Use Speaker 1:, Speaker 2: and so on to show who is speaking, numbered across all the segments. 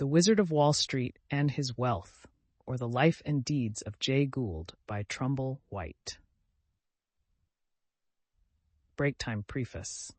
Speaker 1: The Wizard of Wall Street and His Wealth, or The Life and Deeds of Jay Gould by Trumbull White. Break time preface.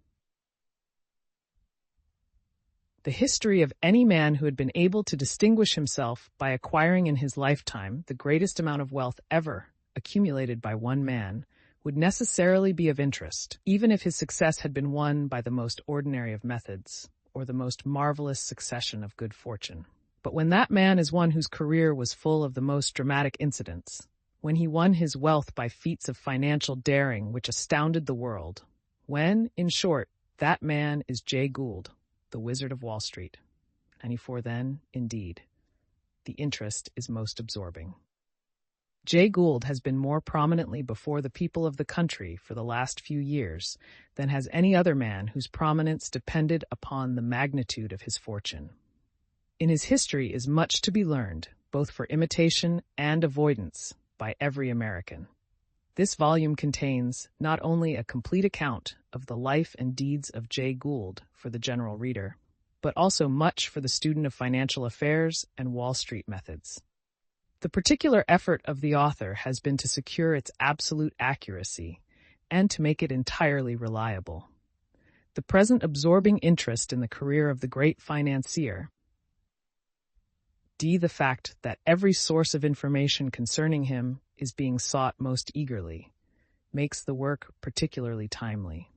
Speaker 1: The history of any man who had been able to distinguish himself by acquiring in his lifetime the greatest amount of wealth ever accumulated by one man would necessarily be of interest, even if his success had been won by the most ordinary of methods, or the most marvelous succession of good fortune. But when that man is one whose career was full of the most dramatic incidents, when he won his wealth by feats of financial daring which astounded the world, when, in short, that man is Jay Gould, the Wizard of Wall Street. 94 then, indeed, the interest is most absorbing. Jay Gould has been more prominently before the people of the country for the last few years than has any other man whose prominence depended upon the magnitude of his fortune. In his history is much to be learned, both for imitation and avoidance, by every American. This volume contains not only a complete account of the life and deeds of Jay Gould for the general reader, but also much for the student of financial affairs and Wall Street methods. The particular effort of the author has been to secure its absolute accuracy and to make it entirely reliable. The present absorbing interest in the career of the great financier, the fact that every source of information concerning him is being sought most eagerly, makes the work particularly timely.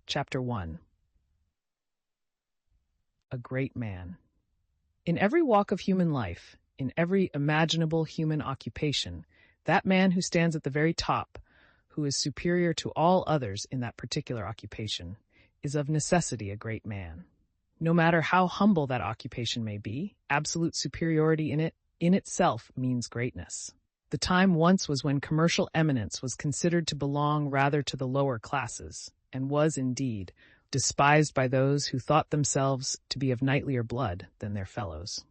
Speaker 1: Chapter 1. A Great Man. In every walk of human life, in every imaginable human occupation, that man who stands at the very top, who is superior to all others in that particular occupation, is of necessity a great man. No matter how humble that occupation may be, absolute superiority in it in itself means greatness. The time once was when commercial eminence was considered to belong rather to the lower classes, and was indeed despised by those who thought themselves to be of knightlier blood than their fellows.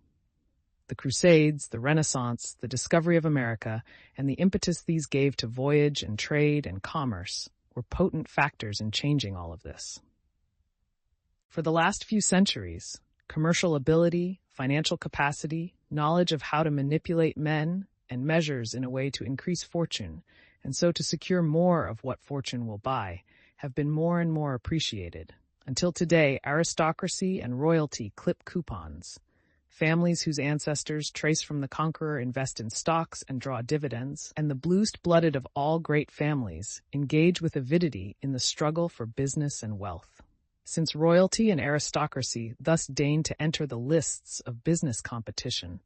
Speaker 1: The Crusades, the Renaissance, the discovery of America, and the impetus these gave to voyage and trade and commerce were potent factors in changing all of this. For the last few centuries, commercial ability, financial capacity, knowledge of how to manipulate men, and measures in a way to increase fortune, and so to secure more of what fortune will buy, have been more and more appreciated. Until today, aristocracy and royalty clip coupons. Families whose ancestors trace from the conqueror invest in stocks and draw dividends, and the bluest-blooded of all great families engage with avidity in the struggle for business and wealth. Since royalty and aristocracy thus deign to enter the lists of business competition,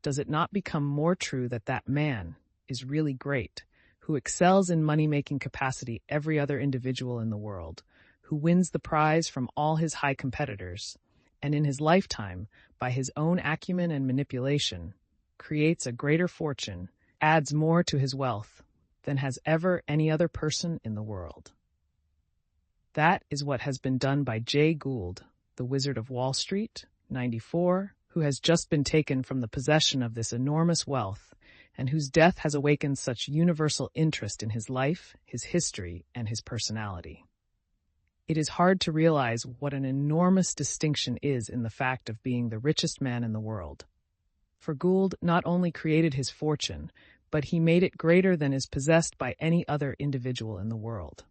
Speaker 1: does it not become more true that that man is really great, who excels in money-making capacity every other individual in the world, who wins the prize from all his high competitors, and in his lifetime, by his own acumen and manipulation, creates a greater fortune, adds more to his wealth than has ever any other person in the world? That is what has been done by Jay Gould, the Wizard of Wall Street, 94, who has just been taken from the possession of this enormous wealth, and whose death has awakened such universal interest in his life, his history, and his personality. It is hard to realize what an enormous distinction is in the fact of being the richest man in the world. For Gould not only created his fortune, but he made it greater than is possessed by any other individual in the world.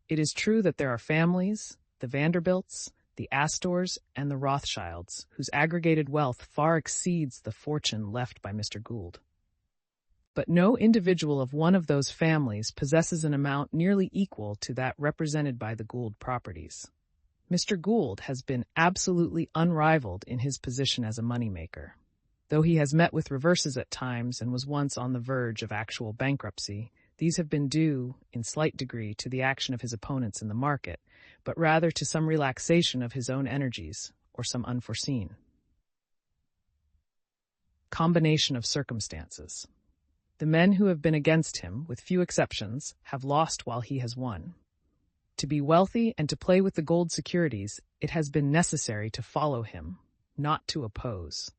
Speaker 1: It is true that there are families, the Vanderbilts, the Astors, and the Rothschilds, whose aggregated wealth far exceeds the fortune left by Mr. Gould. But no individual of one of those families possesses an amount nearly equal to that represented by the Gould properties. Mr. Gould has been absolutely unrivaled in his position as a moneymaker. Though he has met with reverses at times and was once on the verge of actual bankruptcy, these have been due, in slight degree, to the action of his opponents in the market, but rather to some relaxation of his own energies, or some unforeseen combination of circumstances. The men who have been against him, with few exceptions, have lost while he has won. To be wealthy and to play with the gold securities, it has been necessary to follow him, not to oppose.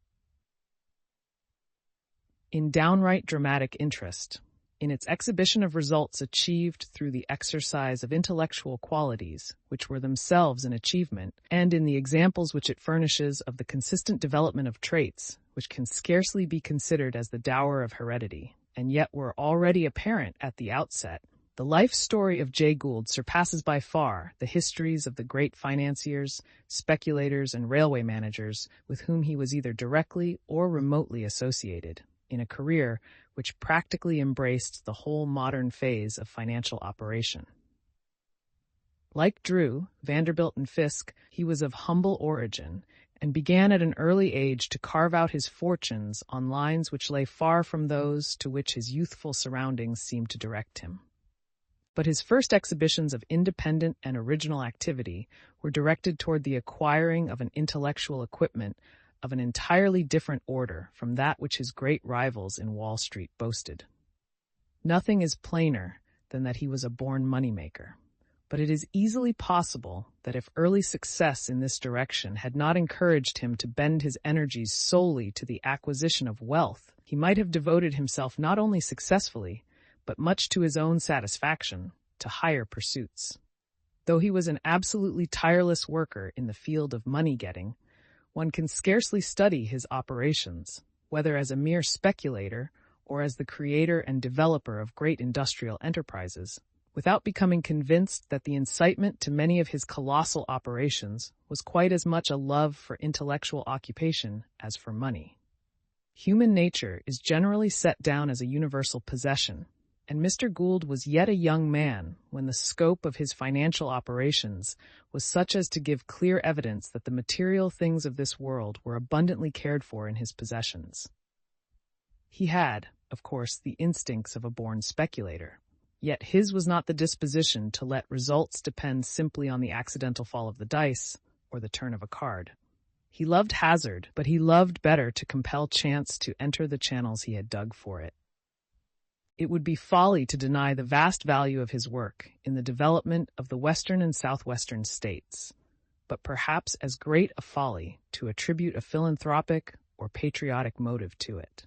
Speaker 1: In downright dramatic interest, in its exhibition of results achieved through the exercise of intellectual qualities, which were themselves an achievement, and in the examples which it furnishes of the consistent development of traits, which can scarcely be considered as the dower of heredity, and yet were already apparent at the outset. The life story of Jay Gould surpasses by far the histories of the great financiers, speculators, and railway managers with whom he was either directly or remotely associated, in a career which practically embraced the whole modern phase of financial operation. Like Drew, Vanderbilt, and Fisk, he was of humble origin and began at an early age to carve out his fortunes on lines which lay far from those to which his youthful surroundings seemed to direct him. But his first exhibitions of independent and original activity were directed toward the acquiring of an intellectual equipment of an entirely different order from that which his great rivals in Wall Street boasted. Nothing is plainer than that he was a born moneymaker, but it is easily possible that if early success in this direction had not encouraged him to bend his energies solely to the acquisition of wealth, he might have devoted himself not only successfully, but much to his own satisfaction, to higher pursuits. Though he was an absolutely tireless worker in the field of money-getting, one can scarcely study his operations, whether as a mere speculator or as the creator and developer of great industrial enterprises, without becoming convinced that the incitement to many of his colossal operations was quite as much a love for intellectual occupation as for money. Human nature is generally set down as a universal possession, and Mr. Gould was yet a young man when the scope of his financial operations was such as to give clear evidence that the material things of this world were abundantly cared for in his possessions. He had, of course, the instincts of a born speculator, yet his was not the disposition to let results depend simply on the accidental fall of the dice or the turn of a card. He loved hazard, but he loved better to compel chance to enter the channels he had dug for it. It would be folly to deny the vast value of his work in the development of the western and southwestern states, but perhaps as great a folly to attribute a philanthropic or patriotic motive to it.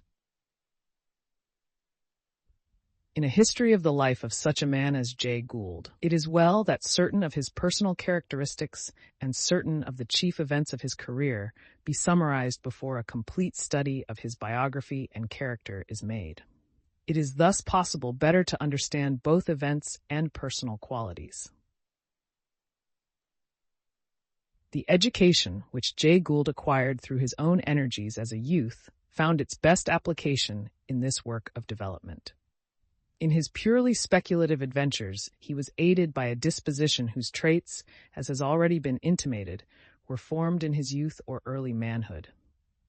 Speaker 1: In a history of the life of such a man as Jay Gould, it is well that certain of his personal characteristics and certain of the chief events of his career be summarized before a complete study of his biography and character is made. It is thus possible better to understand both events and personal qualities. The education which Jay Gould acquired through his own energies as a youth found its best application in this work of development. In his purely speculative adventures, he was aided by a disposition whose traits, as has already been intimated, were formed in his youth or early manhood.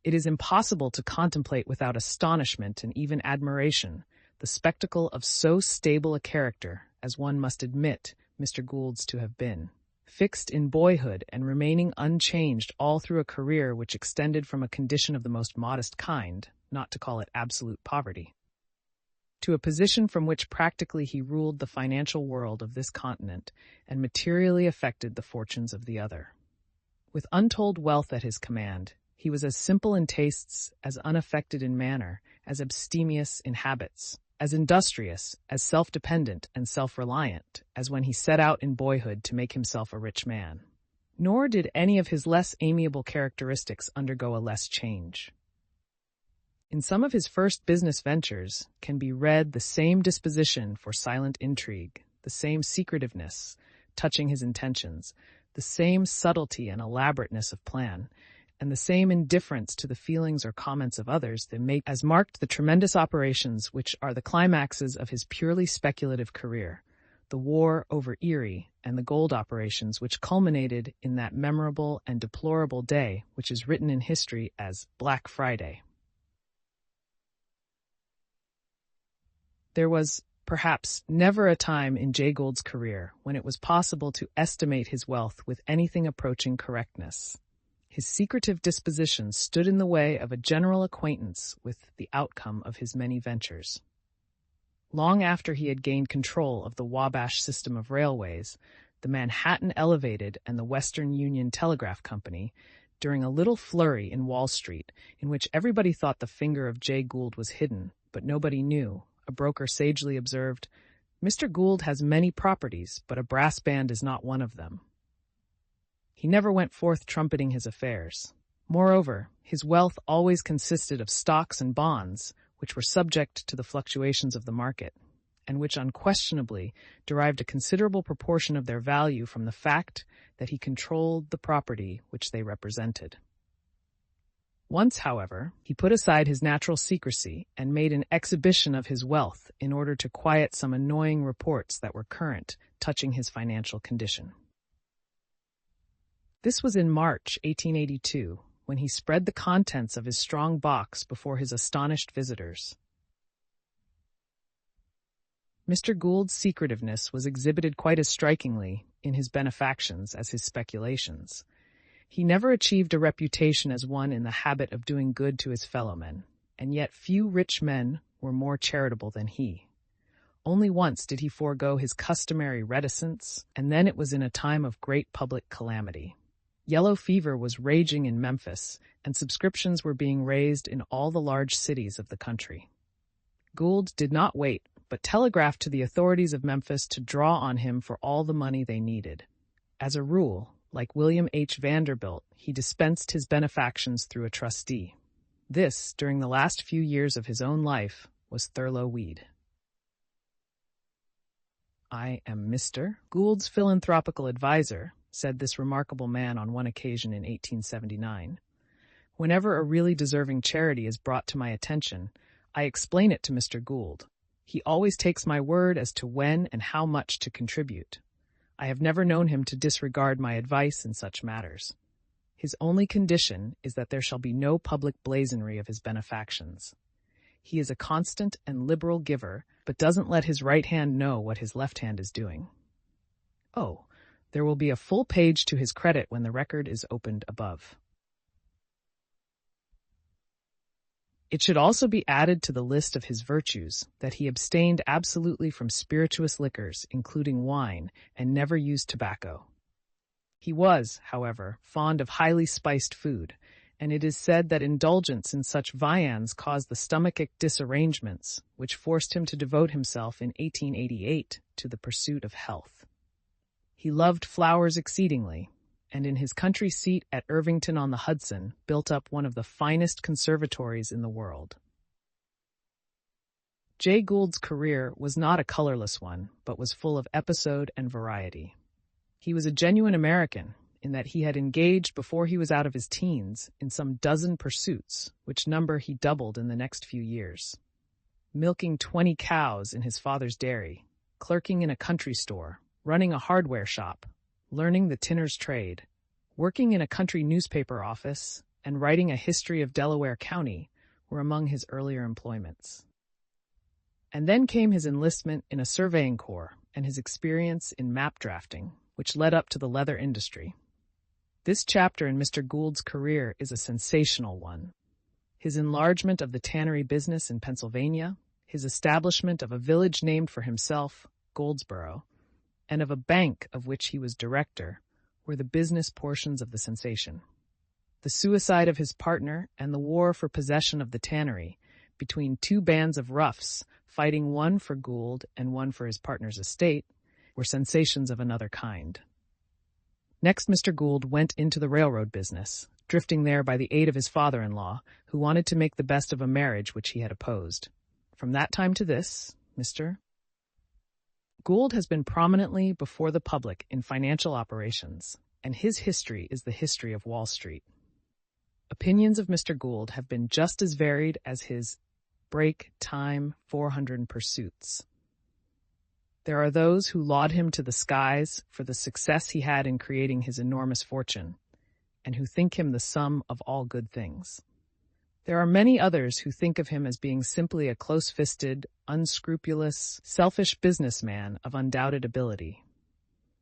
Speaker 1: It is impossible to contemplate without astonishment and even admiration the spectacle of so stable a character as one must admit Mr. Gould's to have been, fixed in boyhood and remaining unchanged all through a career which extended from a condition of the most modest kind, not to call it absolute poverty, to a position from which practically he ruled the financial world of this continent and materially affected the fortunes of the other. With untold wealth at his command, he was as simple in tastes, as unaffected in manner, as abstemious in habits, as industrious, as self-dependent and self-reliant as when he set out in boyhood to make himself a rich man. Nor did any of his less amiable characteristics undergo a less change. In some of his first business ventures can be read the same disposition for silent intrigue, the same secretiveness touching his intentions, the same subtlety and elaborateness of plan, and the same indifference to the feelings or comments of others that as marked the tremendous operations which are the climaxes of his purely speculative career, the war over Erie and the gold operations which culminated in that memorable and deplorable day which is written in history as Black Friday. There was, perhaps, never a time in Jay Gould's career when it was possible to estimate his wealth with anything approaching correctness. His secretive disposition stood in the way of a general acquaintance with the outcome of his many ventures. Long after he had gained control of the Wabash system of railways, the Manhattan Elevated and the Western Union Telegraph Company, during a little flurry in Wall Street, in which everybody thought the finger of Jay Gould was hidden, but nobody knew, a broker sagely observed, "Mr. Gould has many properties, but a brass band is not one of them." He never went forth trumpeting his affairs. Moreover, his wealth always consisted of stocks and bonds, which were subject to the fluctuations of the market, and which unquestionably derived a considerable proportion of their value from the fact that he controlled the property which they represented. Once, however, he put aside his natural secrecy and made an exhibition of his wealth in order to quiet some annoying reports that were current touching his financial condition. This was in March 1882, when he spread the contents of his strong box before his astonished visitors. Mr. Gould's secretiveness was exhibited quite as strikingly in his benefactions as his speculations. He never achieved a reputation as one in the habit of doing good to his fellow-men, and yet few rich men were more charitable than he. Only once did he forego his customary reticence, and then it was in a time of great public calamity. Yellow fever was raging in Memphis, and subscriptions were being raised in all the large cities of the country. Gould did not wait, but telegraphed to the authorities of Memphis to draw on him for all the money they needed. As a rule, like William H. Vanderbilt, he dispensed his benefactions through a trustee. This, during the last few years of his own life, was Thurlow Weed. "I am Mr. Gould's philanthropical advisor," said this remarkable man on one occasion in 1879. "Whenever a really deserving charity is brought to my attention, I explain it to Mr. Gould. He always takes my word as to when and how much to contribute. I have never known him to disregard my advice in such matters. His only condition is that there shall be no public blazonry of his benefactions. He is a constant and liberal giver, but doesn't let his right hand know what his left hand is doing. Oh, there will be a full page to his credit when the record is opened above. It should also be added to the list of his virtues that he abstained absolutely from spirituous liquors, including wine, and never used tobacco. He was, however, fond of highly spiced food, and it is said that indulgence in such viands caused the stomachic disarrangements, which forced him to devote himself in 1888 to the pursuit of health. He loved flowers exceedingly, and in his country seat at Irvington-on-the-Hudson built up one of the finest conservatories in the world. Jay Gould's career was not a colorless one, but was full of episode and variety. He was a genuine American in that he had engaged before he was out of his teens in some dozen pursuits, which number he doubled in the next few years. Milking 20 cows in his father's dairy, clerking in a country store, running a hardware shop, learning the tinner's trade, working in a country newspaper office, and writing a history of Delaware County were among his earlier employments. And then came his enlistment in a surveying corps and his experience in map drafting, which led up to the leather industry. This chapter in Mr. Gould's career is a sensational one. His enlargement of the tannery business in Pennsylvania, his establishment of a village named for himself, Goldsboro, and of a bank of which he was director, were the business portions of the sensation. The suicide of his partner and the war for possession of the tannery, between two bands of roughs fighting one for Gould and one for his partner's estate, were sensations of another kind. Next, Mr. Gould went into the railroad business, drifting there by the aid of his father-in-law, who wanted to make the best of a marriage which he had opposed. From that time to this, Mr. Gould has been prominently before the public in financial operations, and his history is the history of Wall Street. Opinions of Mr. Gould have been just as varied as his break-time 400 pursuits. There are those who laud him to the skies for the success he had in creating his enormous fortune, and who think him the sum of all good things. There are many others who think of him as being simply a close-fisted, unscrupulous, selfish businessman of undoubted ability,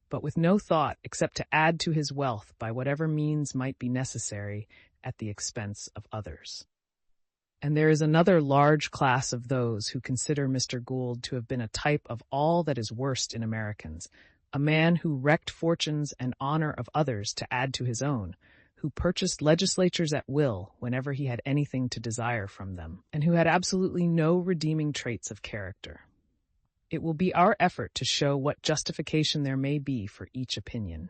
Speaker 1: but with no thought except to add to his wealth by whatever means might be necessary at the expense of others. And there is another large class of those who consider Mr. Gould to have been a type of all that is worst in Americans, a man who wrecked fortunes and honor of others to add to his own, who purchased legislatures at will whenever he had anything to desire from them, and who had absolutely no redeeming traits of character. It will be our effort to show what justification there may be for each opinion.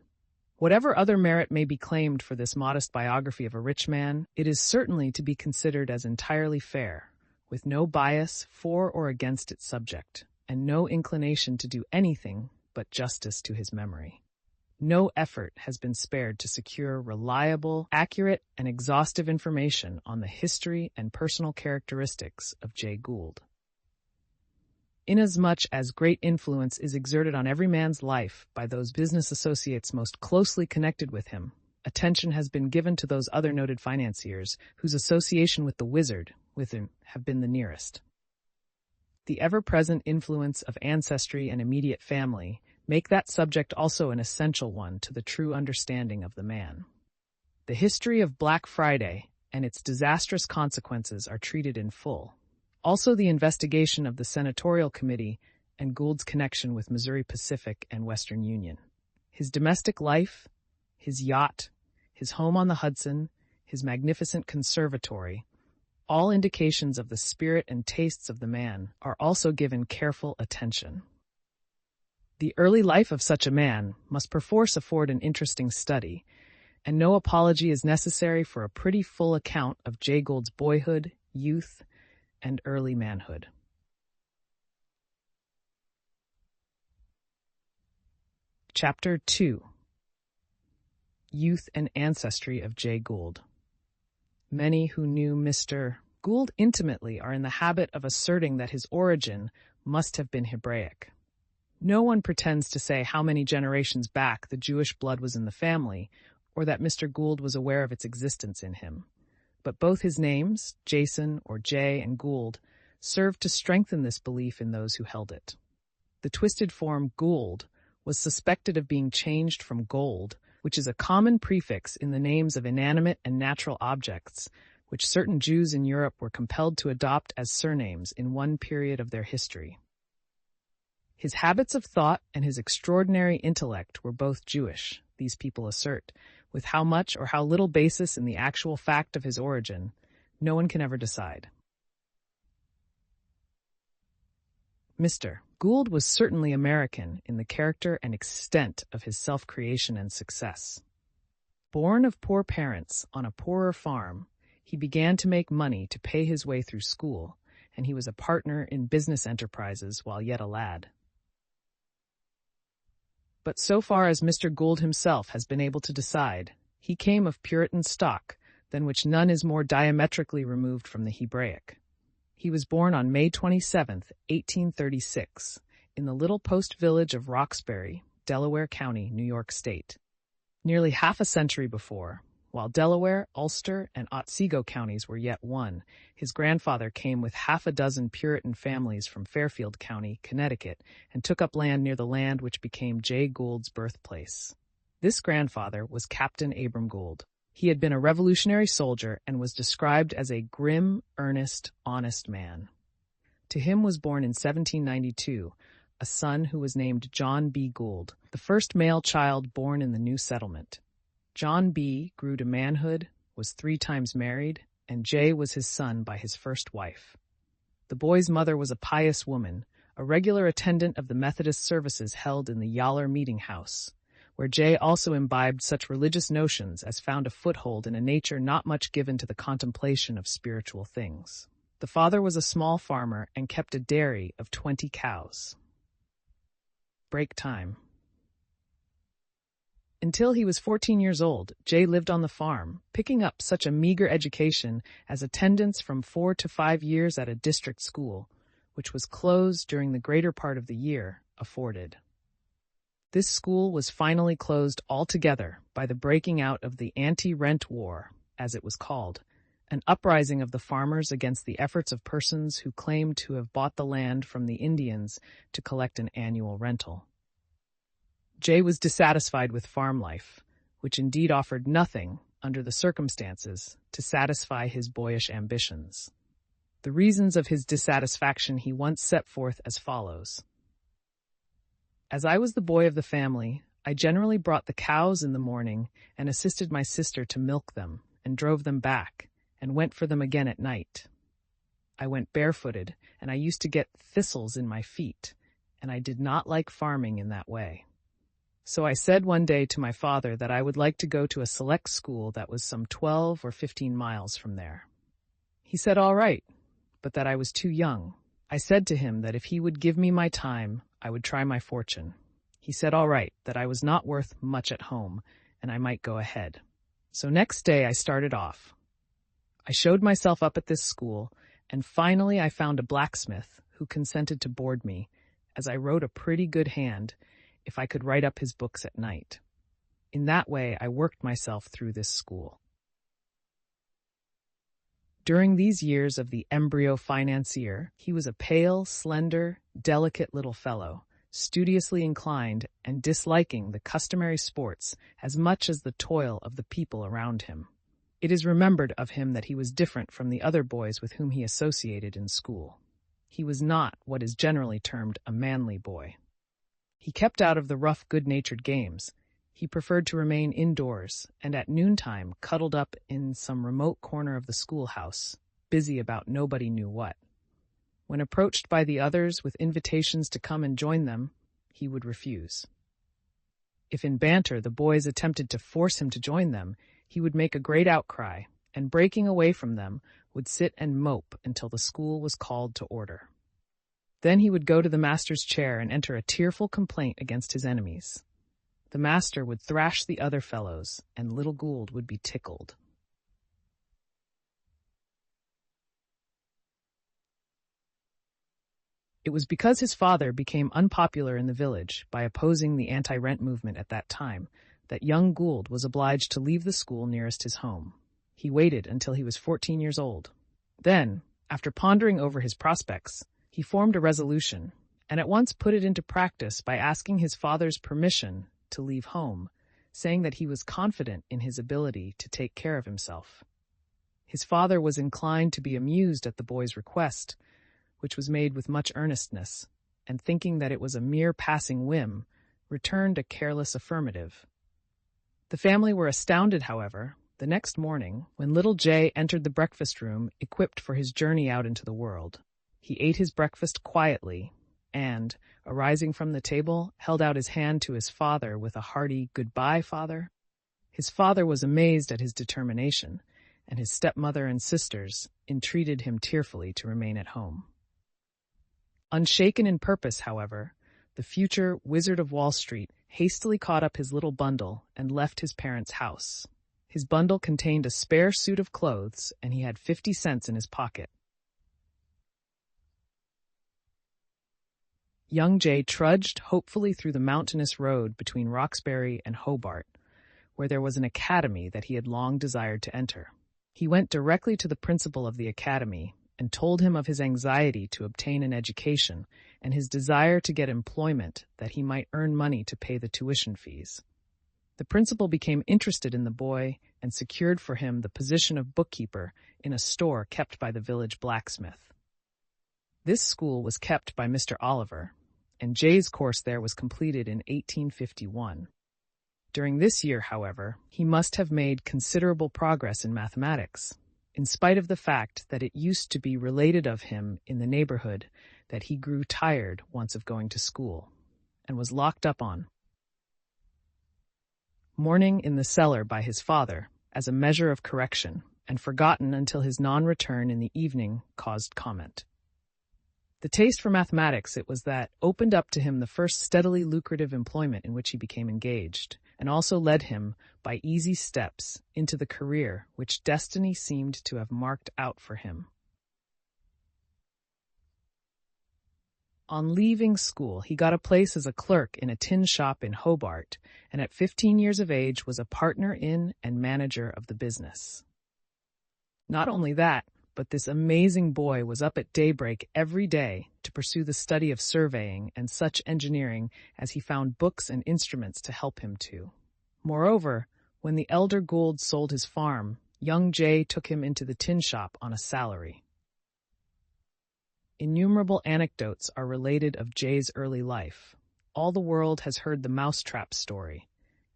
Speaker 1: Whatever other merit may be claimed for this modest biography of a rich man, it is certainly to be considered as entirely fair, with no bias for or against its subject, and no inclination to do anything but justice to his memory. No effort has been spared to secure reliable, accurate, and exhaustive information on the history and personal characteristics of Jay Gould. Inasmuch as great influence is exerted on every man's life by those business associates most closely connected with him, attention has been given to those other noted financiers whose association with the wizard with him have been the nearest. The ever-present influence of ancestry and immediate family make that subject also an essential one to the true understanding of the man. The history of Black Friday and its disastrous consequences are treated in full. Also the investigation of the Senatorial Committee and Gould's connection with Missouri Pacific and Western Union. His domestic life, his yacht, his home on the Hudson, his magnificent conservatory, all indications of the spirit and tastes of the man are also given careful attention. The early life of such a man must perforce afford an interesting study, and no apology is necessary for a pretty full account of Jay Gould's boyhood, youth, and early manhood. Chapter 2. Youth and Ancestry of Jay Gould. Many who knew Mr. Gould intimately are in the habit of asserting that his origin must have been Hebraic. No one pretends to say how many generations back the Jewish blood was in the family, or that Mr. Gould was aware of its existence in him. But both his names, Jason or Jay and Gould, served to strengthen this belief in those who held it. The twisted form Gould was suspected of being changed from gold, which is a common prefix in the names of inanimate and natural objects, which certain Jews in Europe were compelled to adopt as surnames in one period of their history. His habits of thought and his extraordinary intellect were both Jewish, these people assert, with how much or how little basis in the actual fact of his origin, no one can ever decide. Mr. Gould was certainly American in the character and extent of his self-creation and success. Born of poor parents on a poorer farm, he began to make money to pay his way through school, and he was a partner in business enterprises while yet a lad. But so far as Mr. Gould himself has been able to decide, he came of Puritan stock, than which none is more diametrically removed from the Hebraic. He was born on May 27, 1836, in the little post village of Roxbury, Delaware County, New York State. Nearly half a century before, while Delaware, Ulster, and Otsego counties were yet one, his grandfather came with half a dozen Puritan families from Fairfield County, Connecticut, and took up land near the land which became Jay Gould's birthplace. This grandfather was Captain Abram Gould. He had been a Revolutionary soldier and was described as a grim, earnest, honest man. To him was born in 1792 a son who was named John B. Gould, the first male child born in the new settlement. John B. grew to manhood, was 3 times married, and Jay was his son by his first wife. The boy's mother was a pious woman, a regular attendant of the Methodist services held in the Yaller Meeting House, where Jay also imbibed such religious notions as found a foothold in a nature not much given to the contemplation of spiritual things. The father was a small farmer and kept a dairy of 20 cows. Break time. Until he was 14 years old, Jay lived on the farm, picking up such a meager education as attendance from 4 to 5 years at a district school, which was closed during the greater part of the year, afforded. This school was finally closed altogether by the breaking out of the anti-rent war, as it was called, an uprising of the farmers against the efforts of persons who claimed to have bought the land from the Indians to collect an annual rental. Jay was dissatisfied with farm life, which indeed offered nothing, under the circumstances, to satisfy his boyish ambitions. The reasons of his dissatisfaction he once set forth as follows. As I was the boy of the family, I generally brought the cows in the morning and assisted my sister to milk them and drove them back and went for them again at night. I went barefooted, and I used to get thistles in my feet, and I did not like farming in that way. So I said one day to my father that I would like to go to a select school that was some 12 or 15 miles from there. He said all right, but that I was too young. I said to him that if he would give me my time, I would try my fortune. He said all right, that I was not worth much at home, and I might go ahead. So next day I started off. I showed myself up at this school, and finally I found a blacksmith who consented to board me, as I wrote a pretty good hand, if I could write up his books at night. In that way I worked myself through this school. During these years of the embryo financier, he was a pale, slender, delicate little fellow, studiously inclined and disliking the customary sports as much as the toil of the people around him. It is remembered of him that he was different from the other boys with whom he associated in school. He was not what is generally termed a manly boy. He kept out of the rough, good-natured games. He preferred to remain indoors, and at noontime cuddled up in some remote corner of the schoolhouse, busy about nobody knew what. When approached by the others with invitations to come and join them, he would refuse. If in banter the boys attempted to force him to join them, he would make a great outcry, and breaking away from them, would sit and mope until the school was called to order. Then he would go to the master's chair and enter a tearful complaint against his enemies. The master would thrash the other fellows, and little Gould would be tickled. It was because his father became unpopular in the village by opposing the anti-rent movement at that time that young Gould was obliged to leave the school nearest his home. He waited until he was 14 years old. Then, after pondering over his prospects, he formed a resolution, and at once put it into practice by asking his father's permission to leave home, saying that he was confident in his ability to take care of himself. His father was inclined to be amused at the boy's request, which was made with much earnestness, and thinking that it was a mere passing whim, returned a careless affirmative. The family were astounded, however, the next morning when little Jay entered the breakfast room equipped for his journey out into the world. He ate his breakfast quietly, and, arising from the table, held out his hand to his father with a hearty "Goodbye, father." His father was amazed at his determination, and his stepmother and sisters entreated him tearfully to remain at home. Unshaken in purpose, however, the future Wizard of Wall Street hastily caught up his little bundle and left his parents' house. His bundle contained a spare suit of clothes, and he had 50 cents in his pocket. Young Jay trudged hopefully through the mountainous road between Roxbury and Hobart, where there was an academy that he had long desired to enter. He went directly to the principal of the academy and told him of his anxiety to obtain an education and his desire to get employment that he might earn money to pay the tuition fees. The principal became interested in the boy and secured for him the position of bookkeeper in a store kept by the village blacksmith. This school was kept by Mr. Oliver, and Jay's course there was completed in 1851. During this year, however, he must have made considerable progress in mathematics, in spite of the fact that it used to be related of him in the neighborhood that he grew tired once of going to school, and was locked up on morning in the cellar by his father as a measure of correction, and forgotten until his non-return in the evening caused comment. The taste for mathematics it was that opened up to him the first steadily lucrative employment in which he became engaged, and also led him, by easy steps, into the career which destiny seemed to have marked out for him. On leaving school, he got a place as a clerk in a tin shop in Hobart, and at 15 years of age was a partner in and manager of the business. Not only that, but this amazing boy was up at daybreak every day to pursue the study of surveying and such engineering as he found books and instruments to help him to. Moreover, when the elder Gould sold his farm, young Jay took him into the tin shop on a salary. Innumerable anecdotes are related of Jay's early life. all the world has heard the mousetrap story.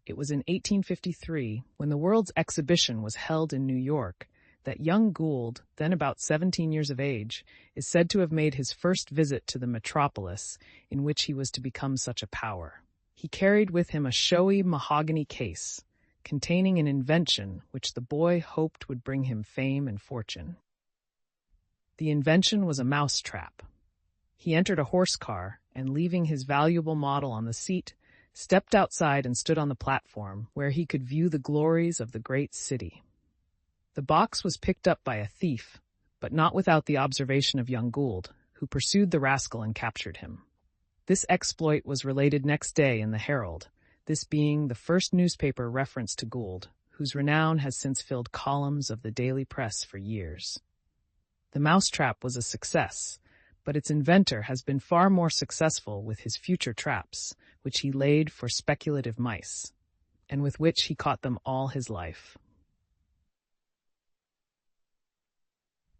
Speaker 1: It was in 1853, when the World's Exhibition was held in New York, that young Gould, then about 17 years of age, is said to have made his first visit to the metropolis in which he was to become such a power. He carried with him a showy mahogany case containing an invention which the boy hoped would bring him fame and fortune. The invention was a mousetrap. He entered a horse car and, leaving his valuable model on the seat, stepped outside and stood on the platform where he could view the glories of the great city. The box was picked up by a thief, but not without the observation of young Gould, who pursued the rascal and captured him. This exploit was related next day in the Herald, this being the first newspaper reference to Gould, whose renown has since filled columns of the daily press for years. The mousetrap was a success, but its inventor has been far more successful with his future traps, which he laid for speculative mice, and with which he caught them all his life.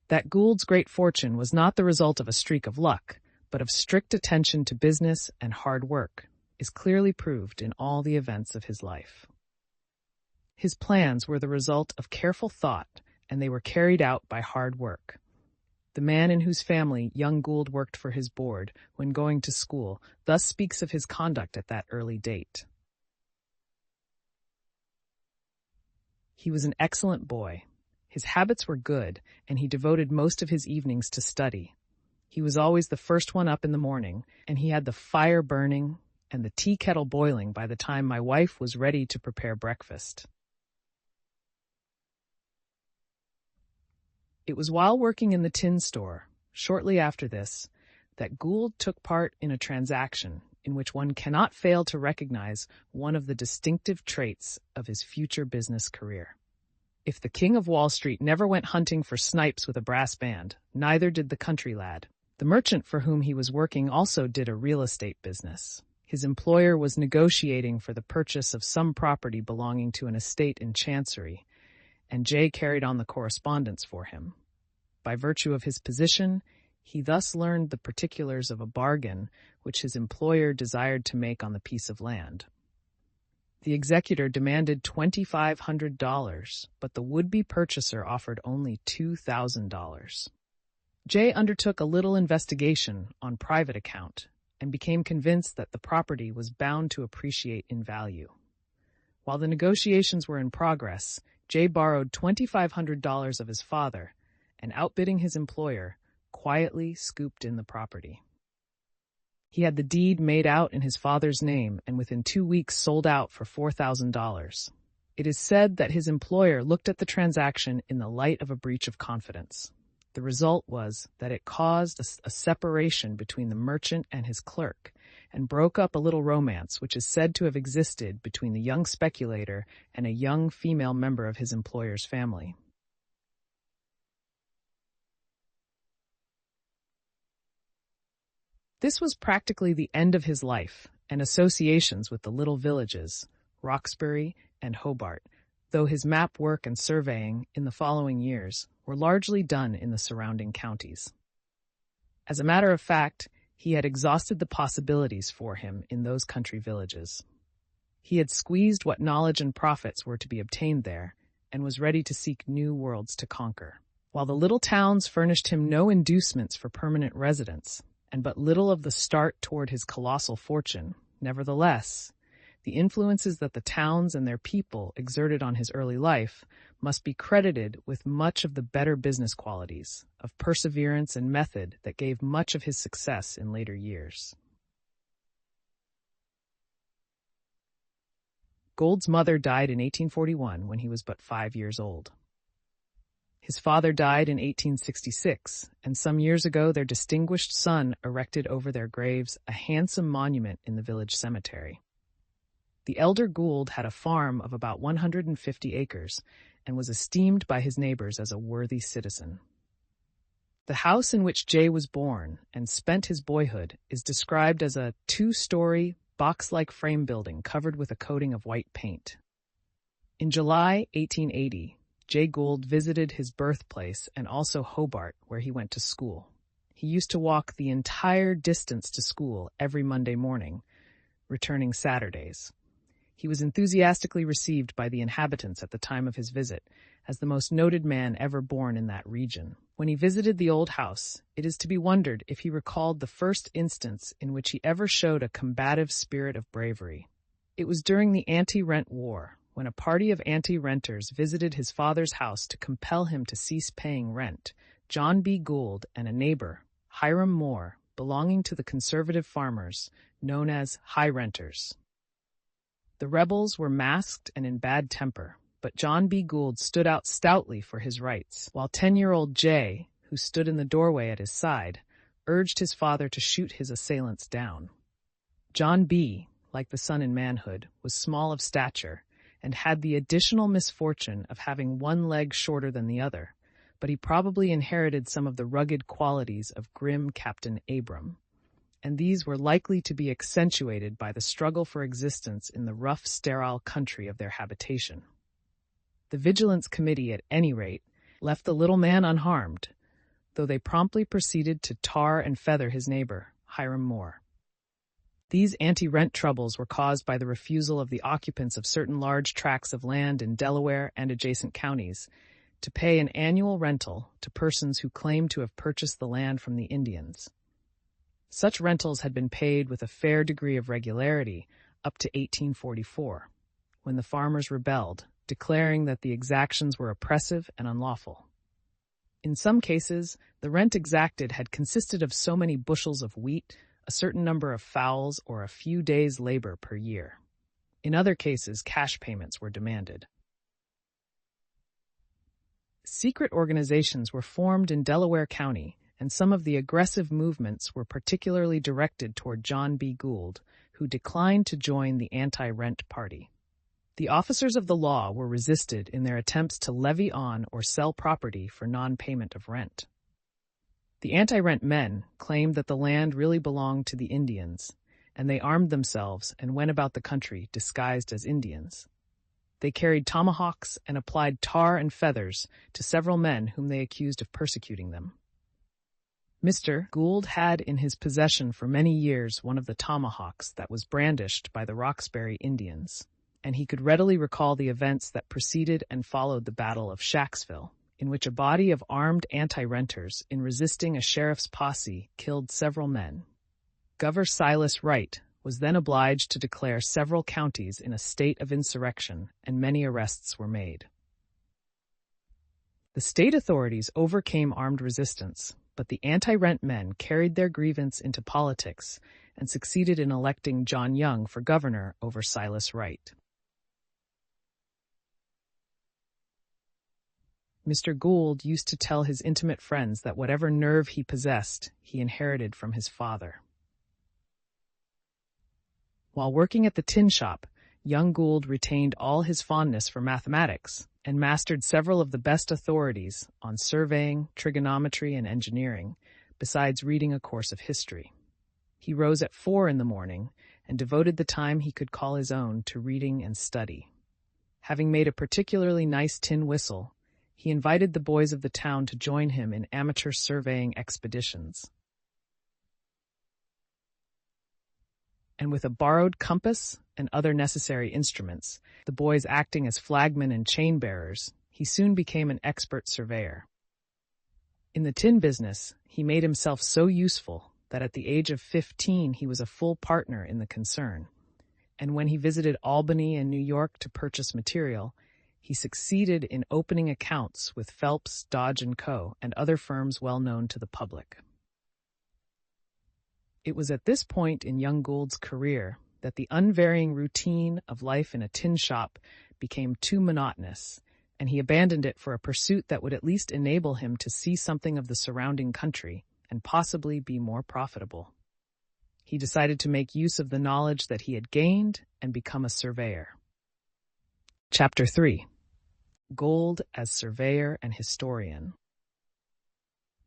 Speaker 1: That Gould's great fortune was not the result of a streak of luck, but of strict attention to business and hard work, is clearly proved in all the events of his life. His plans were the result of careful thought, and they were carried out by hard work. The man in whose family young Gould worked for his board when going to school thus speaks of his conduct at that early date. He was an excellent boy. His habits were good, and he devoted most of his evenings to study. He was always the first one up in the morning, and he had the fire burning and the tea kettle boiling by the time my wife was ready to prepare breakfast. It was while working in the tin store, shortly after this, that Gould took part in a transaction in which one cannot fail to recognize one of the distinctive traits of his future business career. If the king of Wall Street never went hunting for snipes with a brass band, neither did the country lad. The merchant for whom he was working also did a real estate business. His employer was negotiating for the purchase of some property belonging to an estate in Chancery, and Jay carried on the correspondence for him. By virtue of his position, he thus learned the particulars of a bargain which his employer desired to make on the piece of land. The executor demanded $2,500, but the would-be purchaser offered only $2,000. Jay undertook a little investigation on private account and became convinced that the property was bound to appreciate in value. While the negotiations were in progress, Jay borrowed $2,500 of his father and, outbidding his employer, quietly scooped in the property. He had the deed made out in his father's name and within 2 weeks sold out for $4,000. It is said that his employer looked at the transaction in the light of a breach of confidence. The result was that it caused a separation between the merchant and his clerk and broke up a little romance which is said to have existed between the young speculator and a young female member of his employer's family. This was practically the end of his life and associations with the little villages, Roxbury and Hobart, though his map work and surveying in the following years were largely done in the surrounding counties. As a matter of fact, he had exhausted the possibilities for him in those country villages. He had squeezed what knowledge and profits were to be obtained there and was ready to seek new worlds to conquer. While the little towns furnished him no inducements for permanent residence, and but little of the start toward his colossal fortune, nevertheless, the influences that the towns and their people exerted on his early life must be credited with much of the better business qualities, of perseverance and method that gave much of his success in later years. Gould's mother died in 1841 when he was but 5 years old. His father died in 1866, and some years ago their distinguished son erected over their graves a handsome monument in the village cemetery. The elder Gould had a farm of about 150 acres and was esteemed by his neighbors as a worthy citizen. The house in which Jay was born and spent his boyhood is described as a 2-story, box-like frame building covered with a coating of white paint. In July 1880, Jay Gould visited his birthplace and also Hobart, where he went to school. He used to walk the entire distance to school every Monday morning, returning Saturdays. He was enthusiastically received by the inhabitants at the time of his visit, as the most noted man ever born in that region. When he visited the old house, it is to be wondered if he recalled the first instance in which he ever showed a combative spirit of bravery. It was during the anti-rent war, when a party of anti-renters visited his father's house to compel him to cease paying rent. John B. Gould and a neighbor, Hiram Moore, belonging to the conservative farmers, known as high renters. The rebels were masked and in bad temper, but John B. Gould stood out stoutly for his rights, while 10-year-old Jay, who stood in the doorway at his side, urged his father to shoot his assailants down. John B., like the son in manhood, was small of stature and had the additional misfortune of having one leg shorter than the other, but he probably inherited some of the rugged qualities of grim Captain Abram, and these were likely to be accentuated by the struggle for existence in the rough, sterile country of their habitation. The Vigilance Committee, at any rate, left the little man unharmed, though they promptly proceeded to tar and feather his neighbor, Hiram Moore. These anti-rent troubles were caused by the refusal of the occupants of certain large tracts of land in Delaware and adjacent counties to pay an annual rental to persons who claimed to have purchased the land from the Indians. Such rentals had been paid with a fair degree of regularity up to 1844, when the farmers rebelled, declaring that the exactions were oppressive and unlawful. In some cases, the rent exacted had consisted of so many bushels of wheat, a certain number of fowls, or a few days' labor per year. In other cases, cash payments were demanded. Secret organizations were formed in Delaware County, and some of the aggressive movements were particularly directed toward John B. Gould, who declined to join the anti-rent party. The officers of the law were resisted in their attempts to levy on or sell property for non-payment of rent. The anti-rent men claimed that the land really belonged to the Indians, and they armed themselves and went about the country disguised as Indians. They carried tomahawks and applied tar and feathers to several men whom they accused of persecuting them. Mr. Gould had in his possession for many years one of the tomahawks that was brandished by the Roxbury Indians, and he could readily recall the events that preceded and followed the Battle of Shacksville, in which a body of armed anti-renters, in resisting a sheriff's posse, killed several men. Governor Silas Wright was then obliged to declare several counties in a state of insurrection, and many arrests were made. The state authorities overcame armed resistance, but the anti-rent men carried their grievance into politics and succeeded in electing John Young for governor over Silas Wright. Mr. Gould used to tell his intimate friends that whatever nerve he possessed, he inherited from his father. While working at the tin shop, young Gould retained all his fondness for mathematics and mastered several of the best authorities on surveying, trigonometry, and engineering, besides reading a course of history. He rose at 4 in the morning and devoted the time he could call his own to reading and study. Having made a particularly nice tin whistle, he invited the boys of the town to join him in amateur surveying expeditions. And with a borrowed compass and other necessary instruments, the boys acting as flagmen and chain bearers, he soon became an expert surveyor. In the tin business, he made himself so useful that at the age of 15 he was a full partner in the concern, and when he visited Albany and New York to purchase material, he succeeded in opening accounts with Phelps, Dodge & Co. and other firms well known to the public. It was at this point in young Gould's career that the unvarying routine of life in a tin shop became too monotonous, and he abandoned it for a pursuit that would at least enable him to see something of the surrounding country and possibly be more profitable. He decided to make use of the knowledge that he had gained and become a surveyor. Chapter 3. Gould as Surveyor and Historian.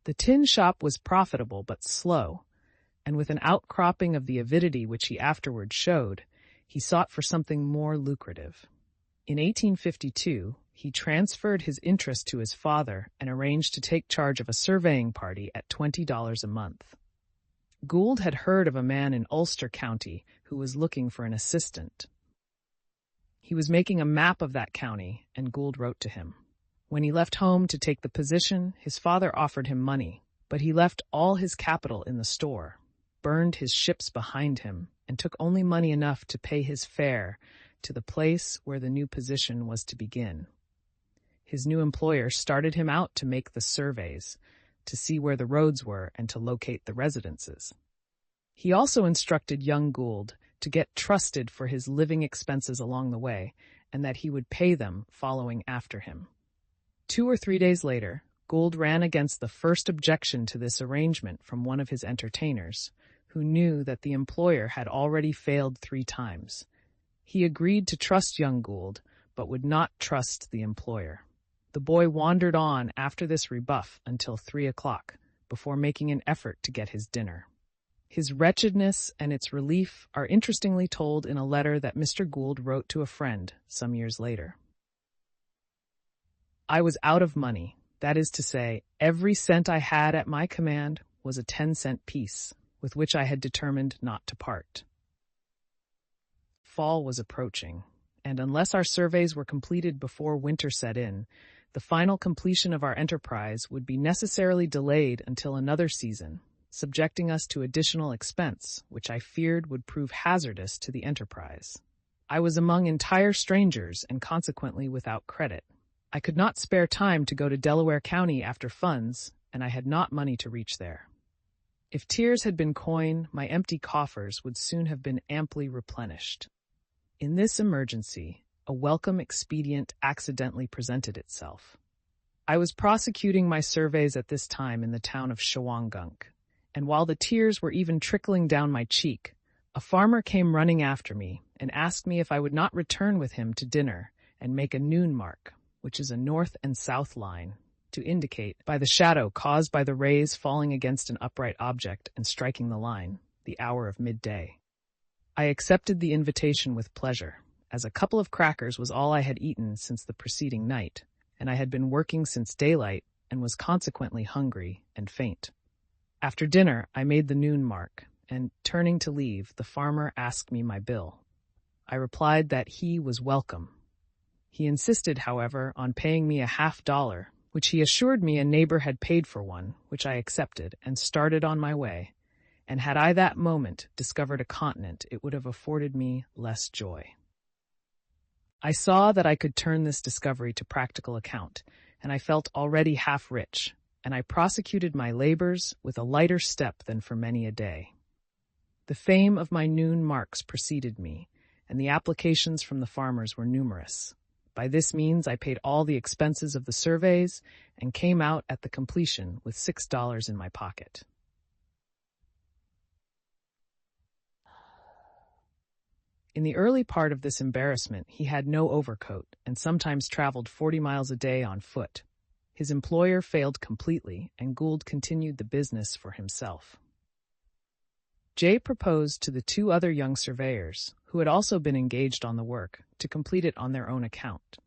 Speaker 1: The tin shop was profitable but slow, and with an outcropping of the avidity which he afterward showed, he sought for something more lucrative. In 1852, he transferred his interest to his father and arranged to take charge of a surveying party at $20 a month. Gould had heard of a man in Ulster County who was looking for an assistant. He was making a map of that county, and Gould wrote to him. When he left home to take the position, his father offered him money, but he left all his capital in the store, burned his ships behind him, and took only money enough to pay his fare to the place where the new position was to begin. His new employer started him out to make the surveys, to see where the roads were and to locate the residences. He also instructed young Gould to get trusted for his living expenses along the way, and that he would pay them following after him. 2 or 3 days later, Gould ran against the first objection to this arrangement from one of his entertainers, who knew that the employer had already failed 3 times. He agreed to trust young Gould, but would not trust the employer. The boy wandered on after this rebuff until 3 o'clock, before making an effort to get his dinner. His wretchedness and its relief are interestingly told in a letter that Mr. Gould wrote to a friend some years later. I was out of money. That is to say, every cent I had at my command was a 10-cent piece, with which I had determined not to part. Fall was approaching, and unless our surveys were completed before winter set in, the final completion of our enterprise would be necessarily delayed until another season, subjecting us to additional expense, which I feared would prove hazardous to the enterprise. I was among entire strangers and consequently without credit. I could not spare time to go to Delaware County after funds, and I had not money to reach there. If tears had been coin, my empty coffers would soon have been amply replenished. In this emergency, a welcome expedient accidentally presented itself. I was prosecuting my surveys at this time in the town of Shawangunk, and while the tears were even trickling down my cheek, a farmer came running after me and asked me if I would not return with him to dinner and make a noon mark, which is a north and south line, to indicate, by the shadow caused by the rays falling against an upright object and striking the line, the hour of midday. I accepted the invitation with pleasure, as a couple of crackers was all I had eaten since the preceding night, and I had been working since daylight and was consequently hungry and faint. After dinner, I made the noon mark, and, turning to leave, the farmer asked me my bill. I replied that he was welcome. He insisted, however, on paying me $50, which he assured me a neighbor had paid for one, which I accepted, and started on my way. And had I that moment discovered a continent, it would have afforded me less joy. I saw that I could turn this discovery to practical account, and I felt already half rich, and I prosecuted my labors with a lighter step than for many a day. The fame of my noon marks preceded me, and the applications from the farmers were numerous. By this means I paid all the expenses of the surveys and came out at the completion with $6 in my pocket. In the early part of this embarrassment, he had no overcoat and sometimes traveled 40 miles a day on foot. His employer failed completely, and Gould continued the business for himself. Jay proposed to the 2 other young surveyors, who had also been engaged on the work, to complete it on their own account.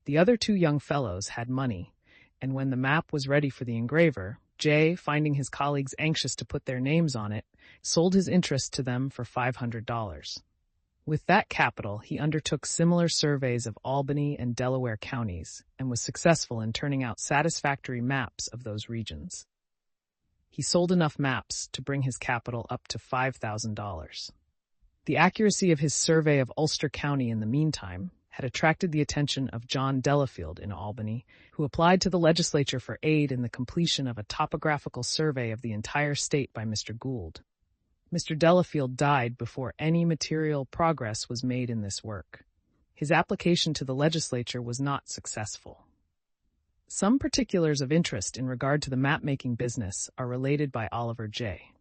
Speaker 1: The other 2 young fellows had money, and when the map was ready for the engraver, Jay, finding his colleagues anxious to put their names on it, sold his interest to them for $500. With that capital, he undertook similar surveys of Albany and Delaware counties and was successful in turning out satisfactory maps of those regions. He sold enough maps to bring his capital up to $5,000. The accuracy of his survey of Ulster County in the meantime had attracted the attention of John Delafield in Albany, who applied to the legislature for aid in the completion of a topographical survey of the entire state by Mr. Gould. Mr. Delafield died before any material progress was made in this work. His application to the legislature was not successful. Some particulars of interest in regard to the map-making business are related by Oliver J.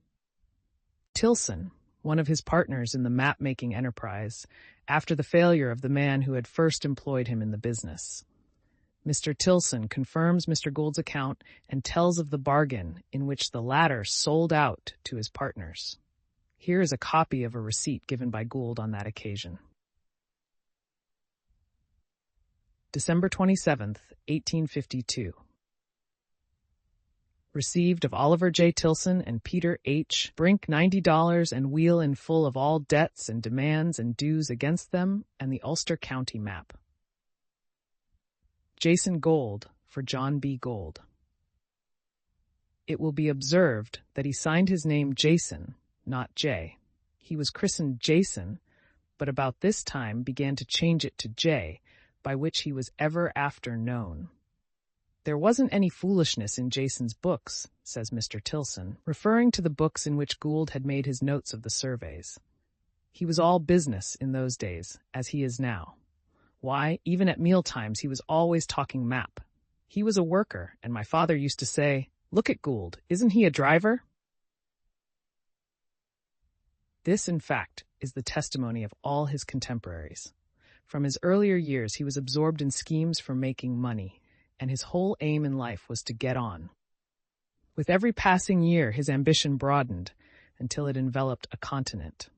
Speaker 1: Tilson, one of his partners in the map-making enterprise, after the failure of the man who had first employed him in the business. Mr. Tilson confirms Mr. Gould's account and tells of the bargain in which the latter sold out to his partners. Here is a copy of a receipt given by Gould on that occasion. December 27th, 1852. Received of Oliver J. Tilson and Peter H. Brink $90 and wheel in full of all debts and demands and dues against them and the Ulster County map. Jason Gould for John B. Gould. It will be observed that he signed his name Jason, not J. He was christened Jason, but about this time began to change it to J, by which he was ever after known. There wasn't any foolishness in Jason's books, says Mr. Tilson, referring to the books in which Gould had made his notes of the surveys. He was all business in those days, as he is now. Why, even at mealtimes he was always talking map. He was a worker, and my father used to say, "Look at Gould, isn't he a driver?" This, in fact, is the testimony of all his contemporaries. From his earlier years he was absorbed in schemes for making money, and his whole aim in life was to get on. With every passing year his ambition broadened until it enveloped a continent.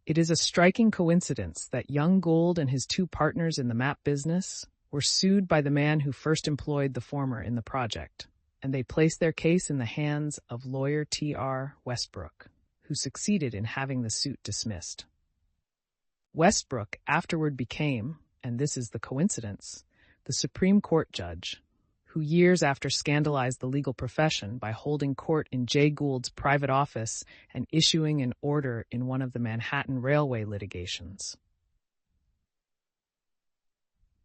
Speaker 1: It is a striking coincidence that young Gould and his two partners in the map business were sued by the man who first employed the former in the project, and they placed their case in the hands of lawyer T.R. Westbrook, who succeeded in having the suit dismissed. Westbrook afterward became, and this is the coincidence, the Supreme Court judge, who years after scandalized the legal profession by holding court in Jay Gould's private office and issuing an order in one of the Manhattan Railway litigations.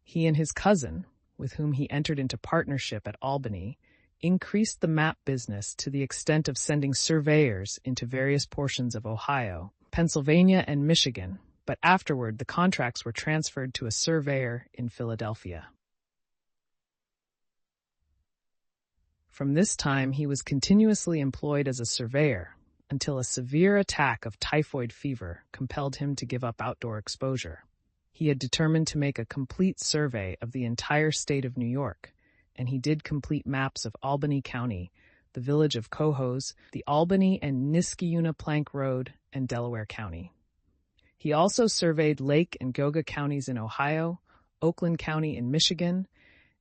Speaker 1: He and his cousin, with whom he entered into partnership at Albany, increased the map business to the extent of sending surveyors into various portions of Ohio, Pennsylvania, and Michigan, but afterward the contracts were transferred to a surveyor in Philadelphia. From this time he was continuously employed as a surveyor until a severe attack of typhoid fever compelled him to give up outdoor exposure. He had determined to make a complete survey of the entire state of New York, and he did complete maps of Albany County, the village of Cohoes, the Albany and Niskayuna Plank Road, and Delaware County. He also surveyed Lake and Geauga counties in Ohio, Oakland County in Michigan,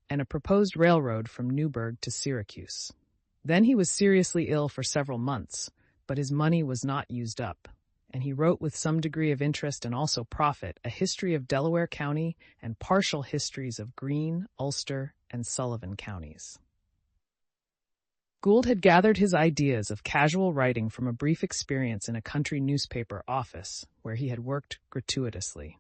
Speaker 1: and a proposed railroad from Newburgh to Syracuse. Then he was seriously ill for several months, but his money was not used up, and he wrote with some degree of interest and also profit a history of Delaware County and partial histories of Greene, Ulster, and Sullivan counties. Gould had gathered his ideas of casual writing from a brief experience in a country newspaper office where he had worked gratuitously.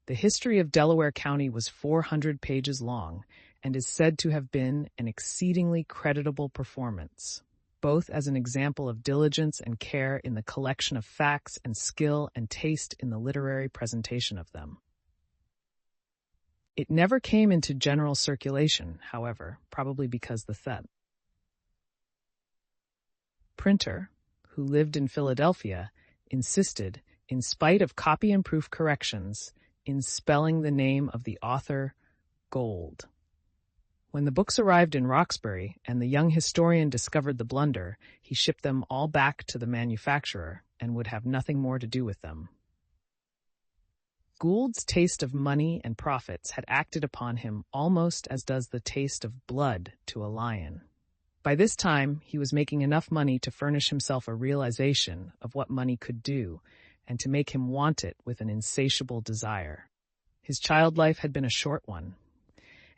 Speaker 1: The history of Delaware County was 400 pages long and is said to have been an exceedingly creditable performance, both as an example of diligence and care in the collection of facts and skill and taste in the literary presentation of them. It never came into general circulation, however, probably because the printer, who lived in Philadelphia, insisted, in spite of copy and proof corrections, in spelling the name of the author Gould. When the books arrived in Roxbury and the young historian discovered the blunder, he shipped them all back to the manufacturer and would have nothing more to do with them. Gould's taste of money and profits had acted upon him almost as does the taste of blood to a lion. By this time, he was making enough money to furnish himself a realization of what money could do and to make him want it with an insatiable desire. His child life had been a short one,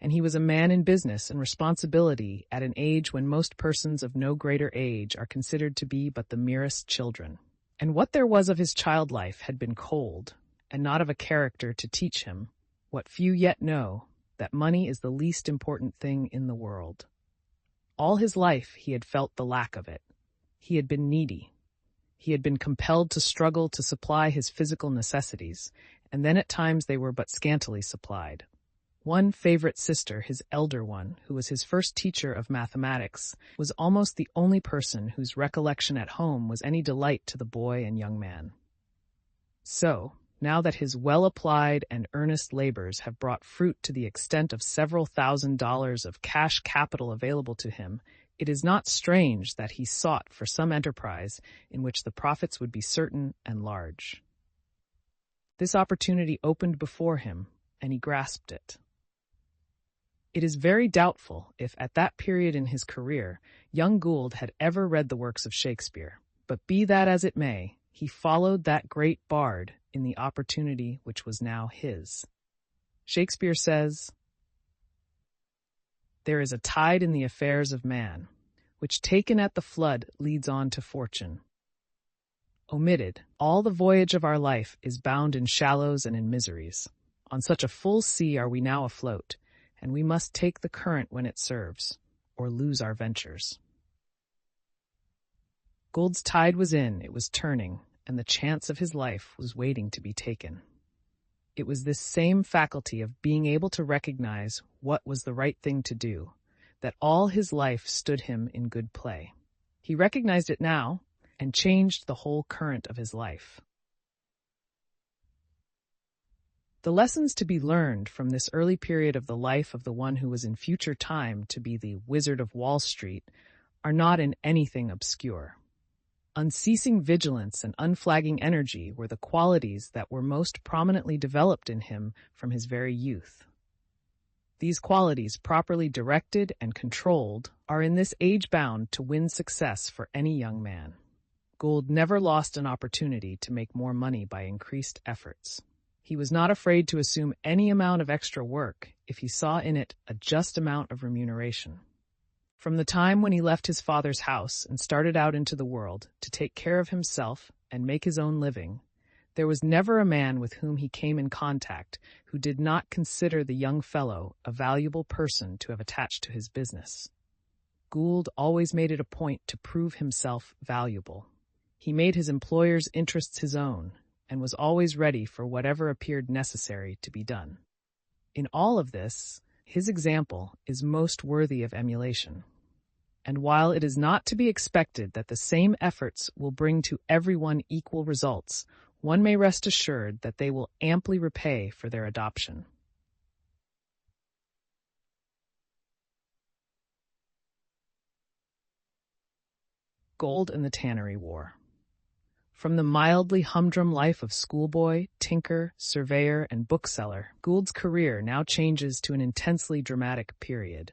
Speaker 1: and he was a man in business and responsibility at an age when most persons of no greater age are considered to be but the merest children. And what there was of his child life had been cold, and not of a character to teach him, what few yet know, that money is the least important thing in the world. All his life he had felt the lack of it. He had been needy. He had been compelled to struggle to supply his physical necessities, and then at times they were but scantily supplied. One favorite sister, his elder one, who was his first teacher of mathematics, was almost the only person whose recollection at home was any delight to the boy and young man. So, now that his well-applied and earnest labors have brought fruit to the extent of several $1,000s of cash capital available to him, it is not strange that he sought for some enterprise in which the profits would be certain and large. This opportunity opened before him, and he grasped it. It is very doubtful if, at that period in his career, young Gould had ever read the works of Shakespeare. But be that as it may, he followed that great bard in the opportunity which was now his. Shakespeare says, "There is a tide in the affairs of man, which taken at the flood leads on to fortune. Omitted, all the voyage of our life is bound in shallows and in miseries. On such a full sea are we now afloat, and we must take the current when it serves, or lose our ventures." Gould's tide was in, it was turning, and the chance of his life was waiting to be taken. It was this same faculty of being able to recognize what was the right thing to do that all his life stood him in good play. He recognized it now and changed the whole current of his life. The lessons to be learned from this early period of the life of the one who was in future time to be the Wizard of Wall Street are not in anything obscure. Unceasing vigilance and unflagging energy were the qualities that were most prominently developed in him from his very youth. These qualities, properly directed and controlled, are in this age bound to win success for any young man. Gould never lost an opportunity to make more money by increased efforts. He was not afraid to assume any amount of extra work if he saw in it a just amount of remuneration. From the time when he left his father's house and started out into the world to take care of himself and make his own living, there was never a man with whom he came in contact who did not consider the young fellow a valuable person to have attached to his business. Gould always made it a point to prove himself valuable. He made his employer's interests his own and was always ready for whatever appeared necessary to be done. In all of this, his example is most worthy of emulation. And while it is not to be expected that the same efforts will bring to everyone equal results, one may rest assured that they will amply repay for their adoption. Gould and the Tannery War. From the mildly humdrum life of schoolboy, tinker, surveyor, and bookseller, Gould's career now changes to an intensely dramatic period.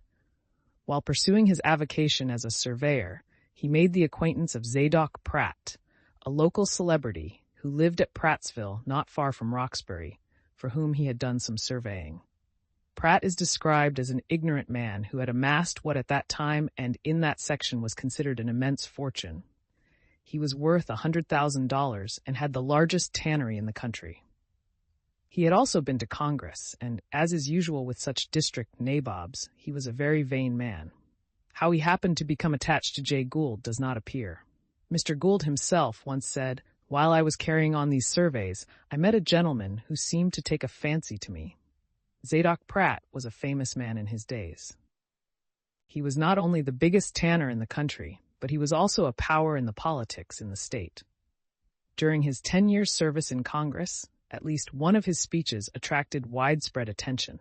Speaker 1: While pursuing his avocation as a surveyor, he made the acquaintance of Zadok Pratt, a local celebrity who lived at Prattsville, not far from Roxbury, for whom he had done some surveying. Pratt is described as an ignorant man who had amassed what at that time and in that section was considered an immense fortune. He was worth $100,000 and had the largest tannery in the country. He had also been to Congress, and, as is usual with such district nabobs, he was a very vain man. How he happened to become attached to Jay Gould does not appear. Mr. Gould himself once said, "While I was carrying on these surveys, I met a gentleman who seemed to take a fancy to me." Zadok Pratt was a famous man in his days. He was not only the biggest tanner in the country, but he was also a power in the politics in the state. During his 10 years' service in Congress, at least one of his speeches attracted widespread attention.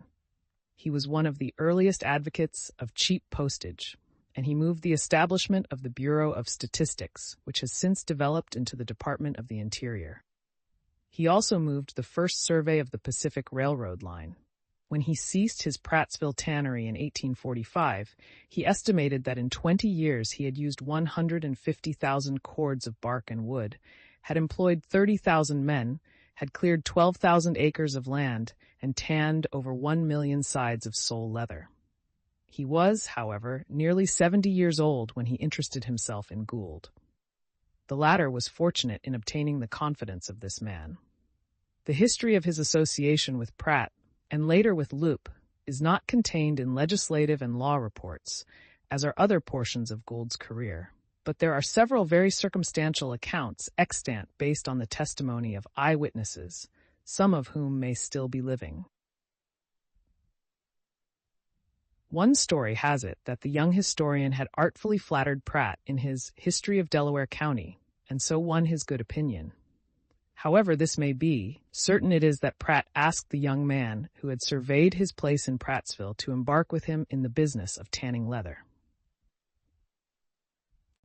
Speaker 1: He was one of the earliest advocates of cheap postage, and he moved the establishment of the Bureau of Statistics, which has since developed into the Department of the Interior. He also moved the first survey of the Pacific Railroad line. When he ceased his Prattsville tannery in 1845, he estimated that in 20 years he had used 150,000 cords of bark and wood, had employed 30,000 men, had cleared 12,000 acres of land, and tanned over 1 million sides of sole leather. He was, however, nearly 70 years old when he interested himself in Gould. The latter was fortunate in obtaining the confidence of this man. The history of his association with Pratt, and later with Loop, is not contained in legislative and law reports, as are other portions of Gould's career. But there are several very circumstantial accounts extant based on the testimony of eyewitnesses, some of whom may still be living. One story has it that the young historian had artfully flattered Pratt in his History of Delaware County, and so won his good opinion. However this may be, certain it is that Pratt asked the young man who had surveyed his place in Prattsville to embark with him in the business of tanning leather.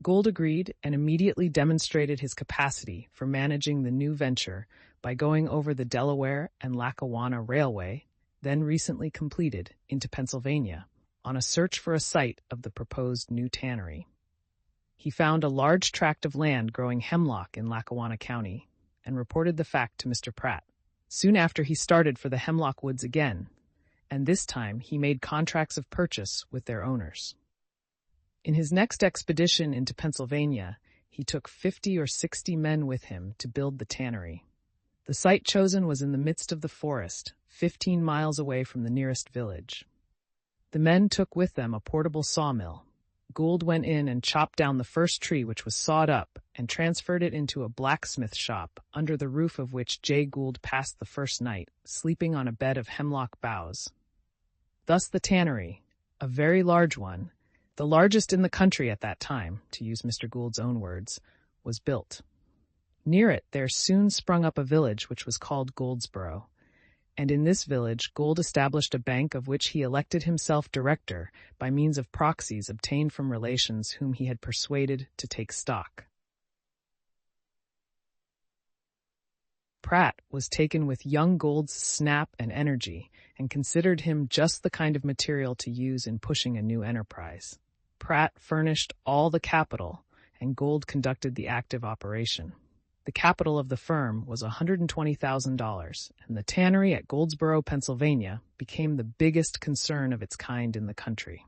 Speaker 1: Gould agreed and immediately demonstrated his capacity for managing the new venture by going over the Delaware and Lackawanna Railway then recently completed, into Pennsylvania, on a search for a site of the proposed new tannery. He found a large tract of land growing hemlock in Lackawanna County and reported the fact to Mr. Pratt. Soon after, he started for the hemlock woods again, and this time he made contracts of purchase with their owners. In his next expedition into Pennsylvania, he took 50 or 60 men with him to build the tannery. The site chosen was in the midst of the forest, 15 miles away from the nearest village. The men took with them a portable sawmill. Gould went in and chopped down the first tree, which was sawed up, and transferred it into a blacksmith shop, under the roof of which J. Gould passed the first night, sleeping on a bed of hemlock boughs. Thus the tannery, a very large one, the largest in the country at that time, to use Mr. Gould's own words, was built. Near it there soon sprung up a village which was called Goldsboro, and in this village Gould established a bank of which he elected himself director by means of proxies obtained from relations whom he had persuaded to take stock. Pratt was taken with young Gould's snap and energy and considered him just the kind of material to use in pushing a new enterprise. Pratt furnished all the capital, and Gould conducted the active operation. The capital of the firm was $120,000, and the tannery at Goldsboro, Pennsylvania, became the biggest concern of its kind in the country.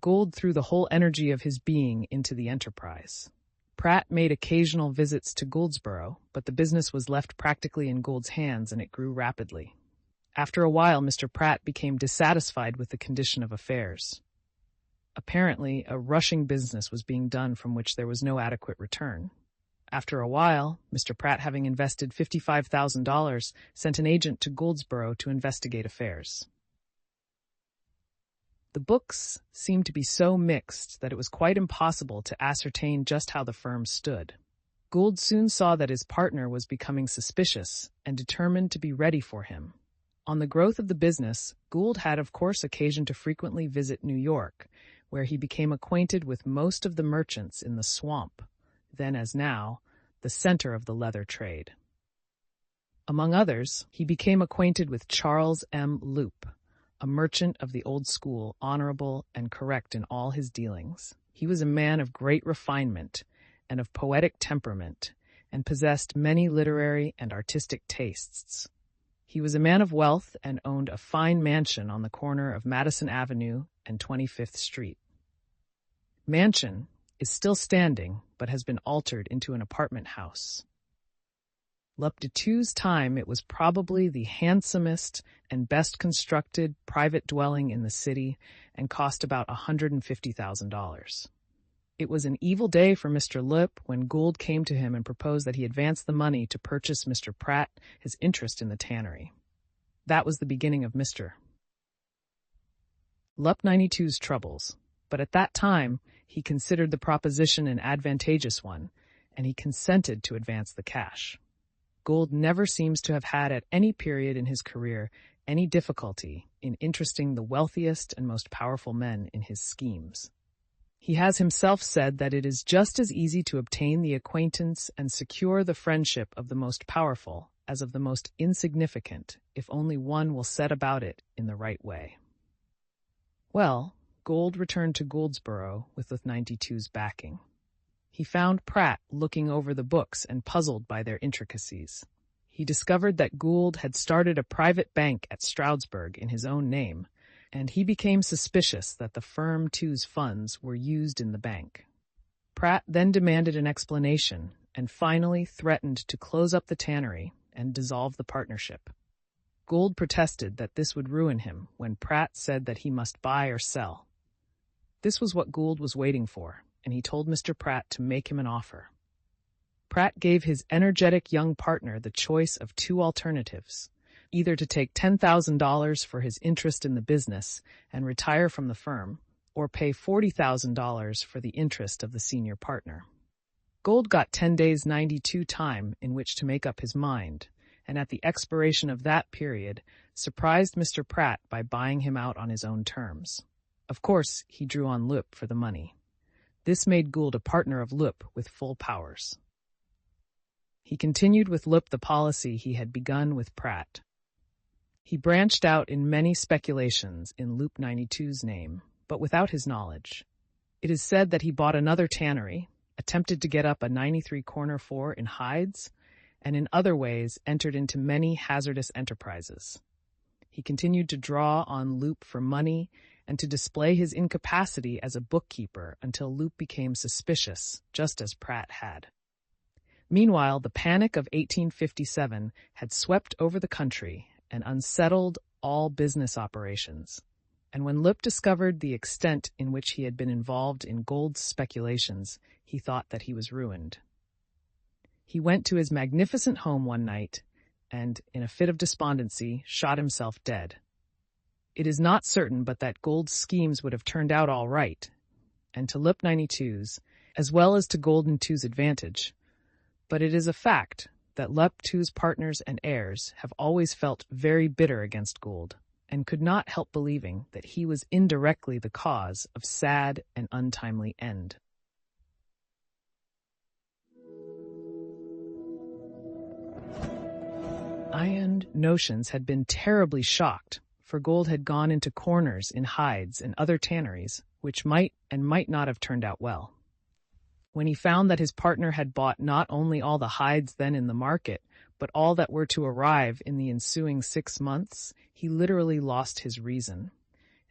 Speaker 1: Gould threw the whole energy of his being into the enterprise. Pratt made occasional visits to Goldsboro, but the business was left practically in Gould's hands, and it grew rapidly. After a while, Mr. Pratt became dissatisfied with the condition of affairs. Apparently, a rushing business was being done from which there was no adequate return. After a while, Mr. Pratt, having invested $55,000, sent an agent to Goldsboro to investigate affairs. The books seemed to be so mixed that it was quite impossible to ascertain just how the firm stood. Gould soon saw that his partner was becoming suspicious and determined to be ready for him. On the growth of the business, Gould had of course occasion to frequently visit New York, where he became acquainted with most of the merchants in the swamp, then as now, the center of the leather trade. Among others, he became acquainted with Charles M. Loop, a merchant of the old school, honorable and correct in all his dealings. He was a man of great refinement and of poetic temperament, and possessed many literary and artistic tastes. He was a man of wealth and owned a fine mansion on the corner of Madison Avenue and 25th Street. Mansion is still standing, but has been altered into an apartment house. Up to Two's time, it was probably the handsomest and best constructed private dwelling in the city and cost about $150,000. It was an evil day for Mr. Loop when Gould came to him and proposed that he advance the money to purchase Mr. Pratt his interest in the tannery. That was the beginning of Mr. Lup 92's troubles, but at that time he considered the proposition an advantageous one, and he consented to advance the cash. Gould never seems to have had at any period in his career any difficulty in interesting the wealthiest and most powerful men in his schemes. He has himself said that it is just as easy to obtain the acquaintance and secure the friendship of the most powerful as of the most insignificant, if only one will set about it in the right way. Well, Gould returned to Goldsboro with the 92's backing. He found Pratt looking over the books and puzzled by their intricacies. He discovered that Gould had started a private bank at Stroudsburg in his own name, and he became suspicious that the firm two's funds were used in the bank. Pratt then demanded an explanation and finally threatened to close up the tannery and dissolve the partnership. Gould protested that this would ruin him when Pratt said that he must buy or sell. This was what Gould was waiting for, and he told Mr. Pratt to make him an offer. Pratt gave his energetic young partner the choice of two alternatives: either to take $10,000 for his interest in the business and retire from the firm, or pay $40,000 for the interest of the senior partner. Gould got 10 days 92 time in which to make up his mind, and at the expiration of that period, surprised Mr. Pratt by buying him out on his own terms. Of course, he drew on Loop for the money. This made Gould a partner of Loop with full powers. He continued with Loop the policy he had begun with Pratt. He branched out in many speculations in Loop 92's name, but without his knowledge. It is said that he bought another tannery, attempted to get up a 93 corner 4 in hides, and in other ways entered into many hazardous enterprises. He continued to draw on Loop for money and to display his incapacity as a bookkeeper until Loop became suspicious, just as Pratt had. Meanwhile, the Panic of 1857 had swept over the country and unsettled all business operations. And when Loop discovered the extent in which he had been involved in Gould's speculations, he thought that he was ruined. He went to his magnificent home one night and, in a fit of despondency, shot himself dead. It is not certain but that Gould's schemes would have turned out all right, and to Loop 92's, as well as to Gould & Two's advantage, but it is a fact that Loop 2's partners and heirs have always felt very bitter against Gould, and could not help believing that he was indirectly the cause of sad and untimely end. Iron notions had been terribly shocked, for Gould had gone into corners in hides and other tanneries, which might and might not have turned out well. When he found that his partner had bought not only all the hides then in the market, but all that were to arrive in the ensuing 6 months, he literally lost his reason,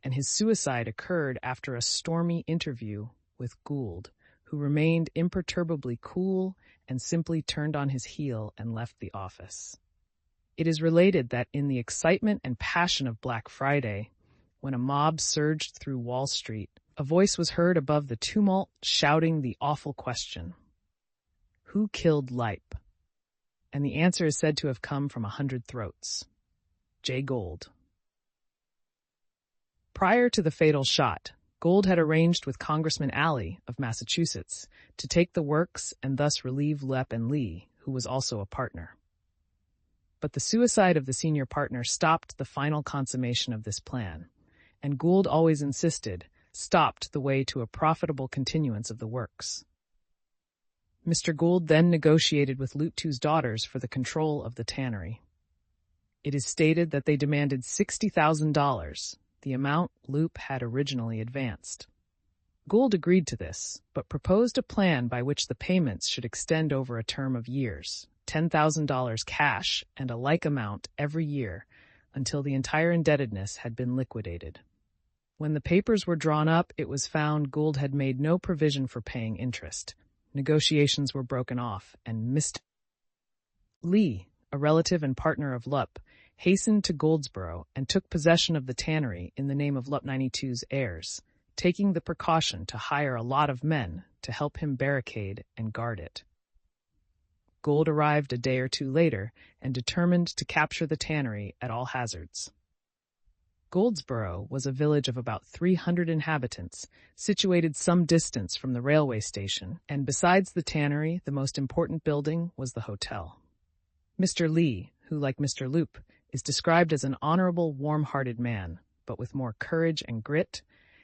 Speaker 1: and his suicide occurred after a stormy interview with Gould, who remained imperturbably cool and simply turned on his heel and left the office. It is related that in the excitement and passion of Black Friday, when a mob surged through Wall Street, a voice was heard above the tumult shouting the awful question, "Who killed Lipe?" And the answer is said to have come from 100 throats. J. Gould. Prior to the fatal shot, Gould had arranged with Congressman Alley of Massachusetts to take the works and thus relieve Lepp and Lee, who was also a partner. But the suicide of the senior partner stopped the final consummation of this plan, and Gould always insisted, stopped the way to a profitable continuance of the works. Mr. Gould then negotiated with Loop 2's daughters for the control of the tannery. It is stated that they demanded $60,000, the amount Loop had originally advanced. Gould agreed to this, but proposed a plan by which the payments should extend over a term of years, $10,000 cash and a like amount every year, until the entire indebtedness had been liquidated. When the papers were drawn up, it was found Gould had made no provision for paying interest. Negotiations were broken off, and Mr. Lee, a relative and partner of Loop, hastened to Goldsboro and took possession of the tannery in the name of Loop 92's heirs, taking the precaution to hire a lot of men to help him barricade and guard it. Gould arrived a day or two later and determined to capture the tannery at all hazards. Goldsboro was a village of about 300 inhabitants, situated some distance from the railway station, and besides the tannery, the most important building was the hotel. Mr. Lee, who, like Mr. Loop, is described as an honorable, warm-hearted man, but with more courage and grit,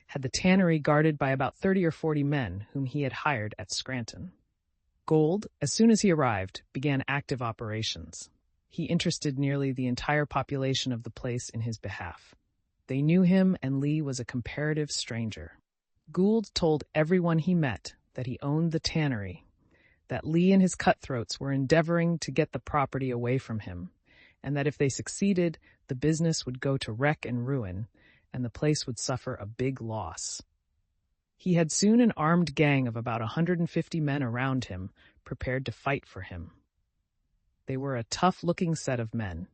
Speaker 1: had the tannery guarded by about 30 or 40 men whom he had hired at Scranton. Gould, as soon as he arrived, began active operations. He interested nearly the entire population of the place in his behalf. They knew him, and Lee was a comparative stranger. Gould told everyone he met that he owned the tannery, that Lee and his cutthroats were endeavoring to get the property away from him, and that if they succeeded, the business would go to wreck and ruin, and the place would suffer a big loss. He had soon an armed gang of about 150 men around him, prepared to fight for him. They were a tough-looking set of men.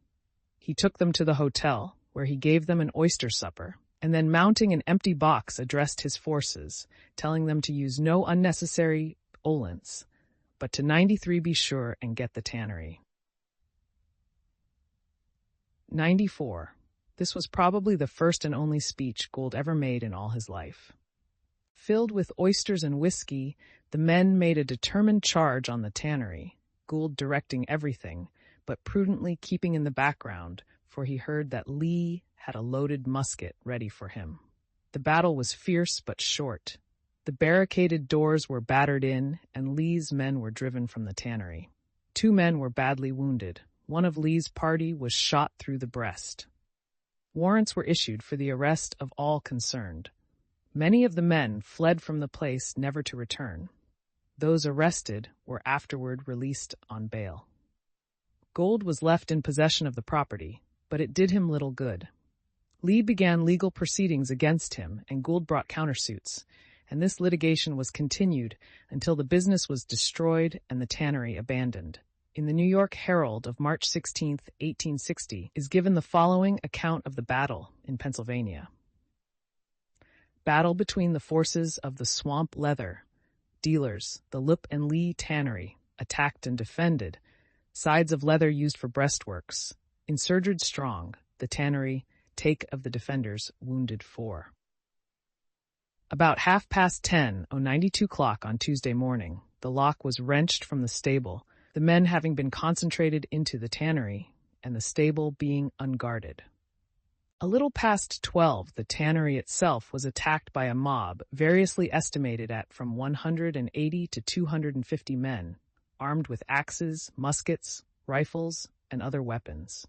Speaker 1: He took them to the hotel, where he gave them an oyster supper, and then mounting an empty box addressed his forces, telling them to use no unnecessary olents, but to 93 be sure and get the tannery. 94. This was probably the first and only speech Gould ever made in all his life. Filled with oysters and whiskey, the men made a determined charge on the tannery, Gould directing everything, but prudently keeping in the background, for he heard that Lee had a loaded musket ready for him. The battle was fierce but short. The barricaded doors were battered in, and Lee's men were driven from the tannery. 2 men were badly wounded. One of Lee's party was shot through the breast. Warrants were issued for the arrest of all concerned. Many of the men fled from the place never to return. Those arrested were afterward released on bail. Gould was left in possession of the property, but it did him little good. Lee began legal proceedings against him, and Gould brought countersuits, and this litigation was continued until the business was destroyed and the tannery abandoned. In the New York Herald of March 16, 1860, is given the following account of the battle in Pennsylvania. Battle between the forces of the Swamp Leather dealers, the Lip and Lee Tannery, attacked and defended, sides of leather used for breastworks, insurged strong, the tannery, take of the defenders, wounded 4. About 10:30 o 92 clock on Tuesday morning, the lock was wrenched from the stable, the men having been concentrated into the tannery, and the stable being unguarded. A little past 12, the tannery itself was attacked by a mob variously estimated at from 180 to 250 men, armed with axes, muskets, rifles, and other weapons.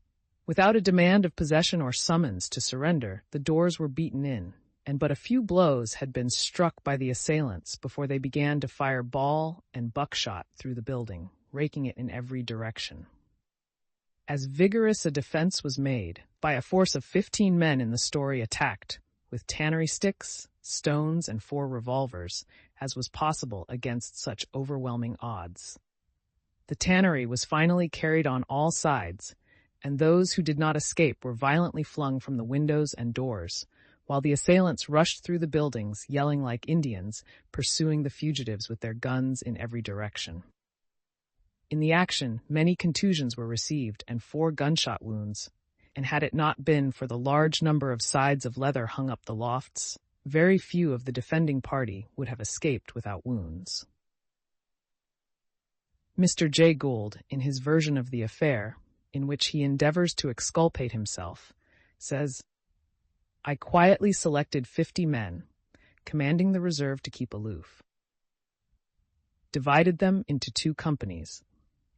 Speaker 1: Without a demand of possession or summons to surrender, the doors were beaten in, and but a few blows had been struck by the assailants before they began to fire ball and buckshot through the building, raking it in every direction. As vigorous a defense was made, by a force of 15 men in the story attacked, with tannery sticks, stones, and 4 revolvers, as was possible against such overwhelming odds. The tannery was finally carried on all sides, and those who did not escape were violently flung from the windows and doors, while the assailants rushed through the buildings, yelling like Indians, pursuing the fugitives with their guns in every direction. In the action, many contusions were received and 4 gunshot wounds, and had it not been for the large number of sides of leather hung up the lofts, very few of the defending party would have escaped without wounds. Mr. J. Gould, in his version of the affair, in which he endeavors to exculpate himself, says, "I quietly selected 50 men, commanding the reserve to keep aloof, divided them into 2 companies,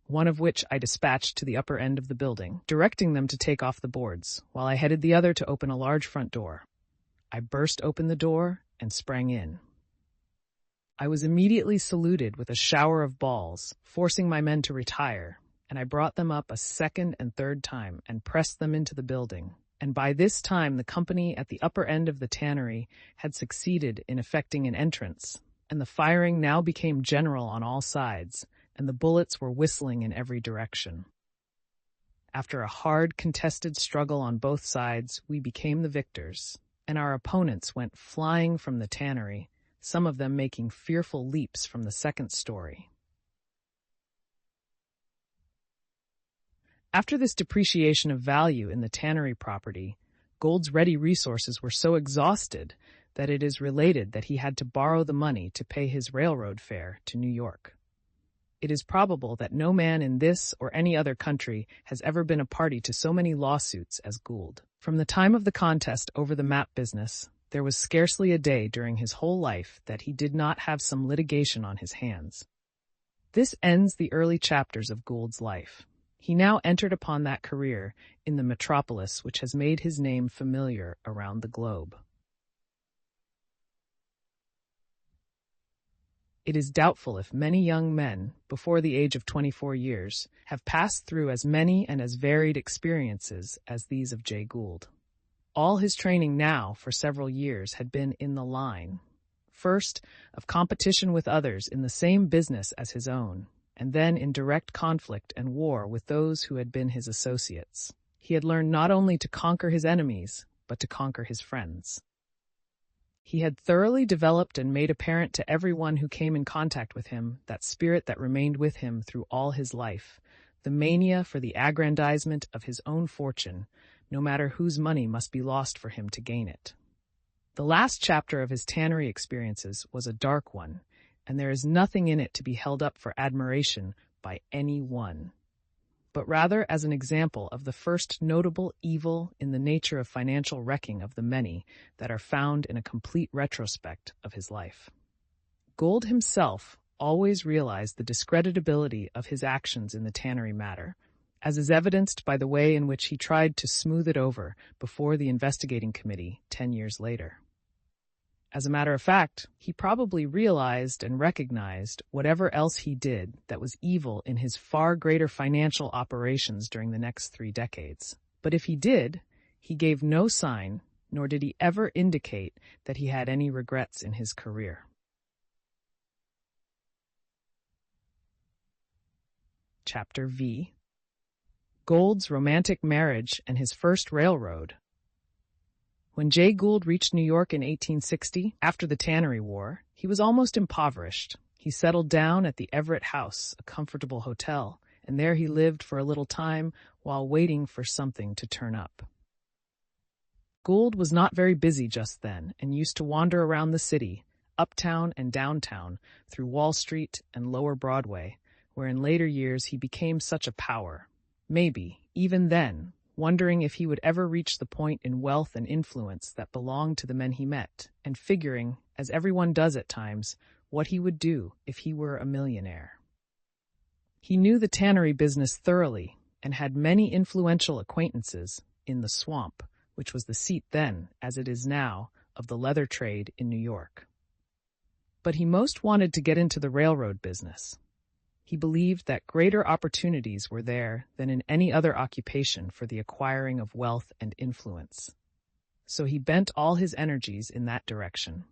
Speaker 1: one of which I dispatched to the upper end of the building, directing them to take off the boards, while I headed the other to open a large front door. I burst open the door and sprang in. I was immediately saluted with a shower of balls, forcing my men to retire, and I brought them up a second and third time and pressed them into the building. And by this time the company at the upper end of the tannery had succeeded in effecting an entrance, and the firing now became general on all sides, and the bullets were whistling in every direction. After a hard contested struggle on both sides, we became the victors, and our opponents went flying from the tannery, some of them making fearful leaps from the second story." After this depreciation of value in the tannery property, Gould's ready resources were so exhausted that it is related that he had to borrow the money to pay his railroad fare to New York. It is probable that no man in this or any other country has ever been a party to so many lawsuits as Gould. From the time of the contest over the map business, there was scarcely a day during his whole life that he did not have some litigation on his hands. This ends the early chapters of Gould's life. He now entered upon that career in the metropolis which has made his name familiar around the globe. It is doubtful if many young men, before the age of 24 years, have passed through as many and as varied experiences as these of Jay Gould. All his training now, for several years, had been in the line. First, of competition with others in the same business as his own, and then in direct conflict and war with those who had been his associates. He had learned not only to conquer his enemies, but to conquer his friends. He had thoroughly developed and made apparent to everyone who came in contact with him that spirit that remained with him through all his life, the mania for the aggrandizement of his own fortune, no matter whose money must be lost for him to gain it. The last chapter of his tannery experiences was a dark one, and there is nothing in it to be held up for admiration by any one, but rather as an example of the first notable evil in the nature of financial wrecking of the many that are found in a complete retrospect of his life. Gould himself always realized the discreditability of his actions in the tannery matter, as is evidenced by the way in which he tried to smooth it over before the investigating committee 10 years later. As a matter of fact, he probably realized and recognized whatever else he did that was evil in his far greater financial operations during the next 3 decades. But if he did, he gave no sign, nor did he ever indicate that he had any regrets in his career. Chapter V. Gould's romantic marriage and his first railroad. When Jay Gould reached New York in 1860, after the Tannery War, he was almost impoverished. He settled down at the Everett House, a comfortable hotel, and there he lived for a little time while waiting for something to turn up. Gould was not very busy just then and used to wander around the city, uptown and downtown, through Wall Street and Lower Broadway, where in later years he became such a power. Maybe, even then, wondering if he would ever reach the point in wealth and influence that belonged to the men he met, and figuring, as everyone does at times, what he would do if he were a millionaire. He knew the tannery business thoroughly and had many influential acquaintances in the swamp, which was the seat then, as it is now, of the leather trade in New York. But he most wanted to get into the railroad business. He believed that greater opportunities were there than in any other occupation for the acquiring of wealth and influence. So he bent all his energies in that direction.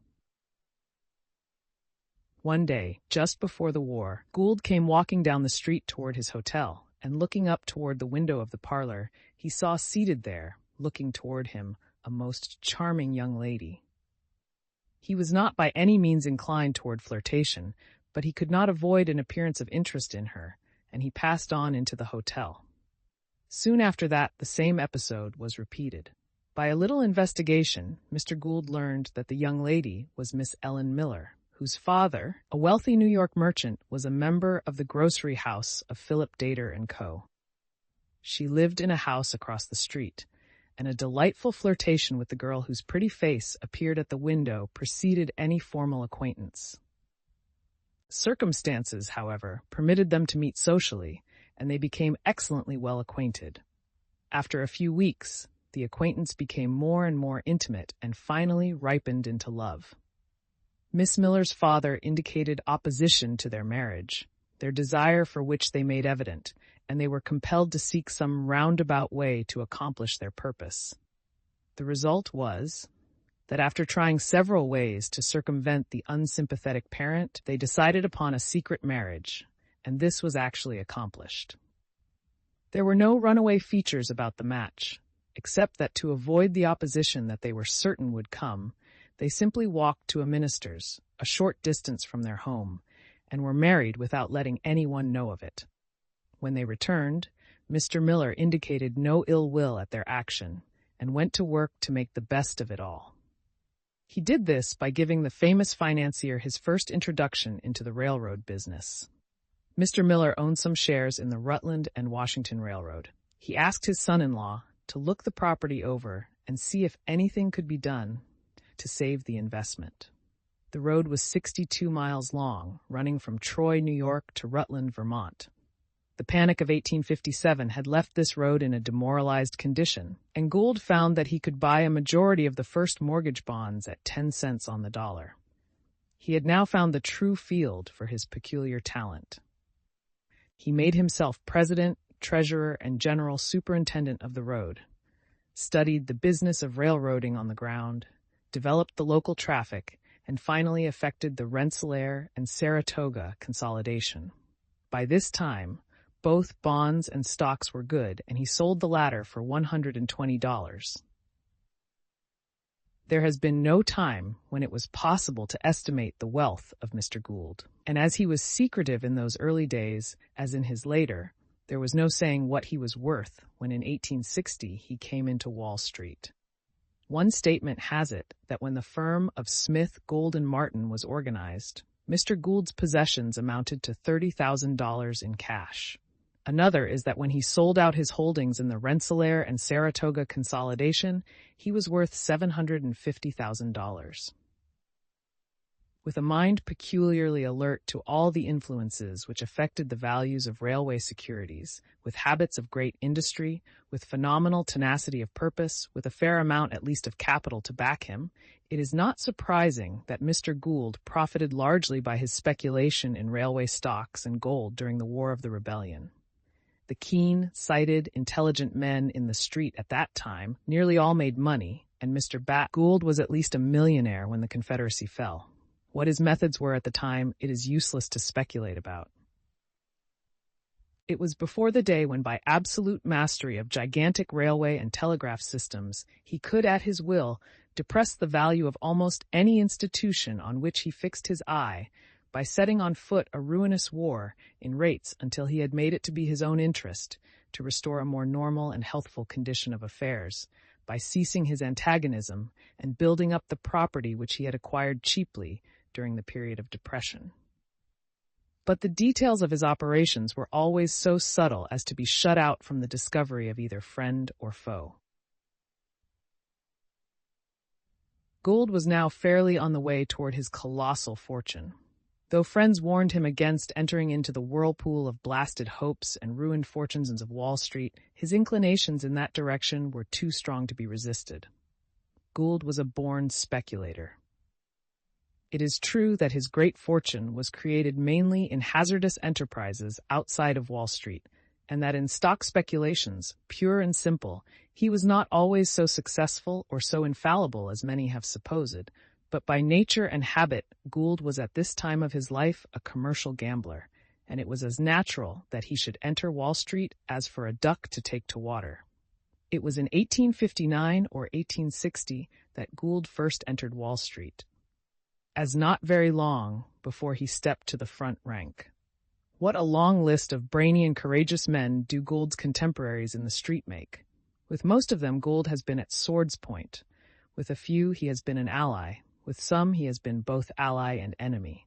Speaker 1: One day, just before the war, Gould came walking down the street toward his hotel, and looking up toward the window of the parlor, he saw seated there, looking toward him, a most charming young lady. He was not by any means inclined toward flirtation, but he could not avoid an appearance of interest in her, and he passed on into the hotel. Soon after that, the same episode was repeated. By a little investigation, Mr. Gould learned that the young lady was Miss Ellen Miller, whose father, a wealthy New York merchant, was a member of the grocery house of Philip Dater & Co. She lived in a house across the street, and a delightful flirtation with the girl whose pretty face appeared at the window preceded any formal acquaintance. Circumstances, however, permitted them to meet socially, and they became excellently well acquainted. After a few weeks, the acquaintance became more and more intimate and finally ripened into love. Miss Miller's father indicated opposition to their marriage, their desire for which they made evident, and they were compelled to seek some roundabout way to accomplish their purpose. The result was that after trying several ways to circumvent the unsympathetic parent, they decided upon a secret marriage, and this was actually accomplished. There were no runaway features about the match, except that to avoid the opposition that they were certain would come, they simply walked to a minister's, a short distance from their home, and were married without letting anyone know of it. When they returned, Mr. Miller indicated no ill will at their action, and went to work to make the best of it all. He did this by giving the famous financier his first introduction into the railroad business. Mr. Miller owned some shares in the Rutland and Washington Railroad. He asked his son-in-law to look the property over and see if anything could be done to save the investment. The road was 62 miles long, running from Troy, New York to Rutland, Vermont. The Panic of 1857 had left this road in a demoralized condition, and Gould found that he could buy a majority of the first mortgage bonds at 10 cents on the dollar. He had now found the true field for his peculiar talent. He made himself president, treasurer, and general superintendent of the road, studied the business of railroading on the ground, developed the local traffic, and finally effected the Rensselaer and Saratoga consolidation. By this time, both bonds and stocks were good, and he sold the latter for $120. There has been no time when it was possible to estimate the wealth of Mr. Gould, and as he was secretive in those early days, as in his later, there was no saying what he was worth when in 1860 he came into Wall Street. One statement has it that when the firm of Smith, Gould & Martin was organized, Mr. Gould's possessions amounted to $30,000 in cash. Another is that when he sold out his holdings in the Rensselaer and Saratoga consolidation, he was worth $750,000. With a mind peculiarly alert to all the influences which affected the values of railway securities, with habits of great industry, with phenomenal tenacity of purpose, with a fair amount at least of capital to back him, it is not surprising that Mr. Gould profited largely by his speculation in railway stocks and gold during the War of the Rebellion. The keen-sighted, intelligent men in the street at that time nearly all made money, and Mr. Gould was at least a millionaire when the Confederacy fell. What his methods were at the time, it is useless to speculate about. It was before the day when, by absolute mastery of gigantic railway and telegraph systems, he could at his will depress the value of almost any institution on which he fixed his eye by setting on foot a ruinous war in rates until he had made it to be his own interest to restore a more normal and healthful condition of affairs, by ceasing his antagonism and building up the property which he had acquired cheaply during the period of depression. But the details of his operations were always so subtle as to be shut out from the discovery of either friend or foe. Gould was now fairly on the way toward his colossal fortune. Though friends warned him against entering into the whirlpool of blasted hopes and ruined fortunes of Wall Street, his inclinations in that direction were too strong to be resisted. Gould was a born speculator. It is true that his great fortune was created mainly in hazardous enterprises outside of Wall Street, and that in stock speculations, pure and simple, he was not always so successful or so infallible as many have supposed, but by nature and habit Gould was at this time of his life a commercial gambler, and it was as natural that he should enter Wall Street as for a duck to take to water. It was in 1859 or 1860 that Gould first entered Wall Street, as not very long before he stepped to the front rank. What a long list of brainy and courageous men do Gould's contemporaries in the street make. With most of them, Gould has been at sword's point. With a few, he has been an ally. With some, he has been both ally and enemy.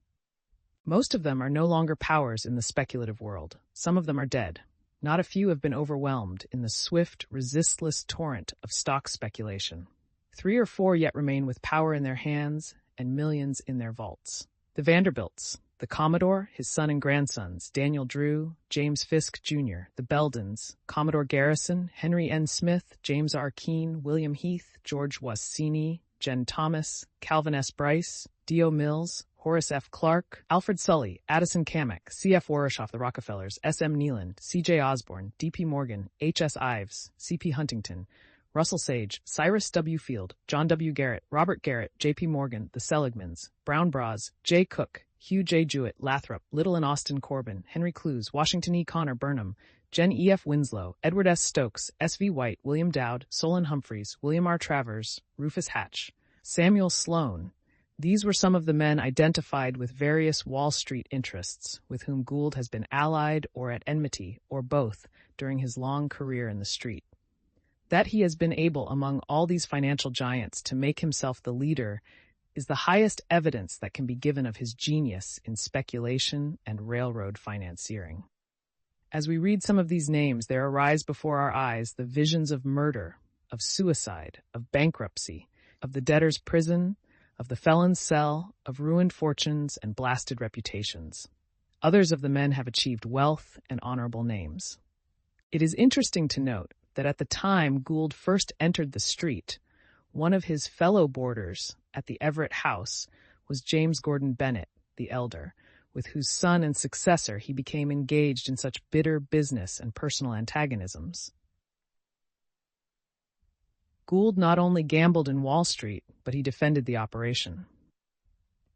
Speaker 1: Most of them are no longer powers in the speculative world. Some of them are dead. Not a few have been overwhelmed in the swift, resistless torrent of stock speculation. 3 or 4 yet remain with power in their hands and millions in their vaults. The Vanderbilts, the Commodore, his son and grandsons, Daniel Drew, James Fisk, Jr., the Beldens, Commodore Garrison, Henry N. Smith, James R. Keene, William Heath, George Wasini, Jen Thomas, Calvin S. Bryce, D.O. Mills, Horace F. Clark, Alfred Sully, Addison Kamek, C.F. Warishoff, the Rockefellers, S.M. Neeland, C.J. Osborne, D.P. Morgan, H.S. Ives, C.P. Huntington, Russell Sage, Cyrus W. Field, John W. Garrett, Robert Garrett, J.P. Morgan, the Seligmans, Brown Bras, J. Cook, Hugh J. Jewett, Lathrop, Little and Austin Corbin, Henry Clues, Washington E. Connor Burnham, Jen E. F. Winslow, Edward S. Stokes, S. V. White, William Dowd, Solon Humphreys, William R. Travers, Rufus Hatch, Samuel Sloan. These were some of the men identified with various Wall Street interests, with whom Gould has been allied or at enmity, or both, during his long career in the street. That he has been able among all these financial giants to make himself the leader is the highest evidence that can be given of his genius in speculation and railroad financiering. As we read some of these names, there arise before our eyes the visions of murder, of suicide, of bankruptcy, of the debtor's prison, of the felon's cell, of ruined fortunes and blasted reputations. Others of the men have achieved wealth and honorable names. It is interesting to note that at the time Gould first entered the street, one of his fellow boarders at the Everett House was James Gordon Bennett, the elder, with whose son and successor he became engaged in such bitter business and personal antagonisms. Gould not only gambled in Wall Street, but he defended the operation.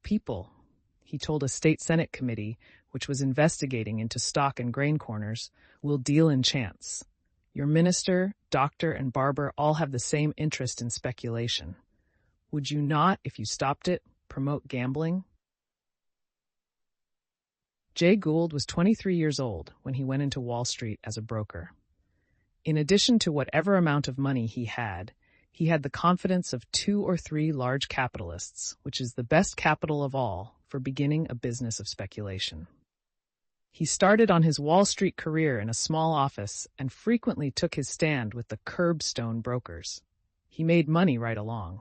Speaker 1: People, he told a state Senate committee, which was investigating into stock and grain corners, will deal in chance. Your minister, doctor, and barber all have the same interest in speculation. Would you not, if you stopped it, promote gambling? Jay Gould was 23 years old when he went into Wall Street as a broker. In addition to whatever amount of money he had the confidence of 2 or 3 large capitalists, which is the best capital of all for beginning a business of speculation. He started on his Wall Street career in a small office and frequently took his stand with the curbstone brokers. He made money right along.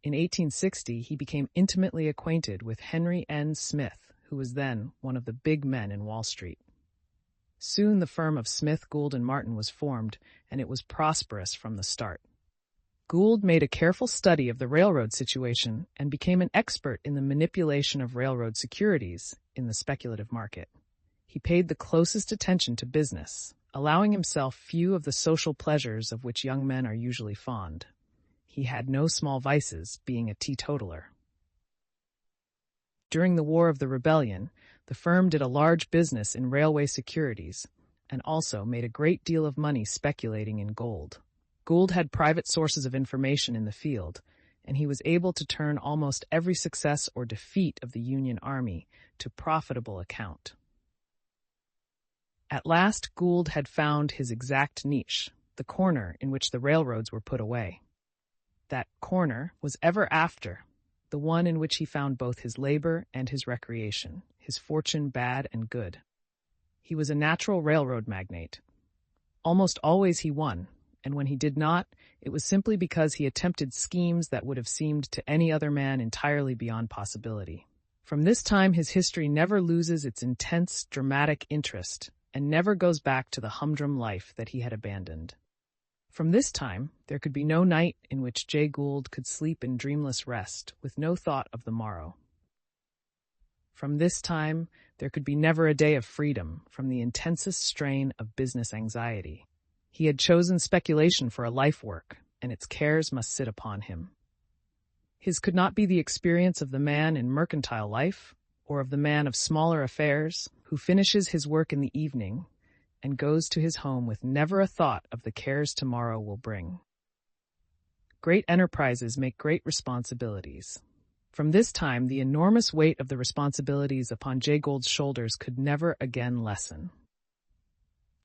Speaker 1: In 1860, he became intimately acquainted with Henry N. Smith, who was then one of the big men in Wall Street. Soon the firm of Smith, Gould, and Martin was formed, and it was prosperous from the start. Gould made a careful study of the railroad situation and became an expert in the manipulation of railroad securities in the speculative market. He paid the closest attention to business, allowing himself few of the social pleasures of which young men are usually fond. He had no small vices, being a teetotaler. During the War of the Rebellion, the firm did a large business in railway securities and also made a great deal of money speculating in gold. Gould had private sources of information in the field, and he was able to turn almost every success or defeat of the Union Army to profitable account. At last, Gould had found his exact niche, the corner in which the railroads were put away. That corner was ever after, the one in which he found both his labor and his recreation, his fortune bad and good. He was a natural railroad magnate. Almost always he won, and when he did not, it was simply because he attempted schemes that would have seemed to any other man entirely beyond possibility. From this time, his history never loses its intense, dramatic interest and never goes back to the humdrum life that he had abandoned. From this time, there could be no night in which Jay Gould could sleep in dreamless rest, with no thought of the morrow. From this time, there could be never a day of freedom from the intensest strain of business anxiety. He had chosen speculation for a life work, and its cares must sit upon him. His could not be the experience of the man in mercantile life, or of the man of smaller affairs, who finishes his work in the evening and goes to his home with never a thought of the cares tomorrow will bring. Great enterprises make great responsibilities. From this time, the enormous weight of the responsibilities upon Jay Gould's shoulders could never again lessen.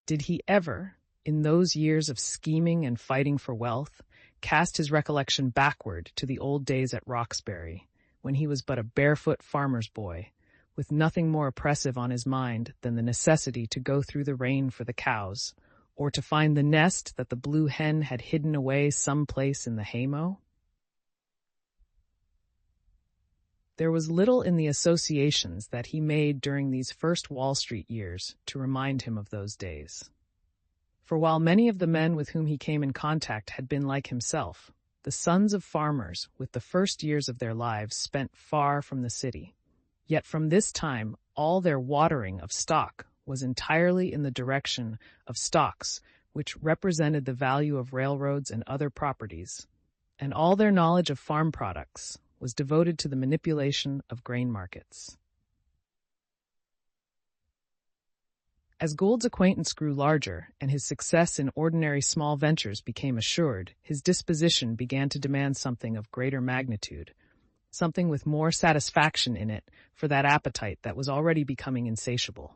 Speaker 1: Did he ever, in those years of scheming and fighting for wealth, cast his recollection backward to the old days at Roxbury, when he was but a barefoot farmer's boy, with nothing more oppressive on his mind than the necessity to go through the rain for the cows, or to find the nest that the blue hen had hidden away some place in the haymow? There was little in the associations that he made during these first Wall Street years to remind him of those days. For while many of the men with whom he came in contact had been like himself, the sons of farmers with the first years of their lives spent far from the city, yet from this time all their watering of stock was entirely in the direction of stocks which represented the value of railroads and other properties, and all their knowledge of farm products was devoted to the manipulation of grain markets. As Gould's acquaintance grew larger and his success in ordinary small ventures became assured, his disposition began to demand something of greater magnitude, something with more satisfaction in it for that appetite that was already becoming insatiable.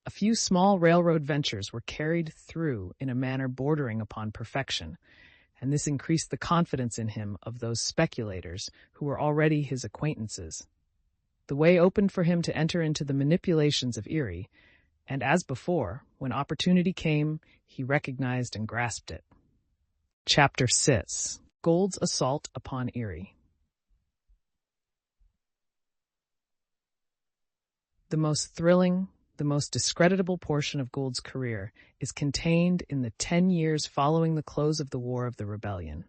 Speaker 1: A few small railroad ventures were carried through in a manner bordering upon perfection, and this increased the confidence in him of those speculators who were already his acquaintances. The way opened for him to enter into the manipulations of Erie, and as before, when opportunity came, he recognized and grasped it. Chapter 6. Gould's Assault upon Erie. The most thrilling, the most discreditable portion of Gould's career is contained in the 10 years following the close of the War of the Rebellion.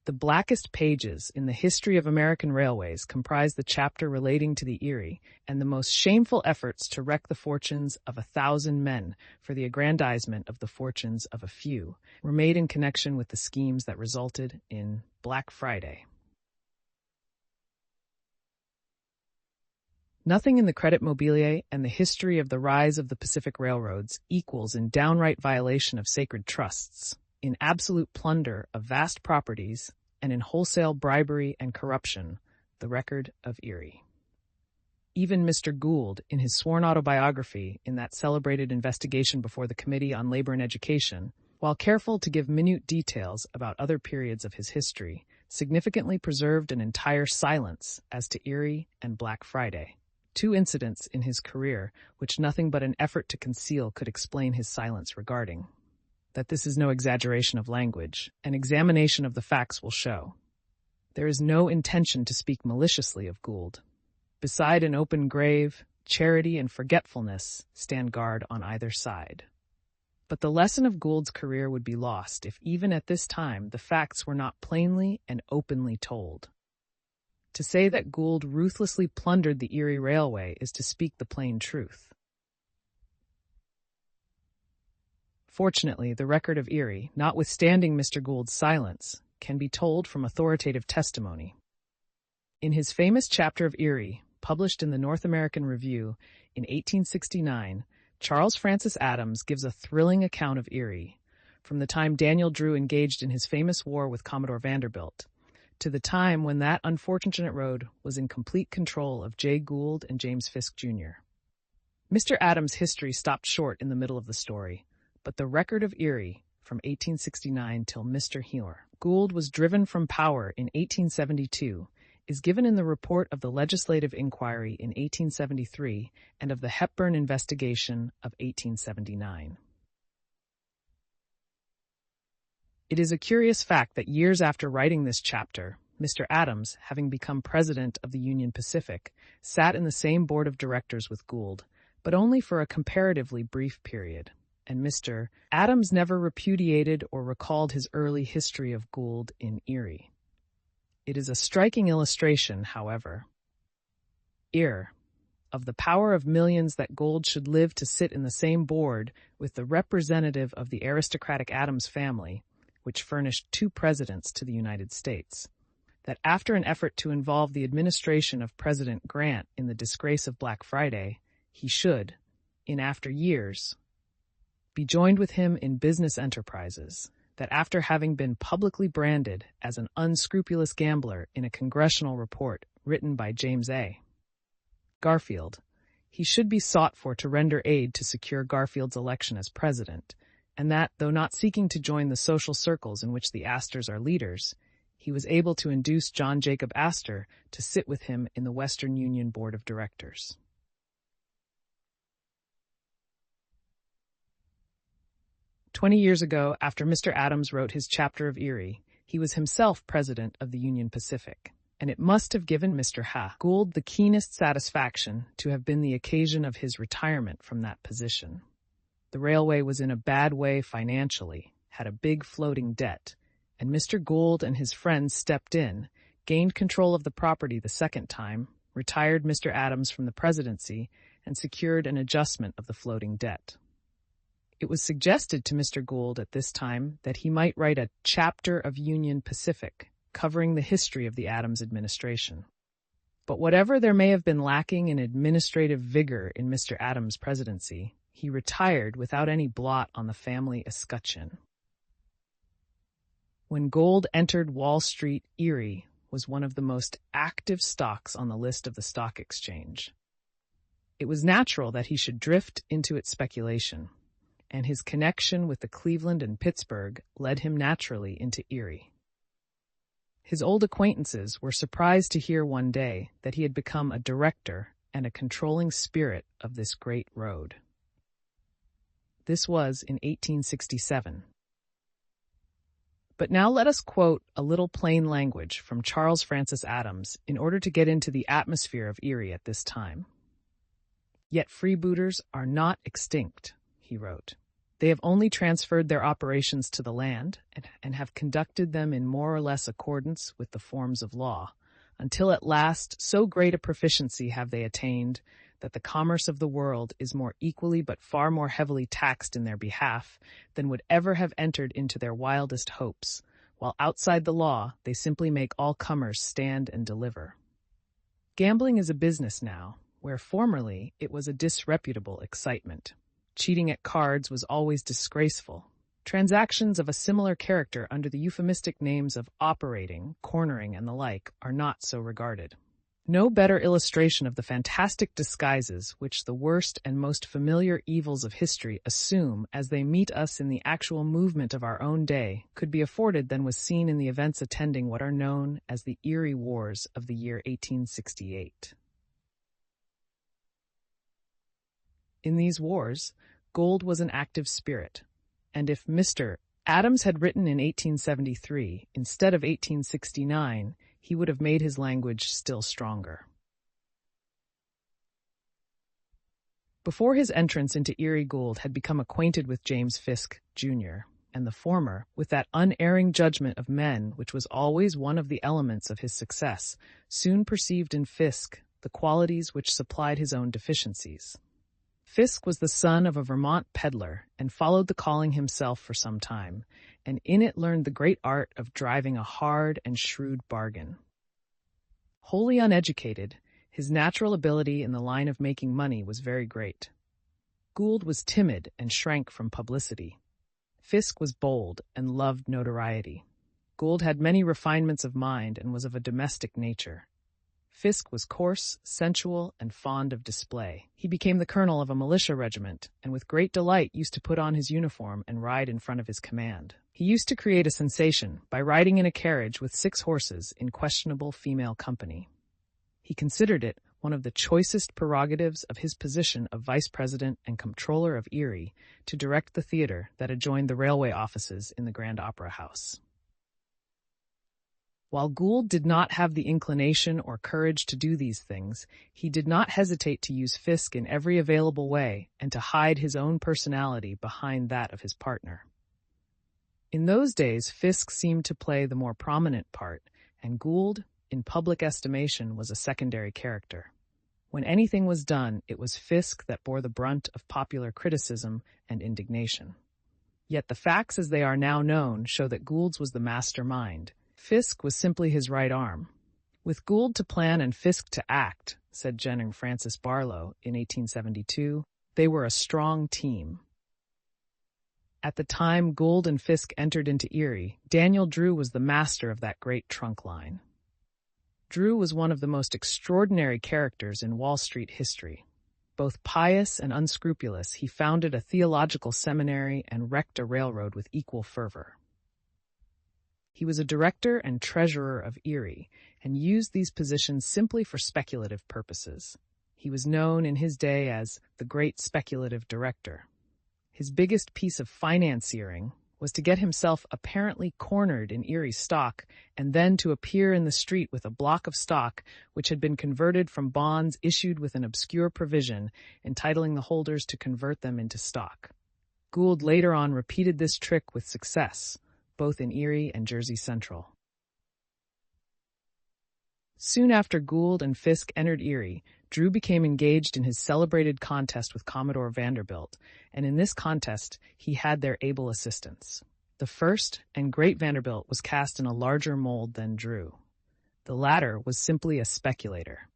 Speaker 1: The blackest pages in the history of American railways comprise the chapter relating to the Erie, and the most shameful efforts to wreck the fortunes of 1,000 men for the aggrandizement of the fortunes of a few were made in connection with the schemes that resulted in Black Friday. Nothing in the credit mobilier and the history of the rise of the Pacific Railroads equals in downright violation of sacred trusts, in absolute plunder of vast properties, and in wholesale bribery and corruption, the record of Erie. Even Mr. Gould, in his sworn autobiography in that celebrated investigation before the Committee on Labor and Education, while careful to give minute details about other periods of his history, significantly preserved an entire silence as to Erie and Black Friday, two incidents in his career which nothing but an effort to conceal could explain his silence regarding. That this is no exaggeration of language, an examination of the facts will show. There is no intention to speak maliciously of Gould. Beside an open grave, charity and forgetfulness stand guard on either side. But the lesson of Gould's career would be lost if even at this time the facts were not plainly and openly told. To say that Gould ruthlessly plundered the Erie Railway is to speak the plain truth. Fortunately, the record of Erie, notwithstanding Mr. Gould's silence, can be told from authoritative testimony. In his famous chapter of Erie, published in the North American Review in 1869, Charles Francis Adams gives a thrilling account of Erie, from the time Daniel Drew engaged in his famous war with Commodore Vanderbilt, to the time when that unfortunate road was in complete control of Jay Gould and James Fisk, Jr. Mr. Adams' history stopped short in the middle of the story, but the record of Erie, from 1869 till Mr. Gould was driven from power in 1872, is given in the report of the Legislative Inquiry in 1873 and of the Hepburn Investigation of 1879. It is a curious fact that years after writing this chapter, Mr. Adams, having become president of the Union Pacific, sat in the same board of directors with Gould, but only for a comparatively brief period, and Mr. Adams never repudiated or recalled his early history of Gould in Erie. It is a striking illustration, however, of the power of millions that Gould should live to sit in the same board with the representative of the aristocratic Adams family, which furnished 2 presidents to the United States, that after an effort to involve the administration of President Grant in the disgrace of Black Friday, he should, in after years, be joined with him in business enterprises, that after having been publicly branded as an unscrupulous gambler in a congressional report written by James A. Garfield, he should be sought for to render aid to secure Garfield's election as president, and that, though not seeking to join the social circles in which the Astors are leaders, he was able to induce John Jacob Astor to sit with him in the Western Union Board of Directors. "20 years ago, after Mr. Adams wrote his chapter of Erie, he was himself president of the Union Pacific, and it must have given Mr. Gould the keenest satisfaction to have been the occasion of his retirement from that position. The railway was in a bad way financially, had a big floating debt, and Mr. Gould and his friends stepped in, gained control of the property the second time, retired Mr. Adams from the presidency, and secured an adjustment of the floating debt. It was suggested to Mr. Gould at this time that he might write a chapter of Union Pacific, covering the history of the Adams administration. But whatever there may have been lacking in administrative vigor in Mr. Adams' presidency, he retired without any blot on the family escutcheon. When Gould entered Wall Street, Erie was one of the most active stocks on the list of the stock exchange. It was natural that he should drift into its speculation, and his connection with the Cleveland and Pittsburgh led him naturally into Erie. His old acquaintances were surprised to hear one day that he had become a director and a controlling spirit of this great road. This was in 1867. But now let us quote a little plain language from Charles Francis Adams in order to get into the atmosphere of Erie at this time. "Yet freebooters are not extinct," he wrote. "They have only transferred their operations to the land and have conducted them in more or less accordance with the forms of law, until at last so great a proficiency have they attained that the commerce of the world is more equally but far more heavily taxed in their behalf than would ever have entered into their wildest hopes, while outside the law they simply make all comers stand and deliver. Gambling is a business now, where formerly it was a disreputable excitement. Cheating at cards was always disgraceful. Transactions of a similar character under the euphemistic names of operating, cornering, and the like are not so regarded. No better illustration of the fantastic disguises which the worst and most familiar evils of history assume as they meet us in the actual movement of our own day could be afforded than was seen in the events attending what are known as the Erie Wars of the year 1868. In these wars, Gould was an active spirit, and if Mr. Adams had written in 1873 instead of 1869, he would have made his language still stronger. Before his entrance into Erie, Gould had become acquainted with James Fisk, Jr., and the former, with that unerring judgment of men which was always one of the elements of his success, soon perceived in Fisk the qualities which supplied his own deficiencies. Fisk was the son of a Vermont peddler and followed the calling himself for some time, and in it learned the great art of driving a hard and shrewd bargain. Wholly uneducated, his natural ability in the line of making money was very great. Gould was timid and shrank from publicity. Fisk was bold and loved notoriety. Gould had many refinements of mind and was of a domestic nature. Fisk was coarse, sensual, and fond of display. He became the colonel of a militia regiment, and with great delight used to put on his uniform and ride in front of his command. He used to create a sensation by riding in a carriage with 6 horses in questionable female company. He considered it one of the choicest prerogatives of his position of vice president and comptroller of Erie to direct the theater that adjoined the railway offices in the Grand Opera House. While Gould did not have the inclination or courage to do these things, he did not hesitate to use Fisk in every available way and to hide his own personality behind that of his partner. In those days, Fisk seemed to play the more prominent part, and Gould, in public estimation, was a secondary character. When anything was done, it was Fisk that bore the brunt of popular criticism and indignation. Yet the facts as they are now known show that Gould's was the mastermind. Fisk was simply his right arm. With Gould to plan and Fisk to act, said General Francis Barlow in 1872, they were a strong team. At the time Gould and Fisk entered into Erie, Daniel Drew was the master of that great trunk line. Drew was one of the most extraordinary characters in Wall Street history. Both pious and unscrupulous, he founded a theological seminary and wrecked a railroad with equal fervor. He was a director and treasurer of Erie, and used these positions simply for speculative purposes. He was known in his day as the Great Speculative Director. His biggest piece of financiering was to get himself apparently cornered in Erie stock and then to appear in the street with a block of stock which had been converted from bonds issued with an obscure provision entitling the holders to convert them into stock. Gould later on repeated this trick with success, both in Erie and Jersey Central. Soon after Gould and Fisk entered Erie, Drew became engaged in his celebrated contest with Commodore Vanderbilt, and in this contest he had their able assistance. The first and great Vanderbilt was cast in a larger mold than Drew. The latter was simply a speculator.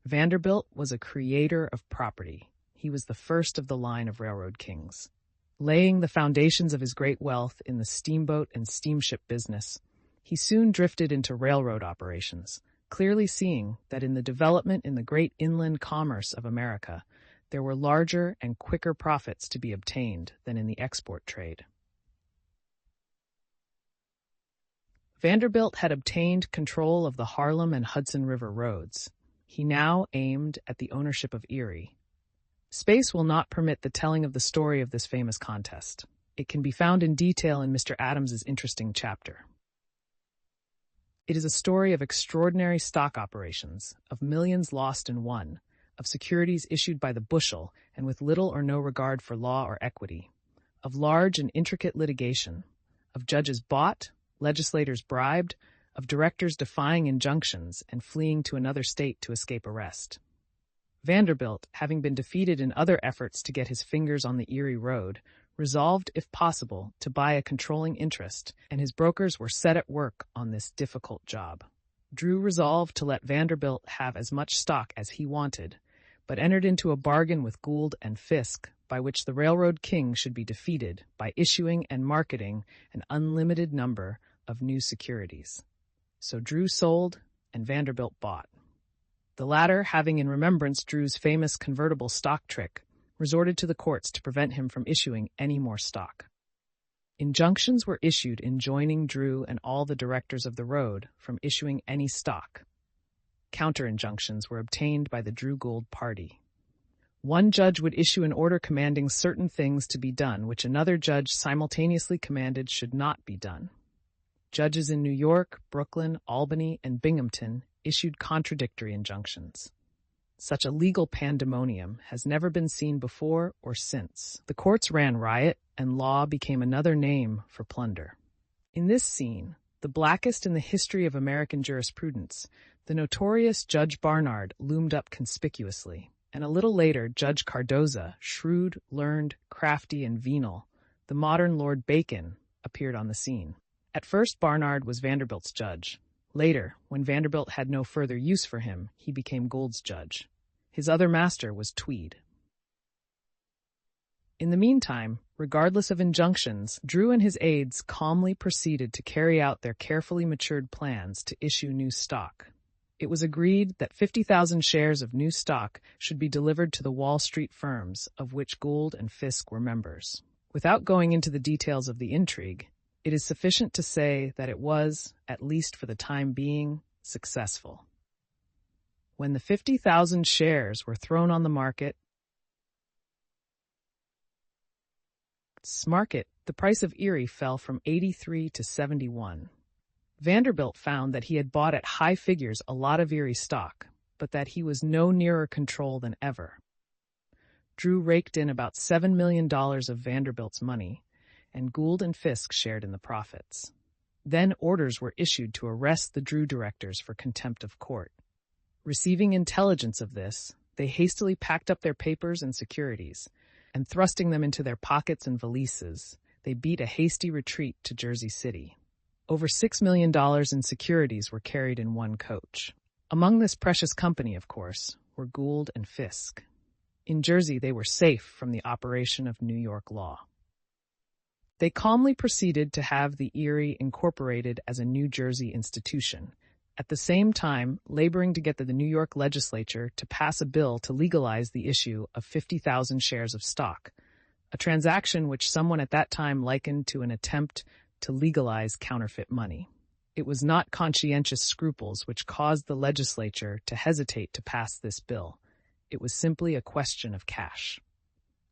Speaker 1: Vanderbilt was a creator of property. He was the first of the line of railroad kings. Laying the foundations of his great wealth in the steamboat and steamship business, he soon drifted into railroad operations, clearly seeing that in the development in the great inland commerce of America, there were larger and quicker profits to be obtained than in the export trade. Vanderbilt had obtained control of the Harlem and Hudson River roads. He now aimed at the ownership of Erie. Space will not permit the telling of the story of this famous contest. It can be found in detail in Mr. Adams's interesting chapter. It is a story of extraordinary stock operations, of millions lost and won, of securities issued by the bushel and with little or no regard for law or equity, of large and intricate litigation, of judges bought, legislators bribed, of directors defying injunctions and fleeing to another state to escape arrest. Vanderbilt, having been defeated in other efforts to get his fingers on the Erie Road, resolved, if possible, to buy a controlling interest, and his brokers were set at work on this difficult job. Drew resolved to let Vanderbilt have as much stock as he wanted, but entered into a bargain with Gould and Fisk by which the railroad king should be defeated by issuing and marketing an unlimited number of new securities. So Drew sold and Vanderbilt bought. The latter, having in remembrance Drew's famous convertible stock trick, resorted to the courts to prevent him from issuing any more stock. Injunctions were issued enjoining Drew and all the directors of the road from issuing any stock. Counter-injunctions were obtained by the Drew-Gould party. One judge would issue an order commanding certain things to be done which another judge simultaneously commanded should not be done. Judges in New York, Brooklyn, Albany, and Binghamton issued contradictory injunctions. Such a legal pandemonium has never been seen before or since. The courts ran riot, and law became another name for plunder. In this scene, the blackest in the history of American jurisprudence, the notorious Judge Barnard loomed up conspicuously, and a little later Judge Cardoza, shrewd, learned, crafty, and venal, the modern Lord Bacon, appeared on the scene. At first, Barnard was Vanderbilt's judge. Later, when Vanderbilt had no further use for him, he became Gould's judge. His other master was Tweed. In the meantime, regardless of injunctions, Drew and his aides calmly proceeded to carry out their carefully matured plans to issue new stock. It was agreed that 50,000 shares of new stock should be delivered to the Wall Street firms, of which Gould and Fisk were members. Without going into the details of the intrigue, it is sufficient to say that it was, at least for the time being, successful. When the 50,000 shares were thrown on the market, the price of Erie fell from 83 to 71. Vanderbilt found that he had bought at high figures a lot of Erie stock, but that he was no nearer control than ever. Drew raked in about $7 million of Vanderbilt's money, and Gould and Fisk shared in the profits. Then orders were issued to arrest the Drew directors for contempt of court. Receiving intelligence of this, they hastily packed up their papers and securities, and thrusting them into their pockets and valises, they beat a hasty retreat to Jersey City. Over $6 million in securities were carried in one coach. Among this precious company, of course, were Gould and Fisk. In Jersey, they were safe from the operation of New York law. They calmly proceeded to have the Erie incorporated as a New Jersey institution, at the same time laboring to get the New York legislature to pass a bill to legalize the issue of 50,000 shares of stock, a transaction which someone at that time likened to an attempt to legalize counterfeit money. It was not conscientious scruples which caused the legislature to hesitate to pass this bill. It was simply a question of cash.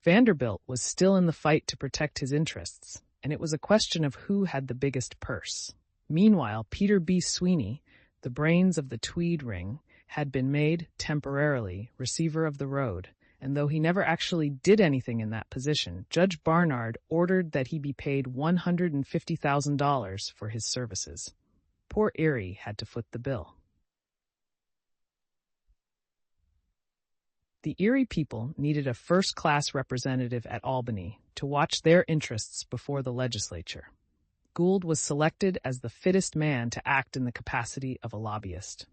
Speaker 1: Vanderbilt was still in the fight to protect his interests, and it was a question of who had the biggest purse. Meanwhile, Peter B. Sweeney, the brains of the Tweed ring, had been made, temporarily, receiver of the road, and though he never actually did anything in that position, Judge Barnard ordered that he be paid $150,000 for his services. Poor Erie had to foot the bill. The Erie people needed a first-class representative at Albany to watch their interests before the legislature. Gould was selected as the fittest man to act in the capacity of a lobbyist.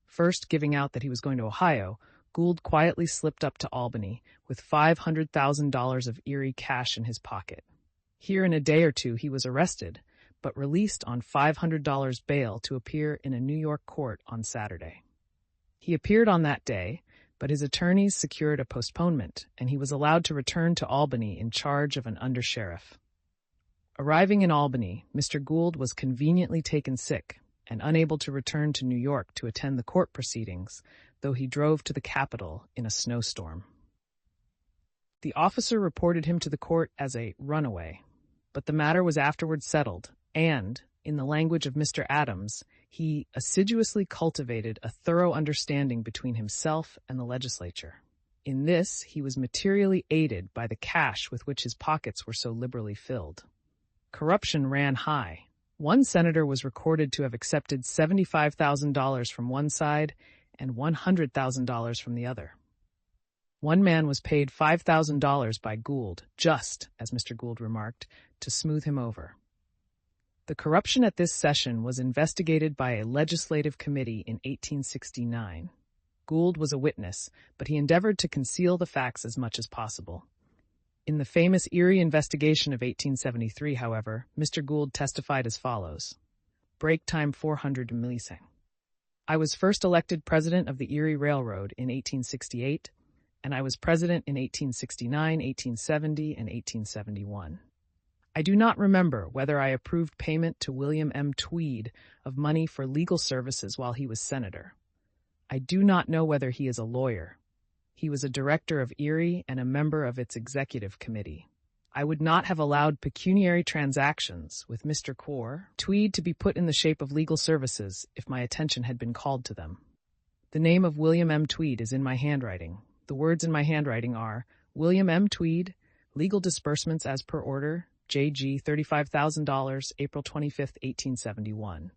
Speaker 1: First giving out that he was going to Ohio, Gould quietly slipped up to Albany with $500,000 of Erie cash in his pocket. Here in a day or two he was arrested, but released on $500 bail to appear in a New York court on Saturday. He appeared on that day, but his attorneys secured a postponement, and he was allowed to return to Albany in charge of an undersheriff. Arriving in Albany, Mr. Gould was conveniently taken sick and unable to return to New York to attend the court proceedings, though he drove to the Capitol in a snowstorm. The officer reported him to the court as a runaway, but the matter was afterward settled, and, in the language of Mr. Adams, he assiduously cultivated a thorough understanding between himself and the legislature. In this, he was materially aided by the cash with which his pockets were so liberally filled. Corruption ran high. One senator was recorded to have accepted $75,000 from one side and $100,000 from the other. One man was paid $5,000 by Gould, just, as Mr. Gould remarked, to smooth him over. The corruption at this session was investigated by a legislative committee in 1869. Gould was a witness, but he endeavored to conceal the facts as much as possible. In the famous Erie investigation of 1873, however, Mr. Gould testified as follows. Break time 400 millisecond. I was first elected president of the Erie Railroad in 1868, and I was president in 1869, 1870, and 1871. I do not remember whether I approved payment to William M. Tweed of money for legal services while he was senator. I do not know whether he is a lawyer. He was a director of Erie and a member of its executive committee. I would not have allowed pecuniary transactions with Mr. Tweed to be put in the shape of legal services if my attention had been called to them. The name of William M. Tweed is in my handwriting. The words in my handwriting are William M. Tweed, legal disbursements as per order, J.G. $35,000, April 25, 1871.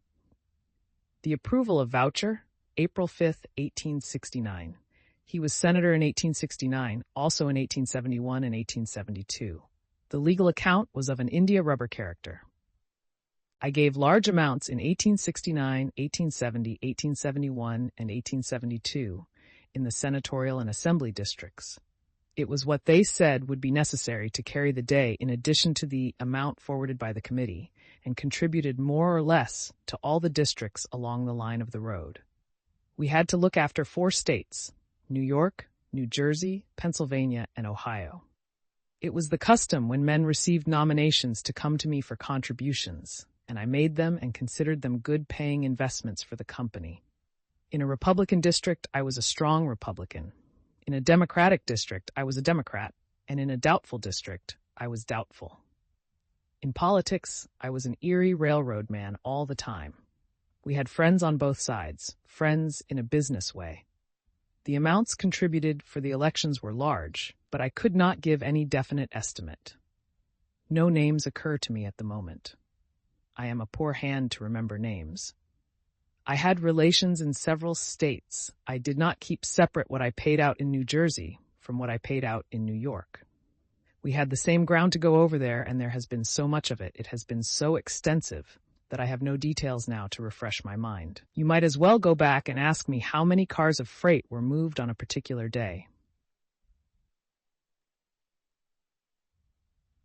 Speaker 1: The approval of voucher, April 5, 1869. He was senator in 1869, also in 1871 and 1872. The legal account was of an India rubber character. I gave large amounts in 1869, 1870, 1871, and 1872 in the senatorial and assembly districts. It was what they said would be necessary to carry the day in addition to the amount forwarded by the committee, and contributed more or less to all the districts along the line of the road. We had to look after 4 states, New York, New Jersey, Pennsylvania, and Ohio. It was the custom when men received nominations to come to me for contributions, and I made them and considered them good-paying investments for the company. In a Republican district, I was a strong Republican. In a Democratic district, I was a Democrat, and in a doubtful district, I was doubtful. In politics, I was an Erie Railroad man all the time. We had friends on both sides, friends in a business way. The amounts contributed for the elections were large, but I could not give any definite estimate. No names occur to me at the moment. I am a poor hand to remember names. I had relations in several states. I did not keep separate what I paid out in New Jersey from what I paid out in New York. We had the same ground to go over there, and there has been so much of it. It has been so extensive that I have no details now to refresh my mind. You might as well go back and ask me how many cars of freight were moved on a particular day.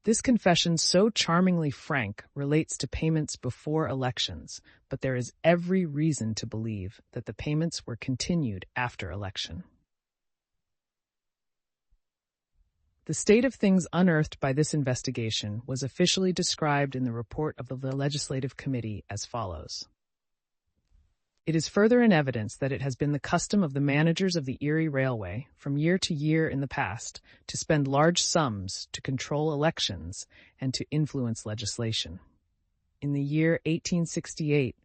Speaker 1: This confession, so charmingly frank, relates to payments before elections, but there is every reason to believe that the payments were continued after election. The state of things unearthed by this investigation was officially described in the report of the Legislative Committee as follows. It is further in evidence that it has been the custom of the managers of the Erie Railway, from year to year in the past, to spend large sums to control elections and to influence legislation. In the year 1868,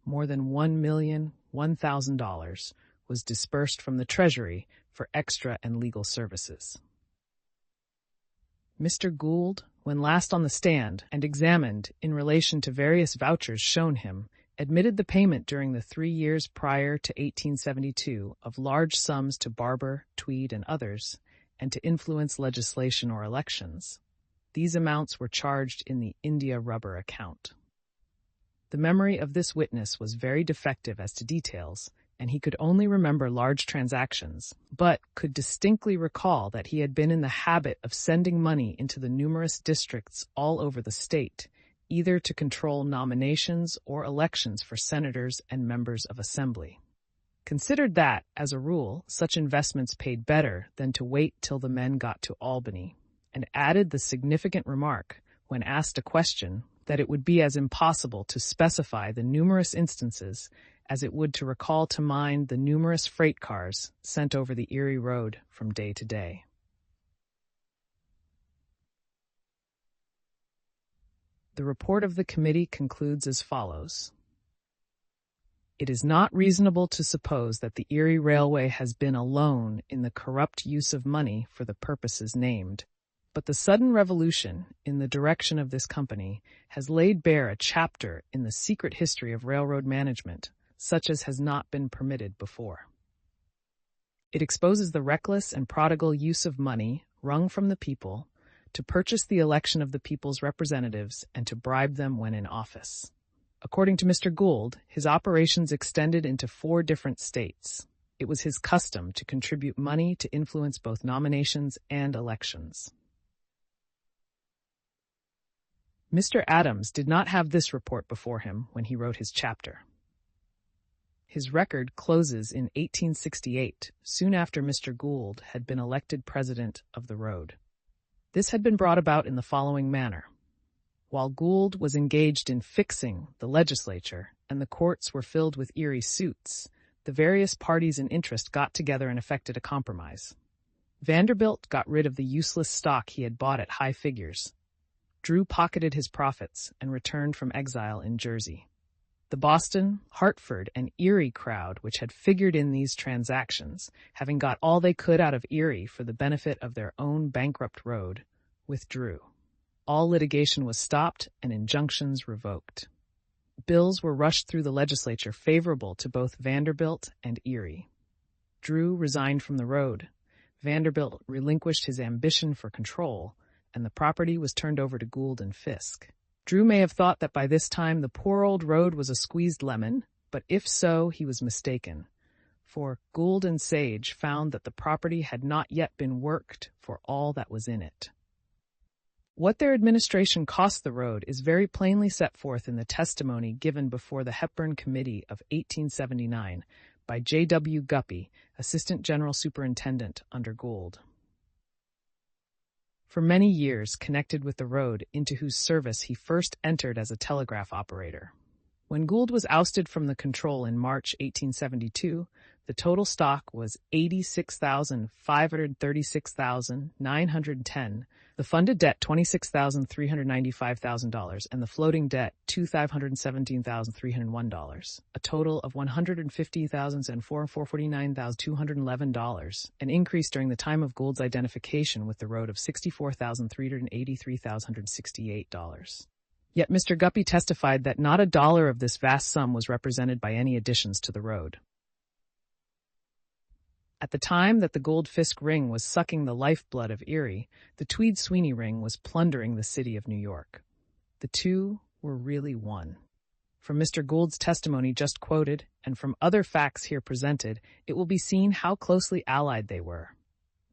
Speaker 1: more than $1,001,000 was disbursed from the Treasury for extra and legal services. Mr. Gould, when last on the stand and examined in relation to various vouchers shown him, admitted the payment during the 3 years prior to 1872 of large sums to Barber, Tweed, and others, and to influence legislation or elections. These amounts were charged in the India rubber account. The memory of this witness was very defective as to details, and he could only remember large transactions, but could distinctly recall that he had been in the habit of sending money into the numerous districts all over the state, either to control nominations or elections for senators and members of assembly. Considered that, as a rule, such investments paid better than to wait till the men got to Albany, and added the significant remark, when asked a question, that it would be as impossible to specify the numerous instances as it would to recall to mind the numerous freight cars sent over the Erie Road from day to day. The report of the committee concludes as follows. It is not reasonable to suppose that the Erie Railway has been alone in the corrupt use of money for the purposes named, but the sudden revolution in the direction of this company has laid bare a chapter in the secret history of railroad management, such as has not been permitted before. It exposes the reckless and prodigal use of money wrung from the people to purchase the election of the people's representatives and to bribe them when in office. According to Mr. Gould, his operations extended into 4 different states. It was his custom to contribute money to influence both nominations and elections. Mr. Adams did not have this report before him when he wrote his chapter. His record closes in 1868, soon after Mr. Gould had been elected president of the road. This had been brought about in the following manner. While Gould was engaged in fixing the legislature and the courts were filled with Erie suits, the various parties in interest got together and effected a compromise. Vanderbilt got rid of the useless stock he had bought at high figures. Drew pocketed his profits and returned from exile in Jersey. The Boston, Hartford, and Erie crowd, which had figured in these transactions, having got all they could out of Erie for the benefit of their own bankrupt road, withdrew. All litigation was stopped and injunctions revoked. Bills were rushed through the legislature favorable to both Vanderbilt and Erie. Drew resigned from the road. Vanderbilt relinquished his ambition for control, and the property was turned over to Gould and Fisk. Drew may have thought that by this time the poor old road was a squeezed lemon, but if so, he was mistaken, for Gould and Sage found that the property had not yet been worked for all that was in it. What their administration cost the road is very plainly set forth in the testimony given before the Hepburn Committee of 1879 by J.W. Guppy, Assistant General Superintendent under Gould. For many years connected with the road into whose service he first entered as a telegraph operator. When Gould was ousted from the control in March 1872, the total stock was $86,536,910, the funded debt $26,395,000, and the floating debt $2,517,301, a total of $150,449,211, an increase during the time of Gould's identification with the road of $64,383,168. Yet Mr. Guppy testified that not a dollar of this vast sum was represented by any additions to the road. At the time that the Gould-Fisk ring was sucking the lifeblood of Erie, the Tweed-Sweeney ring was plundering the city of New York. The two were really one. From Mr. Gould's testimony just quoted, and from other facts here presented, it will be seen how closely allied they were.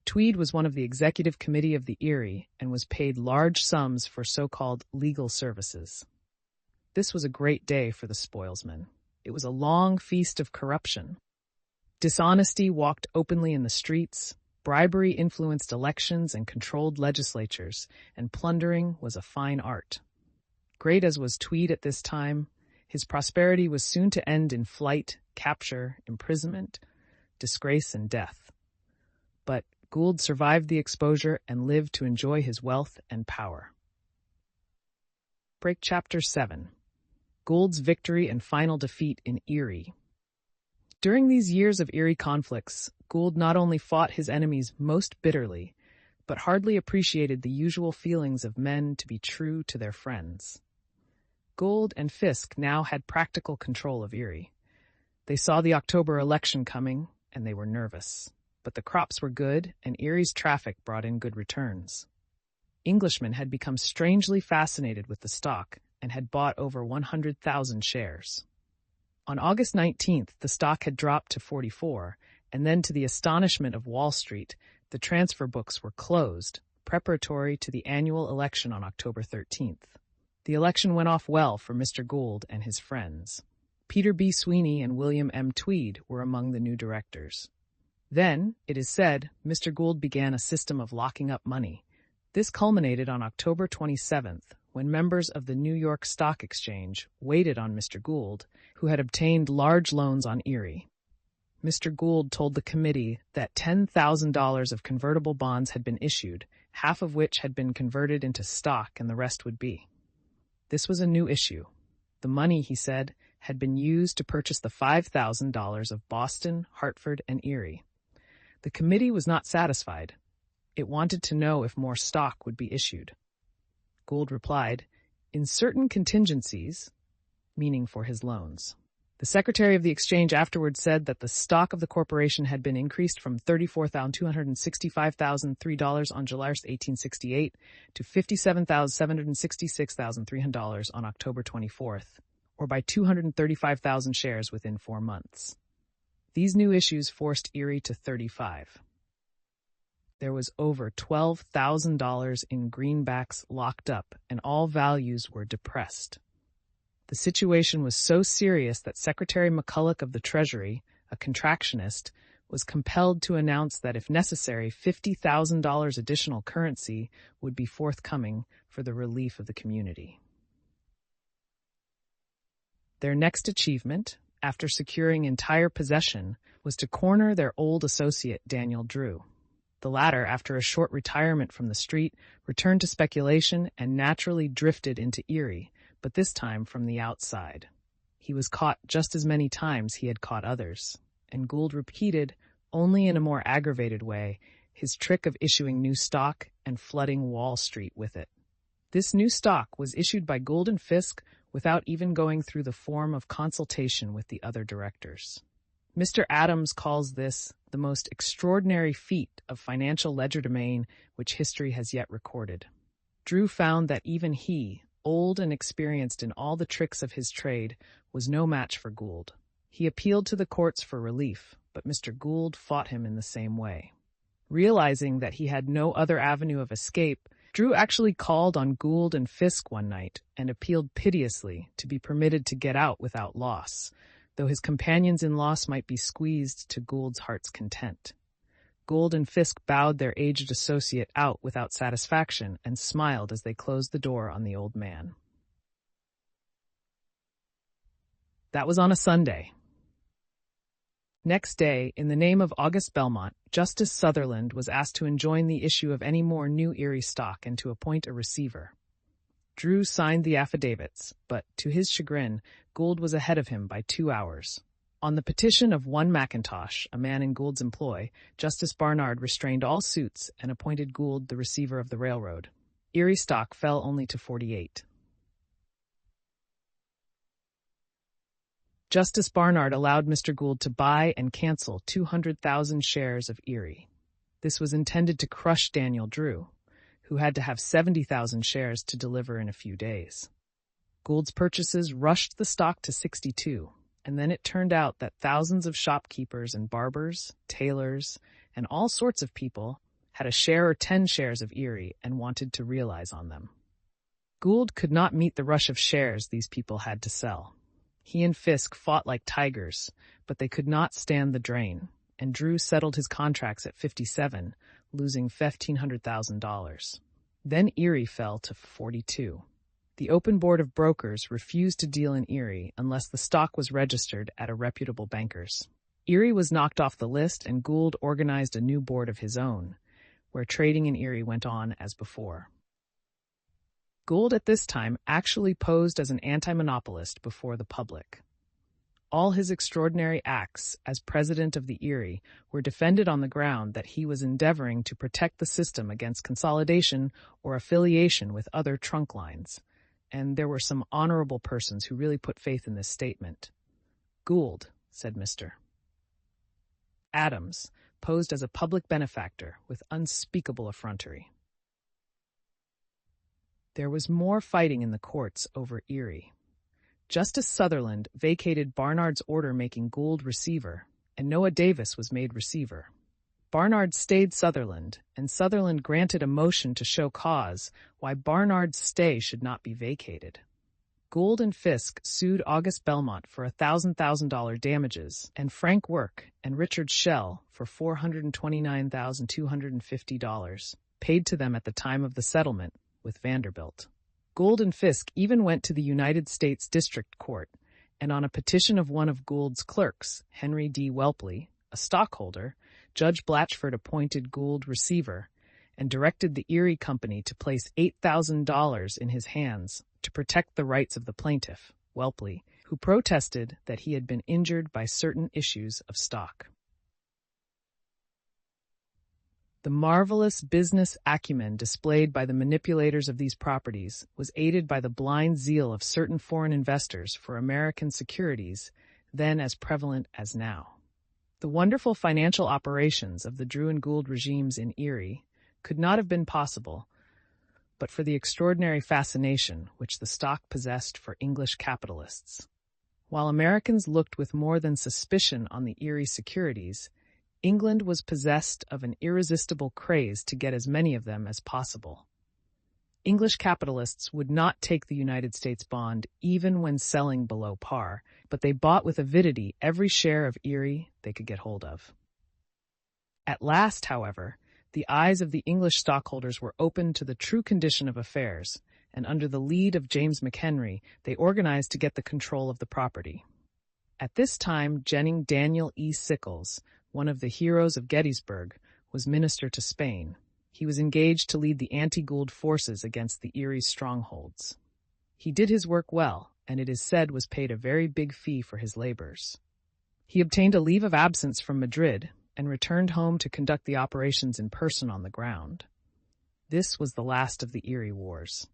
Speaker 1: Tweed was one of the executive committee of the Erie and was paid large sums for so-called legal services. This was a great day for the spoilsmen. It was a long feast of corruption. Dishonesty walked openly in the streets, bribery influenced elections and controlled legislatures, and plundering was a fine art. Great as was Tweed at this time, his prosperity was soon to end in flight, capture, imprisonment, disgrace, and death. But Gould survived the exposure and lived to enjoy his wealth and power. Break Chapter 7. Gould's victory and final defeat in Erie. During these years of Erie conflicts, Gould not only fought his enemies most bitterly, but hardly appreciated the usual feelings of men to be true to their friends. Gould and Fisk now had practical control of Erie. They saw the October election coming, and they were nervous. But the crops were good, and Erie's traffic brought in good returns. Englishmen had become strangely fascinated with the stock and had bought over 100,000 shares. On August 19th, the stock had dropped to 44, and then to the astonishment of Wall Street, the transfer books were closed, preparatory to the annual election on October 13th. The election went off well for Mr. Gould and his friends. Peter B. Sweeney and William M. Tweed were among the new directors. Then, it is said, Mr. Gould began a system of locking up money. This culminated on October 27th, when members of the New York Stock Exchange waited on Mr. Gould, who had obtained large loans on Erie. Mr. Gould told the committee that $10,000 of convertible bonds had been issued, half of which had been converted into stock and the rest would be. This was a new issue. The money, he said, had been used to purchase the $5,000 of Boston, Hartford, and Erie. The committee was not satisfied. It wanted to know if more stock would be issued. Gould replied, "In certain contingencies," meaning for his loans. The Secretary of the Exchange afterwards said that the stock of the corporation had been increased from $34,265,003 on July 1868 to $57,766,300 on October 24th, or by 235,000 shares within 4 months. These new issues forced Erie to 35. There was over $12,000 in greenbacks locked up, and all values were depressed. The situation was so serious that Secretary McCulloch of the Treasury, a contractionist, was compelled to announce that if necessary, $50,000 additional currency would be forthcoming for the relief of the community. Their next achievement, after securing entire possession, was to corner their old associate Daniel Drew. The latter, after a short retirement from the street, returned to speculation and naturally drifted into Erie, but this time from the outside. He was caught just as many times he had caught others, and Gould repeated, only in a more aggravated way, his trick of issuing new stock and flooding Wall Street with it. This new stock was issued by Gould and Fisk without even going through the form of consultation with the other directors. Mr. Adams calls this the most extraordinary feat of financial legerdemain which history has yet recorded. Drew found that even he, old and experienced in all the tricks of his trade, was no match for Gould. He appealed to the courts for relief, but Mr. Gould fought him in the same way. Realizing that he had no other avenue of escape, Drew actually called on Gould and Fisk one night and appealed piteously to be permitted to get out without loss, though his companions in loss might be squeezed to Gould's heart's content. Gould and Fisk bowed their aged associate out without satisfaction and smiled as they closed the door on the old man. That was on a Sunday. Next day, in the name of August Belmont, Justice Sutherland was asked to enjoin the issue of any more new Erie stock and to appoint a receiver. Drew signed the affidavits, but, to his chagrin, Gould was ahead of him by 2 hours. On the petition of one McIntosh, a man in Gould's employ, Justice Barnard restrained all suits and appointed Gould the receiver of the railroad. Erie stock fell only to 48. Justice Barnard allowed Mr. Gould to buy and cancel 200,000 shares of Erie. This was intended to crush Daniel Drew, who had to have 70,000 shares to deliver in a few days. Gould's purchases rushed the stock to 62, and then it turned out that thousands of shopkeepers and barbers, tailors, and all sorts of people had a share or 10 shares of Erie and wanted to realize on them. Gould could not meet the rush of shares these people had to sell. He and Fisk fought like tigers, but they could not stand the drain, and Drew settled his contracts at 57, losing $1,500,000. Then Erie fell to 42. The Open Board of Brokers refused to deal in Erie unless the stock was registered at a reputable banker's. Erie was knocked off the list, and Gould organized a new board of his own, where trading in Erie went on as before. Gould at this time actually posed as an anti-monopolist before the public. All his extraordinary acts as president of the Erie were defended on the ground that he was endeavoring to protect the system against consolidation or affiliation with other trunk lines, and there were some honorable persons who really put faith in this statement. Gould, said Mr. Adams, posed as a public benefactor with unspeakable effrontery. There was more fighting in the courts over Erie. Justice Sutherland vacated Barnard's order making Gould receiver, and Noah Davis was made receiver. Barnard stayed Sutherland, and Sutherland granted a motion to show cause why Barnard's stay should not be vacated. Gould and Fisk sued August Belmont for $1,000 damages, and Frank Work and Richard Schell for $429,250, paid to them at the time of the settlement with Vanderbilt. Gould and Fisk even went to the United States District Court, and on a petition of one of Gould's clerks, Henry D. Welpley, a stockholder, Judge Blatchford appointed Gould receiver and directed the Erie Company to place $8,000 in his hands to protect the rights of the plaintiff, Welpley, who protested that he had been injured by certain issues of stock. The marvelous business acumen displayed by the manipulators of these properties was aided by the blind zeal of certain foreign investors for American securities, then as prevalent as now. The wonderful financial operations of the Drew and Gould regimes in Erie could not have been possible but for the extraordinary fascination which the stock possessed for English capitalists. While Americans looked with more than suspicion on the Erie securities, England was possessed of an irresistible craze to get as many of them as possible. English capitalists would not take the United States bond even when selling below par, but they bought with avidity every share of Erie they could get hold of. At last, however, the eyes of the English stockholders were opened to the true condition of affairs, and under the lead of James McHenry, they organized to get the control of the property. At this time, Daniel E. Sickles, one of the heroes of Gettysburg, was minister to Spain. He was engaged to lead the anti-Gould forces against the Erie strongholds. He did his work well, and it is said was paid a very big fee for his labors. He obtained a leave of absence from Madrid and returned home to conduct the operations in person on the ground. This was the last of the Erie Wars.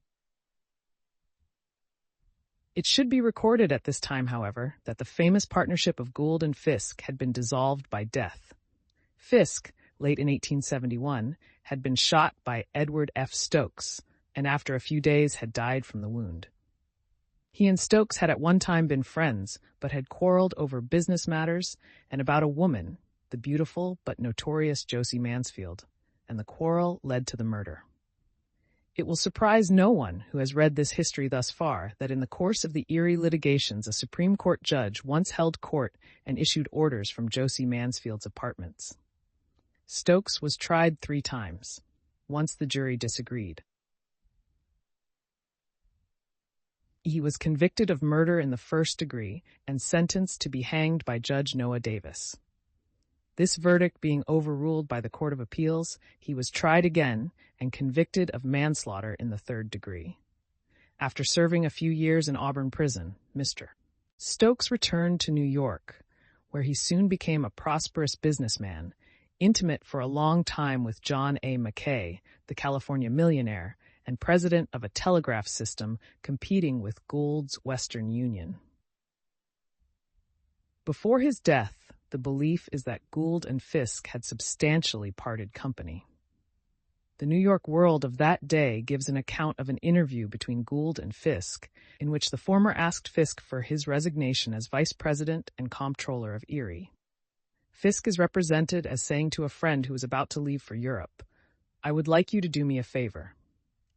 Speaker 1: It should be recorded at this time, however, that the famous partnership of Gould and Fisk had been dissolved by death. Fisk, late in 1871, had been shot by Edward F. Stokes, and after a few days had died from the wound. He and Stokes had at one time been friends, but had quarreled over business matters and about a woman, the beautiful but notorious Josie Mansfield, and the quarrel led to the murder. It will surprise no one who has read this history thus far that in the course of the Erie litigations, a Supreme Court judge once held court and issued orders from Josie Mansfield's apartments. Stokes was tried 3 times. Once the jury disagreed. He was convicted of murder in the 1st degree and sentenced to be hanged by Judge Noah Davis. This verdict being overruled by the Court of Appeals, he was tried again and convicted of manslaughter in the 3rd degree. After serving a few years in Auburn prison, Mr. Stokes returned to New York, where he soon became a prosperous businessman, intimate for a long time with John A. Mackay, the California millionaire, and president of a telegraph system competing with Gould's Western Union. Before his death, the belief is that Gould and Fisk had substantially parted company. The New York World of that day gives an account of an interview between Gould and Fisk, in which the former asked Fisk for his resignation as vice president and comptroller of Erie. Fisk is represented as saying to a friend who was about to leave for Europe, "I would like you to do me a favor.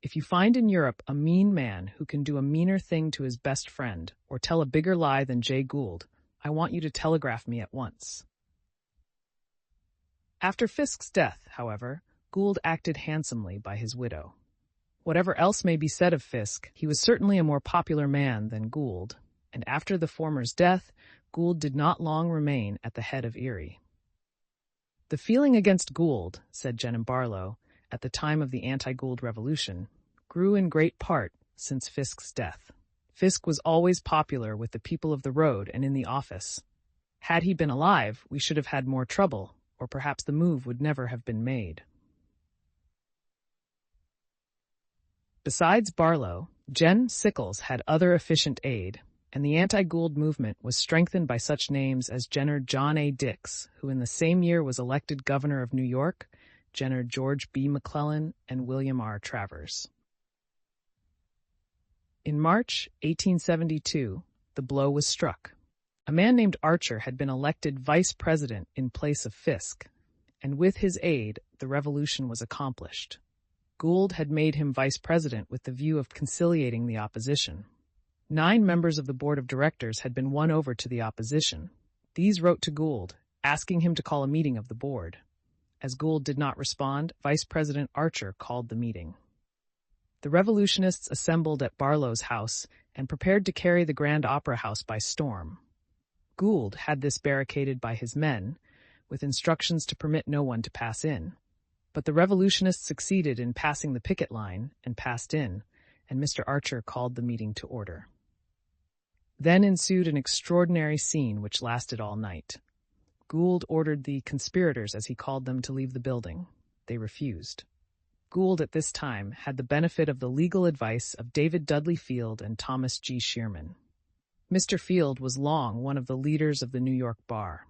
Speaker 1: If you find in Europe a mean man who can do a meaner thing to his best friend or tell a bigger lie than Jay Gould, I want you to telegraph me at once." After Fisk's death, however, Gould acted handsomely by his widow. Whatever else may be said of Fisk, he was certainly a more popular man than Gould, and after the former's death, Gould did not long remain at the head of Erie. "The feeling against Gould," said Jennin Barlow, at the time of the anti-Gould revolution, grew in great part since Fisk's death. Fisk was always popular with the people of the road and in the office. Had he been alive, we should have had more trouble, or perhaps the move would never have been made. Besides Barlow, Jen Sickles had other efficient aid, and the anti-Gould movement was strengthened by such names as Jenner John A. Dix, who in the same year was elected governor of New York, Jenner George B. McClellan, and William R. Travers. In March 1872, the blow was struck. A man named Archer had been elected vice president in place of Fisk, and with his aid, the revolution was accomplished. Gould had made him vice president with the view of conciliating the opposition. 9 members of the board of directors had been won over to the opposition. These wrote to Gould, asking him to call a meeting of the board. As Gould did not respond, Vice President Archer called the meeting. The revolutionists assembled at Barlow's house and prepared to carry the Grand Opera House by storm. Gould had this barricaded by his men, with instructions to permit no one to pass in. But the revolutionists succeeded in passing the picket line and passed in, and Mr. Archer called the meeting to order. Then ensued an extraordinary scene which lasted all night. Gould ordered the conspirators, as he called them, to leave the building. They refused. Gould at this time had the benefit of the legal advice of David Dudley Field and Thomas G. Shearman. Mr. Field was long one of the leaders of the New York bar.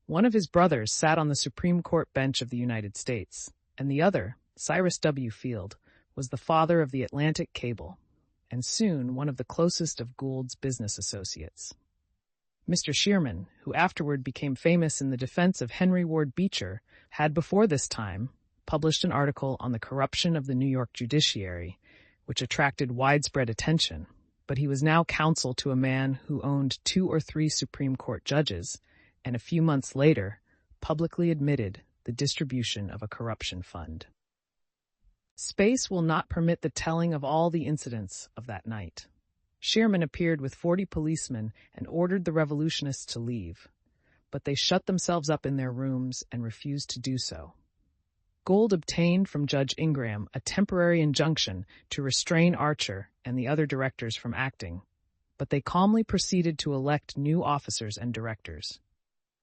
Speaker 1: One of his brothers sat on the Supreme Court bench of the United States, and the other, Cyrus W. Field, was the father of the Atlantic Cable, and soon one of the closest of Gould's business associates. Mr. Shearman, who afterward became famous in the defense of Henry Ward Beecher, had before this time published an article on the corruption of the New York judiciary, which attracted widespread attention, but he was now counsel to a man who owned 2 or 3 Supreme Court judges, and a few months later publicly admitted the distribution of a corruption fund. Space will not permit the telling of all the incidents of that night. Shearman appeared with 40 policemen and ordered the revolutionists to leave, but they shut themselves up in their rooms and refused to do so. Gould obtained from Judge Ingraham a temporary injunction to restrain Archer and the other directors from acting, but they calmly proceeded to elect new officers and directors.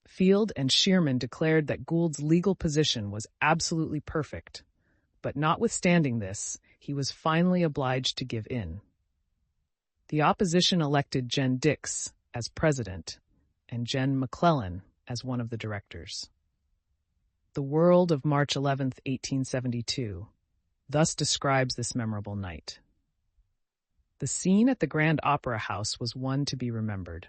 Speaker 1: Field and Shearman declared that Gould's legal position was absolutely perfect, but notwithstanding this, he was finally obliged to give in. The opposition elected Jen Dix as president and Jen McClellan as one of the directors. The World of March 11, 1872, thus describes this memorable night. The scene at the Grand Opera House was one to be remembered.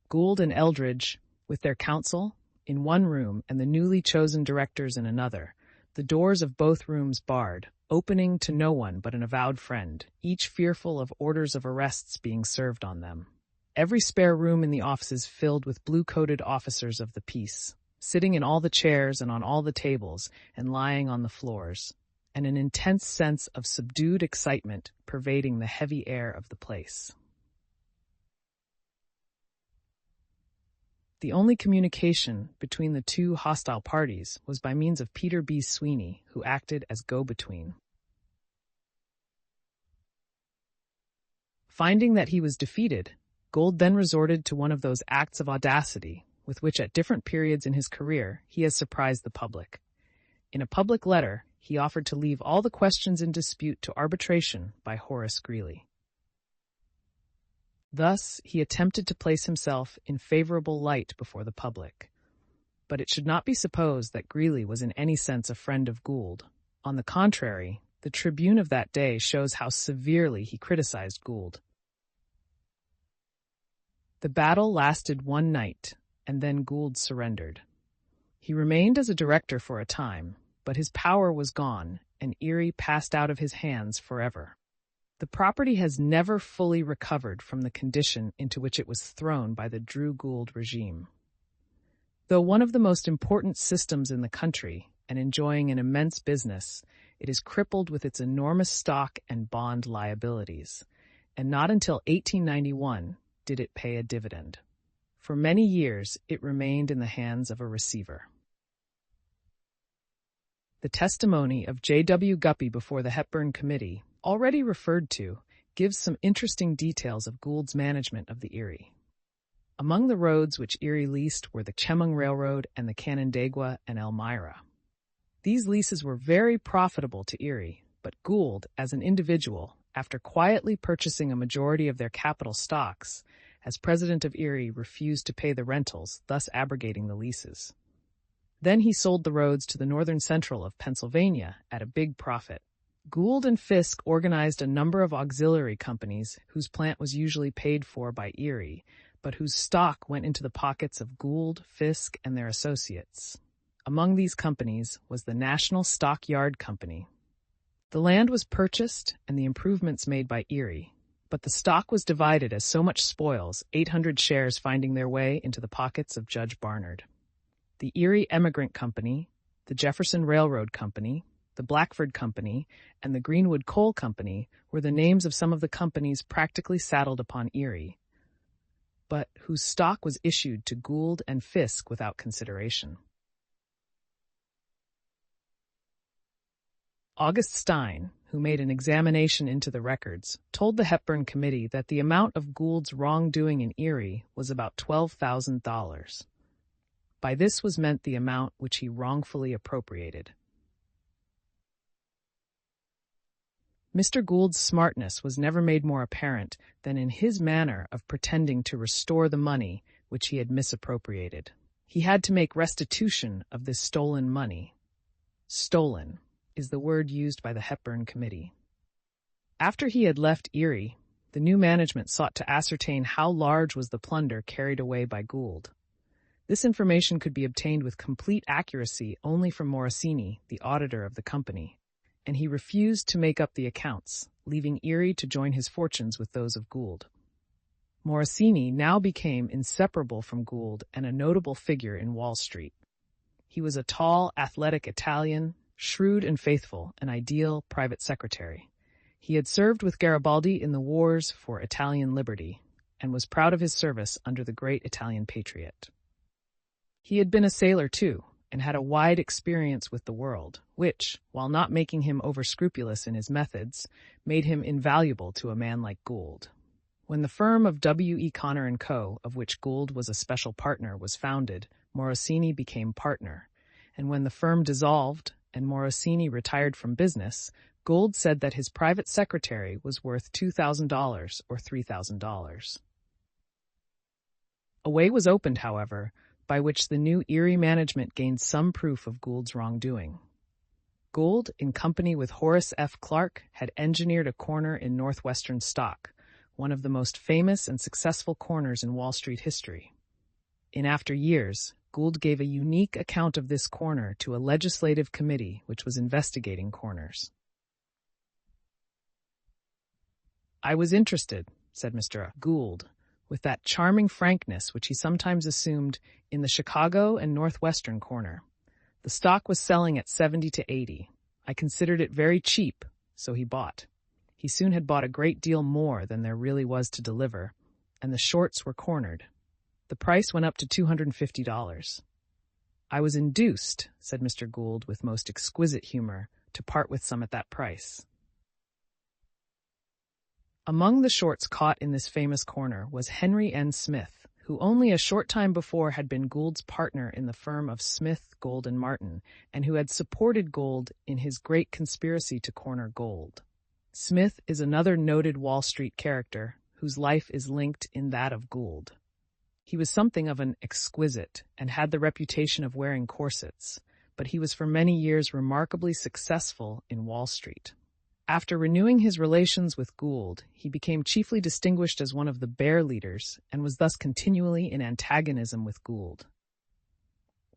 Speaker 1: Gould and Eldridge, with their counsel, in one room and the newly chosen directors in another, the doors of both rooms barred, opening to no one but an avowed friend, each fearful of orders of arrests being served on them. Every spare room in the offices filled with blue-coated officers of the peace, sitting in all the chairs and on all the tables and lying on the floors, and an intense sense of subdued excitement pervading the heavy air of the place. The only communication between the two hostile parties was by means of Peter B. Sweeney, who acted as go-between. Finding that he was defeated, Gould then resorted to one of those acts of audacity with which at different periods in his career he has surprised the public. In a public letter, he offered to leave all the questions in dispute to arbitration by Horace Greeley. Thus, he attempted to place himself in favorable light before the public. But it should not be supposed that Greeley was in any sense a friend of Gould. On the contrary, the Tribune of that day shows how severely he criticized Gould. The battle lasted one night, and then Gould surrendered. He remained as a director for a time, but his power was gone, and Erie passed out of his hands forever. The property has never fully recovered from the condition into which it was thrown by the Drew Gould regime. Though one of the most important systems in the country and enjoying an immense business, it is crippled with its enormous stock and bond liabilities, and not until 1891 did it pay a dividend. For many years, it remained in the hands of a receiver. The testimony of J.W. Guppy before the Hepburn Committee, already referred to, gives some interesting details of Gould's management of the Erie. Among the roads which Erie leased were the Chemung Railroad and the Canandaigua and Elmira. These leases were very profitable to Erie, but Gould, as an individual, after quietly purchasing a majority of their capital stocks, as president of Erie, refused to pay the rentals, thus abrogating the leases. Then he sold the roads to the northern central of Pennsylvania at a big profit. Gould and Fisk organized a number of auxiliary companies whose plant was usually paid for by Erie, but whose stock went into the pockets of Gould, Fisk, and their associates. Among these companies was the National Stock Yard Company. The land was purchased and the improvements made by Erie, but the stock was divided as so much spoils, 800 shares finding their way into the pockets of Judge Barnard. The Erie Emigrant Company, the Jefferson Railroad Company, the Blackford Company, and the Greenwood Coal Company were the names of some of the companies practically saddled upon Erie, but whose stock was issued to Gould and Fisk without consideration. August Stein, who made an examination into the records, told the Hepburn Committee that the amount of Gould's wrongdoing in Erie was about $12,000. By this was meant the amount which he wrongfully appropriated. Mr. Gould's smartness was never made more apparent than in his manner of pretending to restore the money which he had misappropriated. He had to make restitution of this stolen money. Stolen is the word used by the Hepburn Committee. After he had left Erie, the new management sought to ascertain how large was the plunder carried away by Gould. This information could be obtained with complete accuracy only from Morosini, the auditor of the company, and he refused to make up the accounts, leaving Erie to join his fortunes with those of Gould. Morosini now became inseparable from Gould and a notable figure in Wall Street. He was a tall, athletic Italian, shrewd and faithful, an ideal private secretary. He had served with Garibaldi in the wars for Italian liberty and was proud of his service under the great Italian patriot. He had been a sailor too, and had a wide experience with the world, which, while not making him over-scrupulous in his methods, made him invaluable to a man like Gould. When the firm of W. E. Connor & Co., of which Gould was a special partner, was founded, Morosini became partner, and when the firm dissolved and Morosini retired from business, Gould said that his private secretary was worth $2,000 or $3,000. A way was opened, however, by which the new Erie management gained some proof of Gould's wrongdoing. Gould, in company with Horace F. Clarke, had engineered a corner in Northwestern stock, one of the most famous and successful corners in Wall Street history. In after years, Gould gave a unique account of this corner to a legislative committee which was investigating corners. "I was interested," said Mr. Gould, with that charming frankness which he sometimes assumed, in the Chicago and Northwestern corner. The stock was selling at 70 to 80. I considered it very cheap, so he bought. He soon had bought a great deal more than there really was to deliver, and the shorts were cornered. The price went up to $250. "I was induced," said Mr. Gould with most exquisite humor, "to part with some at that price." Among the shorts caught in this famous corner was Henry N. Smith, who only a short time before had been Gould's partner in the firm of Smith, Gould, and Martin, and who had supported Gould in his great conspiracy to corner Gould. Smith is another noted Wall Street character whose life is linked in that of Gould. He was something of an exquisite and had the reputation of wearing corsets, but he was for many years remarkably successful in Wall Street. After renewing his relations with Gould, he became chiefly distinguished as one of the bear leaders and was thus continually in antagonism with Gould.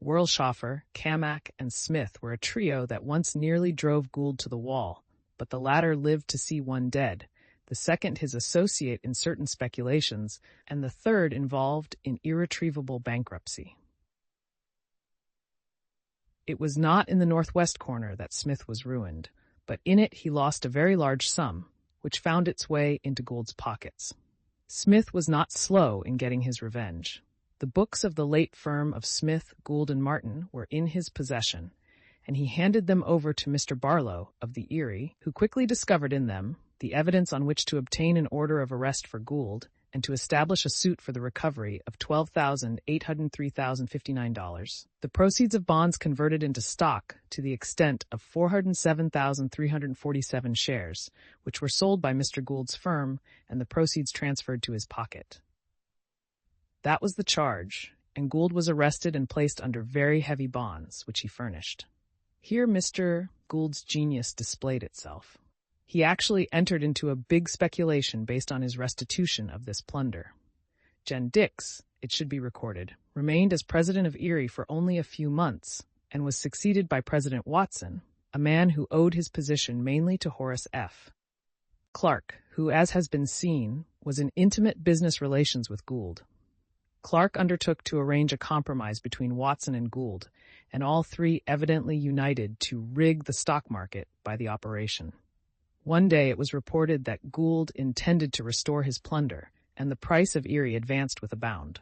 Speaker 1: Wirlschaffer, Camac, and Smith were a trio that once nearly drove Gould to the wall, but the latter lived to see one dead, the second his associate in certain speculations, and the third involved in irretrievable bankruptcy. It was not in the northwest corner that Smith was ruined, but in it he lost a very large sum, which found its way into Gould's pockets. Smith was not slow in getting his revenge. The books of the late firm of Smith, Gould, and Martin were in his possession, and he handed them over to Mr. Barlow of the Erie, who quickly discovered in them the evidence on which to obtain an order of arrest for Gould and to establish a suit for the recovery of $12,803,059, the proceeds of bonds converted into stock to the extent of 407,347 shares, which were sold by Mr. Gould's firm, and the proceeds transferred to his pocket. That was the charge, and Gould was arrested and placed under very heavy bonds, which he furnished. Here Mr. Gould's genius displayed itself. He actually entered into a big speculation based on his restitution of this plunder. Jen Dix, it should be recorded, remained as president of Erie for only a few months and was succeeded by President Watson, a man who owed his position mainly to Horace F. Clarke, who, as has been seen, was in intimate business relations with Gould. Clarke undertook to arrange a compromise between Watson and Gould, and all three evidently united to rig the stock market by the operation. One day it was reported that Gould intended to restore his plunder, and the price of Erie advanced with a bound.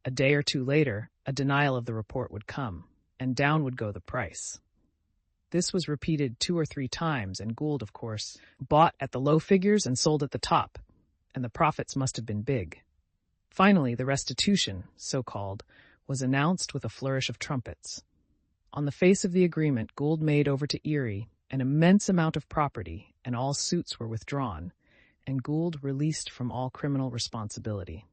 Speaker 1: A day or two later, a denial of the report would come, and down would go the price. This was repeated 2 or 3 times, and Gould, of course, bought at the low figures and sold at the top, and the profits must have been big. Finally, the restitution, so-called, was announced with a flourish of trumpets. On the face of the agreement, Gould made over to Erie an immense amount of property, and all suits were withdrawn, and Gould released from all criminal responsibility.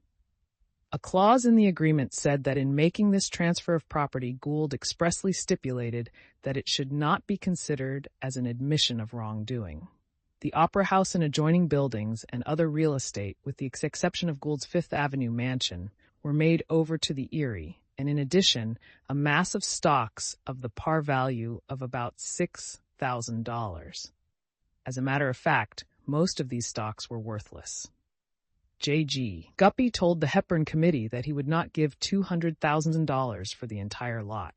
Speaker 1: A clause in the agreement said that in making this transfer of property, Gould expressly stipulated that it should not be considered as an admission of wrongdoing. The Opera House and adjoining buildings and other real estate, with the exception of Gould's Fifth Avenue mansion, were made over to the Erie, and in addition, a mass of stocks of the par value of about $6,000. As a matter of fact, most of these stocks were worthless. J.G. Guppy told the Hepburn Committee that he would not give $200,000 for the entire lot.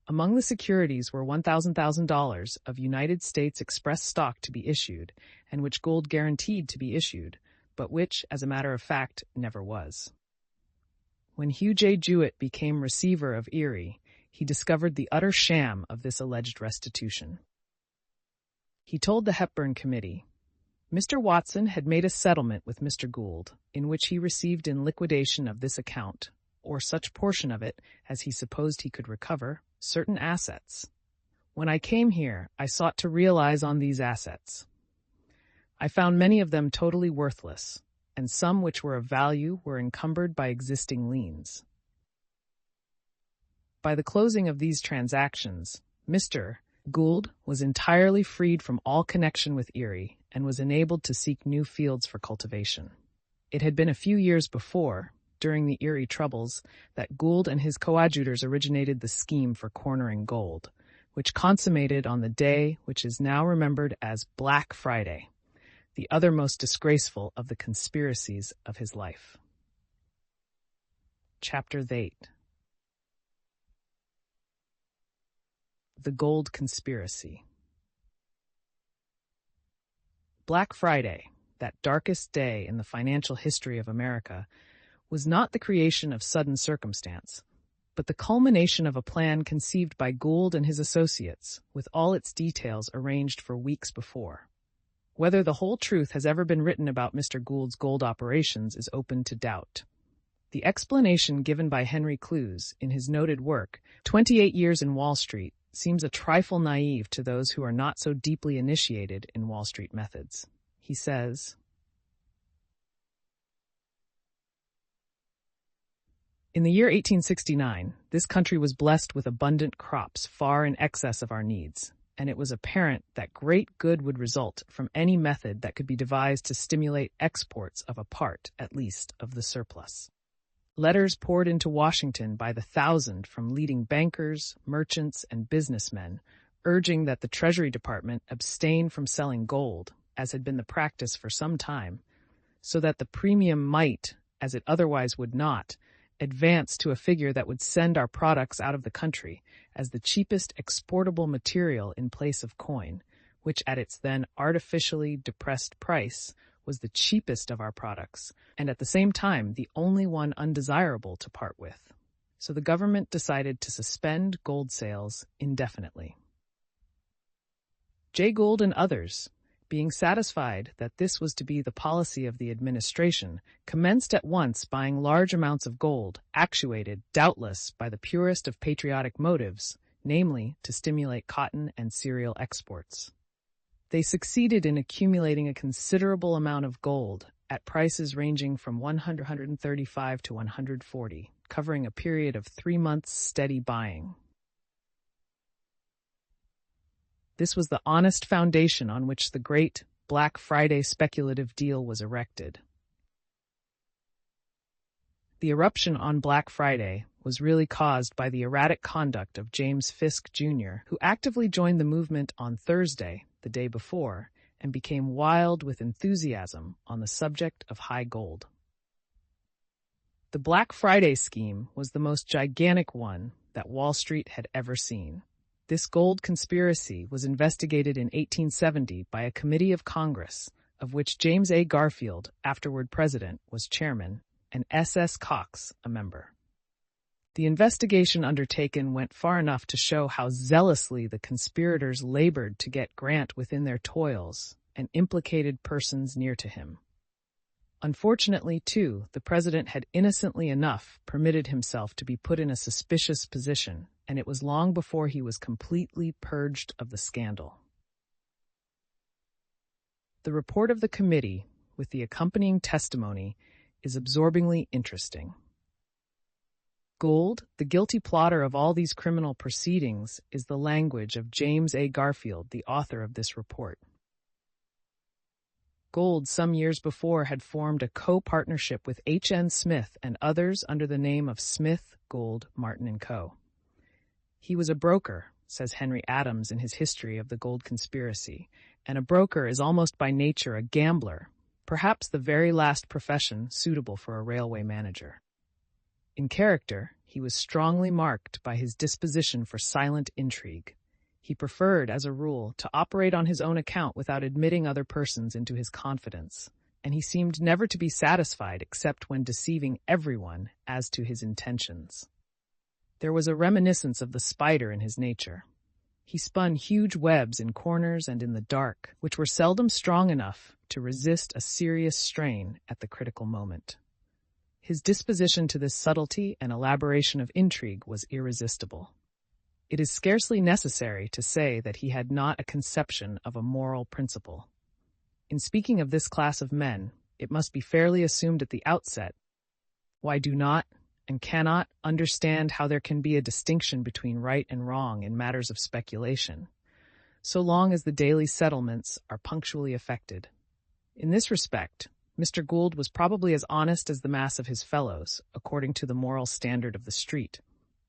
Speaker 1: Among the securities were $1,000 of United States Express stock to be issued, and which Gould guaranteed to be issued, but which, as a matter of fact, never was. When Hugh J. Jewett became receiver of Erie, he discovered the utter sham of this alleged restitution. He told the Hepburn Committee, Mr. Watson had made a settlement with Mr. Gould, in which he received in liquidation of this account, or such portion of it as he supposed he could recover, certain assets. When I came here, I sought to realize on these assets. I found many of them totally worthless, and some which were of value were encumbered by existing liens. By the closing of these transactions, Mr. Gould was entirely freed from all connection with Erie and was enabled to seek new fields for cultivation. It had been a few years before, during the Erie troubles, that Gould and his coadjutors originated the scheme for cornering gold, which consummated on the day which is now remembered as Black Friday, the other most disgraceful of the conspiracies of his life. Chapter 8. The Gold Conspiracy. Black Friday, that darkest day in the financial history of America, was not the creation of sudden circumstance, but the culmination of a plan conceived by Gould and his associates, with all its details arranged for weeks before. Whether the whole truth has ever been written about Mr. Gould's gold operations is open to doubt. The explanation given by Henry Clews in his noted work, 28 Years in Wall Street, seems a trifle naive to those who are not so deeply initiated in Wall Street methods. He says, in the year 1869, this country was blessed with abundant crops far in excess of our needs, and it was apparent that great good would result from any method that could be devised to stimulate exports of a part, at least, of the surplus. Letters poured into Washington by the thousand from leading bankers, merchants, and businessmen, urging that the Treasury Department abstain from selling gold, as had been the practice for some time, so that the premium might, as it otherwise would not, advance to a figure that would send our products out of the country as the cheapest exportable material in place of coin, which at its then artificially depressed price was the cheapest of our products, and at the same time the only one undesirable to part with. So the government decided to suspend gold sales indefinitely. Jay Gould and others, being satisfied that this was to be the policy of the administration, commenced at once buying large amounts of gold, actuated, doubtless, by the purest of patriotic motives, namely, to stimulate cotton and cereal exports. They succeeded in accumulating a considerable amount of gold at prices ranging from $135 to $140, covering a period of 3 months' steady buying. This was the honest foundation on which the great Black Friday speculative deal was erected. The eruption on Black Friday was really caused by the erratic conduct of James Fisk, Jr., who actively joined the movement on Thursday, the day before, and became wild with enthusiasm on the subject of high gold. The Black Friday scheme was the most gigantic one that Wall Street had ever seen. This gold conspiracy was investigated in 1870 by a committee of Congress, of which James A. Garfield, afterward president, was chairman, and S.S. Cox, a member. The investigation undertaken went far enough to show how zealously the conspirators labored to get Grant within their toils and implicated persons near to him. Unfortunately, too, the president had innocently enough permitted himself to be put in a suspicious position, and it was long before he was completely purged of the scandal. The report of the committee, with the accompanying testimony, is absorbingly interesting. Gould, the guilty plotter of all these criminal proceedings, is the language of James A. Garfield, the author of this report. Gould, some years before, had formed a co-partnership with H.N. Smith and others under the name of Smith, Gould, Martin & Co. He was a broker, says Henry Adams in his History of the Gold Conspiracy, and a broker is almost by nature a gambler, perhaps the very last profession suitable for a railway manager. In character, he was strongly marked by his disposition for silent intrigue. He preferred, as a rule, to operate on his own account without admitting other persons into his confidence, and he seemed never to be satisfied except when deceiving everyone as to his intentions. There was a reminiscence of the spider in his nature. He spun huge webs in corners and in the dark, which were seldom strong enough to resist a serious strain at the critical moment. His disposition to this subtlety and elaboration of intrigue was irresistible. It is scarcely necessary to say that he had not a conception of a moral principle. In speaking of this class of men, it must be fairly assumed at the outset, why do not and cannot understand how there can be a distinction between right and wrong in matters of speculation, so long as the daily settlements are punctually effected. In this respect, Mr. Gould was probably as honest as the mass of his fellows, according to the moral standard of the street.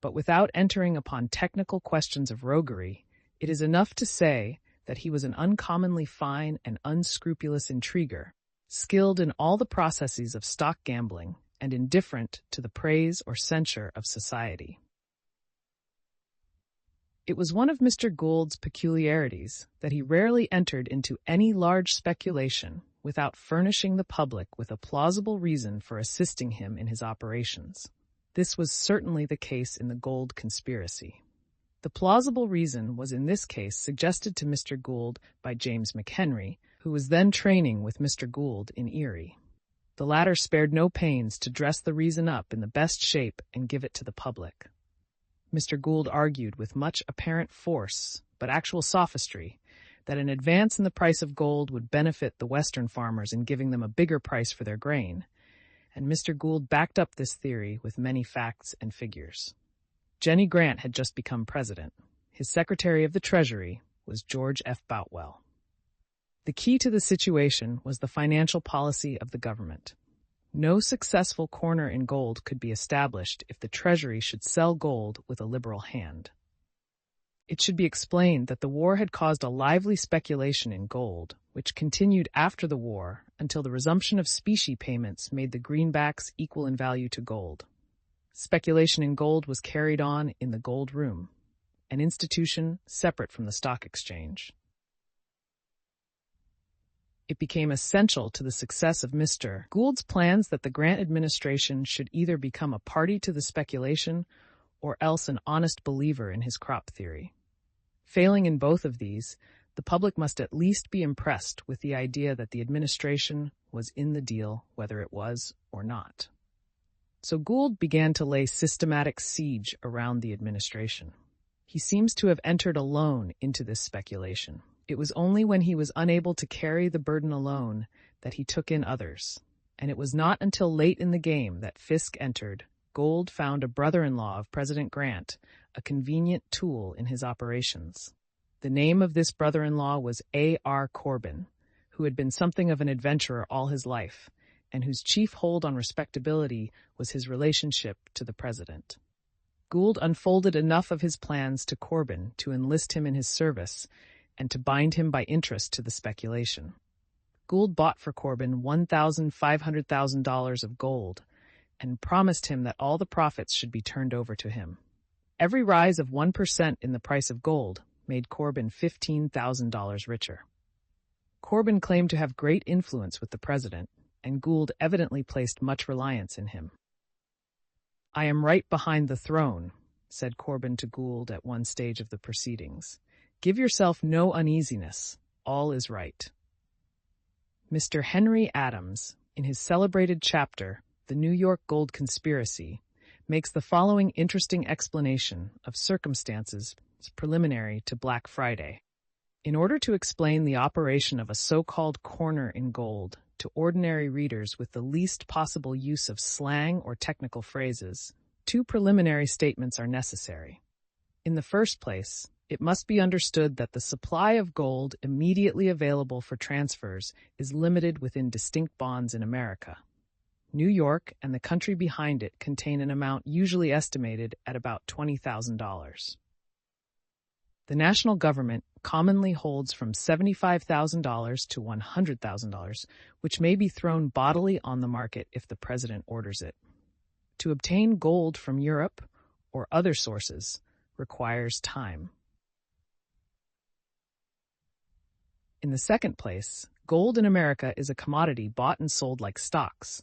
Speaker 1: But without entering upon technical questions of roguery, it is enough to say that he was an uncommonly fine and unscrupulous intriguer, skilled in all the processes of stock gambling, and indifferent to the praise or censure of society. It was one of Mr. Gould's peculiarities that he rarely entered into any large speculation without furnishing the public with a plausible reason for assisting him in his operations. This was certainly the case in the Gould conspiracy. The plausible reason was in this case suggested to Mr. Gould by James McHenry, who was then training with Mr. Gould in Erie. The latter spared no pains to dress the reason up in the best shape and give it to the public. Mr. Gould argued with much apparent force, but actual sophistry, that an advance in the price of gold would benefit the Western farmers in giving them a bigger price for their grain, and Mr. Gould backed up this theory with many facts and figures. Jenny Grant had just become president. His Secretary of the Treasury was George F. Boutwell. The key to the situation was the financial policy of the government. No successful corner in gold could be established if the Treasury should sell gold with a liberal hand. It should be explained that the war had caused a lively speculation in gold, which continued after the war until the resumption of specie payments made the greenbacks equal in value to gold. Speculation in gold was carried on in the Gold Room, an institution separate from the stock exchange. It became essential to the success of Mr. Gould's plans that the Grant administration should either become a party to the speculation or else an honest believer in his crop theory. Failing in both of these, the public must at least be impressed with the idea that the administration was in the deal, whether it was or not. So Gould began to lay systematic siege around the administration. He seems to have entered alone into this speculation. It was only when he was unable to carry the burden alone that he took in others, and it was not until late in the game that Fisk entered. Gould found a brother-in-law of President Grant, a convenient tool in his operations. The name of this brother-in-law was A.R. Corbin, who had been something of an adventurer all his life, and whose chief hold on respectability was his relationship to the president. Gould unfolded enough of his plans to Corbin to enlist him in his service and to bind him by interest to the speculation. Gould bought for Corbin $1,500,000 of gold and promised him that all the profits should be turned over to him. Every rise of 1% in the price of gold made Corbin $15,000 richer. Corbin claimed to have great influence with the president, and Gould evidently placed much reliance in him. "I am right behind the throne," said Corbin to Gould at one stage of the proceedings. "Give yourself no uneasiness. All is right." Mr. Henry Adams, in his celebrated chapter, The New York Gold Conspiracy, makes the following interesting explanation of circumstances preliminary to Black Friday. In order to explain the operation of a so-called corner in gold to ordinary readers with the least possible use of slang or technical phrases, two preliminary statements are necessary. In the first place, it must be understood that the supply of gold immediately available for transfers is limited within distinct bonds in America. New York and the country behind it contain an amount usually estimated at about $20,000. The national government commonly holds from $75,000 to $100,000, which may be thrown bodily on the market if the president orders it. To obtain gold from Europe or other sources requires time. In the second place, gold in America is a commodity bought and sold like stocks.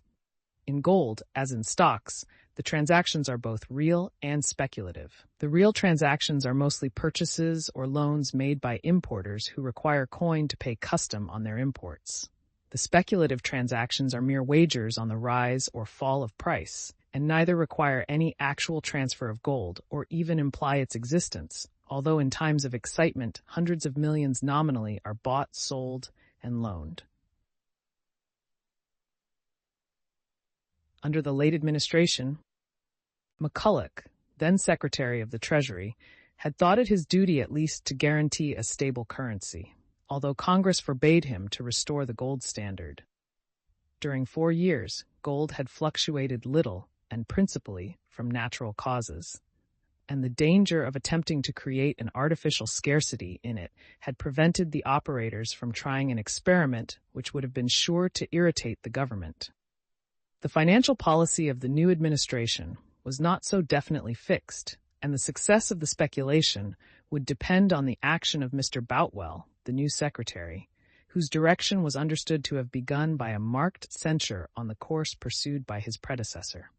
Speaker 1: In gold, as in stocks, The transactions are both real and speculative. The real transactions are mostly purchases or loans made by importers who require coin to pay custom on their imports. The speculative transactions are mere wagers on the rise or fall of price, and neither require any actual transfer of gold or even imply its existence, although in times of excitement, hundreds of millions nominally are bought, sold, and loaned. Under the late administration, McCulloch, then Secretary of the Treasury, had thought it his duty at least to guarantee a stable currency, although Congress forbade him to restore the gold standard. During 4 years, gold had fluctuated little and principally from natural causes, and the danger of attempting to create an artificial scarcity in it had prevented the operators from trying an experiment which would have been sure to irritate the government. The financial policy of the new administration was not so definitely fixed, and the success of the speculation would depend on the action of Mr. Boutwell, the new secretary, whose direction was understood to have begun by a marked censure on the course pursued by his predecessor.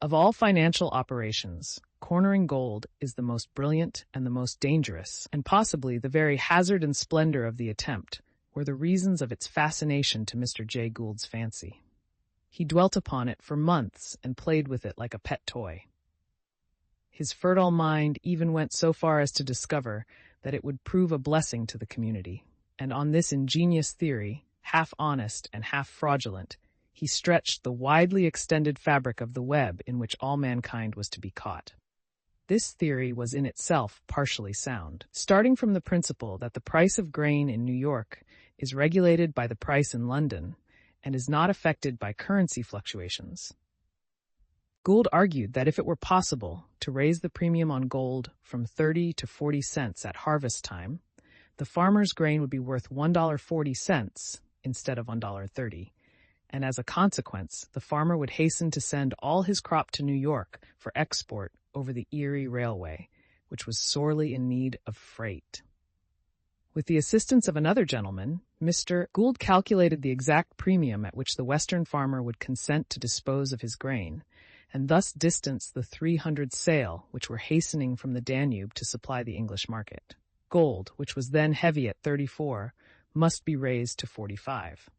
Speaker 1: Of all financial operations, cornering gold is the most brilliant and the most dangerous, and possibly the very hazard and splendor of the attempt were the reasons of its fascination to Mr. Jay Gould's fancy. He dwelt upon it for months and played with it like a pet toy. His fertile mind even went so far as to discover that it would prove a blessing to the community, and on this ingenious theory, half honest and half fraudulent, he stretched the widely extended fabric of the web in which all mankind was to be caught. This theory was in itself partially sound, starting from the principle that the price of grain in New York is regulated by the price in London and is not affected by currency fluctuations. Gould argued that if it were possible to raise the premium on gold from 30 to 40 cents at harvest time, the farmer's grain would be worth $1.40 instead of $1.30, and as a consequence, the farmer would hasten to send all his crop to New York for export over the Erie Railway, which was sorely in need of freight. With the assistance of another gentleman, Mr. Gould calculated the exact premium at which the Western farmer would consent to dispose of his grain, and thus distance the 300 sail which were hastening from the Danube to supply the English market. Gold, which was then heavy at 34, must be raised to 45.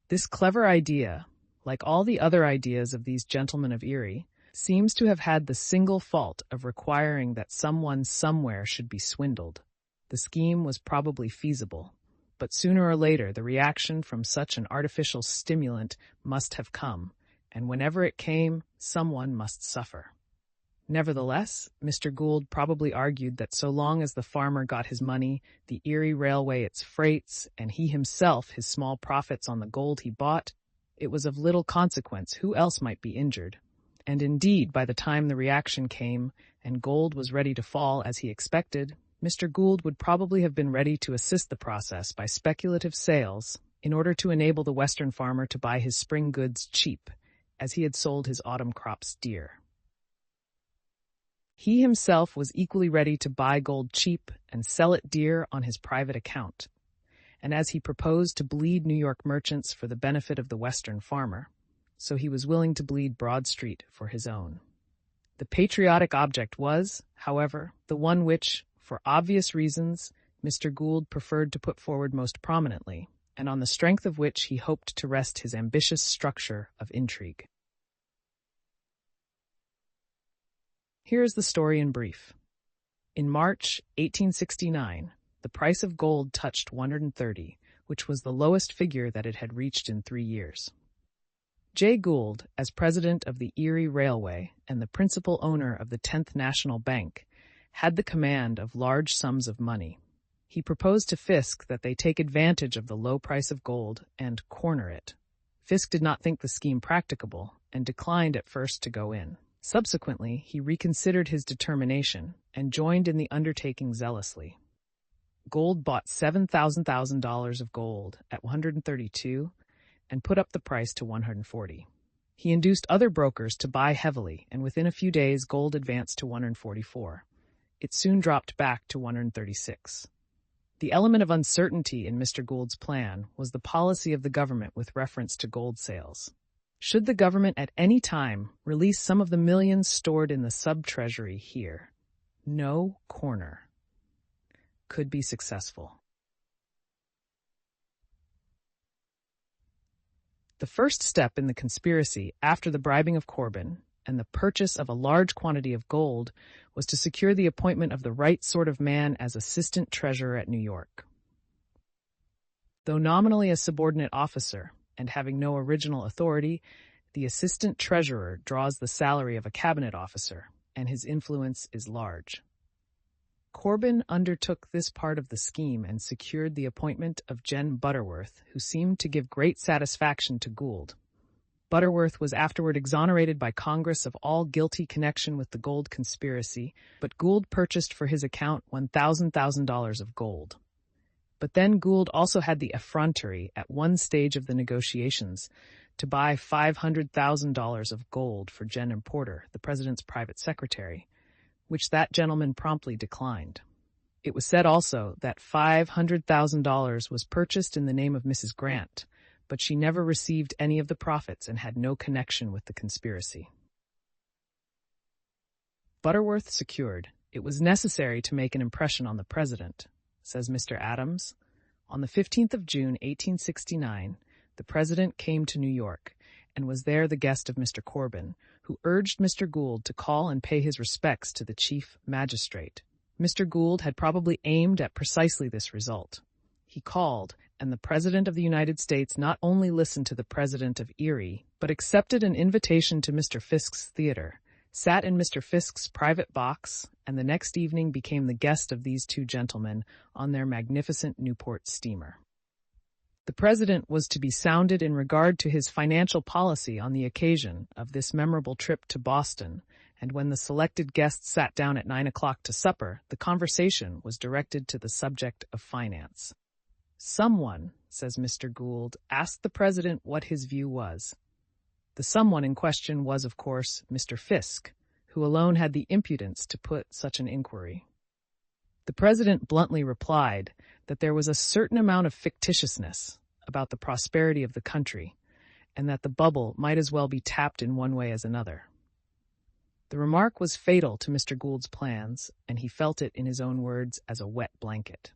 Speaker 1: This clever idea, like all the other ideas of these gentlemen of Erie, seems to have had the single fault of requiring that someone somewhere should be swindled. The scheme was probably feasible, but sooner or later the reaction from such an artificial stimulant must have come, and whenever it came, someone must suffer. Nevertheless, Mr. Gould probably argued that so long as the farmer got his money, the Erie Railway its freights, and he himself his small profits on the gold he bought, it was of little consequence who else might be injured. And indeed, by the time the reaction came and gold was ready to fall as he expected, Mr. Gould would probably have been ready to assist the process by speculative sales in order to enable the Western farmer to buy his spring goods cheap, as he had sold his autumn crops dear. He himself was equally ready to buy gold cheap and sell it dear on his private account, and as he proposed to bleed New York merchants for the benefit of the Western farmer, so he was willing to bleed Broad Street for his own. The patriotic object was, however, the one which, for obvious reasons, Mr. Gould preferred to put forward most prominently, and on the strength of which he hoped to rest his ambitious structure of intrigue. Here is the story in brief. In March 1869, the price of gold touched 130, which was the lowest figure that it had reached in 3 years. Jay Gould, as president of the Erie Railway and the principal owner of the 10th National Bank, had the command of large sums of money. He proposed to Fisk that they take advantage of the low price of gold and corner it. Fisk did not think the scheme practicable and declined at first to go in. Subsequently, he reconsidered his determination and joined in the undertaking zealously. Gould bought $7,000 of gold at 132 and put up the price to 140. He induced other brokers to buy heavily, and within a few days gold advanced to 144. It soon dropped back to 136. The element of uncertainty in Mr. Gould's plan was the policy of the government with reference to gold sales. Should the government at any time release some of the millions stored in the sub-treasury here, no corner could be successful. The first step in the conspiracy after the bribing of Corbin and the purchase of a large quantity of gold was to secure the appointment of the right sort of man as assistant treasurer at New York. Though nominally a subordinate officer and having no original authority, the assistant treasurer draws the salary of a cabinet officer, and his influence is large. Corbin undertook this part of the scheme and secured the appointment of Jen Butterworth, who seemed to give great satisfaction to Gould. Butterworth was afterward exonerated by Congress of all guilty connection with the gold conspiracy, but Gould purchased for his account $1,000 of gold. But then Gould also had the effrontery at one stage of the negotiations to buy $500,000 of gold for Jen Porter, the president's private secretary, which that gentleman promptly declined. It was said also that $500,000 was purchased in the name of Mrs. Grant, but she never received any of the profits and had no connection with the conspiracy. Butterworth secured, it was necessary to make an impression on the president, says Mr. Adams. On the 15th of June, 1869, the president came to New York and was there the guest of Mr. Corbin, who urged Mr. Gould to call and pay his respects to the chief magistrate. Mr. Gould had probably aimed at precisely this result. He called, and the President of the United States not only listened to the President of Erie, but accepted an invitation to Mr. Fisk's theater, sat in Mr. Fisk's private box, and the next evening became the guest of these two gentlemen on their magnificent Newport steamer. The President was to be sounded in regard to his financial policy on the occasion of this memorable trip to Boston, and when the selected guests sat down at 9 o'clock to supper, the conversation was directed to the subject of finance. Someone, says Mr. Gould, asked the President what his view was. The someone in question was, of course, Mr. Fisk, who alone had the impudence to put such an inquiry. The President bluntly replied that there was a certain amount of fictitiousness about the prosperity of the country, and that the bubble might as well be tapped in one way as another. The remark was fatal to Mr. Gould's plans, and he felt it, in his own words, as a wet blanket.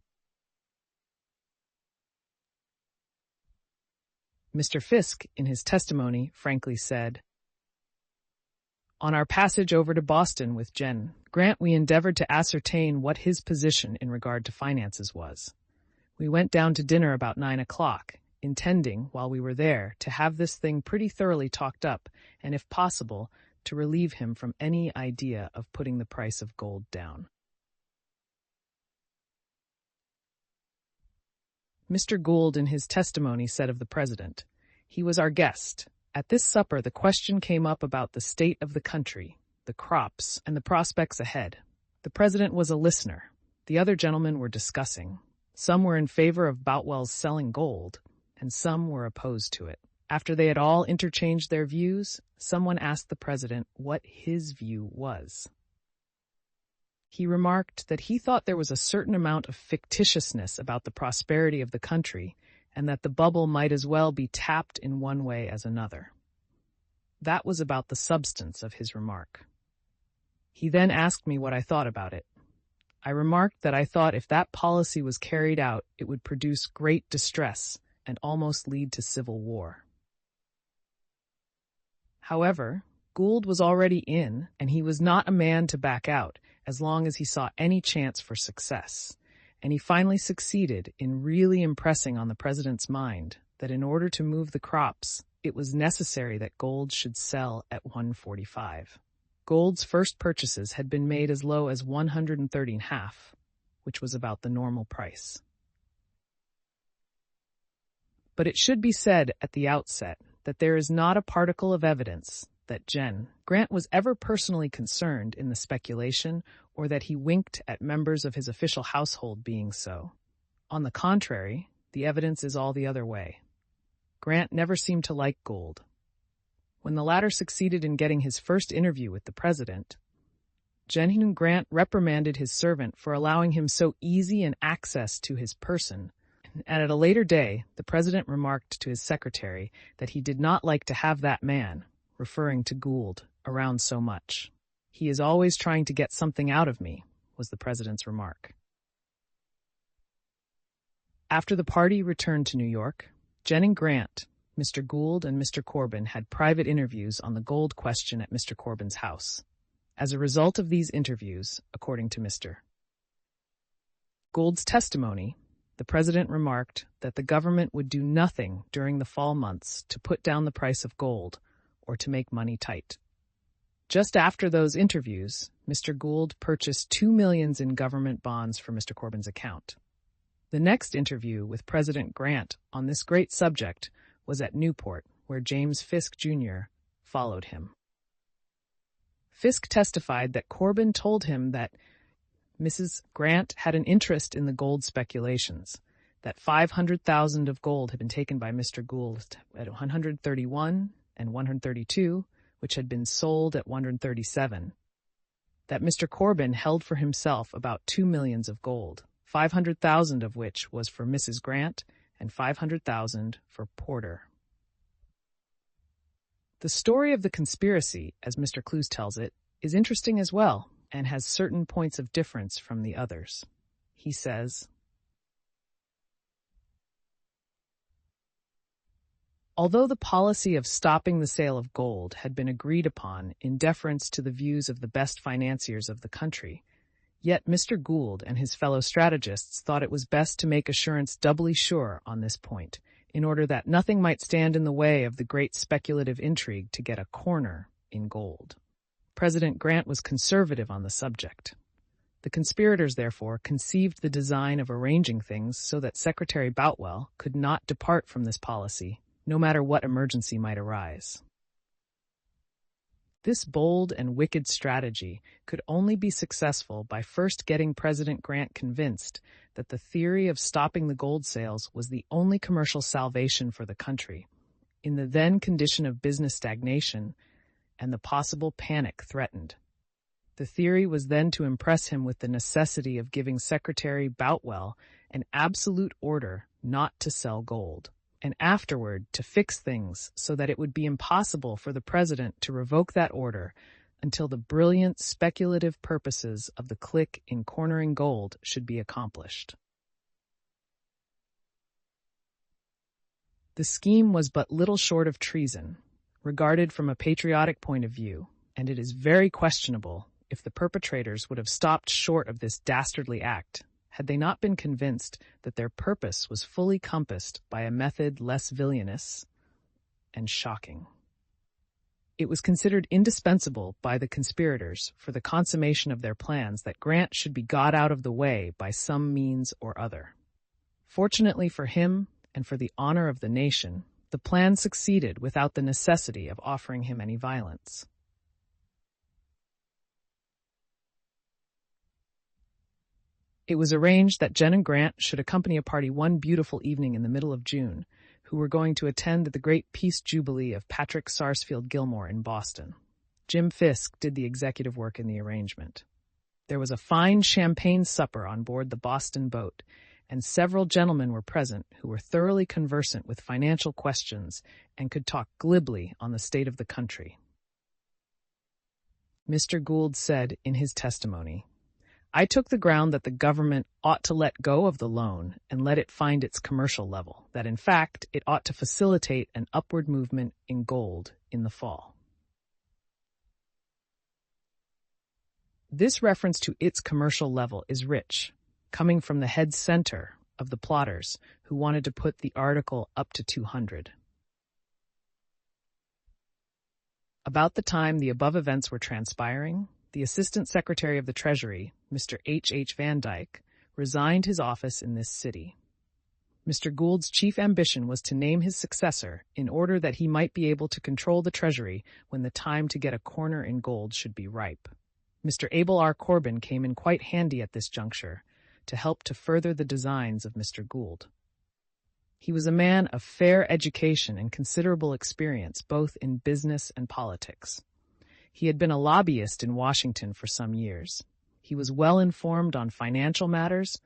Speaker 1: Mr. Fisk, in his testimony, frankly said, "On our passage over to Boston with Jen Grant, we endeavored to ascertain what his position in regard to finances was. We went down to dinner about 9 o'clock, intending, while we were there, to have this thing pretty thoroughly talked up, and if possible, to relieve him from any idea of putting the price of gold down." Mr. Gould in his testimony said of the President, "He was our guest. At this supper the question came up about the state of the country, the crops, and the prospects ahead. The President was a listener. The other gentlemen were discussing. Some were in favor of Boutwell's selling gold, and some were opposed to it. After they had all interchanged their views, someone asked the President what his view was. He remarked that he thought there was a certain amount of fictitiousness about the prosperity of the country, and that the bubble might as well be tapped in one way as another. That was about the substance of his remark. He then asked me what I thought about it. I remarked that I thought if that policy was carried out, it would produce great distress and almost lead to civil war. However, Gould was already in, and he was not a man to back out as long as he saw any chance for success, and he finally succeeded in really impressing on the President's mind that in order to move the crops, it was necessary that gold should sell at 145. Gould's first purchases had been made as low as 130.5, which was about the normal price. But it should be said at the outset that there is not a particle of evidence that Jen Grant was ever personally concerned in the speculation, or that he winked at members of his official household being so. On the contrary, the evidence is all the other way. Grant never seemed to like Gould. When the latter succeeded in getting his first interview with the President, General Grant reprimanded his servant for allowing him so easy an access to his person, and at a later day the president remarked to his secretary that he did not like to have that man, referring to Gould, around so much. "He is always trying to get something out of me," was the president's remark. After the party returned to New York, General Grant, Mr. Gould, and Mr. Corbin had private interviews on the gold question at Mr. Corbin's house. As a result of these interviews, according to Mr. Gould's testimony, the president remarked that the government would do nothing during the fall months to put down the price of gold or to make money tight. Just after those interviews, Mr. Gould purchased $2 million in government bonds for Mr. Corbin's account. The next interview with President Grant on this great subject was at Newport, where James Fisk, Jr. followed him. Fisk testified that Corbin told him that Mrs. Grant had an interest in the gold speculations, that 500,000 of gold had been taken by Mr. Gould at 131 and 132, which had been sold at 137, that Mr. Corbin held for himself about 2 million of gold, 500,000 of which was for Mrs. Grant and 500,000 for Porter. The story of the conspiracy, as Mr. Cluse tells it, is interesting as well and has certain points of difference from the others. He says, although the policy of stopping the sale of gold had been agreed upon in deference to the views of the best financiers of the country, yet Mr. Gould and his fellow strategists thought it was best to make assurance doubly sure on this point, in order that nothing might stand in the way of the great speculative intrigue to get a corner in gold. President Grant was conservative on the subject. The conspirators, therefore, conceived the design of arranging things so that Secretary Boutwell could not depart from this policy, no matter what emergency might arise. This bold and wicked strategy could only be successful by first getting President Grant convinced that the theory of stopping the gold sales was the only commercial salvation for the country, in the then condition of business stagnation and the possible panic threatened. The theory was then to impress him with the necessity of giving Secretary Boutwell an absolute order not to sell gold, and afterward to fix things so that it would be impossible for the president to revoke that order until the brilliant speculative purposes of the clique in cornering gold should be accomplished. The scheme was but little short of treason, regarded from a patriotic point of view, and it is very questionable if the perpetrators would have stopped short of this dastardly act had they not been convinced that their purpose was fully compassed by a method less villainous and shocking. It was considered indispensable by the conspirators for the consummation of their plans that Grant should be got out of the way by some means or other. Fortunately for him and for the honor of the nation, the plan succeeded without the necessity of offering him any violence. It was arranged that Jen and Grant should accompany a party one beautiful evening in the middle of June, who were going to attend the great Peace Jubilee of Patrick Sarsfield Gilmore in Boston. Jim Fisk did the executive work in the arrangement. There was a fine champagne supper on board the Boston boat, and several gentlemen were present who were thoroughly conversant with financial questions and could talk glibly on the state of the country. Mr. Gould said in his testimony, "I took the ground that the government ought to let go of the loan and let it find its commercial level, that in fact it ought to facilitate an upward movement in gold in the fall." This reference to its commercial level is rich, coming from the head center of the plotters who wanted to put the article up to 200. About the time the above events were transpiring, the Assistant Secretary of the Treasury, Mr. H. Van Dyke, resigned his office in this city. Mr. Gould's chief ambition was to name his successor in order that he might be able to control the Treasury when the time to get a corner in gold should be ripe. Mr. Abel R. Corbin came in quite handy at this juncture to help to further the designs of Mr. Gould. He was a man of fair education and considerable experience both in business and politics. He had been a lobbyist in Washington for some years. He was well informed on financial matters,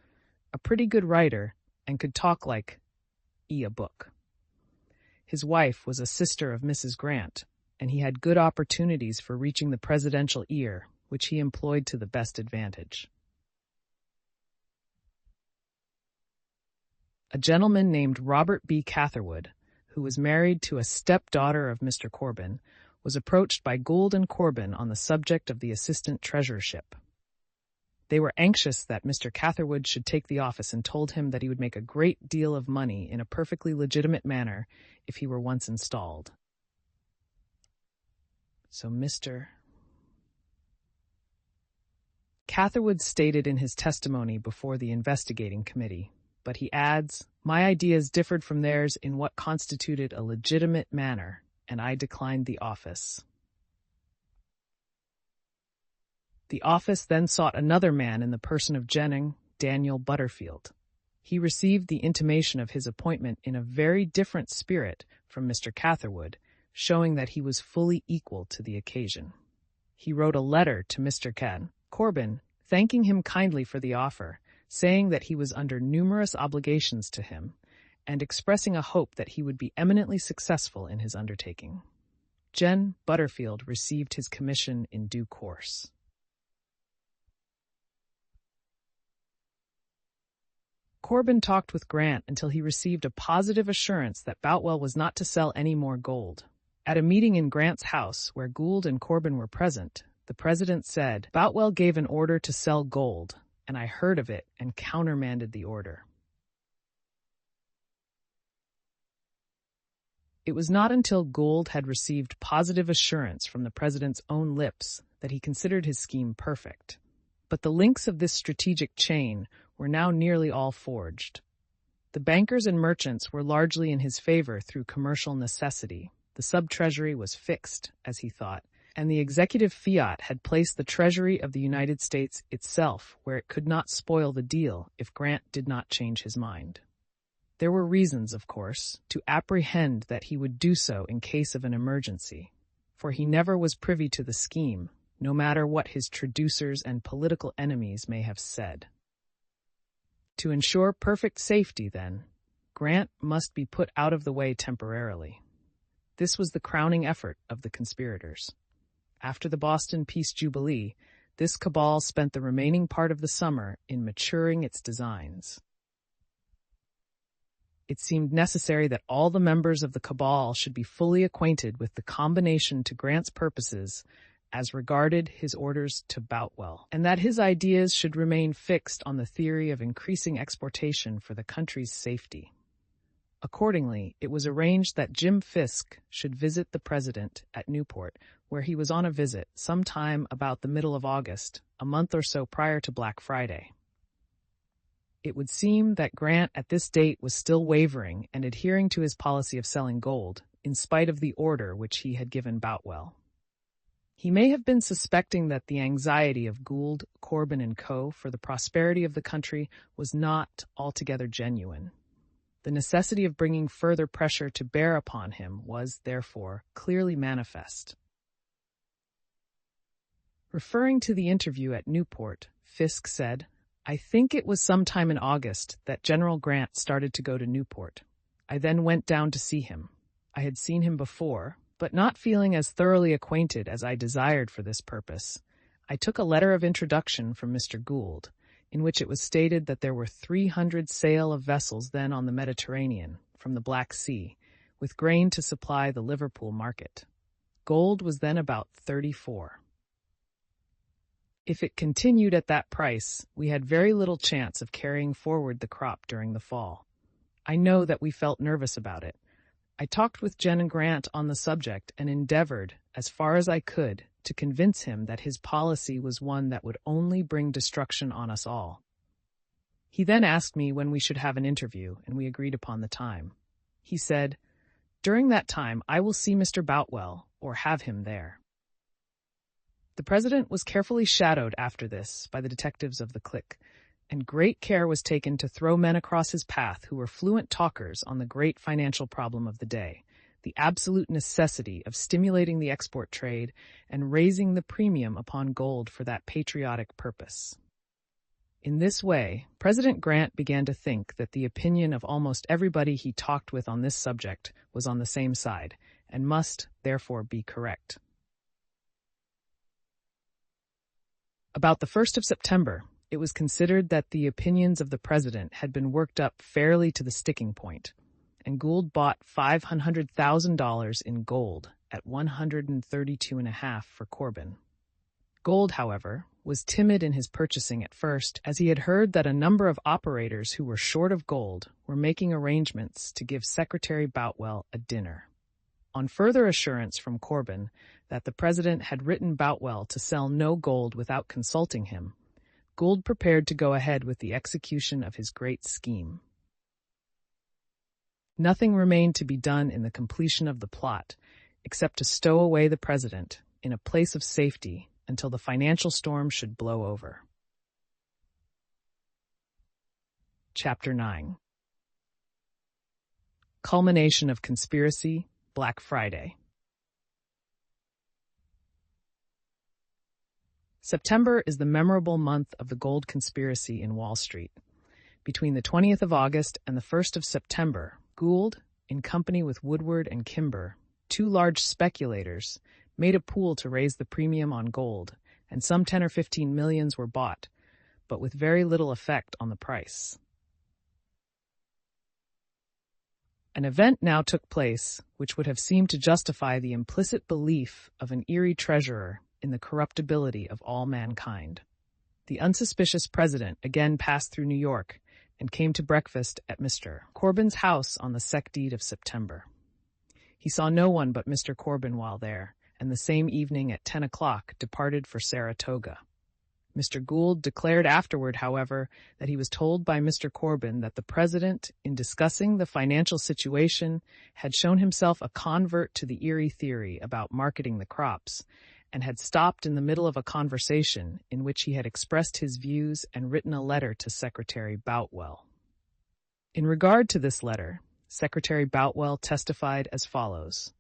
Speaker 1: a pretty good writer, and could talk like a book. His wife was a sister of Mrs. Grant, and he had good opportunities for reaching the presidential ear, which he employed to the best advantage. A gentleman named Robert B. Catherwood, who was married to a stepdaughter of Mr. Corbin, was approached by Gould and Corbin on the subject of the assistant treasurership. They were anxious that Mr. Catherwood should take the office and told him that he would make a great deal of money in a perfectly legitimate manner if he were once installed. So Mr. Catherwood stated in his testimony before the investigating committee, but he adds, "My ideas differed from theirs in what constituted a legitimate manner, and I declined the office." The office then sought another man in the person of Jennings, Daniel Butterfield. He received the intimation of his appointment in a very different spirit from Mr. Catherwood, showing that he was fully equal to the occasion. He wrote a letter to Mr. Corbin, thanking him kindly for the offer, saying that he was under numerous obligations to him, and expressing a hope that he would be eminently successful in his undertaking. Butterfield received his commission in due course. Corbin talked with Grant until he received a positive assurance that Boutwell was not to sell any more gold. At a meeting in Grant's house, where Gould and Corbin were present, the president said, "Boutwell gave an order to sell gold, and I heard of it and countermanded the order." It was not until Gould had received positive assurance from the president's own lips that he considered his scheme perfect. But the links of this strategic chain were now nearly all forged. The bankers and merchants were largely in his favor through commercial necessity. The sub-treasury was fixed, as he thought, and the executive fiat had placed the Treasury of the United States itself where it could not spoil the deal if Grant did not change his mind. There were reasons, of course, to apprehend that he would do so in case of an emergency, for he never was privy to the scheme, no matter what his traducers and political enemies may have said. To ensure perfect safety, then, Grant must be put out of the way temporarily. This was the crowning effort of the conspirators. After the Boston Peace Jubilee, this cabal spent the remaining part of the summer in maturing its designs. It seemed necessary that all the members of the cabal should be fully acquainted with the combination to Grant's purposes as regarded his orders to Boutwell, and that his ideas should remain fixed on the theory of increasing exportation for the country's safety. Accordingly, it was arranged that Jim Fisk should visit the president at Newport, where he was on a visit sometime about the middle of August, a month or so prior to Black Friday. It would seem that Grant at this date was still wavering and adhering to his policy of selling gold, in spite of the order which he had given Boutwell. He may have been suspecting that the anxiety of Gould, Corbin, and Co. for the prosperity of the country was not altogether genuine. The necessity of bringing further pressure to bear upon him was, therefore, clearly manifest. Referring to the interview at Newport, Fisk said, "I think it was sometime in August that General Grant started to go to Newport. I then went down to see him. I had seen him before, but not feeling as thoroughly acquainted as I desired for this purpose, I took a letter of introduction from Mr. Gould, in which it was stated that there were 300 sail of vessels then on the Mediterranean, from the Black Sea, with grain to supply the Liverpool market. Gold was then about 34. If it continued at that price, we had very little chance of carrying forward the crop during the fall. I know that we felt nervous about it. I talked with Jen and Grant on the subject and endeavored, as far as I could, to convince him that his policy was one that would only bring destruction on us all. He then asked me when we should have an interview, and we agreed upon the time. He said, 'During that time I will see Mr. Boutwell, or have him there.'" The president was carefully shadowed after this by the detectives of the clique, and great care was taken to throw men across his path who were fluent talkers on the great financial problem of the day, the absolute necessity of stimulating the export trade and raising the premium upon gold for that patriotic purpose. In this way, President Grant began to think that the opinion of almost everybody he talked with on this subject was on the same side, and must, therefore, be correct. About the 1st of September, it was considered that the opinions of the president had been worked up fairly to the sticking point, and Gould bought $500,000 in gold at $132.50 for Corbin. Gould, however, was timid in his purchasing at first, as he had heard that a number of operators who were short of gold were making arrangements to give Secretary Boutwell a dinner. On further assurance from Corbin that the president had written Boutwell to sell no gold without consulting him, Gould prepared to go ahead with the execution of his great scheme. Nothing remained to be done in the completion of the plot, except to stow away the president in a place of safety until the financial storm should blow over. Chapter 9. Culmination of Conspiracy, Black Friday. September is the memorable month of the gold conspiracy in Wall Street. Between the 20th of August and the 1st of September, Gould, in company with Woodward and Kimber, two large speculators, made a pool to raise the premium on gold, and some 10 or 15 millions were bought, but with very little effect on the price. An event now took place which would have seemed to justify the implicit belief of an Erie treasurer in the corruptibility of all mankind. The unsuspicious president again passed through New York and came to breakfast at Mr. Corbin's house on the 2nd of September. He saw no one but Mr. Corbin while there, and the same evening at 10 o'clock departed for Saratoga. Mr. Gould declared afterward, however, that he was told by Mr. Corbin that the president, in discussing the financial situation, had shown himself a convert to the Erie theory about marketing the crops, and had stopped in the middle of a conversation in which he had expressed his views and written a letter to Secretary Boutwell. In regard to this letter, Secretary Boutwell testified as follows.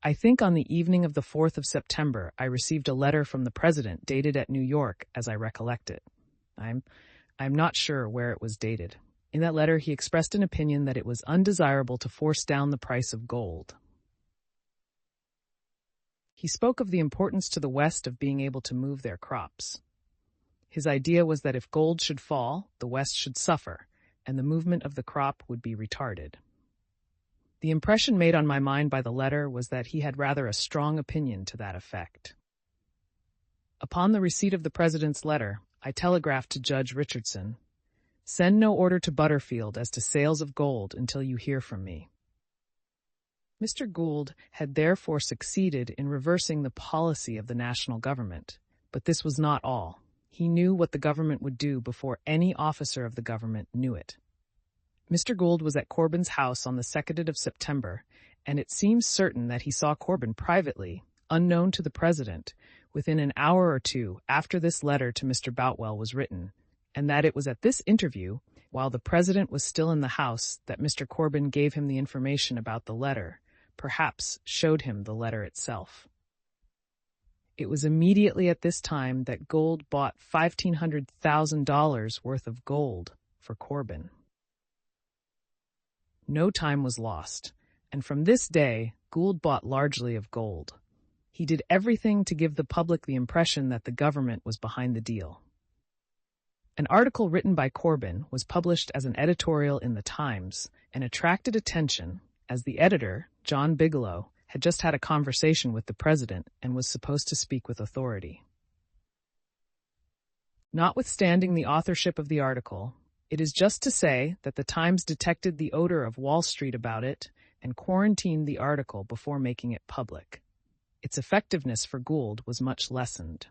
Speaker 1: I think on the evening of the 4th of September, I received a letter from the president dated at New York, as I recollect it. I'm not sure where it was dated. In that letter, he expressed an opinion that it was undesirable to force down the price of gold. He spoke of the importance to the West of being able to move their crops. His idea was that if gold should fall, the West should suffer, and the movement of the crop would be retarded. The impression made on my mind by the letter was that he had rather a strong opinion to that effect. Upon the receipt of the president's letter, I telegraphed to Judge Richardson, "Send no order to Butterfield as to sales of gold until you hear from me." Mr. Gould had therefore succeeded in reversing the policy of the national government, but this was not all. He knew what the government would do before any officer of the government knew it. Mr. Gould was at Corbin's house on the 2nd of September, and it seems certain that he saw Corbin privately, unknown to the president, within an hour or two after this letter to Mr. Boutwell was written, and that it was at this interview, while the president was still in the house, that Mr. Corbin gave him the information about the letter, perhaps showed him the letter itself. It was immediately at this time that Gould bought $1,500,000 worth of gold for Corbin. No time was lost, and from this day, Gould bought largely of gold. He did everything to give the public the impression that the government was behind the deal. An article written by Corbin was published as an editorial in the Times and attracted attention, as the editor, John Bigelow, had just had a conversation with the president and was supposed to speak with authority. Notwithstanding the authorship of the article, it is just to say that the Times detected the odor of Wall Street about it and quarantined the article before making it public. Its effectiveness for Gould was much lessened.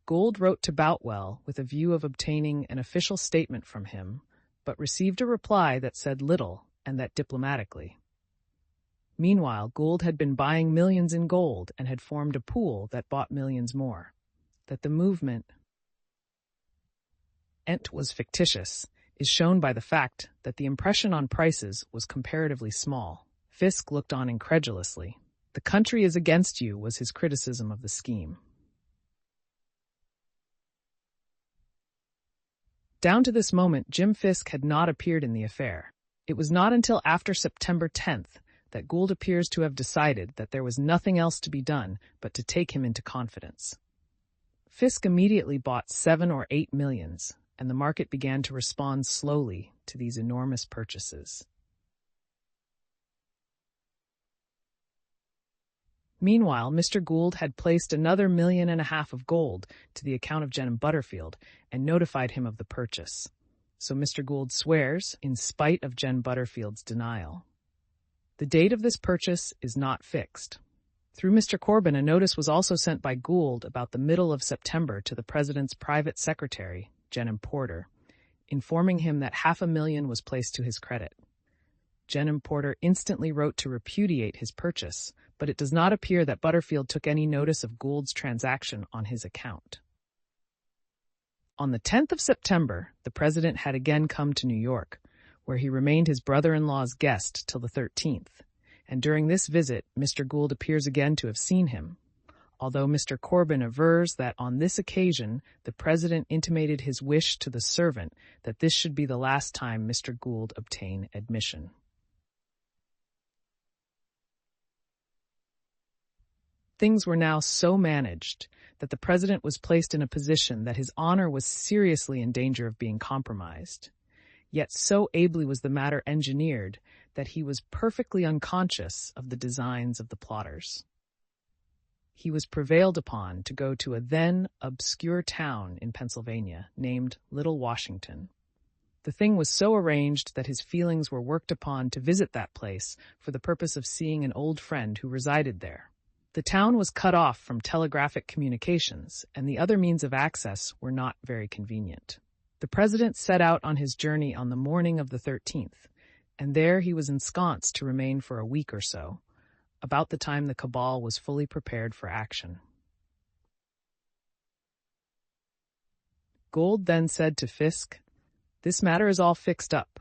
Speaker 1: Gould wrote to Boutwell with a view of obtaining an official statement from him, but received a reply that said little and that diplomatically. Meanwhile, Gould had been buying millions in gold and had formed a pool that bought millions more. That the movement was fictitious is shown by the fact that the impression on prices was comparatively small. Fisk looked on incredulously. "The country is against you," was his criticism of the scheme. Down to this moment, Jim Fisk had not appeared in the affair. It was not until after September 10th that Gould appears to have decided that there was nothing else to be done but to take him into confidence. Fisk immediately bought 7 or 8 millions, and the market began to respond slowly to these enormous purchases. Meanwhile, Mr. Gould had placed another $1.5 million of gold to the account of Jenham Butterfield and notified him of the purchase. So Mr. Gould swears, in spite of Jen Butterfield's denial. The date of this purchase is not fixed. Through Mr. Corbin, a notice was also sent by Gould about the middle of September to the President's private secretary, Jenham Porter, informing him that $500,000 was placed to his credit. Jenham Porter instantly wrote to repudiate his purchase, but it does not appear that Butterfield took any notice of Gould's transaction on his account. On the 10th of September, the President had again come to New York, where he remained his brother-in-law's guest till the 13th, and during this visit Mr. Gould appears again to have seen him, although Mr. Corbin avers that on this occasion the President intimated his wish to the servant that this should be the last time Mr. Gould obtain admission. Things were now so managed that the President was placed in a position that his honor was seriously in danger of being compromised. Yet so ably was the matter engineered that he was perfectly unconscious of the designs of the plotters. He was prevailed upon to go to a then obscure town in Pennsylvania named Little Washington. The thing was so arranged that his feelings were worked upon to visit that place for the purpose of seeing an old friend who resided there. The town was cut off from telegraphic communications, and the other means of access were not very convenient. The President set out on his journey on the morning of the 13th, and there he was ensconced to remain for a week or so, about the time the cabal was fully prepared for action. Gould then said to Fisk, "This matter is all fixed up.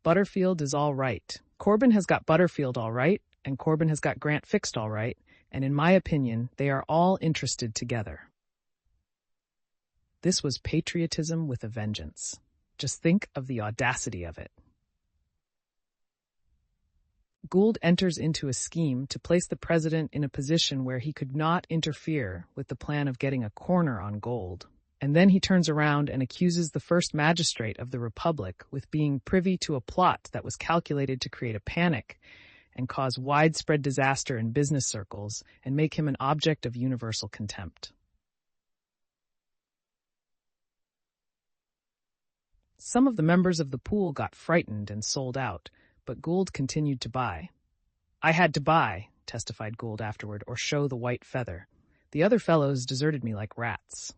Speaker 1: Butterfield is all right. Corbin has got Butterfield all right, and Corbin has got Grant fixed all right, and in my opinion, they are all interested together." This was patriotism with a vengeance. Just think of the audacity of it. Gould enters into a scheme to place the President in a position where he could not interfere with the plan of getting a corner on gold. And then he turns around and accuses the first magistrate of the Republic with being privy to a plot that was calculated to create a panic and cause widespread disaster in business circles and make him an object of universal contempt. Some of the members of the pool got frightened and sold out, but Gould continued to buy. "I had to buy," testified Gould afterward, "or show the white feather. The other fellows deserted me like rats."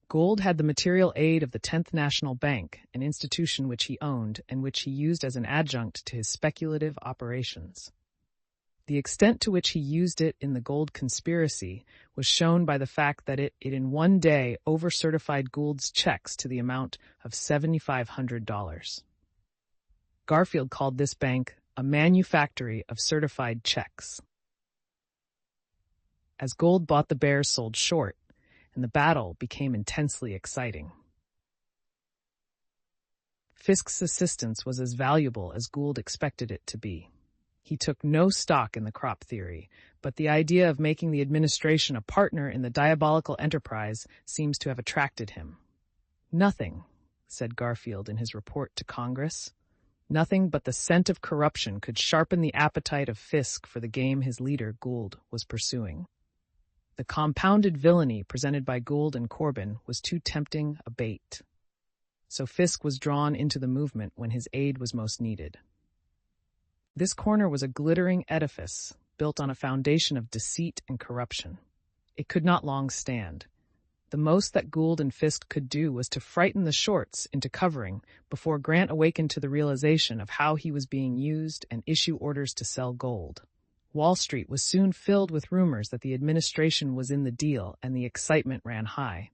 Speaker 1: Gould had the material aid of the 10th National Bank, an institution which he owned and which he used as an adjunct to his speculative operations. The extent to which he used it in the gold conspiracy was shown by the fact that it in one day over-certified Gould's checks to the amount of $7,500. Garfield called this bank a manufactory of certified checks. As Gould bought, the bears sold short, and the battle became intensely exciting. Fisk's assistance was as valuable as Gould expected it to be. He took no stock in the crop theory, but the idea of making the administration a partner in the diabolical enterprise seems to have attracted him. "Nothing," said Garfield in his report to Congress, "nothing but the scent of corruption could sharpen the appetite of Fisk for the game his leader, Gould, was pursuing." The compounded villainy presented by Gould and Corbin was too tempting a bait. So Fisk was drawn into the movement when his aid was most needed. This corner was a glittering edifice built on a foundation of deceit and corruption. It could not long stand. The most that Gould and Fisk could do was to frighten the shorts into covering before Grant awakened to the realization of how he was being used and issue orders to sell gold. Wall Street was soon filled with rumors that the administration was in the deal, and the excitement ran high.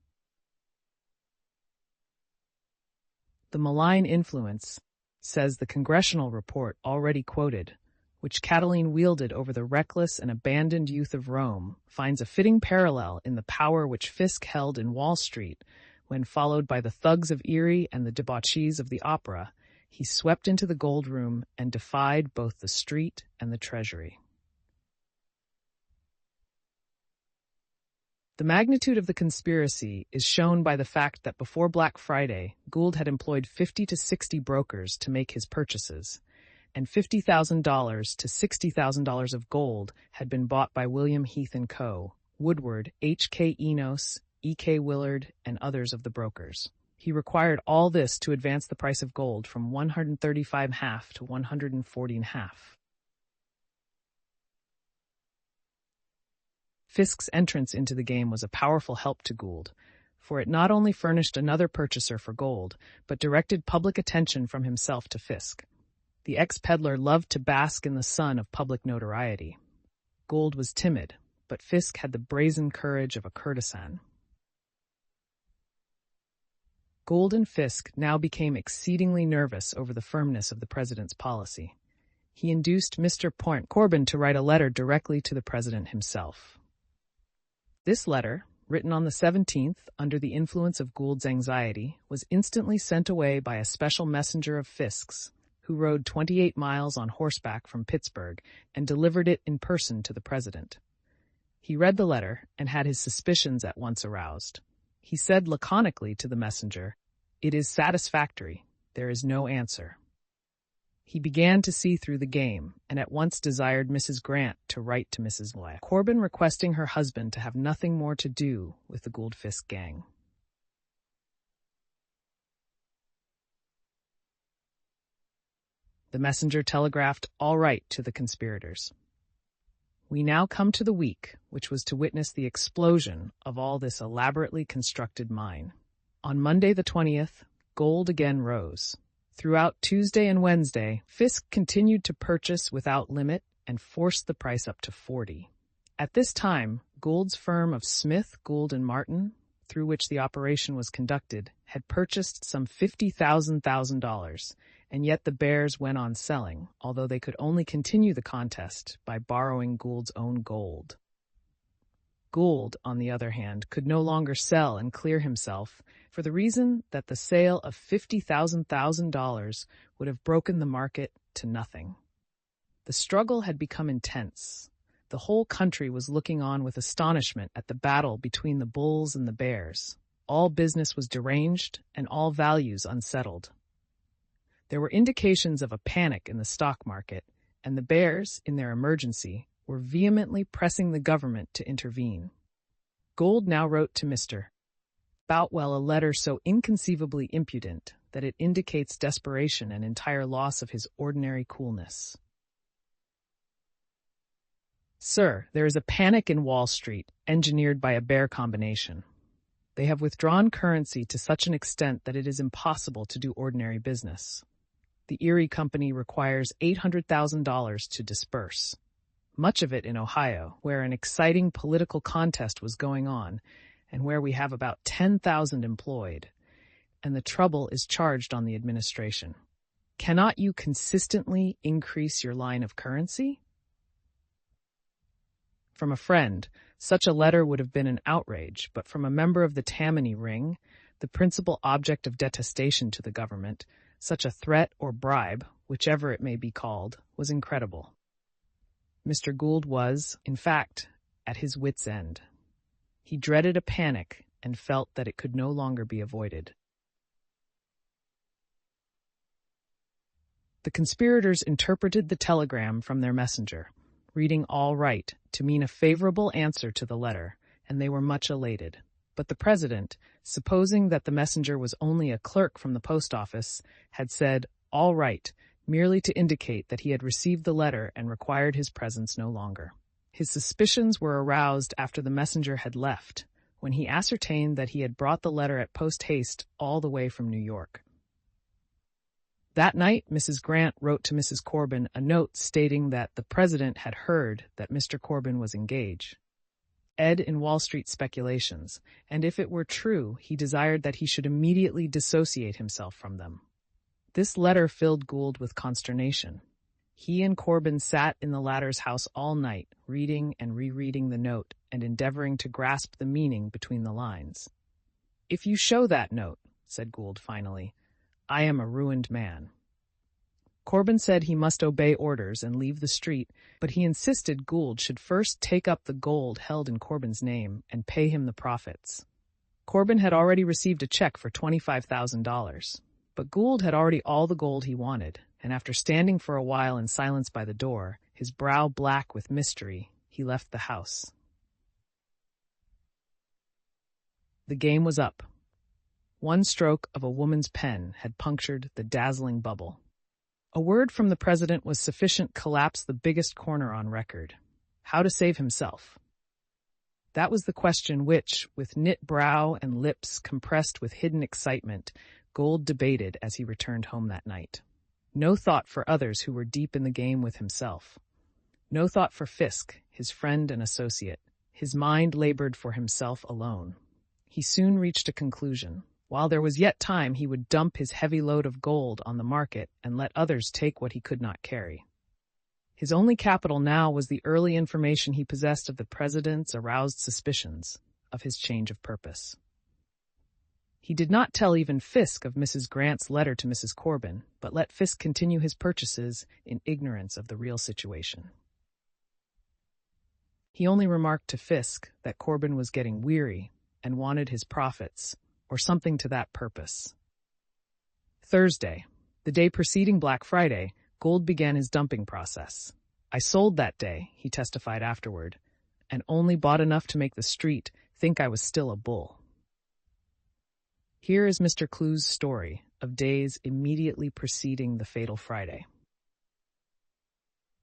Speaker 1: The malign influence, says the congressional report already quoted, which Catiline wielded over the reckless and abandoned youth of Rome, finds a fitting parallel in the power which Fisk held in Wall Street when, followed by the thugs of Erie and the debauchees of the opera, he swept into the Gould Room and defied both the street and the treasury. The magnitude of the conspiracy is shown by the fact that before Black Friday, Gould had employed 50 to 60 brokers to make his purchases, and $50,000 to $60,000 of gold had been bought by William Heath & Co., Woodward, H.K. Enos, E.K. Willard, and others of the brokers. He required all this to advance the price of gold from 135.5 to 140.5. Fisk's entrance into the game was a powerful help to Gould, for it not only furnished another purchaser for gold, but directed public attention from himself to Fisk. The ex-peddler loved to bask in the sun of public notoriety. Gould was timid, but Fisk had the brazen courage of a courtesan. Gould and Fisk now became exceedingly nervous over the firmness of the president's policy. He induced Mr. Corbin to write a letter directly to the president himself. This letter, written on the 17th under the influence of Gould's anxiety, was instantly sent away by a special messenger of Fisk's, who rode 28 miles on horseback from Pittsburgh and delivered it in person to the president. He read the letter and had his suspicions at once aroused. He said laconically to the messenger, "It is satisfactory. There is no answer." He began to see through the game, and at once desired Mrs. Grant to write to Mrs. Corbin requesting her husband to have nothing more to do with the Gould-Fisk gang. The messenger telegraphed all right to the conspirators. We now come to the week which was to witness the explosion of all this elaborately constructed mine. On Monday the 20th, gold again rose. Throughout Tuesday and Wednesday, Fisk continued to purchase without limit and forced the price up to 40. At this time, Gould's firm of Smith, Gould, and Martin, through which the operation was conducted, had purchased some $50,000, and yet the bears went on selling, although they could only continue the contest by borrowing Gould's own gold. Gould, on the other hand, could no longer sell and clear himself, for the reason that the sale of $50,000 would have broken the market to nothing. The struggle had become intense. The whole country was looking on with astonishment at the battle between the bulls and the bears. All business was deranged and all values unsettled. There were indications of a panic in the stock market, and the bears, in their emergency, were vehemently pressing the government to intervene. Gould now wrote to Mr. Boutwell a letter so inconceivably impudent that it indicates desperation and entire loss of his ordinary coolness. Sir, there is a panic in Wall Street, engineered by a bear combination. They have withdrawn currency to such an extent that it is impossible to do ordinary business. The Erie Company requires $800,000 to disperse, much of it in Ohio, where an exciting political contest was going on, and where we have about 10,000 employed, and the trouble is charged on the administration. Cannot you consistently increase your line of currency? From a friend, such a letter would have been an outrage, but from a member of the Tammany ring, the principal object of detestation to the government, such a threat or bribe, whichever it may be called, was incredible. Mr. Gould was, in fact, at his wits' end. He dreaded a panic and felt that it could no longer be avoided. The conspirators interpreted the telegram from their messenger, reading all right to mean a favorable answer to the letter, and they were much elated. But the president, supposing that the messenger was only a clerk from the post office, had said, all right, merely to indicate that he had received the letter and required his presence no longer. His suspicions were aroused after the messenger had left, when he ascertained that he had brought the letter at post-haste all the way from New York. That night, Mrs. Grant wrote to Mrs. Corbin a note stating that the president had heard that Mr. Corbin was engaged. ed in Wall Street speculations, and if it were true, he desired that he should immediately dissociate himself from them. This letter filled Gould with consternation. He and Corbin sat in the latter's house all night, reading and rereading the note and endeavoring to grasp the meaning between the lines. "If you show that note," said Gould finally, "I am a ruined man." Corbin said he must obey orders and leave the street, but he insisted Gould should first take up the gold held in Corbin's name and pay him the profits. Corbin had already received a check for $25,000, but Gould had already all the gold he wanted, and after standing for a while in silence by the door, his brow black with mystery, he left the house. The game was up. One stroke of a woman's pen had punctured the dazzling bubble. A word from the president was sufficient to collapse the biggest corner on record. How to save himself? That was the question which, with knit brow and lips compressed with hidden excitement, Gould debated as he returned home that night. No thought for others who were deep in the game with himself. No thought for Fisk, his friend and associate. His mind labored for himself alone. He soon reached a conclusion. While there was yet time, he would dump his heavy load of gold on the market and let others take what he could not carry. His only capital now was the early information he possessed of the president's aroused suspicions, of his change of purpose. He did not tell even Fisk of Mrs. Grant's letter to Mrs. Corbin, but let Fisk continue his purchases in ignorance of the real situation. He only remarked to Fisk that Corbin was getting weary and wanted his profits, or something to that purpose. Thursday, the day preceding Black Friday, Gould began his dumping process. "I sold that day," he testified afterward, "and only bought enough to make the street think I was still a bull." Here is Mr. Clue's story of days immediately preceding the fatal Friday.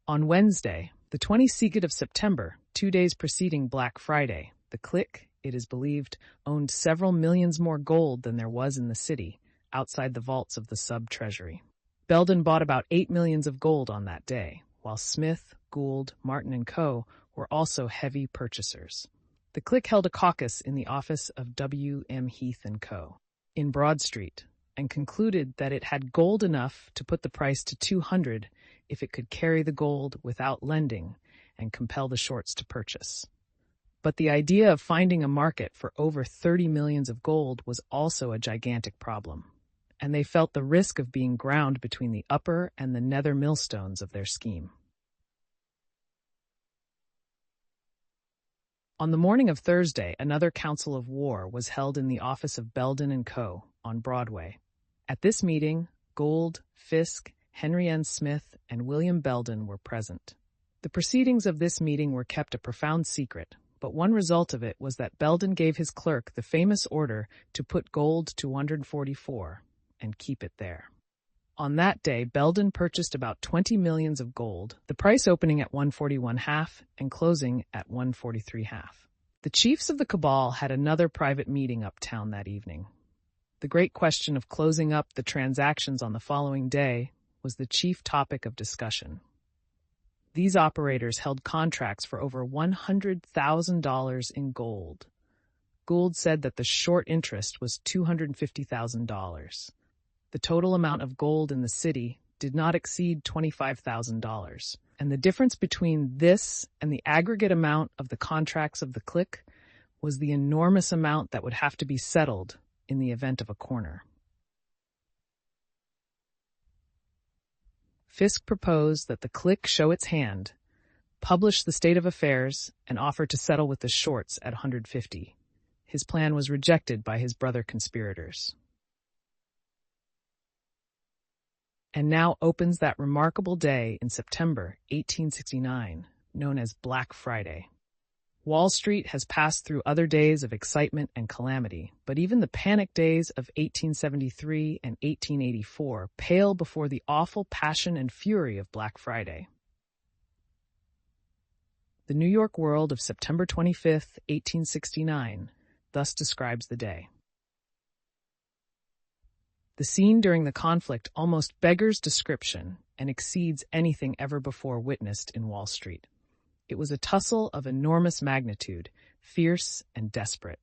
Speaker 1: On Wednesday, the 22nd of September, 2 days preceding Black Friday, the clique, it is believed, owned several millions more gold than there was in the city, outside the vaults of the sub-treasury. Belden bought about 8 millions of gold on that day, while Smith, Gould, Martin, and Co. were also heavy purchasers. The clique held a caucus in the office of W. M. Heath & Co. in Broad Street, and concluded that it had gold enough to put the price to 200 if it could carry the gold without lending and compel the shorts to purchase. But the idea of finding a market for over 30 millions of gold was also a gigantic problem, and they felt the risk of being ground between the upper and the nether millstones of their scheme. On the morning of Thursday, another council of war was held in the office of Belden & Co. on Broadway. At this meeting, Gould, Fisk, Henry N. Smith, and William Belden were present. The proceedings of this meeting were kept a profound secret, but one result of it was that Belden gave his clerk the famous order to put gold to 144 and keep it there. On that day, Belden purchased about 20 millions of gold, the price opening at 141.5 and closing at 143.5. The chiefs of the cabal had another private meeting uptown that evening. The great question of closing up the transactions on the following day was the chief topic of discussion. These operators held contracts for over $100,000 in gold. Gould said that the short interest was $250,000. The total amount of gold in the city did not exceed $25,000, and the difference between this and the aggregate amount of the contracts of the clique was the enormous amount that would have to be settled in the event of a corner. Fisk proposed that the clique show its hand, publish the state of affairs, and offer to settle with the shorts at 150. His plan was rejected by his brother conspirators. And now opens that remarkable day in September 1869, known as Black Friday. Wall Street has passed through other days of excitement and calamity, but even the panic days of 1873 and 1884 pale before the awful passion and fury of Black Friday. The New York World of September 25, 1869, thus describes the day. The scene during the conflict almost beggars description and exceeds anything ever before witnessed in Wall Street. It was a tussle of enormous magnitude, fierce and desperate.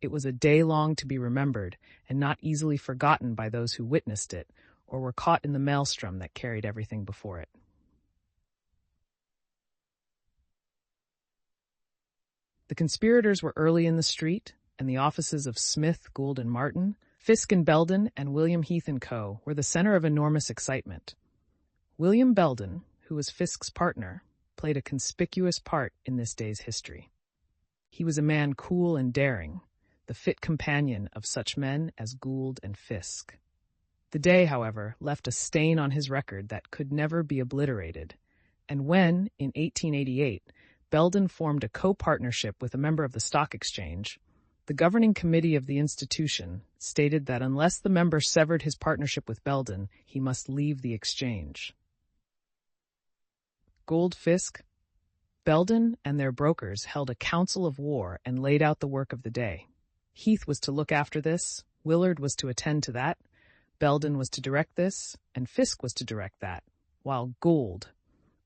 Speaker 1: It was a day long to be remembered and not easily forgotten by those who witnessed it or were caught in the maelstrom that carried everything before it. The conspirators were early in the street, and the offices of Smith, Gould, and Martin, Fisk and Belden, and William Heath & Co. were the center of enormous excitement. William Belden, who was Fisk's partner, played a conspicuous part in this day's history. He was a man cool and daring, the fit companion of such men as Gould and Fisk. The day, however, left a stain on his record that could never be obliterated, and when, in 1888, Belden formed a co-partnership with a member of the stock exchange, the governing committee of the institution stated that unless the member severed his partnership with Belden, he must leave the exchange. Gould, Fisk, Belden, and their brokers held a council of war and laid out the work of the day. Heath was to look after this, Willard was to attend to that, Belden was to direct this, and Fisk was to direct that, while Gould,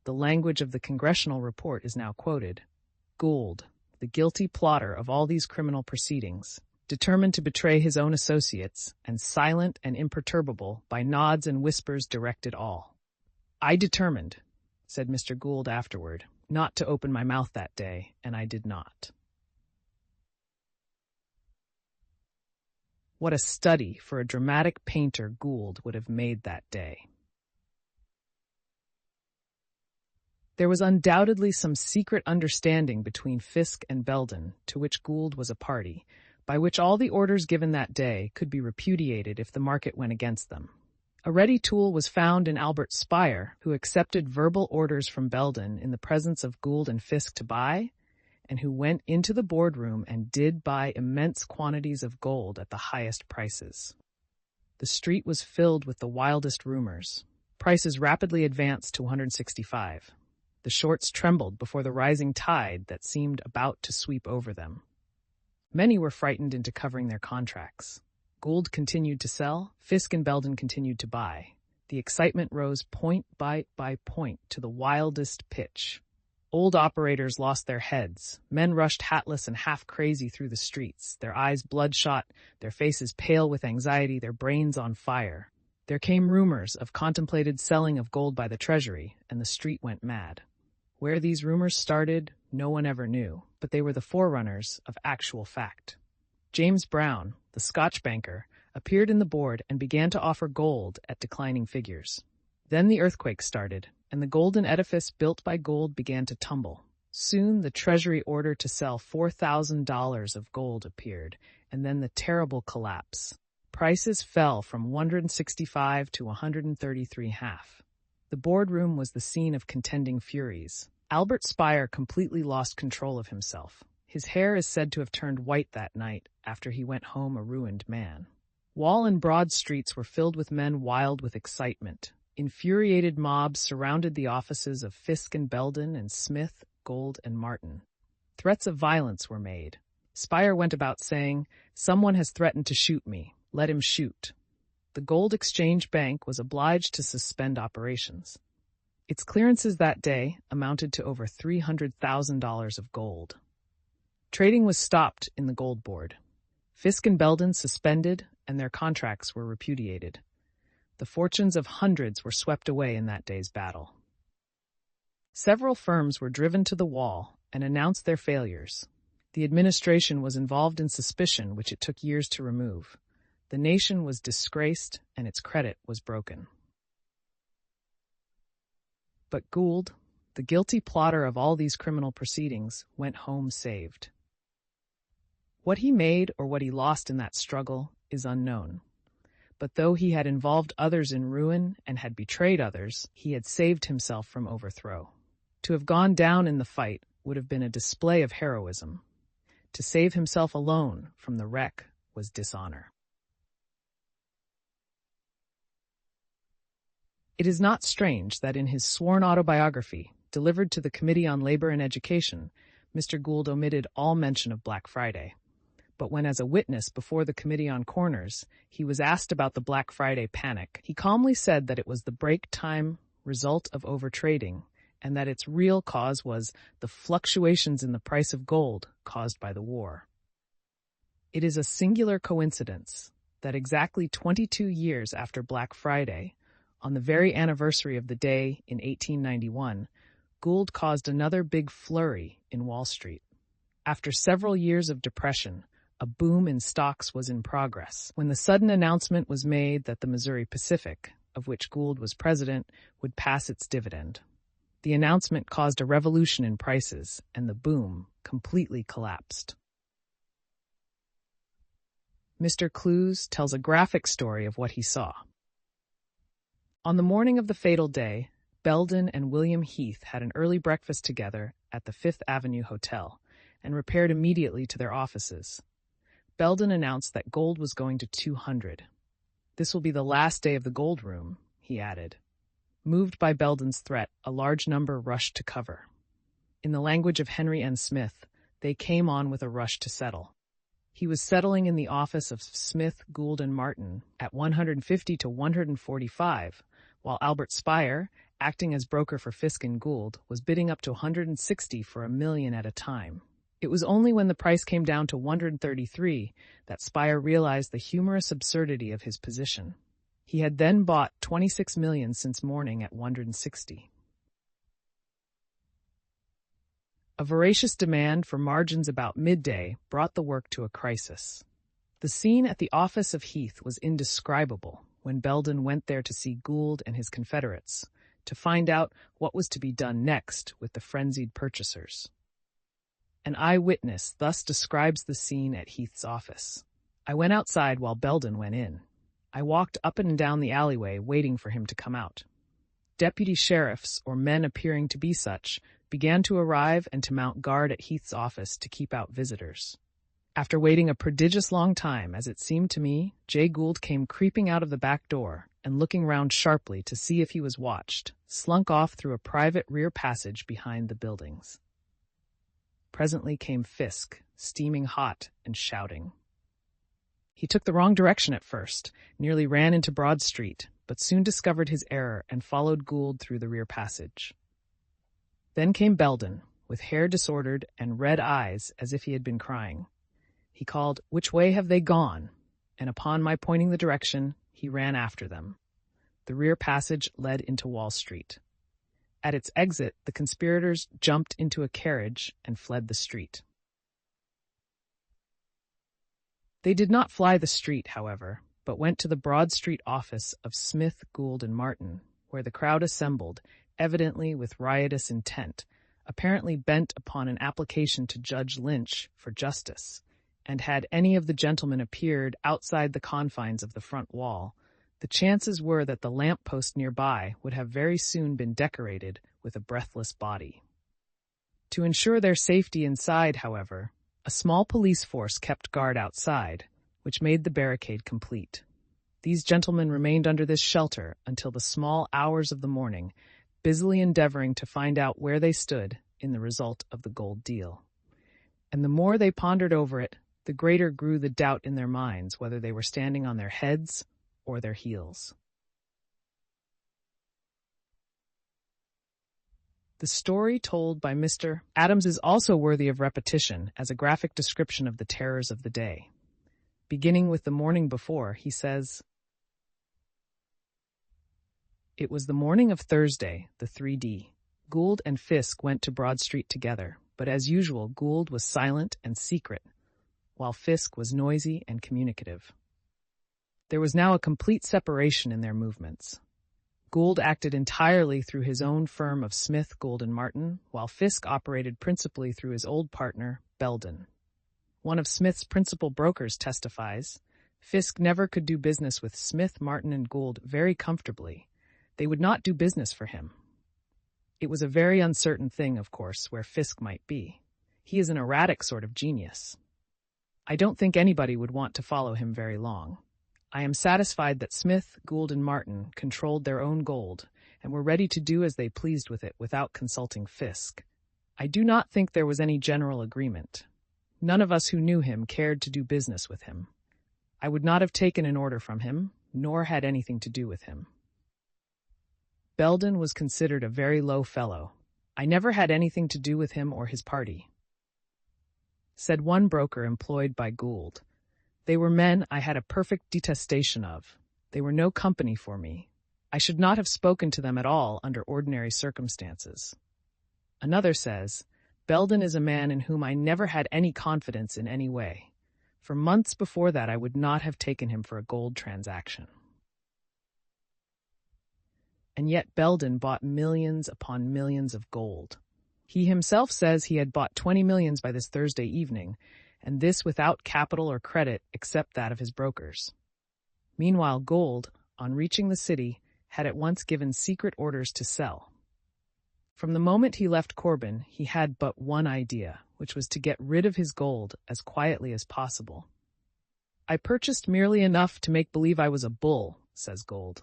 Speaker 1: the language of the congressional report is now quoted, Gould, the guilty plotter of all these criminal proceedings, determined to betray his own associates, and silent and imperturbable, by nods and whispers directed all. I determined, said Mr. Gould afterward, not to open my mouth that day, and I did not. What a study for a dramatic painter Gould would have made that day. There was undoubtedly some secret understanding between Fisk and Belden, to which Gould was a party, by which all the orders given that day could be repudiated if the market went against them. A ready tool was found in Albert Speyer, who accepted verbal orders from Belden in the presence of Gould and Fisk to buy, and who went into the boardroom and did buy immense quantities of gold at the highest prices. The street was filled with the wildest rumors. Prices rapidly advanced to 165. The shorts trembled before the rising tide that seemed about to sweep over them. Many were frightened into covering their contracts. Gould continued to sell, Fisk and Belden continued to buy. The excitement rose point by point to the wildest pitch. Old operators lost their heads. Men rushed hatless and half-crazy through the streets, their eyes bloodshot, their faces pale with anxiety, their brains on fire. There came rumors of contemplated selling of gold by the Treasury, and the street went mad. Where these rumors started, no one ever knew, but they were the forerunners of actual fact. James Brown, the Scotch banker, appeared in the board and began to offer gold at declining figures. Then the earthquake started, and the golden edifice built by Gould began to tumble. Soon the Treasury order to sell $4,000 of gold appeared, and then the terrible collapse. Prices fell from 165 to 133.5. The boardroom was the scene of contending furies. Albert Speyer completely lost control of himself. His hair is said to have turned white that night after he went home a ruined man. Wall and Broad streets were filled with men wild with excitement. Infuriated mobs surrounded the offices of Fisk and Belden and Smith, Gould, and Martin. Threats of violence were made. Speyer went about saying, "Someone has threatened to shoot me. Let him shoot." The Gold Exchange Bank was obliged to suspend operations. Its clearances that day amounted to over $300,000 of gold. Trading was stopped in the Gold Board. Fisk and Belden suspended, and their contracts were repudiated. The fortunes of hundreds were swept away in that day's battle. Several firms were driven to the wall and announced their failures. The administration was involved in suspicion which it took years to remove. The nation was disgraced and its credit was broken. But Gould, the guilty plotter of all these criminal proceedings, went home saved. What he made or what he lost in that struggle is unknown. But though he had involved others in ruin and had betrayed others, he had saved himself from overthrow. To have gone down in the fight would have been a display of heroism. To save himself alone from the wreck was dishonor. It is not strange that in his sworn autobiography, delivered to the Committee on Labor and Education, Mr. Gould omitted all mention of Black Friday. But when as a witness before the Committee on Corners, he was asked about the Black Friday panic, he calmly said that it was the break time result of overtrading and that its real cause was the fluctuations in the price of gold caused by the war. It is a singular coincidence that exactly 22 years after Black Friday, on the very anniversary of the day in 1891, Gould caused another big flurry in Wall Street. After several years of depression, a boom in stocks was in progress when the sudden announcement was made that the Missouri Pacific, of which Gould was president, would pass its dividend. The announcement caused a revolution in prices, and the boom completely collapsed. Mr. Clues tells a graphic story of what he saw. On the morning of the fatal day, Belden and William Heath had an early breakfast together at the Fifth Avenue Hotel and repaired immediately to their offices. Belden announced that gold was going to 200. "This will be the last day of the gold room," he added. Moved by Belden's threat, a large number rushed to cover. In the language of Henry N. Smith, they came on with a rush to settle. He was settling in the office of Smith, Gould, and Martin at 150 to 145, while Albert Speyer, acting as broker for Fisk and Gould, was bidding up to 160 for $1 million at a time. It was only when the price came down to 133 that Speyer realized the humorous absurdity of his position. He had then bought $26 million since morning at 160. A voracious demand for margins about midday brought the work to a crisis. The scene at the office of Heath was indescribable when Belden went there to see Gould and his confederates, to find out what was to be done next with the frenzied purchasers. An eyewitness thus describes the scene at Heath's office. "I went outside while Belden went in. I walked up and down the alleyway waiting for him to come out. Deputy sheriffs, or men appearing to be such, began to arrive and to mount guard at Heath's office to keep out visitors. After waiting a prodigious long time, as it seemed to me, Jay Gould came creeping out of the back door and, looking round sharply to see if he was watched, slunk off through a private rear passage behind the buildings. Presently came Fisk, steaming hot and shouting. He took the wrong direction at first, nearly ran into Broad Street, but soon discovered his error and followed Gould through the rear passage. Then came Belden, with hair disordered and red eyes as if he had been crying. He called, 'Which way have they gone?' and upon my pointing the direction, he ran after them. The rear passage led into Wall Street. At its exit, the conspirators jumped into a carriage and fled the street. They did not fly the street, however, but went to the Broad Street office of Smith, Gould, and Martin, where the crowd assembled, evidently with riotous intent, apparently bent upon an application to Judge Lynch for justice, and had any of the gentlemen appeared outside the confines of the front wall, the chances were that the lamp-post nearby would have very soon been decorated with a breathless body. To ensure their safety inside, however, a small police force kept guard outside, which made the barricade complete. These gentlemen remained under this shelter until the small hours of the morning, busily endeavoring to find out where they stood in the result of the gold deal. And the more they pondered over it, the greater grew the doubt in their minds whether they were standing on their heads or their heels. The story told by Mr. Adams is also worthy of repetition as a graphic description of the terrors of the day. Beginning with the morning before, he says, "It was the morning of Thursday, the 3D. Gould and Fisk went to Broad Street together, but as usual, Gould was silent and secret, while Fisk was noisy and communicative. There was now a complete separation in their movements. Gould acted entirely through his own firm of Smith, Gould, and Martin, while Fisk operated principally through his old partner, Belden. One of Smith's principal brokers testifies, Fisk never could do business with Smith, Martin, and Gould very comfortably. They would not do business for him. It was a very uncertain thing, of course, where Fisk might be. He is an erratic sort of genius. I don't think anybody would want to follow him very long. I am satisfied that Smith, Gould, and Martin controlled their own gold and were ready to do as they pleased with it without consulting Fisk. I do not think there was any general agreement. None of us who knew him cared to do business with him. I would not have taken an order from him, nor had anything to do with him. Belden was considered a very low fellow, I never had anything to do with him or his party," said one broker employed by Gould. "They were men I had a perfect detestation of. They were no company for me. I should not have spoken to them at all under ordinary circumstances." Another says, "Belden is a man in whom I never had any confidence in any way. For months before that I would not have taken him for a gold transaction." And yet Belden bought millions upon millions of gold. He himself says he had bought 20 millions by this Thursday evening, and this without capital or credit except that of his brokers. Meanwhile, Gould, on reaching the city, had at once given secret orders to sell. From the moment he left Corbin, he had but one idea, which was to get rid of his gold as quietly as possible. "I purchased merely enough to make believe I was a bull," says Gould.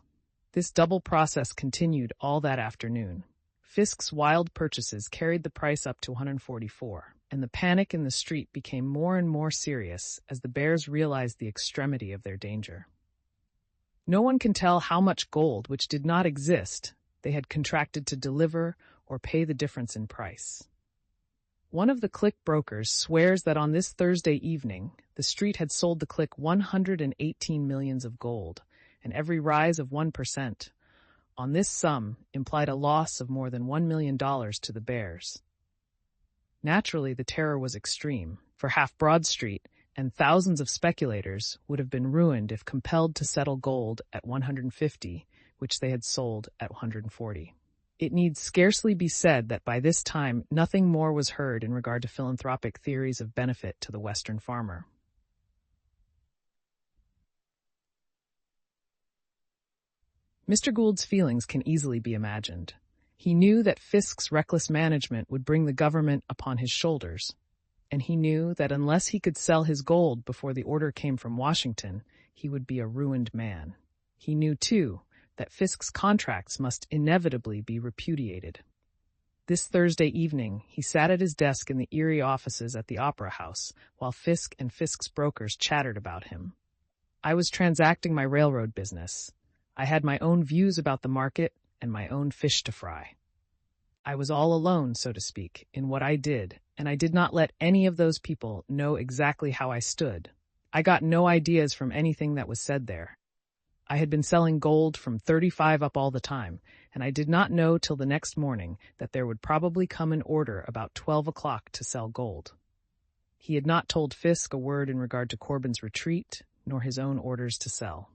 Speaker 1: This double process continued all that afternoon. Fisk's wild purchases carried the price up to 144, and the panic in the street became more and more serious as the bears realized the extremity of their danger. No one can tell how much gold, which did not exist, they had contracted to deliver or pay the difference in price. One of the clique brokers swears that on this Thursday evening, the street had sold the clique 118 millions of gold, and every rise of 1% on this sum implied a loss of more than $1 million to the bears. Naturally, the terror was extreme, for half Broad Street and thousands of speculators would have been ruined if compelled to settle gold at 150, which they had sold at 140. It need scarcely be said that by this time nothing more was heard in regard to philanthropic theories of benefit to the Western farmer. Mr. Gould's feelings can easily be imagined. He knew that Fisk's reckless management would bring the government upon his shoulders, and he knew that unless he could sell his gold before the order came from Washington, he would be a ruined man. He knew, too, that Fisk's contracts must inevitably be repudiated. This Thursday evening, he sat at his desk in the Erie offices at the Opera House, while Fisk and Fisk's brokers chattered about him. "I was transacting my railroad business. I had my own views about the market and my own fish to fry. I was all alone, so to speak, in what I did, and I did not let any of those people know exactly how I stood. I got no ideas from anything that was said there. I had been selling gold from 35 up all the time, and I did not know till the next morning that there would probably come an order about 12 o'clock to sell gold." He had not told Fisk a word in regard to Corbin's retreat, nor his own orders to sell.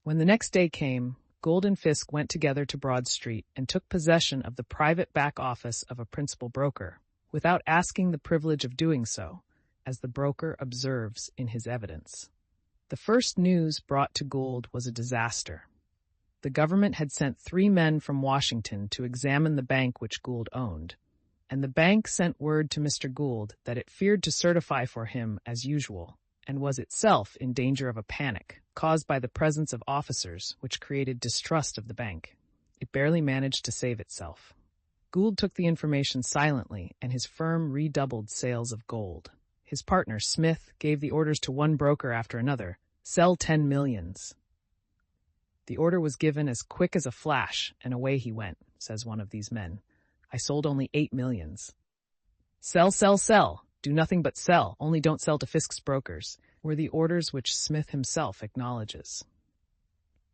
Speaker 1: When the next day came, Gould and Fisk went together to Broad Street and took possession of the private back office of a principal broker, without asking the privilege of doing so, as the broker observes in his evidence. The first news brought to Gould was a disaster. The government had sent 3 men from Washington to examine the bank which Gould owned, and the bank sent word to Mr. Gould that it feared to certify for him as usual, and was itself in danger of a panic, caused by the presence of officers, which created distrust of the bank. It barely managed to save itself. Gould took the information silently, and his firm redoubled sales of gold. His partner, Smith, gave the orders to one broker after another, "Sell 10 millions." The order was given as quick as a flash, and away he went, says one of these men. "I sold only 8 millions. "Sell, sell, sell. Do nothing but sell, only don't sell to Fisk's brokers," were the orders which Smith himself acknowledges.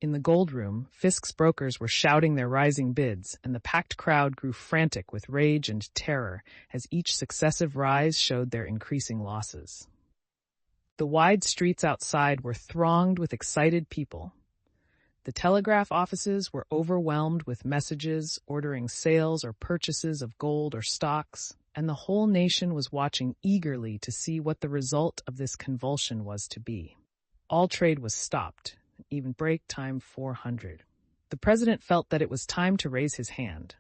Speaker 1: In the gold room, Fisk's brokers were shouting their rising bids, and the packed crowd grew frantic with rage and terror as each successive rise showed their increasing losses. The wide streets outside were thronged with excited people. The telegraph offices were overwhelmed with messages ordering sales or purchases of gold or stocks, and the whole nation was watching eagerly to see what the result of this convulsion was to be. All trade was stopped, even break time 400. The president felt that it was time to raise his hand.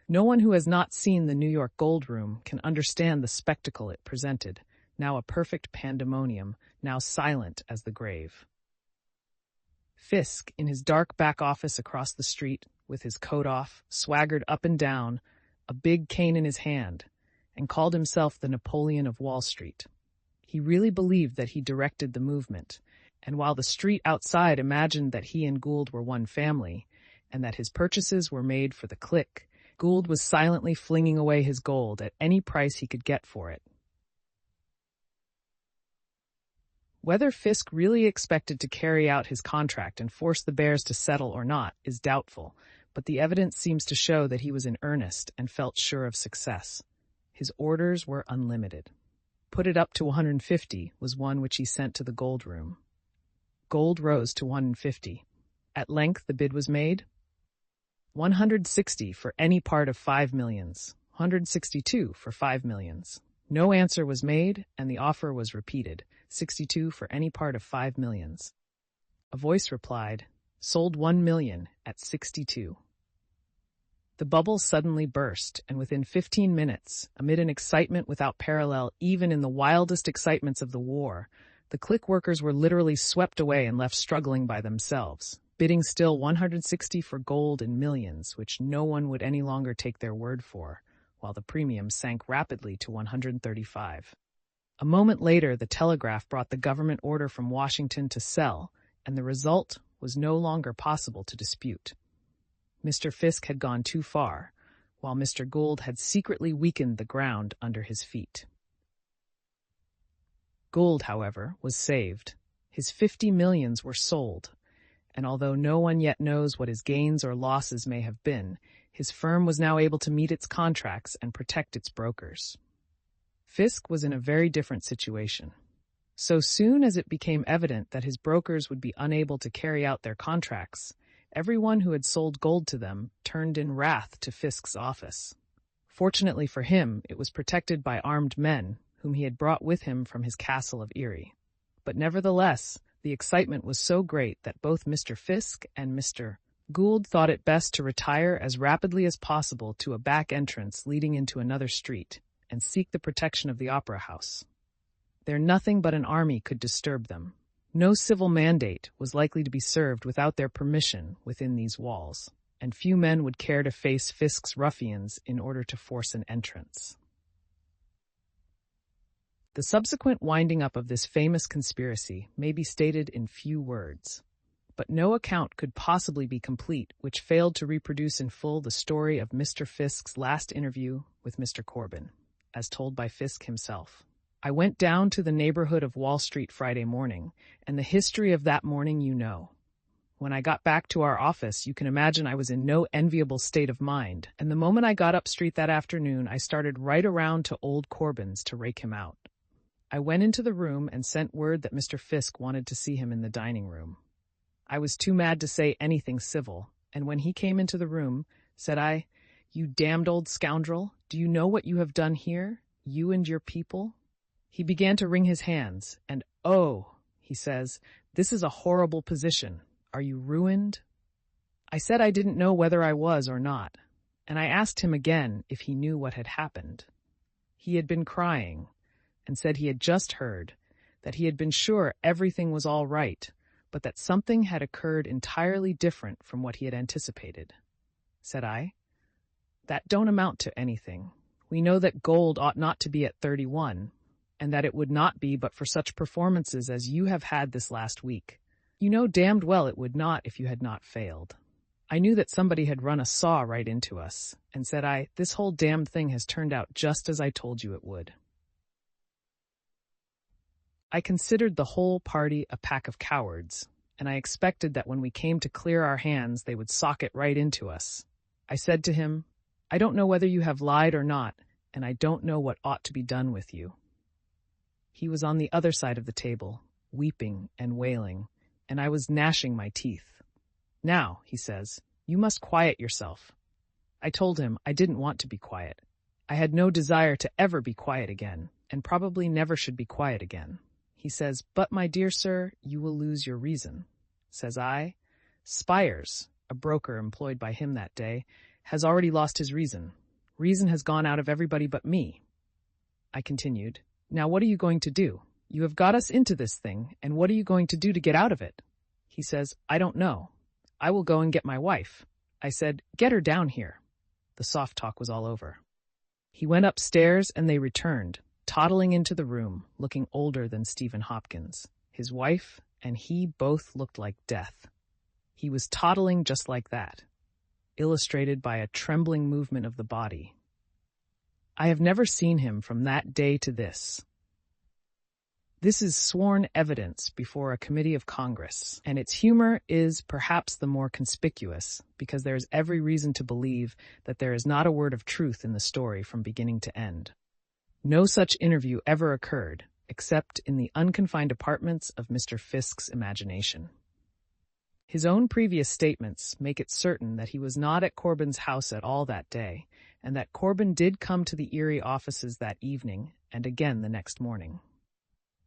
Speaker 1: No one who has not seen the New York Gold Room can understand the spectacle it presented, now a perfect pandemonium, now silent as the grave. Fisk, in his dark back office across the street, with his coat off, swaggered up and down, a big cane in his hand, and called himself the Napoleon of Wall Street. He really believed that he directed the movement, and while the street outside imagined that he and Gould were one family, and that his purchases were made for the click. Gould was silently flinging away his gold at any price he could get for it. Whether Fisk really expected to carry out his contract and force the bears to settle or not is doubtful, but the evidence seems to show that he was in earnest and felt sure of success. His orders were unlimited. Put it up to 150 was one which he sent to the Gould room. Gold rose to 150. At length the bid was made. 160 for any part of 5 millions. 162 for 5 millions. No answer was made, and the offer was repeated. 62 for any part of 5 millions. A voice replied, "Sold 1 million at 62. The bubble suddenly burst, and within 15 minutes, amid an excitement without parallel even in the wildest excitements of the war, the click workers were literally swept away and left struggling by themselves, bidding still 160 for gold in millions, which no one would any longer take their word for, while the premium sank rapidly to 135. A moment later, the telegraph brought the government order from Washington to sell, and the result was no longer possible to dispute. Mr. Fisk had gone too far, while Mr. Gould had secretly weakened the ground under his feet. Gould, however, was saved. His 50 millions were sold, and although no one yet knows what his gains or losses may have been, his firm was now able to meet its contracts and protect its brokers. Fisk was in a very different situation. So soon as it became evident that his brokers would be unable to carry out their contracts, everyone who had sold gold to them turned in wrath to Fisk's office. Fortunately for him, it was protected by armed men, whom he had brought with him from his castle of Erie. But nevertheless, the excitement was so great that both Mr. Fisk and Mr. Gould thought it best to retire as rapidly as possible to a back entrance leading into another street, and seek the protection of the Opera House. There nothing but an army could disturb them. No civil mandate was likely to be served without their permission within these walls, and few men would care to face Fisk's ruffians in order to force an entrance. The subsequent winding up of this famous conspiracy may be stated in few words, but no account could possibly be complete which failed to reproduce in full the story of Mr. Fisk's last interview with Mr. Corbin, as told by Fisk himself. I went down to the neighborhood of Wall Street Friday morning, and the history of that morning you know. When I got back to our office, you can imagine I was in no enviable state of mind, and the moment I got up street that afternoon, I started right around to old Corbin's to rake him out. I went into the room and sent word that Mr. Fisk wanted to see him in the dining room. I was too mad to say anything civil, and when he came into the room, said I, "You damned old scoundrel, do you know what you have done here, you and your people?" He began to wring his hands, and "Oh," he says, "this is a horrible position. Are you ruined?" I said I didn't know whether I was or not, and I asked him again if he knew what had happened. He had been crying, and said he had just heard, that he had been sure everything was all right, but that something had occurred entirely different from what he had anticipated. Said I, "That don't amount to anything. We know that gold ought not to be at 31, and that it would not be but for such performances as you have had this last week. You know damned well it would not if you had not failed." I knew that somebody had run a saw right into us, and said I, "This whole damned thing has turned out just as I told you it would." I considered the whole party a pack of cowards, and I expected that when we came to clear our hands they would sock it right into us. I said to him, "I don't know whether you have lied or not, and I don't know what ought to be done with you." He was on the other side of the table, weeping and wailing, and I was gnashing my teeth. "Now," he says, "you must quiet yourself." I told him I didn't want to be quiet. I had no desire to ever be quiet again, and probably never should be quiet again. He says, "But, my dear sir, you will lose your reason." Says I, "Spires," a broker employed by him that day, "has already lost his reason. Reason has gone out of everybody but me." I continued, "Now what are you going to do? You have got us into this thing, and what are you going to do to get out of it?" He says, "I don't know. I will go and get my wife." I said, "Get her down here." The soft talk was all over. He went upstairs and they returned, toddling into the room, looking older than Stephen Hopkins. His wife and he both looked like death. He was toddling just like that. illustrated by a trembling movement of the body. I have never seen him from that day to this. This is sworn evidence before a committee of Congress, and its humor is perhaps the more conspicuous because there is every reason to believe that there is not a word of truth in the story from beginning to end. No such interview ever occurred, except in the unconfined apartments of Mr. Fisk's imagination. His own previous statements make it certain that he was not at Corbin's house at all that day, and that Corbin did come to the Erie offices that evening and again the next morning.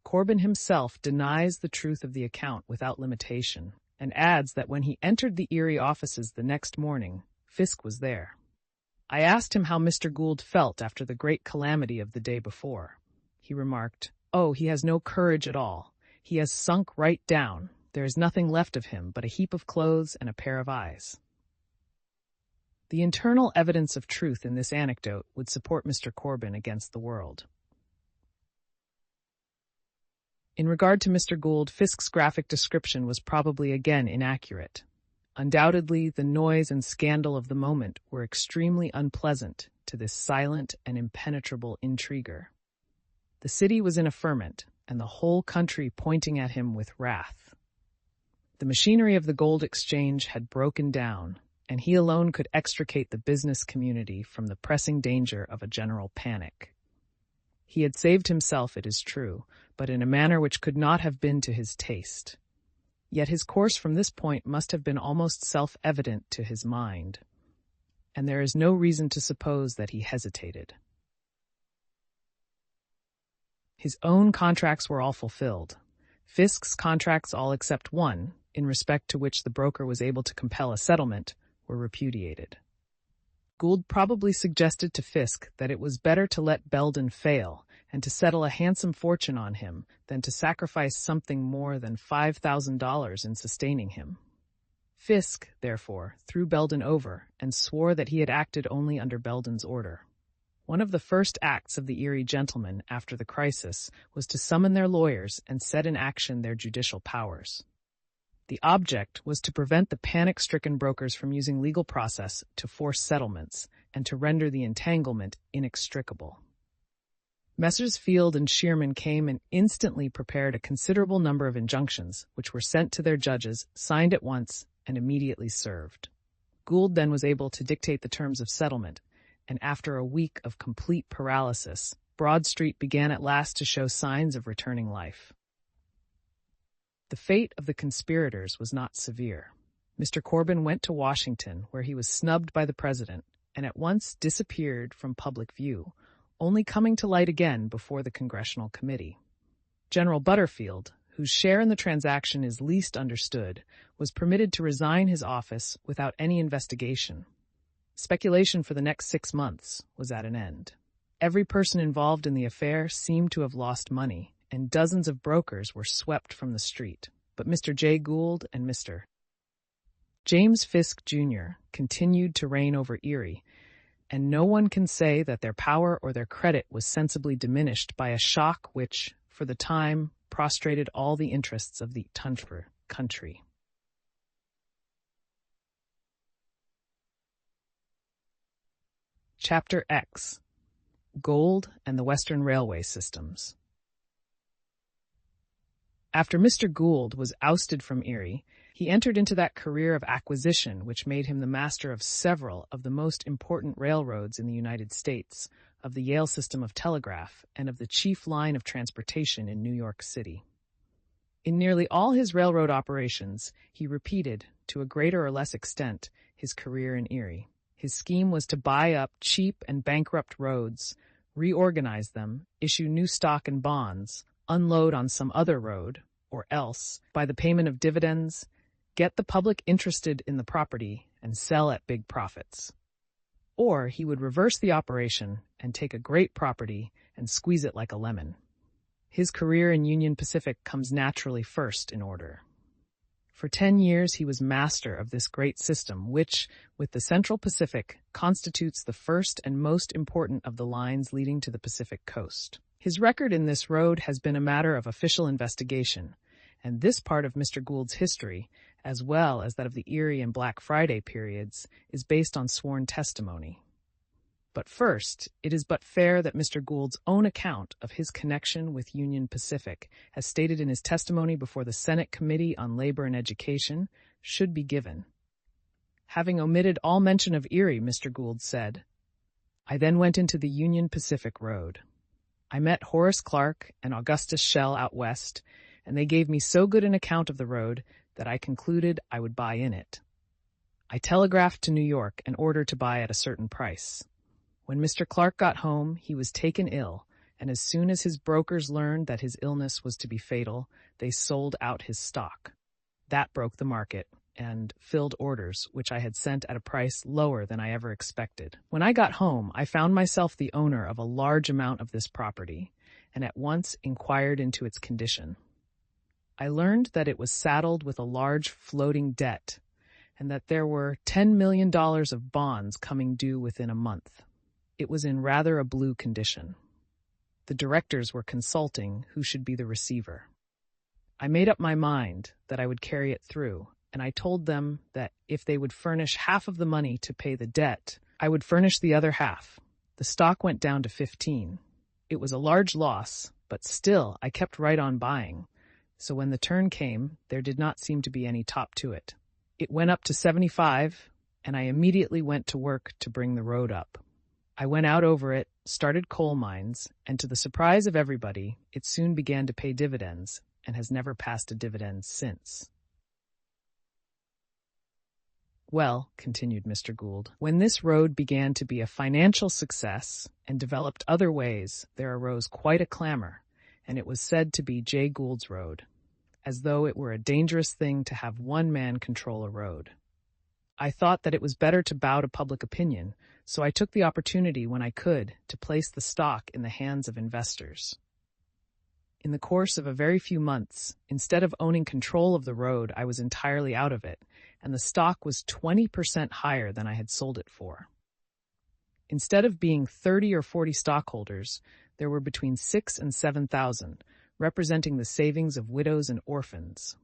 Speaker 1: Corbin himself denies the truth of the account without limitation, and adds that when he entered the Erie offices the next morning, Fisk was there. I asked him how Mr. Gould felt after the great calamity of the day before. He remarked, "Oh, he has no courage at all. He has sunk right down. There is nothing left of him but a heap of clothes and a pair of eyes." The internal evidence of truth in this anecdote would support Mr. Corbin against the world. In regard to Mr. Gould, Fisk's graphic description was probably again inaccurate. Undoubtedly, the noise and scandal of the moment were extremely unpleasant to this silent and impenetrable intriguer. The city was in a ferment, and the whole country pointing at him with wrath. The machinery of the gold exchange had broken down, and he alone could extricate the business community from the pressing danger of a general panic. He had saved himself, it is true, but in a manner which could not have been to his taste. Yet his course from this point must have been almost self-evident to his mind, and there is no reason to suppose that he hesitated. His own contracts were all fulfilled. Fisk's contracts, all except one, in respect to which the broker was able to compel a settlement, were repudiated. Gould probably suggested to Fisk that it was better to let Belden fail and to settle a handsome fortune on him than to sacrifice something more than $5,000 in sustaining him. Fisk, therefore, threw Belden over and swore that he had acted only under Belden's order. One of the first acts of the Erie gentlemen after the crisis was to summon their lawyers and set in action their judicial powers. The object was to prevent the panic-stricken brokers from using legal process to force settlements and to render the entanglement inextricable. Messrs. Field and Shearman came and instantly prepared a considerable number of injunctions, which were sent to their judges, signed at once, and immediately served. Gould then was able to dictate the terms of settlement, and after a week of complete paralysis, Broad Street began at last to show signs of returning life. The fate of the conspirators was not severe. Mr. Corbin went to Washington, where he was snubbed by the president, and at once disappeared from public view, only coming to light again before the Congressional Committee. General Butterfield, whose share in the transaction is least understood, was permitted to resign his office without any investigation. Speculation for the next 6 months was at an end. Every person involved in the affair seemed to have lost money, and dozens of brokers were swept from the street. But Mr. J. Gould and Mr. James Fisk, Jr. continued to reign over Erie, and no one can say that their power or their credit was sensibly diminished by a shock which, for the time, prostrated all the interests of the tundra country. Chapter X: Gold and the Western Railway Systems. After Mr. Gould was ousted from Erie, he entered into that career of acquisition which made him the master of several of the most important railroads in the United States, of the Yale system of telegraph, and of the chief line of transportation in New York City. In nearly all his railroad operations, he repeated, to a greater or less extent, his career in Erie. His scheme was to buy up cheap and bankrupt roads, reorganize them, issue new stock and bonds, unload on some other road, or else, by the payment of dividends, get the public interested in the property and sell at big profits. Or he would reverse the operation and take a great property and squeeze it like a lemon. His career in Union Pacific comes naturally first in order. For 10 years he was master of this great system which, with the Central Pacific, constitutes the first and most important of the lines leading to the Pacific coast. His record in this road has been a matter of official investigation, and this part of Mr. Gould's history, as well as that of the Erie and Black Friday periods, is based on sworn testimony. But first, it is but fair that Mr. Gould's own account of his connection with Union Pacific, as stated in his testimony before the Senate Committee on Labor and Education, should be given. Having omitted all mention of Erie, Mr. Gould said, "I then went into the Union Pacific Road. I met Horace Clark and Augustus Schell out west, and they gave me so good an account of the road that I concluded I would buy in it. I telegraphed to New York an order to buy at a certain price. When Mr. Clark got home, he was taken ill, and as soon as his brokers learned that his illness was to be fatal, they sold out his stock. That broke the market and filled orders, which I had sent at a price lower than I ever expected. When I got home, I found myself the owner of a large amount of this property, and at once inquired into its condition. I learned that it was saddled with a large floating debt, and that there were $10 million of bonds coming due within a month. It was in rather a blue condition. The directors were consulting who should be the receiver. I made up my mind that I would carry it through, and I told them that if they would furnish half of the money to pay the debt, I would furnish the other half. The stock went down to 15. It was a large loss, but still I kept right on buying. So when the turn came, there did not seem to be any top to it. It went up to 75, and I immediately went to work to bring the road up. I went out over it, started coal mines, and to the surprise of everybody, it soon began to pay dividends and has never passed a dividend since. Well, continued Mr. Gould, when this road began to be a financial success and developed other ways, there arose quite a clamor, and it was said to be Jay Gould's road, as though it were a dangerous thing to have one man control a road. I thought that it was better to bow to public opinion, so I took the opportunity when I could to place the stock in the hands of investors. In the course of a very few months, instead of owning control of the road, I was entirely out of it, and the stock was 20% higher than I had sold it for. Instead of being 30 or 40 stockholders, there were between 6,000 and 7,000, representing the savings of widows and orphans.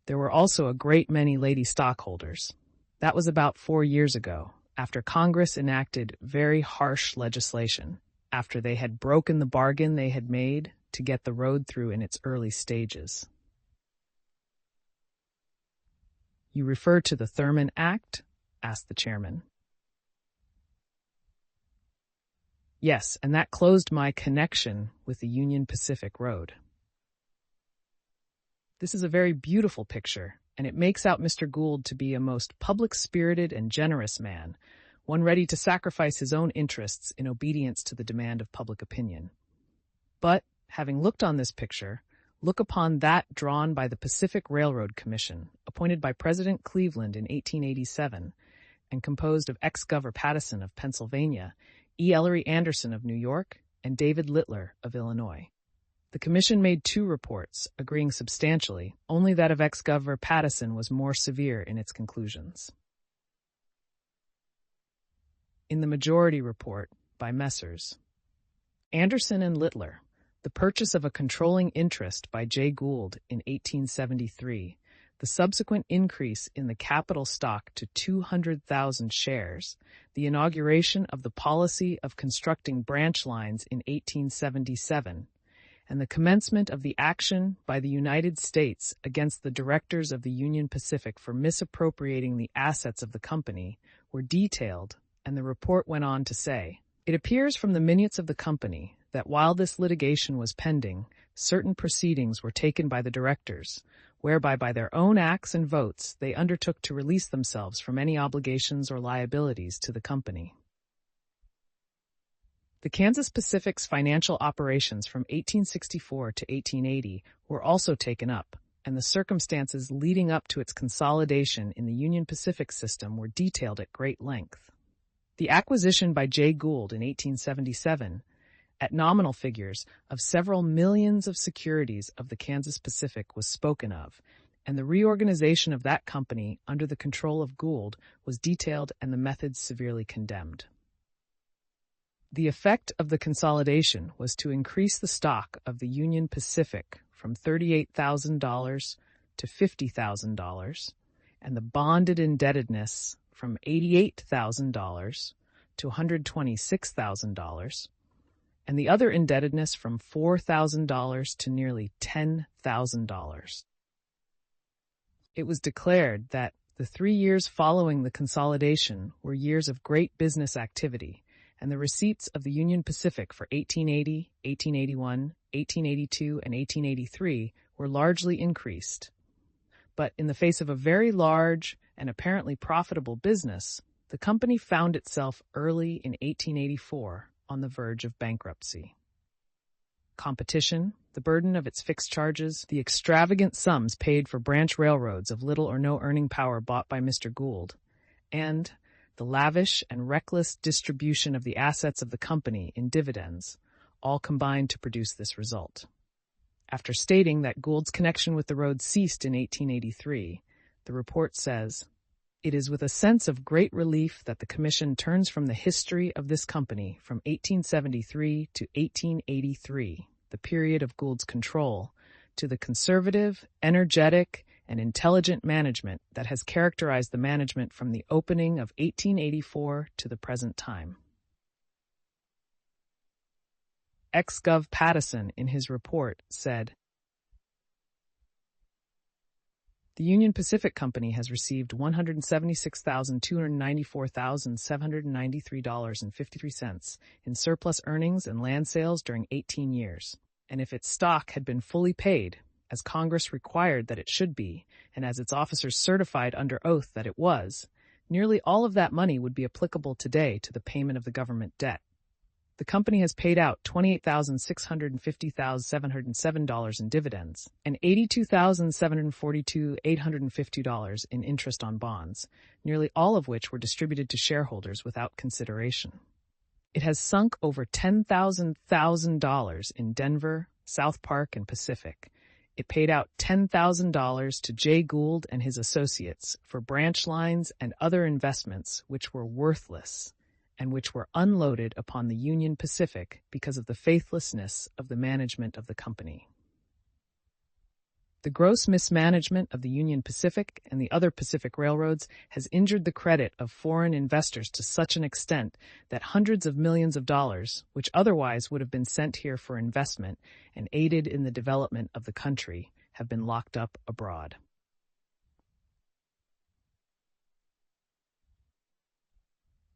Speaker 1: There were also a great many lady stockholders. That was about 4 years ago, after Congress enacted very harsh legislation, after they had broken the bargain they had made to get the road through in its early stages. You refer to the Thurman Act? Asked the chairman. Yes, and that closed my connection with the Union Pacific Road. This is a very beautiful picture, and it makes out Mr. Gould to be a most public-spirited and generous man, one ready to sacrifice his own interests in obedience to the demand of public opinion. But, having looked on this picture, look upon that drawn by the Pacific Railroad Commission, appointed by President Cleveland in 1887, and composed of ex-Governor Pattison of Pennsylvania, E. Ellery Anderson of New York, and David Littler of Illinois. The commission made 2 reports, agreeing substantially, only that of ex-Governor Pattison was more severe in its conclusions. In the majority report, by Messrs. Anderson and Littler, the purchase of a controlling interest by Jay Gould in 1873, the subsequent increase in the capital stock to 200,000 shares, the inauguration of the policy of constructing branch lines in 1877, and the commencement of the action by the United States against the directors of the Union Pacific for misappropriating the assets of the company were detailed, and the report went on to say, "It appears from the minutes of the company that while this litigation was pending, certain proceedings were taken by the directors, whereby by their own acts and votes they undertook to release themselves from any obligations or liabilities to the company." The Kansas Pacific's financial operations from 1864 to 1880 were also taken up, and the circumstances leading up to its consolidation in the Union Pacific system were detailed at great length. The acquisition by Jay Gould in 1877, at nominal figures, of several millions of securities of the Kansas Pacific was spoken of, and the reorganization of that company under the control of Gould was detailed and the methods severely condemned. The effect of the consolidation was to increase the stock of the Union Pacific from $38,000 to $50,000, and the bonded indebtedness from $88,000 to $126,000, and the other indebtedness from $4,000 to nearly $10,000. It was declared that the 3 years following the consolidation were years of great business activity, and the receipts of the Union Pacific for 1880, 1881, 1882, and 1883 were largely increased. But in the face of a very large and apparently profitable business, the company found itself early in 1884 on the verge of bankruptcy. Competition, the burden of its fixed charges, the extravagant sums paid for branch railroads of little or no earning power bought by Mr. Gould, and the lavish and reckless distribution of the assets of the company in dividends, all combined to produce this result. After stating that Gould's connection with the road ceased in 1883, the report says, "It is with a sense of great relief that the Commission turns from the history of this company from 1873 to 1883, the period of Gould's control, to the conservative, energetic, and intelligent management that has characterized the management from the opening of 1884 to the present time." Ex-Gov. Pattison, in his report, said, "The Union Pacific Company has received $176,294,793.53 in surplus earnings and land sales during 18 years, and if its stock had been fully paid, as Congress required that it should be, and as its officers certified under oath that it was, nearly all of that money would be applicable today to the payment of the government debt. The company has paid out $28,650,707 in dividends and $82,742,850 in interest on bonds, nearly all of which were distributed to shareholders without consideration. It has sunk over $10,000 in Denver, South Park, and Pacific. It paid out $10,000 to J. Gould and his associates for branch lines and other investments which were worthless, and which were unloaded upon the Union Pacific because of the faithlessness of the management of the company. The gross mismanagement of the Union Pacific and the other Pacific railroads has injured the credit of foreign investors to such an extent that hundreds of millions of dollars, which otherwise would have been sent here for investment and aided in the development of the country, have been locked up abroad."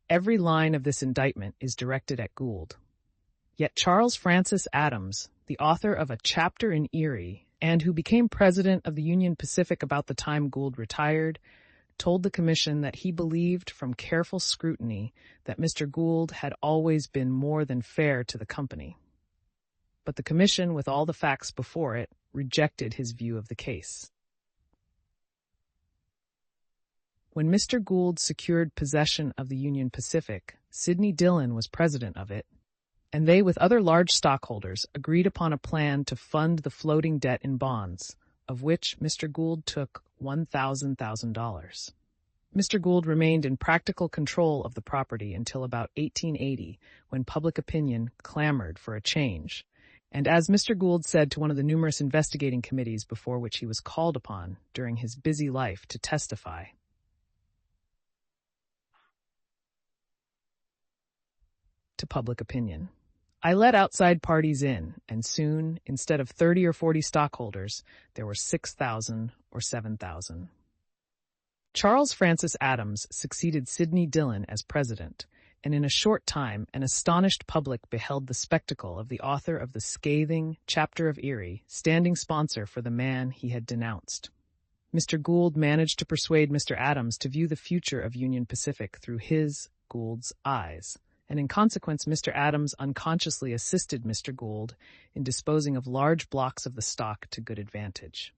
Speaker 1: Every line of this indictment is directed at Gould. Yet Charles Francis Adams, the author of A Chapter in Erie, and who became president of the Union Pacific about the time Gould retired, told the Commission that he believed from careful scrutiny that Mr. Gould had always been more than fair to the company. But the Commission, with all the facts before it, rejected his view of the case. When Mr. Gould secured possession of the Union Pacific, Sidney Dillon was president of it, and they, with other large stockholders, agreed upon a plan to fund the floating debt in bonds, of which Mr. Gould took $1,000. Mr. Gould remained in practical control of the property until about 1880, when public opinion clamored for a change, and as Mr. Gould said to one of the numerous investigating committees before which he was called upon during his busy life to testify, to public opinion, "I let outside parties in, and soon, instead of 30 or 40 stockholders, there were 6,000 or 7,000. Charles Francis Adams succeeded Sidney Dillon as president, and in a short time an astonished public beheld the spectacle of the author of the scathing Chapter of Erie standing sponsor for the man he had denounced. Mr. Gould managed to persuade Mr. Adams to view the future of Union Pacific through his, Gould's, eyes, and in consequence Mr. Adams unconsciously assisted Mr. Gould in disposing of large blocks of the stock to good advantage.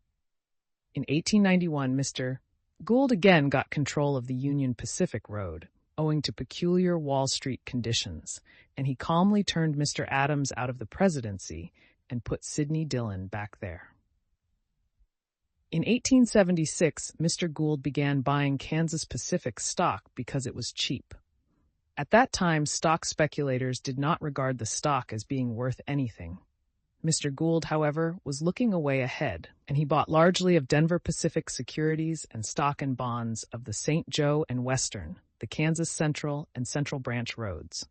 Speaker 1: In 1891, Mr. Gould again got control of the Union Pacific Road, owing to peculiar Wall Street conditions, and he calmly turned Mr. Adams out of the presidency and put Sidney Dillon back there. In 1876, Mr. Gould began buying Kansas Pacific stock because it was cheap. At that time, stock speculators did not regard the stock as being worth anything. Mr. Gould, however, was looking away ahead, and he bought largely of Denver Pacific securities and stock and bonds of the St. Joe and Western, the Kansas Central and Central Branch roads.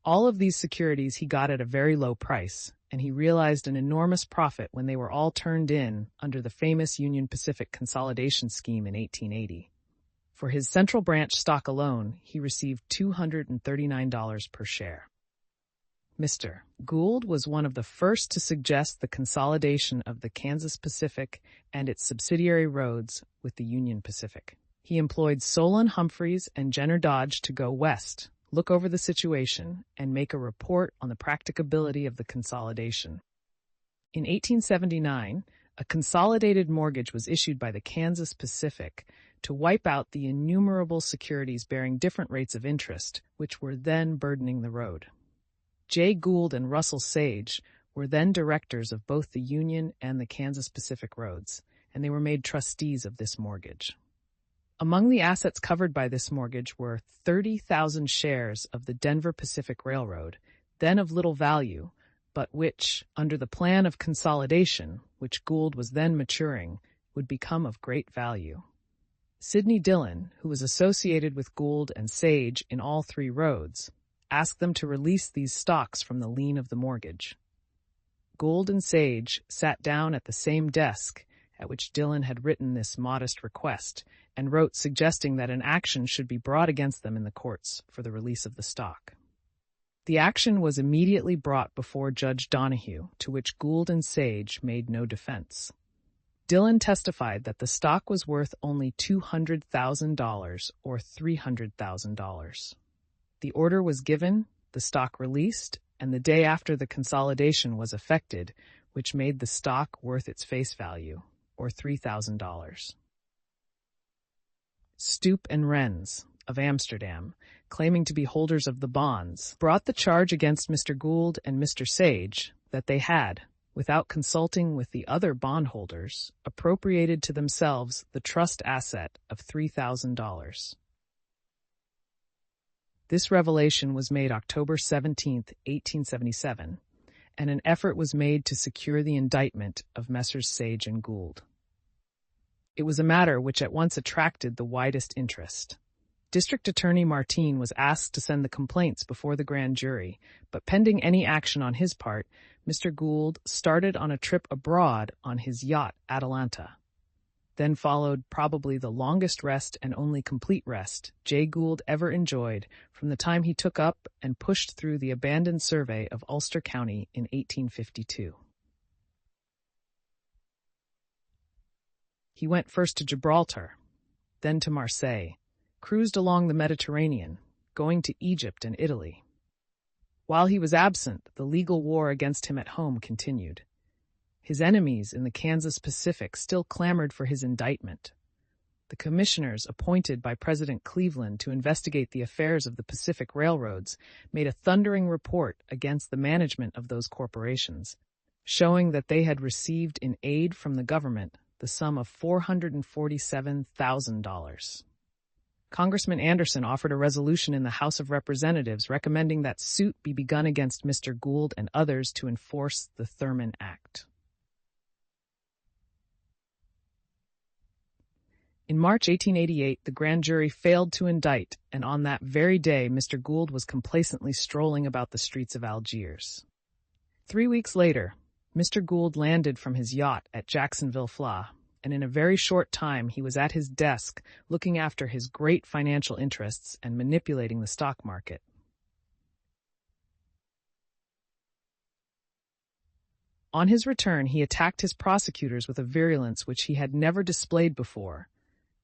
Speaker 1: All of these securities he got at a very low price, and he realized an enormous profit when they were all turned in under the famous Union Pacific consolidation scheme in 1880. For his Central Branch stock alone, he received $239 per share. Mr. Gould was one of the first to suggest the consolidation of the Kansas Pacific and its subsidiary roads with the Union Pacific. He employed Solon Humphreys and Jenner Dodge to go west, look over the situation, and make a report on the practicability of the consolidation. In 1879, a consolidated mortgage was issued by the Kansas Pacific to wipe out the innumerable securities bearing different rates of interest, which were then burdening the road. J. Gould and Russell Sage were then directors of both the Union and the Kansas Pacific roads, and they were made trustees of this mortgage. Among the assets covered by this mortgage were 30,000 shares of the Denver Pacific Railroad, then of little value, but which, under the plan of consolidation, which Gould was then maturing, would become of great value. Sidney Dillon, who was associated with Gould and Sage in all three roads, asked them to release these stocks from the lien of the mortgage. Gould and Sage sat down at the same desk at which Dillon had written this modest request, and wrote suggesting that an action should be brought against them in the courts for the release of the stock. The action was immediately brought before Judge Donahue, to which Gould and Sage made no defense. Dillon testified that the stock was worth only $200,000 or $300,000. The order was given, the stock released, and the day after the consolidation was effected, which made the stock worth its face value, or $3,000. Stoop and Renz, of Amsterdam, claiming to be holders of the bonds, brought the charge against Mr. Gould and Mr. Sage that they had, without consulting with the other bondholders, appropriated to themselves the trust asset of $3,000. This revelation was made October 17, 1877, and an effort was made to secure the indictment of Messrs. Sage and Gould. It was a matter which at once attracted the widest interest. District Attorney Martin was asked to send the complaints before the grand jury, but pending any action on his part, Mr. Gould started on a trip abroad on his yacht Atalanta. Then followed probably the longest rest and only complete rest J. Gould ever enjoyed from the time he took up and pushed through the abandoned survey of Ulster County in 1852. He went first to Gibraltar, then to Marseille, cruised along the Mediterranean, going to Egypt and Italy. While he was absent, the legal war against him at home continued. His enemies in the Kansas Pacific still clamored for his indictment. The commissioners appointed by President Cleveland to investigate the affairs of the Pacific railroads made a thundering report against the management of those corporations, showing that they had received in aid from the government the sum of $447,000. Congressman Anderson offered a resolution in the House of Representatives recommending that suit be begun against Mr. Gould and others to enforce the Thurman Act. In March 1888, the grand jury failed to indict, and on that very day, Mr. Gould was complacently strolling about the streets of Algiers. 3 weeks later, Mr. Gould landed from his yacht at Jacksonville, Fla, and in a very short time he was at his desk looking after his great financial interests and manipulating the stock market. On his return, he attacked his prosecutors with a virulence which he had never displayed before,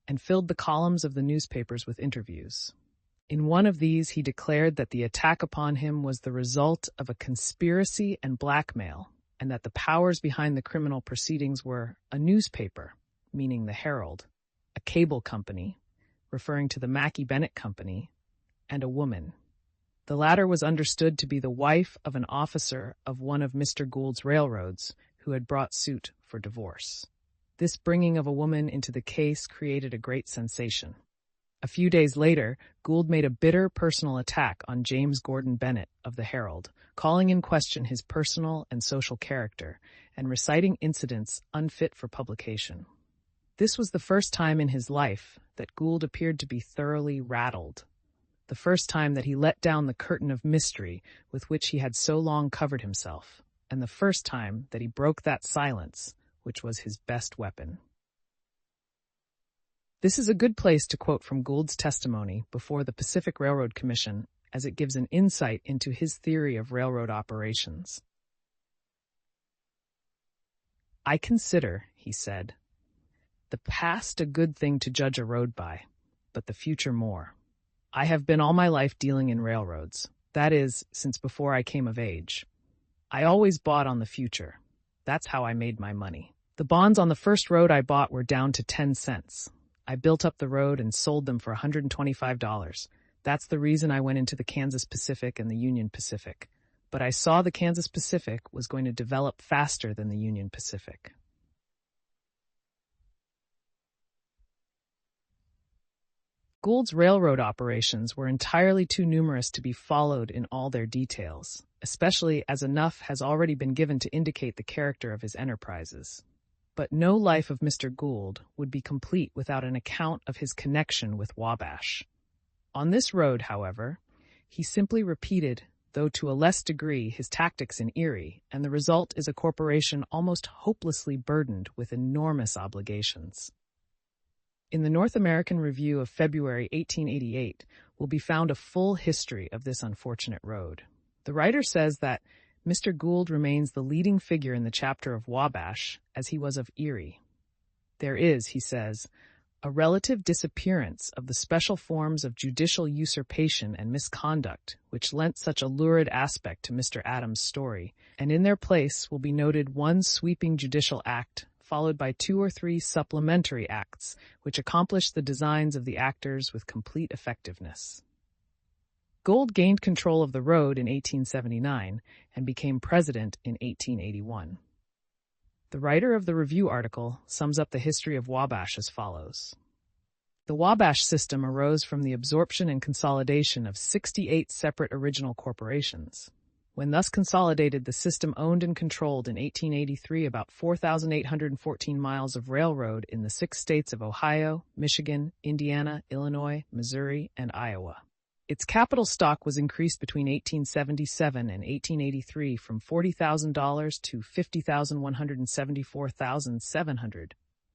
Speaker 1: and filled the columns of the newspapers with interviews. In one of these, he declared that the attack upon him was the result of a conspiracy and blackmail, and that the powers behind the criminal proceedings were a newspaper, meaning the Herald, a cable company, referring to the Mackey Bennett Company, and a woman. The latter was understood to be the wife of an officer of one of Mr. Gould's railroads who had brought suit for divorce. This bringing of a woman into the case created a great sensation. A A few days later, Gould made a bitter personal attack on James Gordon Bennett of the Herald, calling in question his personal and social character and reciting incidents unfit for publication. This was the first time in his life that Gould appeared to be thoroughly rattled, the first time that he let down the curtain of mystery with which he had so long covered himself, and the first time that he broke that silence, which was his best weapon. This is a good place to quote from Gould's testimony before the Pacific Railroad Commission, as it gives an insight into his theory of railroad operations. "I consider," he said, "the past a good thing to judge a road by, but the future more. I have been all my life dealing in railroads, that is, since before I came of age. I always bought on the future. That's how I made my money. The bonds on the first road I bought were down to 10 cents. I built up the road and sold them for $125. That's the reason I went into the Kansas Pacific and the Union Pacific. But I saw the Kansas Pacific was going to develop faster than the Union Pacific." Gould's railroad operations were entirely too numerous to be followed in all their details, especially as enough has already been given to indicate the character of his enterprises. But no life of Mr. Gould would be complete without an account of his connection with Wabash. On this road, however, he simply repeated, though to a less degree, his tactics in Erie, and the result is a corporation almost hopelessly burdened with enormous obligations. In the North American Review of February 1888 will be found a full history of this unfortunate road. The writer says that Mr. Gould remains the leading figure in the chapter of Wabash, as he was of Erie. There is, he says, a relative disappearance of the special forms of judicial usurpation and misconduct which lent such a lurid aspect to Mr. Adams' story, and in their place will be noted one sweeping judicial act, followed by 2 or 3 supplementary acts, which accomplished the designs of the actors with complete effectiveness. Gould gained control of the road in 1879 and became president in 1881. The writer of the review article sums up the history of Wabash as follows. The Wabash system arose from the absorption and consolidation of 68 separate original corporations. When thus consolidated, the system owned and controlled in 1883 about 4,814 miles of railroad in the 6 states of Ohio, Michigan, Indiana, Illinois, Missouri, and Iowa. Its capital stock was increased between 1877 and 1883 from $40,000 to $50,174,700.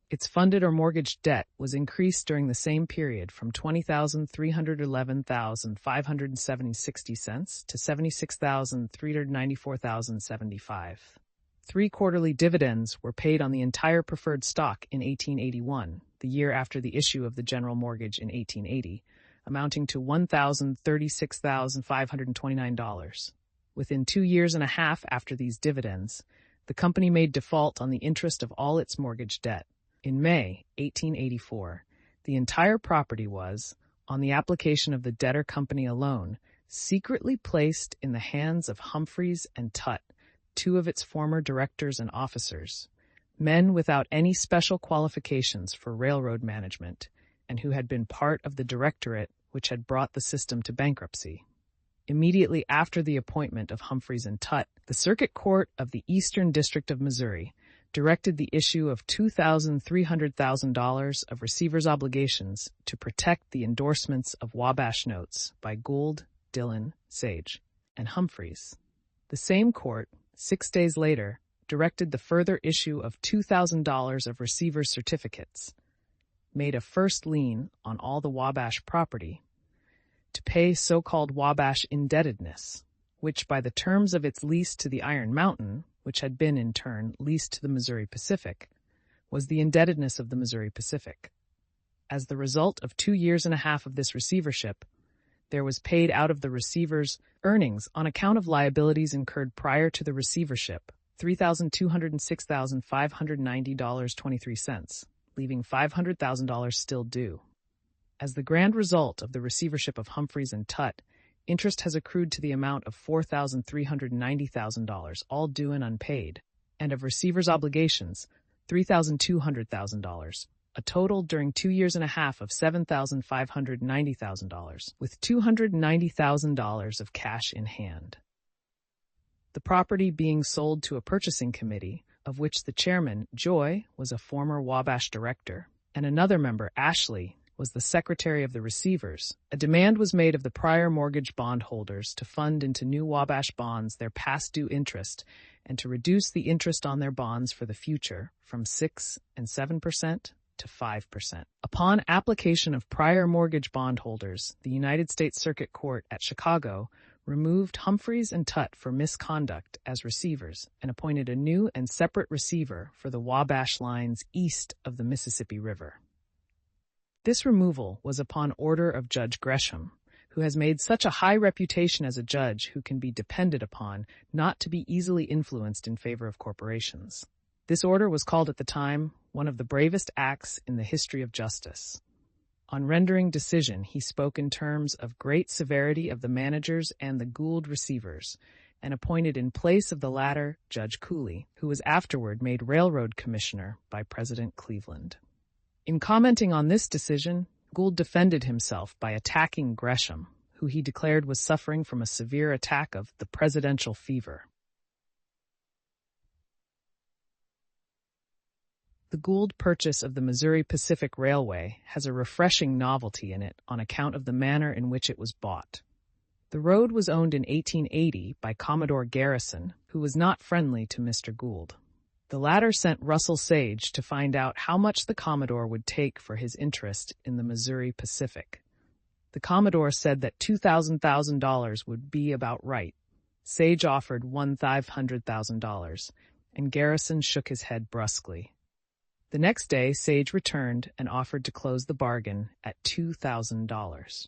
Speaker 1: Its funded or mortgaged debt was increased during the same period from $20,311,576 to $76,394,075. 3 quarterly dividends were paid on the entire preferred stock in 1881, the year after the issue of the general mortgage in 1880, amounting to $1,036,529. Within 2 years and a half after these dividends, the company made default on the interest of all its mortgage debt. In May 1884, the entire property was, on the application of the debtor company alone, secretly placed in the hands of Humphreys and Tutt, 2 of its former directors and officers, men without any special qualifications for railroad management, and who had been part of the directorate which had brought the system to bankruptcy. Immediately after the appointment of Humphreys and Tutt, the Circuit Court of the Eastern District of Missouri directed the issue of $2,300,000 of receivers' obligations to protect the endorsements of Wabash notes by Gould, Dillon, Sage, and Humphreys. The same court, 6 days later, directed the further issue of $2,000 of receivers' certificates, made a first lien on all the Wabash property, to pay so-called Wabash indebtedness, which by the terms of its lease to the Iron Mountain, which had been in turn leased to the Missouri Pacific, was the indebtedness of the Missouri Pacific. As the result of 2 years and a half of this receivership, there was paid out of the receiver's earnings on account of liabilities incurred prior to the receivership, $3,206,590.23, leaving $500,000 still due. As the grand result of the receivership of Humphreys and Tutt, interest has accrued to the amount of $4,390,000, all due and unpaid, and of receivers' obligations, $3,200,000, a total during 2 years and a half of $7,590,000, with $290,000 of cash in hand. The property being sold to a purchasing committee, of which the chairman, Joy, was a former Wabash director, and another member, Ashley, was the secretary of the receivers. A demand was made of the prior mortgage bondholders to fund into new Wabash bonds their past due interest and to reduce the interest on their bonds for the future from 6% and 7% to 5%. Upon application of prior mortgage bondholders, the United States Circuit Court at Chicago removed Humphreys and Tutt for misconduct as receivers and appointed a new and separate receiver for the Wabash lines east of the Mississippi River. This removal was upon order of Judge Gresham, who has made such a high reputation as a judge who can be depended upon not to be easily influenced in favor of corporations. This order was called at the time one of the bravest acts in the history of justice. On rendering decision, he spoke in terms of great severity of the managers and the Gould receivers, and appointed in place of the latter Judge Cooley, who was afterward made railroad commissioner by President Cleveland. In commenting on this decision, Gould defended himself by attacking Gresham, who he declared was suffering from a severe attack of the presidential fever. The Gould purchase of the Missouri Pacific Railway has a refreshing novelty in it on account of the manner in which it was bought. The road was owned in 1880 by Commodore Garrison, who was not friendly to Mr. Gould. The latter sent Russell Sage to find out how much the Commodore would take for his interest in the Missouri Pacific. The Commodore said that $2,000 would be about right. Sage offered $1,500,000, and Garrison shook his head brusquely. The next day, Sage returned and offered to close the bargain at $2,000.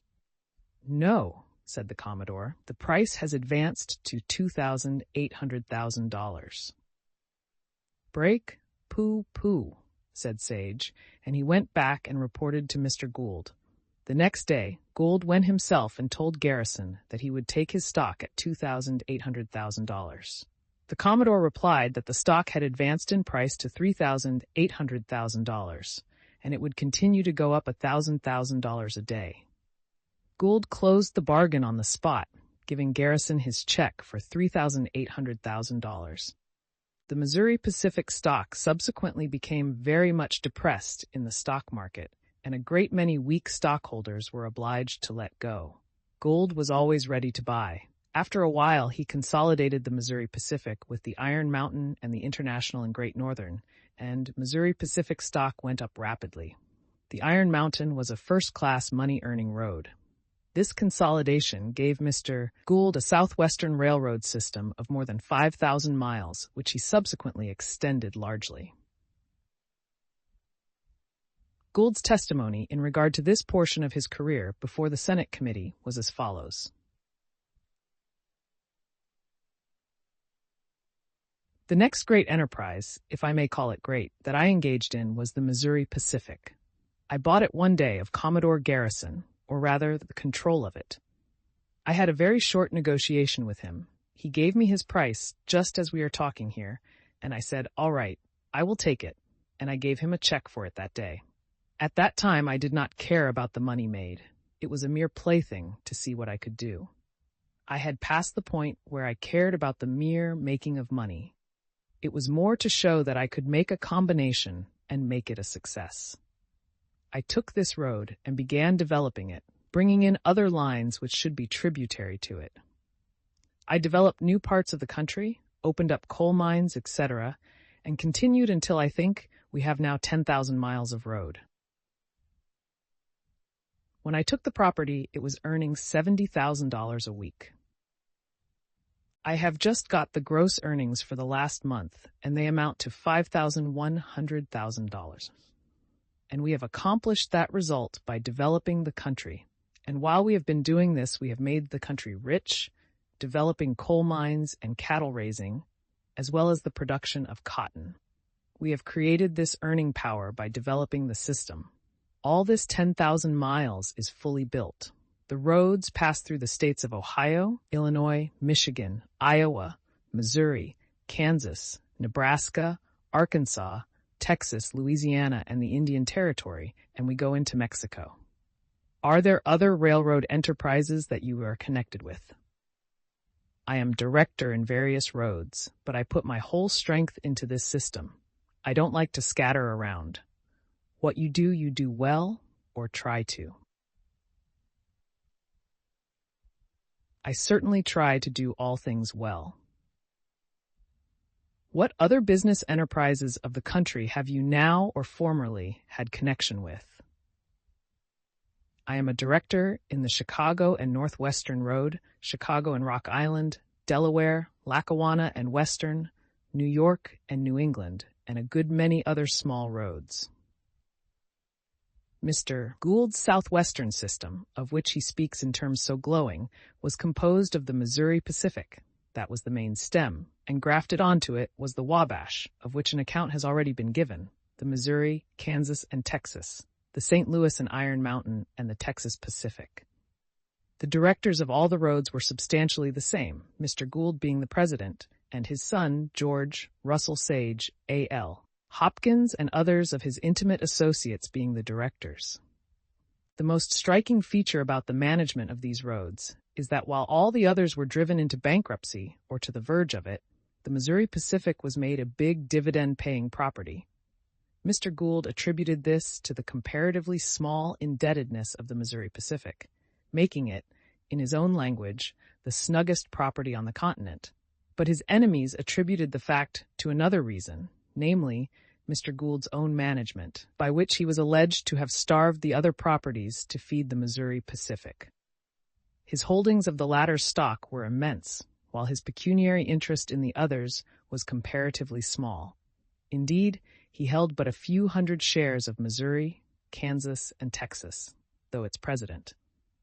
Speaker 1: "No," said the Commodore, "the price has advanced to $2,800,000. "Break? Pooh, said Sage, and he went back and reported to Mr. Gould. The next day, Gould went himself and told Garrison that he would take his stock at $2,800,000. The Commodore replied that the stock had advanced in price to $3,800,000, and it would continue to go up $1,000 a day. Gould closed the bargain on the spot, giving Garrison his check for $3,800,000. The Missouri Pacific stock subsequently became very much depressed in the stock market, and a great many weak stockholders were obliged to let go. Gould was always ready to buy. After a while, he consolidated the Missouri Pacific with the Iron Mountain and the International and Great Northern, and Missouri Pacific stock went up rapidly. The Iron Mountain was a first-class money-earning road. This consolidation gave Mr. Gould a southwestern railroad system of more than 5,000 miles, which he subsequently extended largely. Gould's testimony in regard to this portion of his career before the Senate committee was as follows. The next great enterprise, if I may call it great, that I engaged in was the Missouri Pacific. I bought it one day of Commodore Garrison, or rather the control of it. I had a very short negotiation with him. He gave me his price just as we are talking here, and I said, "All right, I will take it," and I gave him a check for it that day. At that time, I did not care about the money made. It was a mere plaything to see what I could do. I had passed the point where I cared about the mere making of money. It was more to show that I could make a combination and make it a success. I took this road and began developing it, bringing in other lines which should be tributary to it. I developed new parts of the country, opened up coal mines, etc., and continued until I think we have now 10,000 miles of road. When I took the property, it was earning $70,000 a week. I have just got the gross earnings for the last month, and they amount to $5,100,000. And we have accomplished that result by developing the country. And while we have been doing this, we have made the country rich, developing coal mines and cattle raising, as well as the production of cotton. We have created this earning power by developing the system. All this 10,000 miles is fully built. The roads pass through the states of Ohio, Illinois, Michigan, Iowa, Missouri, Kansas, Nebraska, Arkansas, Texas, Louisiana, and the Indian Territory, and we go into Mexico. Are there other railroad enterprises that you are connected with? I am director in various roads, but I put my whole strength into this system. I don't like to scatter around. What you do well, or try to. I certainly try to do all things well. What other business enterprises of the country have you now or formerly had connection with? I am a director in the Chicago and Northwestern Road, Chicago and Rock Island, Delaware, Lackawanna and Western, New York and New England, and a good many other small roads. Mr. Gould's Southwestern system, of which he speaks in terms so glowing, was composed of the Missouri Pacific, that was the main stem, and grafted onto it was the Wabash, of which an account has already been given, the Missouri, Kansas, and Texas, the St. Louis and Iron Mountain, and the Texas Pacific. The directors of all the roads were substantially the same, Mr. Gould being the president, and his son, George Russell Sage, A.L. Hopkins, and others of his intimate associates being the directors. The most striking feature about the management of these roads is that while all the others were driven into bankruptcy, or to the verge of it, the Missouri Pacific was made a big dividend-paying property. Mr. Gould attributed this to the comparatively small indebtedness of the Missouri Pacific, making it, in his own language, the snuggest property on the continent. But his enemies attributed the fact to another reason, namely, Mr. Gould's own management, by which he was alleged to have starved the other properties to feed the Missouri Pacific. His holdings of the latter's stock were immense, while his pecuniary interest in the others was comparatively small. Indeed, he held but a few hundred shares of Missouri, Kansas, and Texas, though its president.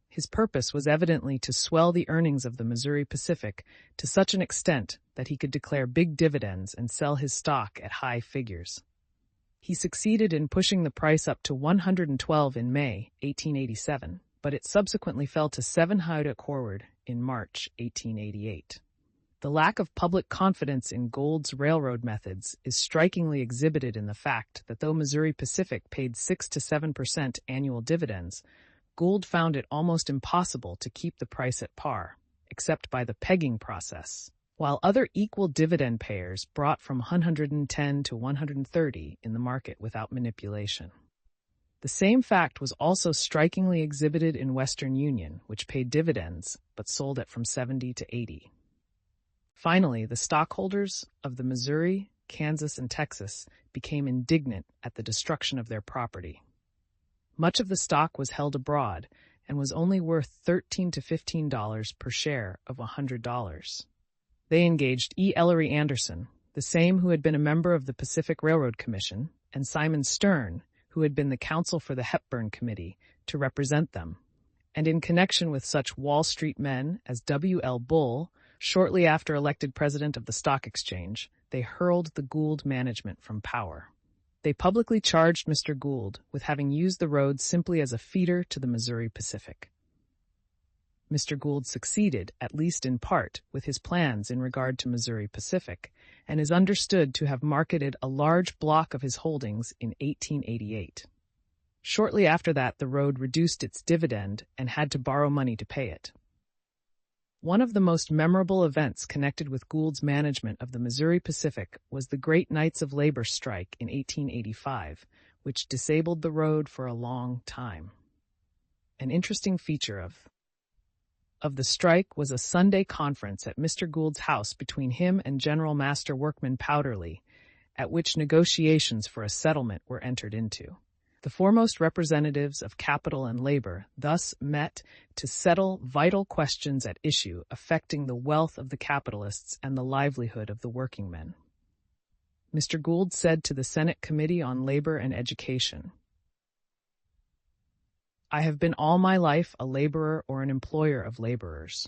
Speaker 1: His purpose was evidently to swell the earnings of the Missouri Pacific to such an extent that he could declare big dividends and sell his stock at high figures. He succeeded in pushing the price up to $112 in May 1887, but it subsequently fell to $700 a forward in March 1888. The lack of public confidence in Gould's railroad methods is strikingly exhibited in the fact that though Missouri Pacific paid 6 to 7% annual dividends, Gould found it almost impossible to keep the price at par, except by the pegging process, while other equal dividend payers brought from 110 to 130 in the market without manipulation. The same fact was also strikingly exhibited in Western Union, which paid dividends but sold at from 70 to 80. Finally, the stockholders of the Missouri, Kansas, and Texas became indignant at the destruction of their property. Much of the stock was held abroad and was only worth $13 to $15 per share of $100. They engaged E. Ellery Anderson, the same who had been a member of the Pacific Railroad Commission, and Simon Stern, who had been the counsel for the Hepburn Committee, to represent them. And in connection with such Wall Street men as W. L. Bull, shortly after elected president of the Stock Exchange, they hurled the Gould management from power. They publicly charged Mr. Gould with having used the road simply as a feeder to the Missouri Pacific. Mr. Gould succeeded, at least in part, with his plans in regard to Missouri Pacific, and is understood to have marketed a large block of his holdings in 1888. Shortly after that, the road reduced its dividend and had to borrow money to pay it. One of the most memorable events connected with Gould's management of the Missouri Pacific was the Great Knights of Labor strike in 1885, which disabled the road for a long time. An interesting feature of the strike was a Sunday conference at Mr. Gould's house between him and General Master Workman Powderly, at which negotiations for a settlement were entered into. The foremost representatives of capital and labor thus met to settle vital questions at issue affecting the wealth of the capitalists and the livelihood of the workingmen. Mr. Gould said to the Senate Committee on Labor and Education, "I have been all my life a laborer or an employer of laborers.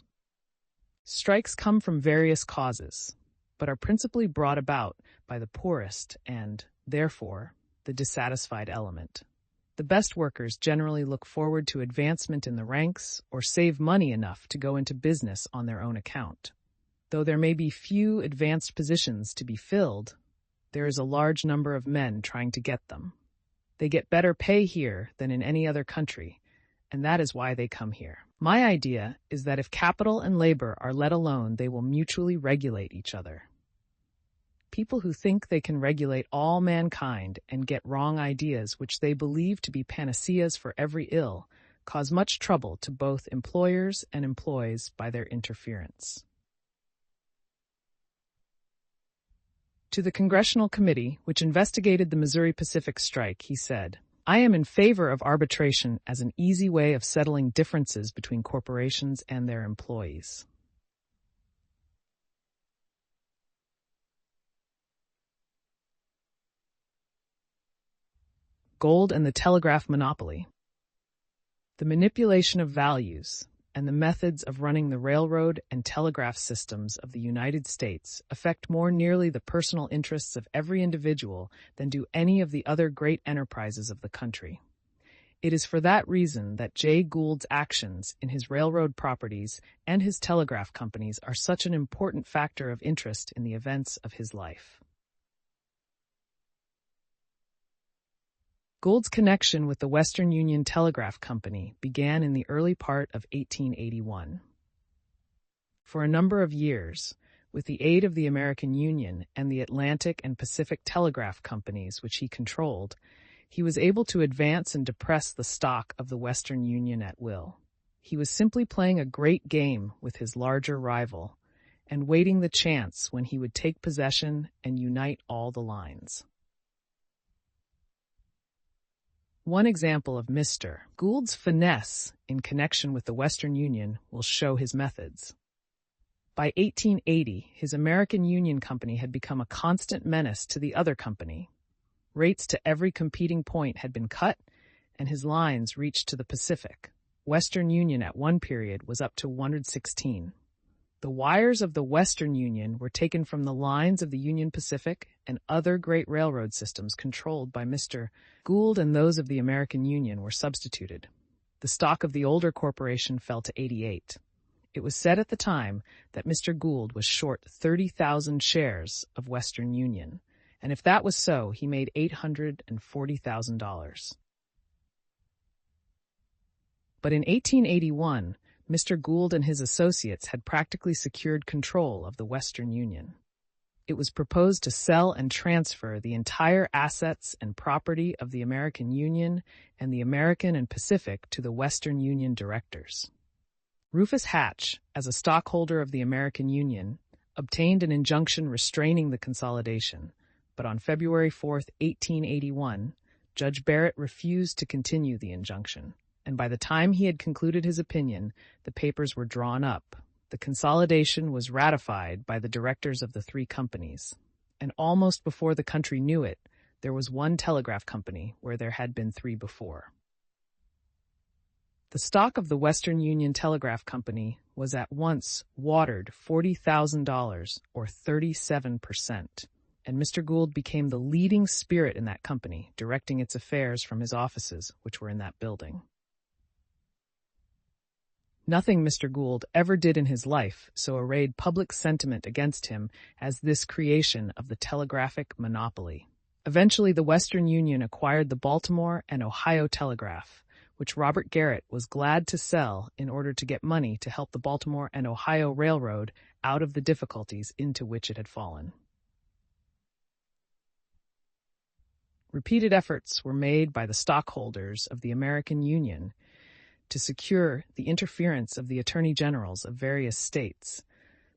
Speaker 1: Strikes come from various causes, but are principally brought about by the poorest and, therefore, the dissatisfied element. The best workers generally look forward to advancement in the ranks or save money enough to go into business on their own account. Though there may be few advanced positions to be filled, There is a large number of men trying to get them. They get better pay here than in any other country, and that is why they come here. My idea is that if capital and labor are let alone, they will mutually regulate each other. People who think they can regulate all mankind and get wrong ideas which they believe to be panaceas for every ill cause much trouble to both employers and employees by their interference. To the Congressional Committee, which investigated the Missouri Pacific strike, he said, "I am in favor of arbitration as an easy way of settling differences between corporations and their employees." Gould and the telegraph monopoly. The manipulation of values and the methods of running the railroad and telegraph systems of the United States affect more nearly the personal interests of every individual than do any of the other great enterprises of the country. It is for that reason that Jay Gould's actions in his railroad properties and his telegraph companies are such an important factor of interest in the events of his life. Gould's connection with the Western Union Telegraph Company began in the early part of 1881. For a number of years, with the aid of the American Union and the Atlantic and Pacific Telegraph Companies which he controlled, he was able to advance and depress the stock of the Western Union at will. He was simply playing a great game with his larger rival and waiting the chance when he would take possession and unite all the lines. One example of Mr. Gould's finesse in connection with the Western Union will show his methods. By 1880, his American Union Company had become a constant menace to the other company. Rates to every competing point had been cut, and his lines reached to the Pacific. Western Union at one period was up to 116. The wires of the Western Union were taken from the lines of the Union Pacific and other great railroad systems controlled by Mr. Gould, and those of the American Union were substituted. The stock of the older corporation fell to 88. It was said at the time that Mr. Gould was short 30,000 shares of Western Union, and if that was so, he made $840,000. But in 1881, Mr. Gould and his associates had practically secured control of the Western Union. It was proposed to sell and transfer the entire assets and property of the American Union and the American and Pacific to the Western Union directors. Rufus Hatch, as a stockholder of the American Union, obtained an injunction restraining the consolidation, but on February 4, 1881, Judge Barrett refused to continue the injunction, and by the time he had concluded his opinion, the papers were drawn up. The consolidation was ratified by the directors of the three companies, and almost before the country knew it, there was one telegraph company where there had been three before. The stock of the Western Union Telegraph Company was at once watered $40,000, or 37%, and Mr. Gould became the leading spirit in that company, directing its affairs from his offices, which were in that building. Nothing Mr. Gould ever did in his life so arrayed public sentiment against him as this creation of the telegraphic monopoly. Eventually, the Western Union acquired the Baltimore and Ohio Telegraph, which Robert Garrett was glad to sell in order to get money to help the Baltimore and Ohio Railroad out of the difficulties into which it had fallen. Repeated efforts were made by the stockholders of the American Union to secure the interference of the attorney generals of various states,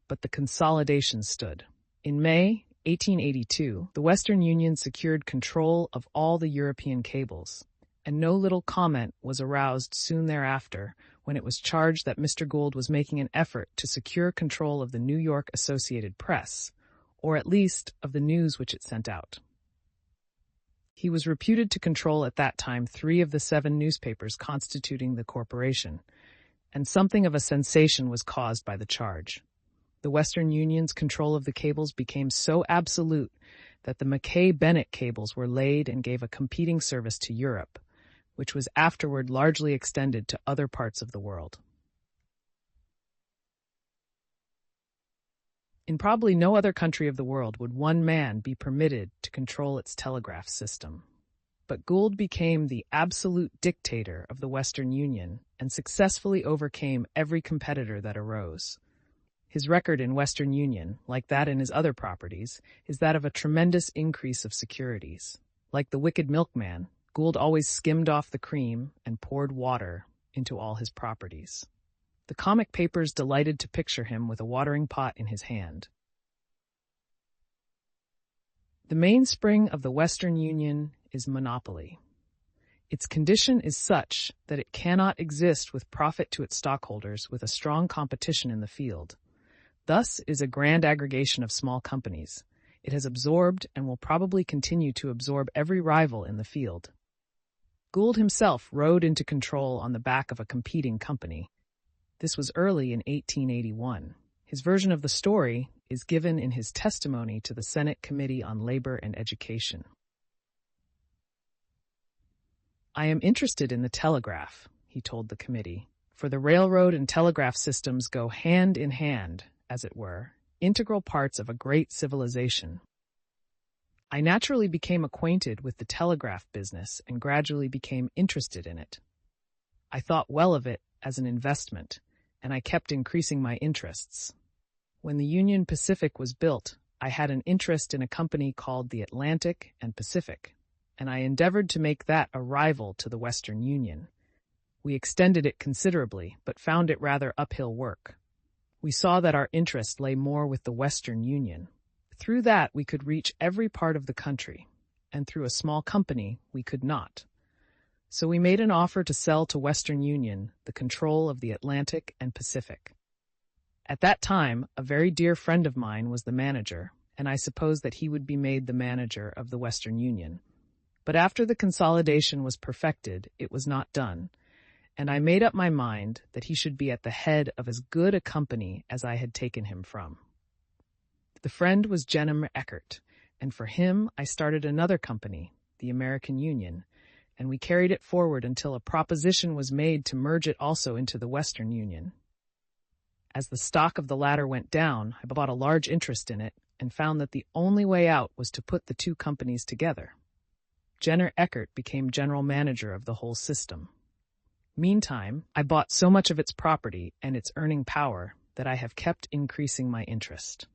Speaker 1: but the consolidation stood. In May 1882, the Western Union secured control of all the European cables, and no little comment was aroused soon thereafter when it was charged that Mr. Gould was making an effort to secure control of the New York Associated Press, or at least of the news which it sent out. He was reputed to control at that time 3 of the 7 newspapers constituting the corporation, and something of a sensation was caused by the charge. The Western Union's control of the cables became so absolute that the Mackay-Bennett cables were laid and gave a competing service to Europe, which was afterward largely extended to other parts of the world. In probably no other country of the world would one man be permitted to control its telegraph system. But Gould became the absolute dictator of the Western Union and successfully overcame every competitor that arose. His record in Western Union, like that in his other properties, is that of a tremendous increase of securities. Like the wicked milkman, Gould always skimmed off the cream and poured water into all his properties. The comic papers delighted to picture him with a watering pot in his hand. The mainspring of the Western Union is monopoly. Its condition is such that it cannot exist with profit to its stockholders with a strong competition in the field. Thus is a grand aggregation of small companies. It has absorbed and will probably continue to absorb every rival in the field. Gould himself rode into control on the back of a competing company. This was early in 1881. His version of the story is given in his testimony to the Senate Committee on Labor and Education. "I am interested in the telegraph," he told the committee, "for the railroad and telegraph systems go hand in hand, as it were, integral parts of a great civilization. I naturally became acquainted with the telegraph business and gradually became interested in it. I thought well of it as an investment, and I kept increasing my interests. When the Union Pacific was built, I had an interest in a company called the Atlantic and Pacific, and I endeavored to make that a rival to the Western Union. We extended it considerably, but found it rather uphill work. We saw that our interest lay more with the Western Union. Through that we could reach every part of the country, and through a small company we could not. So we made an offer to sell to Western Union the control of the Atlantic and Pacific. At that time, a very dear friend of mine was the manager, and I supposed that he would be made the manager of the Western Union. But after the consolidation was perfected, it was not done, and I made up my mind that he should be at the head of as good a company as I had taken him from. The friend was Jenner Eckert, and for him I started another company, the American Union, and we carried it forward until a proposition was made to merge it also into the Western Union. As the stock of the latter went down, I bought a large interest in it and found that the only way out was to put the two companies together. Jenner Eckert became general manager of the whole system. Meantime, I bought so much of its property and its earning power that I have kept increasing my interest.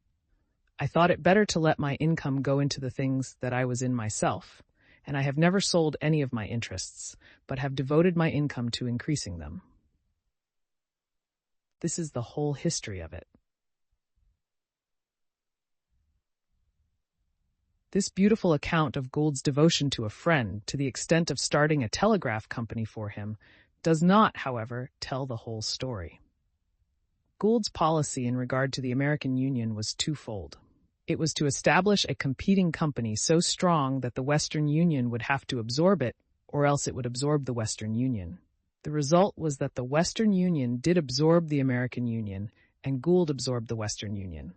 Speaker 1: I thought it better to let my income go into the things that I was in myself, and I have never sold any of my interests, but have devoted my income to increasing them. This is the whole history of it. This beautiful account of Gould's devotion to a friend, to the extent of starting a telegraph company for him, does not, however, tell the whole story. Gould's policy in regard to the American Union was twofold. It was to establish a competing company so strong that the Western Union would have to absorb it, or else it would absorb the Western Union. The result was that the Western Union did absorb the American Union, and Gould absorbed the Western Union.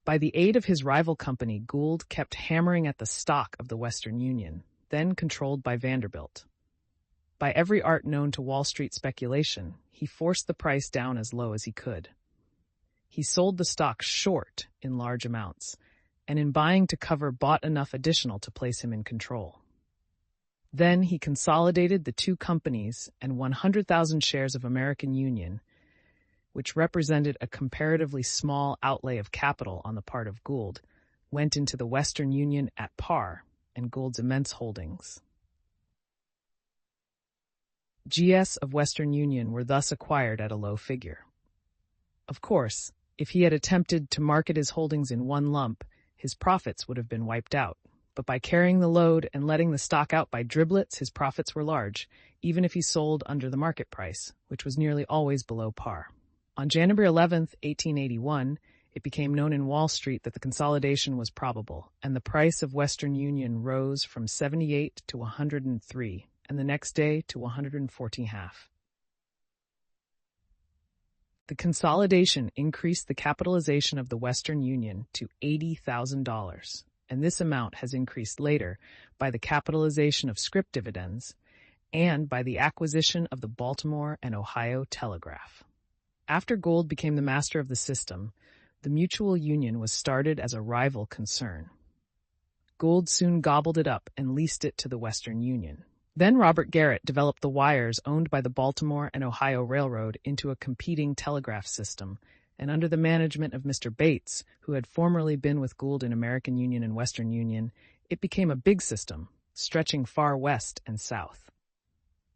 Speaker 1: By the aid of his rival company, Gould kept hammering at the stock of the Western Union, then controlled by Vanderbilt. By every art known to Wall Street speculation, he forced the price down as low as he could. He sold the stock short in large amounts, and in buying to cover bought enough additional to place him in control. Then he consolidated the two companies, and 100,000 shares of American Union, which represented a comparatively small outlay of capital on the part of Gould, went into the Western Union at par and Gould's immense holdings. GS of Western Union were thus acquired at a low figure. Of course, if he had attempted to market his holdings in one lump, his profits would have been wiped out. But by carrying the load and letting the stock out by driblets, his profits were large, even if he sold under the market price, which was nearly always below par. On January 11, 1881, it became known in Wall Street that the consolidation was probable, and the price of Western Union rose from 78 to 103, and the next day to 114.5. The consolidation increased the capitalization of the Western Union to $80,000. And this amount has increased later by the capitalization of scrip dividends and by the acquisition of the Baltimore and Ohio Telegraph. After Gould became the master of the system, The mutual union was started as a rival concern. Gould soon gobbled it up and leased it to the Western Union. Then Robert Garrett developed the wires owned by the Baltimore and Ohio Railroad into a competing telegraph system, and under the management of Mr. Bates, who had formerly been with Gould in American Union and Western Union, it became a big system, stretching far west and south.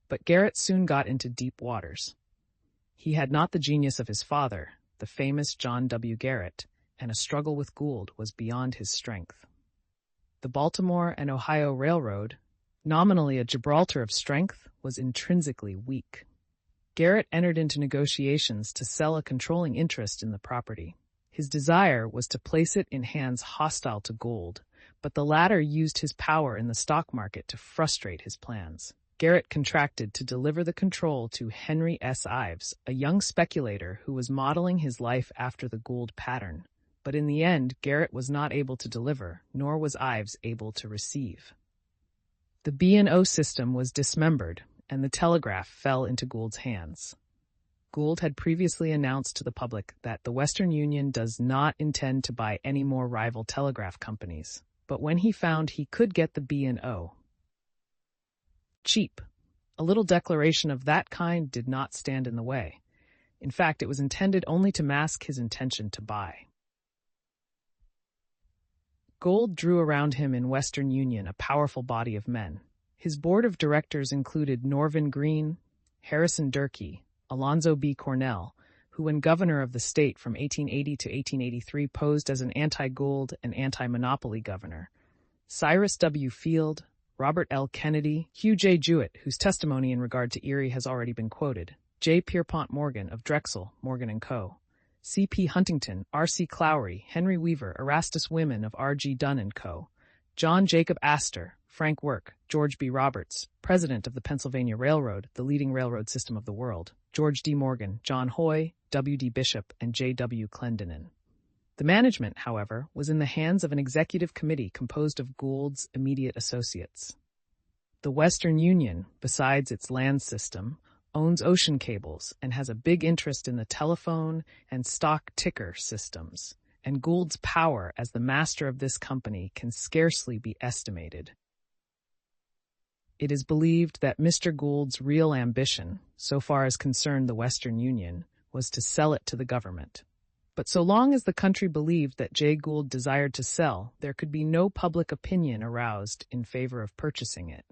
Speaker 1: But Garrett soon got into deep waters. He had not the genius of his father, the famous John W. Garrett, and a struggle with Gould was beyond his strength. The Baltimore and Ohio Railroad, nominally a Gibraltar of strength, was intrinsically weak. Garrett entered into negotiations to sell a controlling interest in the property. His desire was to place it in hands hostile to Gould, but the latter used his power in the stock market to frustrate his plans. Garrett contracted to deliver the control to Henry S. Ives, a young speculator who was modeling his life after the Gould pattern. But in the end, Garrett was not able to deliver, nor was Ives able to receive. The B&O system was dismembered, and the telegraph fell into Gould's hands. Gould had previously announced to the public that the Western Union does not intend to buy any more rival telegraph companies. But when he found he could get the B&O cheap, a little declaration of that kind did not stand in the way. In fact, it was intended only to mask his intention to buy. Gould drew around him in Western Union a powerful body of men. His board of directors included Norvin Green, Harrison Durkee, Alonzo B. Cornell, who when governor of the state from 1880 to 1883 posed as an anti-Gould and anti-monopoly governor, Cyrus W. Field, Robert L. Kennedy, Hugh J. Jewett, whose testimony in regard to Erie has already been quoted, J. Pierpont Morgan of Drexel, Morgan & Co., C. P. Huntington, R. C. Clowry, Henry Weaver, Erastus Wiman of R. G. Dunn & Co., John Jacob Astor, Frank Work, George B. Roberts, president of the Pennsylvania Railroad, the leading railroad system of the world, George D. Morgan, John Hoy, W. D. Bishop, and J. W. Clendenin. The management, however, was in the hands of an executive committee composed of Gould's immediate associates. The Western Union, besides its land system, owns ocean cables and has a big interest in the telephone and stock ticker systems, and Gould's power as the master of this company can scarcely be estimated. It is believed that Mr. Gould's real ambition, so far as concerned the Western Union, was to sell it to the government. But so long as the country believed that Jay Gould desired to sell, there could be no public opinion aroused in favor of purchasing it.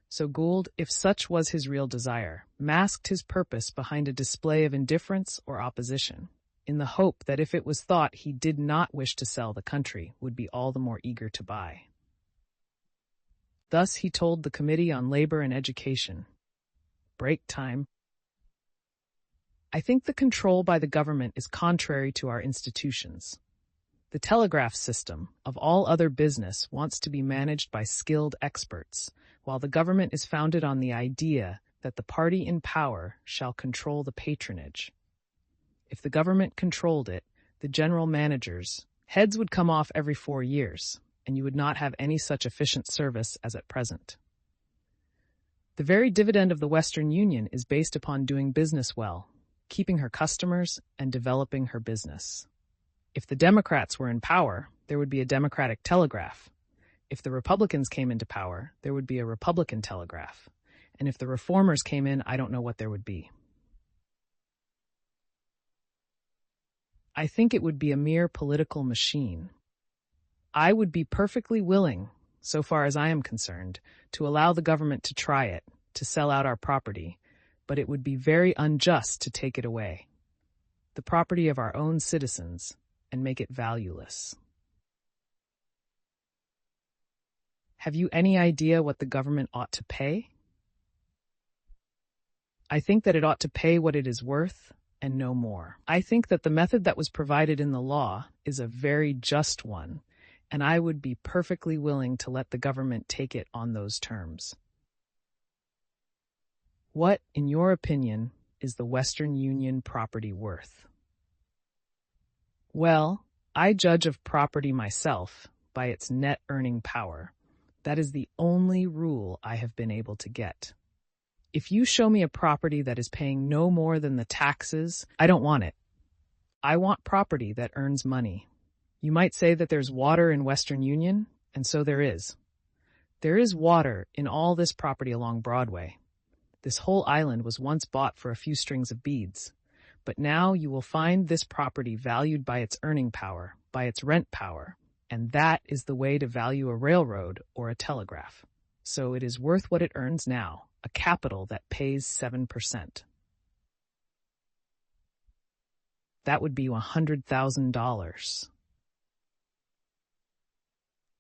Speaker 1: So Gould, if such was his real desire, masked his purpose behind a display of indifference or opposition, in the hope that if it was thought he did not wish to sell, the country would be all the more eager to buy. Thus he told the Committee on Labor and Education, "Break time. I think the control by the government is contrary to our institutions. The telegraph system, of all other business, wants to be managed by skilled experts, while the government is founded on the idea that the party in power shall control the patronage. If the government controlled it, the general managers' heads would come off every 4 years, and you would not have any such efficient service as at present. The very dividend of the Western Union is based upon doing business well, keeping her customers, and developing her business. If the Democrats were in power, there would be a Democratic telegraph. If the Republicans came into power, there would be a Republican telegraph. And if the reformers came in, I don't know what there would be. I think it would be a mere political machine. I would be perfectly willing, so far as I am concerned, to allow the government to try it, to sell out our property, but it would be very unjust to take it away, the property of our own citizens, and make it valueless. Have you any idea what the government ought to pay? I think that it ought to pay what it is worth, and no more. I think that the method that was provided in the law is a very just one, and I would be perfectly willing to let the government take it on those terms. What, in your opinion, is the Western Union property worth? Well, I judge of property myself by its net earning power. That is the only rule I have been able to get. If you show me a property that is paying no more than the taxes, I don't want it. I want property that earns money. You might say that there's water in Western Union, and so there is. There is water in all this property along Broadway. This whole island was once bought for a few strings of beads, but now you will find this property valued by its earning power, by its rent power, and that is the way to value a railroad or a telegraph. So it is worth what it earns now, a capital that pays 7%. That would be $100,000.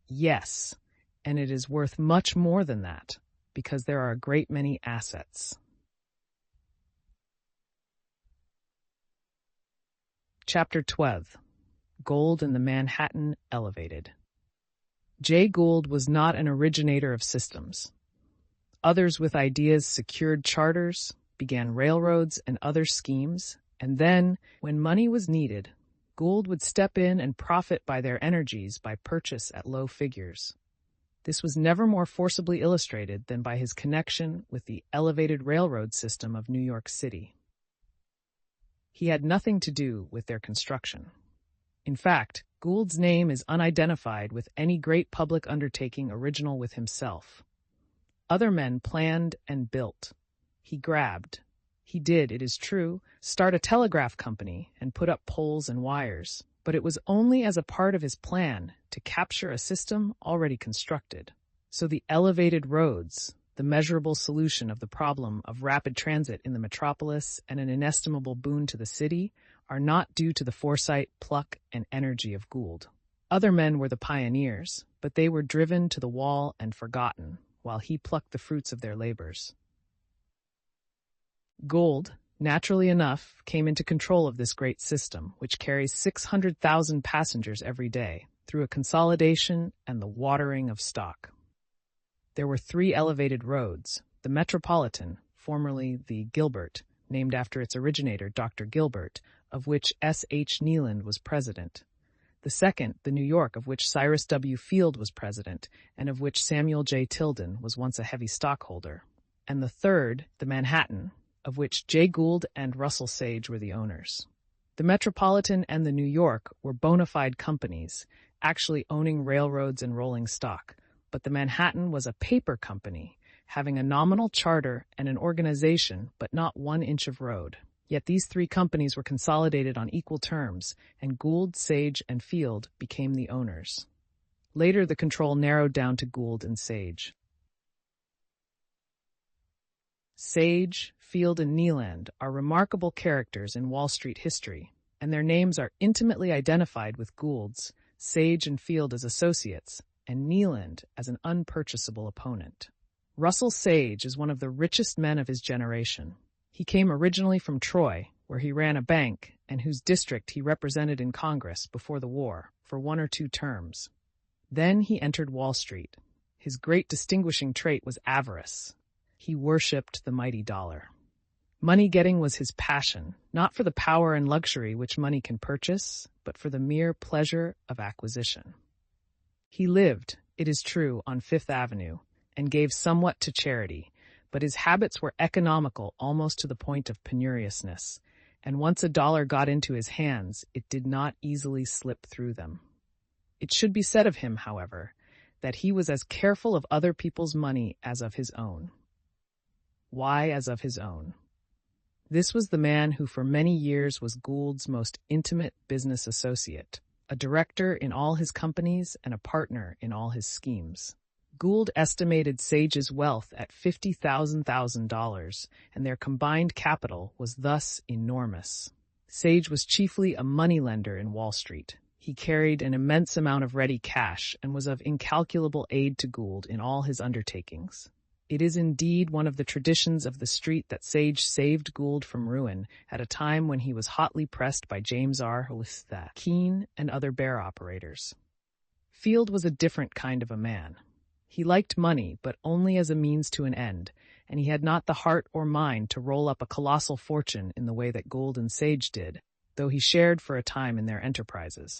Speaker 1: Yes, and it is worth much more than that, because there are a great many assets. Chapter 12. Gould and the Manhattan Elevated. Jay Gould was not an originator of systems. Others with ideas secured charters, began railroads and other schemes, and then, when money was needed, Gould would step in and profit by their energies by purchase at low figures. This was never more forcibly illustrated than by his connection with the elevated railroad system of New York City. He had nothing to do with their construction. In fact, Gould's name is unidentified with any great public undertaking original with himself. Other men planned and built. He grabbed. He did, it is true, start a telegraph company and put up poles and wires, but it was only as a part of his plan to capture a system already constructed. So the elevated roads, the measurable solution of the problem of rapid transit in the metropolis and an inestimable boon to the city, are not due to the foresight, pluck, and energy of Gould. Other men were the pioneers, but they were driven to the wall and forgotten, while he plucked the fruits of their labors. Gould, naturally enough, came into control of this great system, which carries 600,000 passengers every day, through a consolidation and the watering of stock. There were 3 elevated roads: the Metropolitan, formerly the Gilbert, named after its originator, Dr. Gilbert, of which S. H. Neeland was president; the second, the New York, of which Cyrus W. Field was president, and of which Samuel J. Tilden was once a heavy stockholder; and the third, the Manhattan, of which Jay Gould and Russell Sage were the owners. The Metropolitan and the New York were bona fide companies, actually owning railroads and rolling stock, but the Manhattan was a paper company, having a nominal charter and an organization, but not 1 inch of road. Yet these 3 companies were consolidated on equal terms, and Gould, Sage, and Field became the owners. Later, the control narrowed down to Gould and Sage. Sage, Field, and Neeland are remarkable characters in Wall Street history, and their names are intimately identified with Gould's, Sage and Field as associates, and Neeland as an unpurchasable opponent. Russell Sage is one of the richest men of his generation. He came originally from Troy, where he ran a bank and whose district he represented in Congress before the war for 1 or 2 terms. Then he entered Wall Street. His great distinguishing trait was avarice. He worshipped the mighty dollar. Money-getting was his passion, not for the power and luxury which money can purchase, but for the mere pleasure of acquisition. He lived, it is true, on Fifth Avenue, and gave somewhat to charity, but his habits were economical almost to the point of penuriousness, and once a dollar got into his hands, it did not easily slip through them. It should be said of him, however, that he was as careful of other people's money as of his own. Why as of his own? This was the man who for many years was Gould's most intimate business associate, a director in all his companies and a partner in all his schemes. Gould estimated Sage's wealth at $50,000, and their combined capital was thus enormous. Sage was chiefly a moneylender in Wall Street. He carried an immense amount of ready cash and was of incalculable aid to Gould in all his undertakings. It is indeed one of the traditions of the street that Sage saved Gould from ruin at a time when he was hotly pressed by James R. Keene and other bear operators. Field was a different kind of a man. He liked money, but only as a means to an end, and he had not the heart or mind to roll up a colossal fortune in the way that Gould and Sage did, though he shared for a time in their enterprises.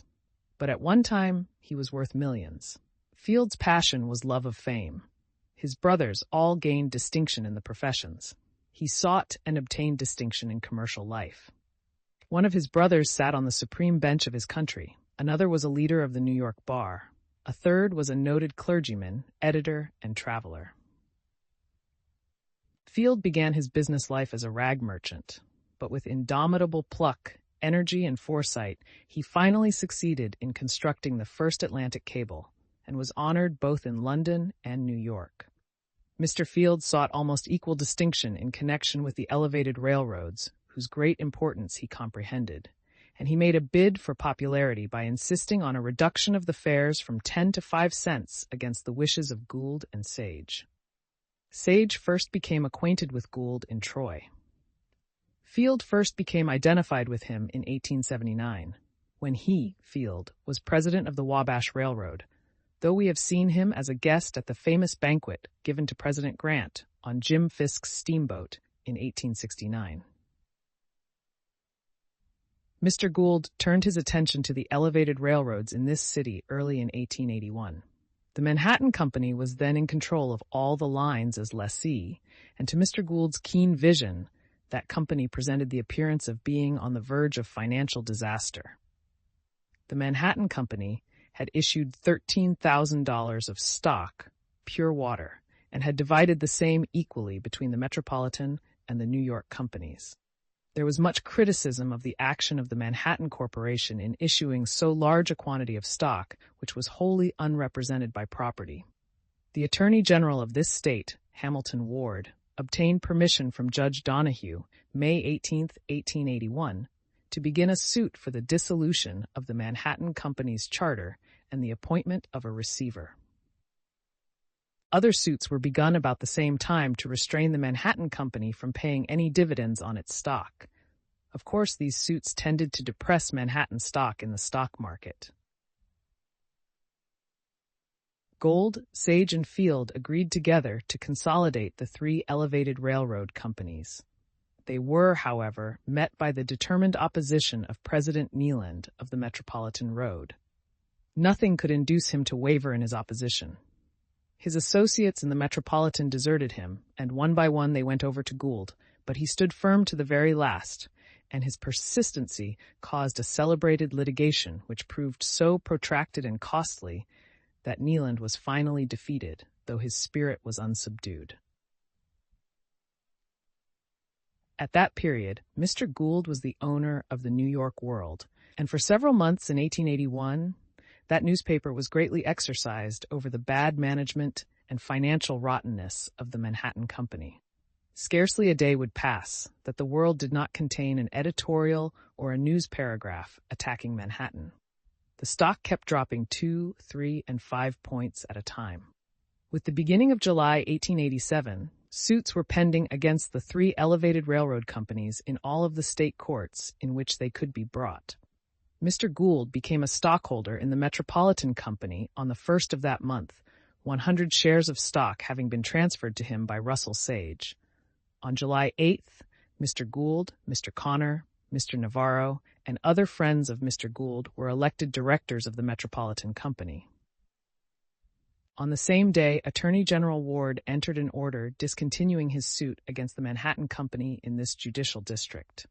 Speaker 1: But at one time, he was worth millions. Field's passion was love of fame. His brothers all gained distinction in the professions. He sought and obtained distinction in commercial life. One of his brothers sat on the supreme bench of his country. Another was a leader of the New York bar. A third was a noted clergyman, editor, and traveler. Field began his business life as a rag merchant, but with indomitable pluck, energy, and foresight, he finally succeeded in constructing the first Atlantic cable and was honored both in London and New York. Mr. Field sought almost equal distinction in connection with the elevated railroads, whose great importance he comprehended, and he made a bid for popularity by insisting on a reduction of the fares from 10 to 5 cents against the wishes of Gould and Sage. Sage first became acquainted with Gould in Troy. Field first became identified with him in 1879, when he, Field, was president of the Wabash Railroad, though we have seen him as a guest at the famous banquet given to President Grant on Jim Fisk's steamboat in 1869. Mr. Gould turned his attention to the elevated railroads in this city early in 1881. The Manhattan Company was then in control of all the lines as lessee, and to Mr. Gould's keen vision, that company presented the appearance of being on the verge of financial disaster. The Manhattan Company had issued $13,000 of stock, pure water, and had divided the same equally between the Metropolitan and the New York companies. There was much criticism of the action of the Manhattan Corporation in issuing so large a quantity of stock, which was wholly unrepresented by property. The Attorney General of this state, Hamilton Ward, obtained permission from Judge Donahue, May 18, 1881, to begin a suit for the dissolution of the Manhattan Company's charter and the appointment of a receiver. Other suits were begun about the same time to restrain the Manhattan Company from paying any dividends on its stock. Of course, these suits tended to depress Manhattan stock in the stock market. Gould, Sage, and Field agreed together to consolidate the three elevated railroad companies. They were, however, met by the determined opposition of President Nealand of the Metropolitan Road. Nothing could induce him to waver in his opposition. His associates in the Metropolitan deserted him, and one by one they went over to Gould, but he stood firm to the very last, and his persistency caused a celebrated litigation which proved so protracted and costly that Nealand was finally defeated, though his spirit was unsubdued. At that period, Mr. Gould was the owner of the New York World, and for several months in 1881, that newspaper was greatly exercised over the bad management and financial rottenness of the Manhattan Company. Scarcely a day would pass that the World did not contain an editorial or a news paragraph attacking Manhattan. The stock kept dropping 2, 3, and 5 points at a time. With the beginning of July 1887, suits were pending against the three elevated railroad companies in all of the state courts in which they could be brought. Mr. Gould became a stockholder in the Metropolitan Company on the 1st of that month, 100 shares of stock having been transferred to him by Russell Sage. On July 8th, Mr. Gould, Mr. Connor, Mr. Navarro, and other friends of Mr. Gould were elected directors of the Metropolitan Company. On the same day, Attorney General Ward entered an order discontinuing his suit against the Manhattan Company in this judicial district.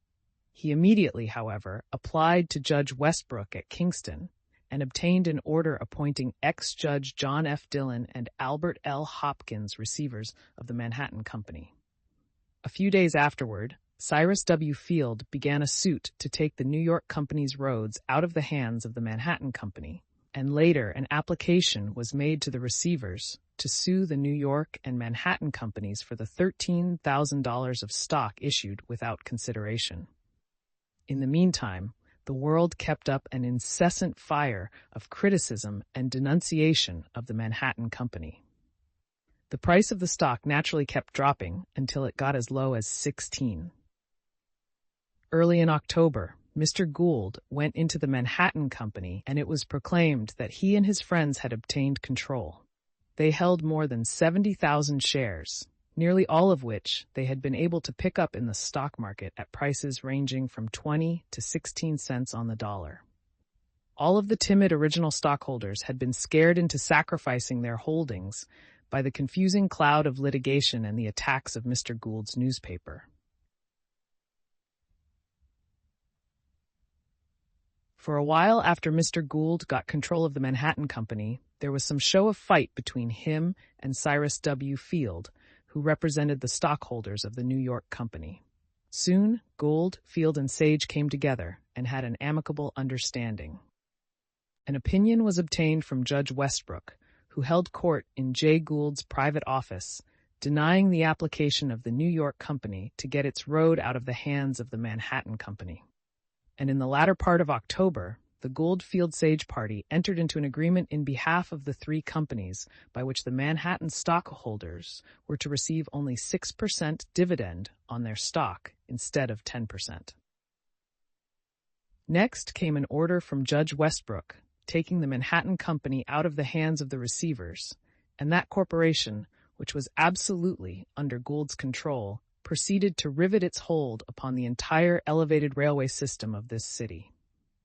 Speaker 1: He immediately, however, applied to Judge Westbrook at Kingston and obtained an order appointing ex-Judge John F. Dillon and Albert L. Hopkins receivers of the Manhattan Company. A few days afterward, Cyrus W. Field began a suit to take the New York Company's roads out of the hands of the Manhattan Company, and later an application was made to the receivers to sue the New York and Manhattan Companies for the $13,000 of stock issued without consideration. In the meantime, the World kept up an incessant fire of criticism and denunciation of the Manhattan Company. The price of the stock naturally kept dropping until it got as low as 16. Early in October, Mr. Gould went into the Manhattan Company, and it was proclaimed that he and his friends had obtained control. They held more than 70,000 shares, nearly all of which they had been able to pick up in the stock market at prices ranging from 20 to 16 cents on the dollar. All of the timid original stockholders had been scared into sacrificing their holdings by the confusing cloud of litigation and the attacks of Mr. Gould's newspaper. For a while after Mr. Gould got control of the Manhattan Company, there was some show of fight between him and Cyrus W. Field, who represented the stockholders of the New York Company. Soon, Gould, Field, and Sage came together and had an amicable understanding. An opinion was obtained from Judge Westbrook, who held court in Jay Gould's private office, denying the application of the New York Company to get its road out of the hands of the Manhattan Company. And in the latter part of October, the Gould-Field-Sage party entered into an agreement in behalf of the three companies by which the Manhattan stockholders were to receive only 6% dividend on their stock instead of 10%. Next came an order from Judge Westbrook taking the Manhattan Company out of the hands of the receivers, and that corporation, which was absolutely under Gould's control, proceeded to rivet its hold upon the entire elevated railway system of this city.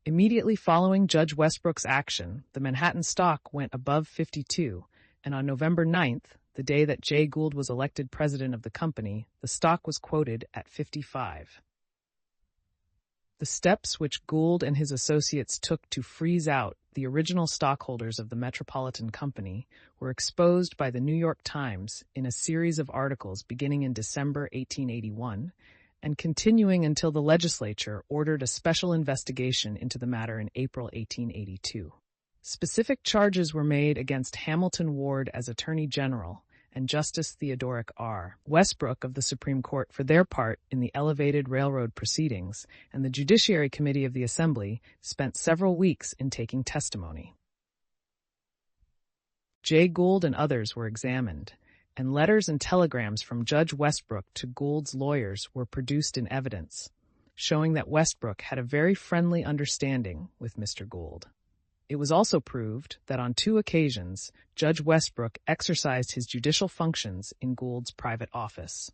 Speaker 1: Immediately following Judge Westbrook's action, the Manhattan stock went above 52, and on November 9th, the day that Jay Gould was elected president of the company, the stock was quoted at 55. The steps which Gould and his associates took to freeze out the original stockholders of the Metropolitan Company were exposed by the New York Times in a series of articles beginning in December 1881 and continuing until the legislature ordered a special investigation into the matter in April 1882. Specific charges were made against Hamilton Ward as Attorney General and Justice Theodoric R. Westbrook of the Supreme Court for their part in the elevated railroad proceedings, and the Judiciary Committee of the Assembly spent several weeks in taking testimony. Jay Gould and others were examined, and letters and telegrams from Judge Westbrook to Gould's lawyers were produced in evidence, showing that Westbrook had a very friendly understanding with Mr. Gould. It was also proved that on 2 occasions, Judge Westbrook exercised his judicial functions in Gould's private office.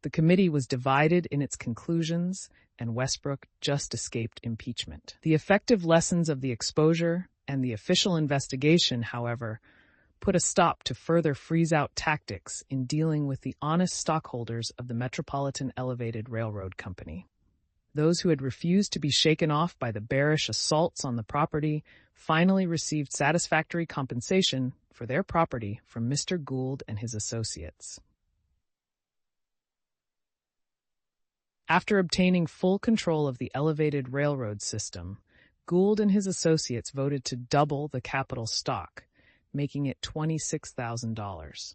Speaker 1: The committee was divided in its conclusions, and Westbrook just escaped impeachment. The effective lessons of the exposure and the official investigation, however, put a stop to further freeze-out tactics in dealing with the honest stockholders of the Metropolitan Elevated Railroad Company. Those who had refused to be shaken off by the bearish assaults on the property finally received satisfactory compensation for their property from Mr. Gould and his associates. After obtaining full control of the elevated railroad system, Gould and his associates voted to double the capital stock, making it $26,000.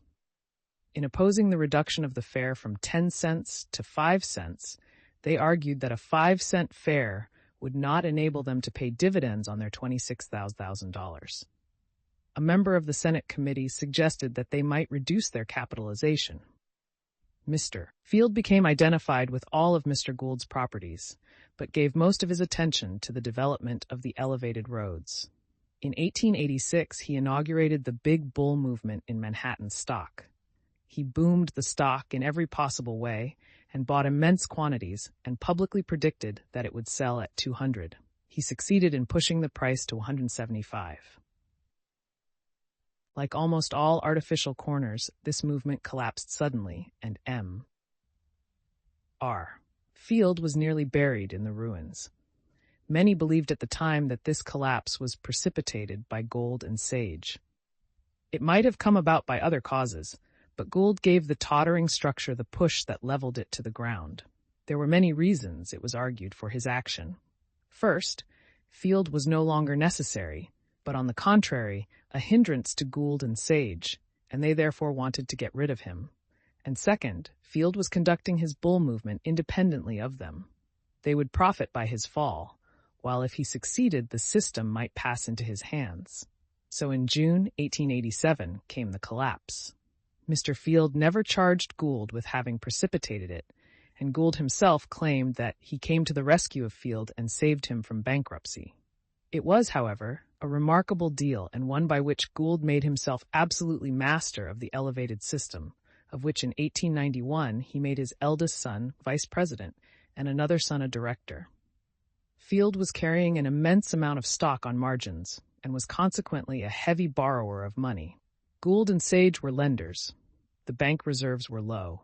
Speaker 1: In opposing the reduction of the fare from 10 cents to 5 cents, they argued that a 5-cent fare would not enable them to pay dividends on their $26,000. A member of the Senate committee suggested that they might reduce their capitalization. Mr. Field became identified with all of Mr. Gould's properties, but gave most of his attention to the development of the elevated roads. In 1886, he inaugurated the Big Bull movement in Manhattan stock. He boomed the stock in every possible way and bought immense quantities and publicly predicted that it would sell at 200. He succeeded in pushing the price to 175. Like almost all artificial corners, this movement collapsed suddenly, and M.R. Field was nearly buried in the ruins. Many believed at the time that this collapse was precipitated by Gould and Sage. It might have come about by other causes, but Gould gave the tottering structure the push that leveled it to the ground. There were many reasons, it was argued, for his action. First, Field was no longer necessary, but on the contrary, a hindrance to Gould and Sage, and they therefore wanted to get rid of him. And second, Field was conducting his bull movement independently of them. They would profit by his fall, while if he succeeded, the system might pass into his hands. So in June 1887 came the collapse. Mr. Field never charged Gould with having precipitated it, and Gould himself claimed that he came to the rescue of Field and saved him from bankruptcy. It was, however, a remarkable deal and one by which Gould made himself absolutely master of the elevated system, of which in 1891 he made his eldest son vice president and another son a director. Field was carrying an immense amount of stock on margins and was consequently a heavy borrower of money. Gould and Sage were lenders. The bank reserves were low.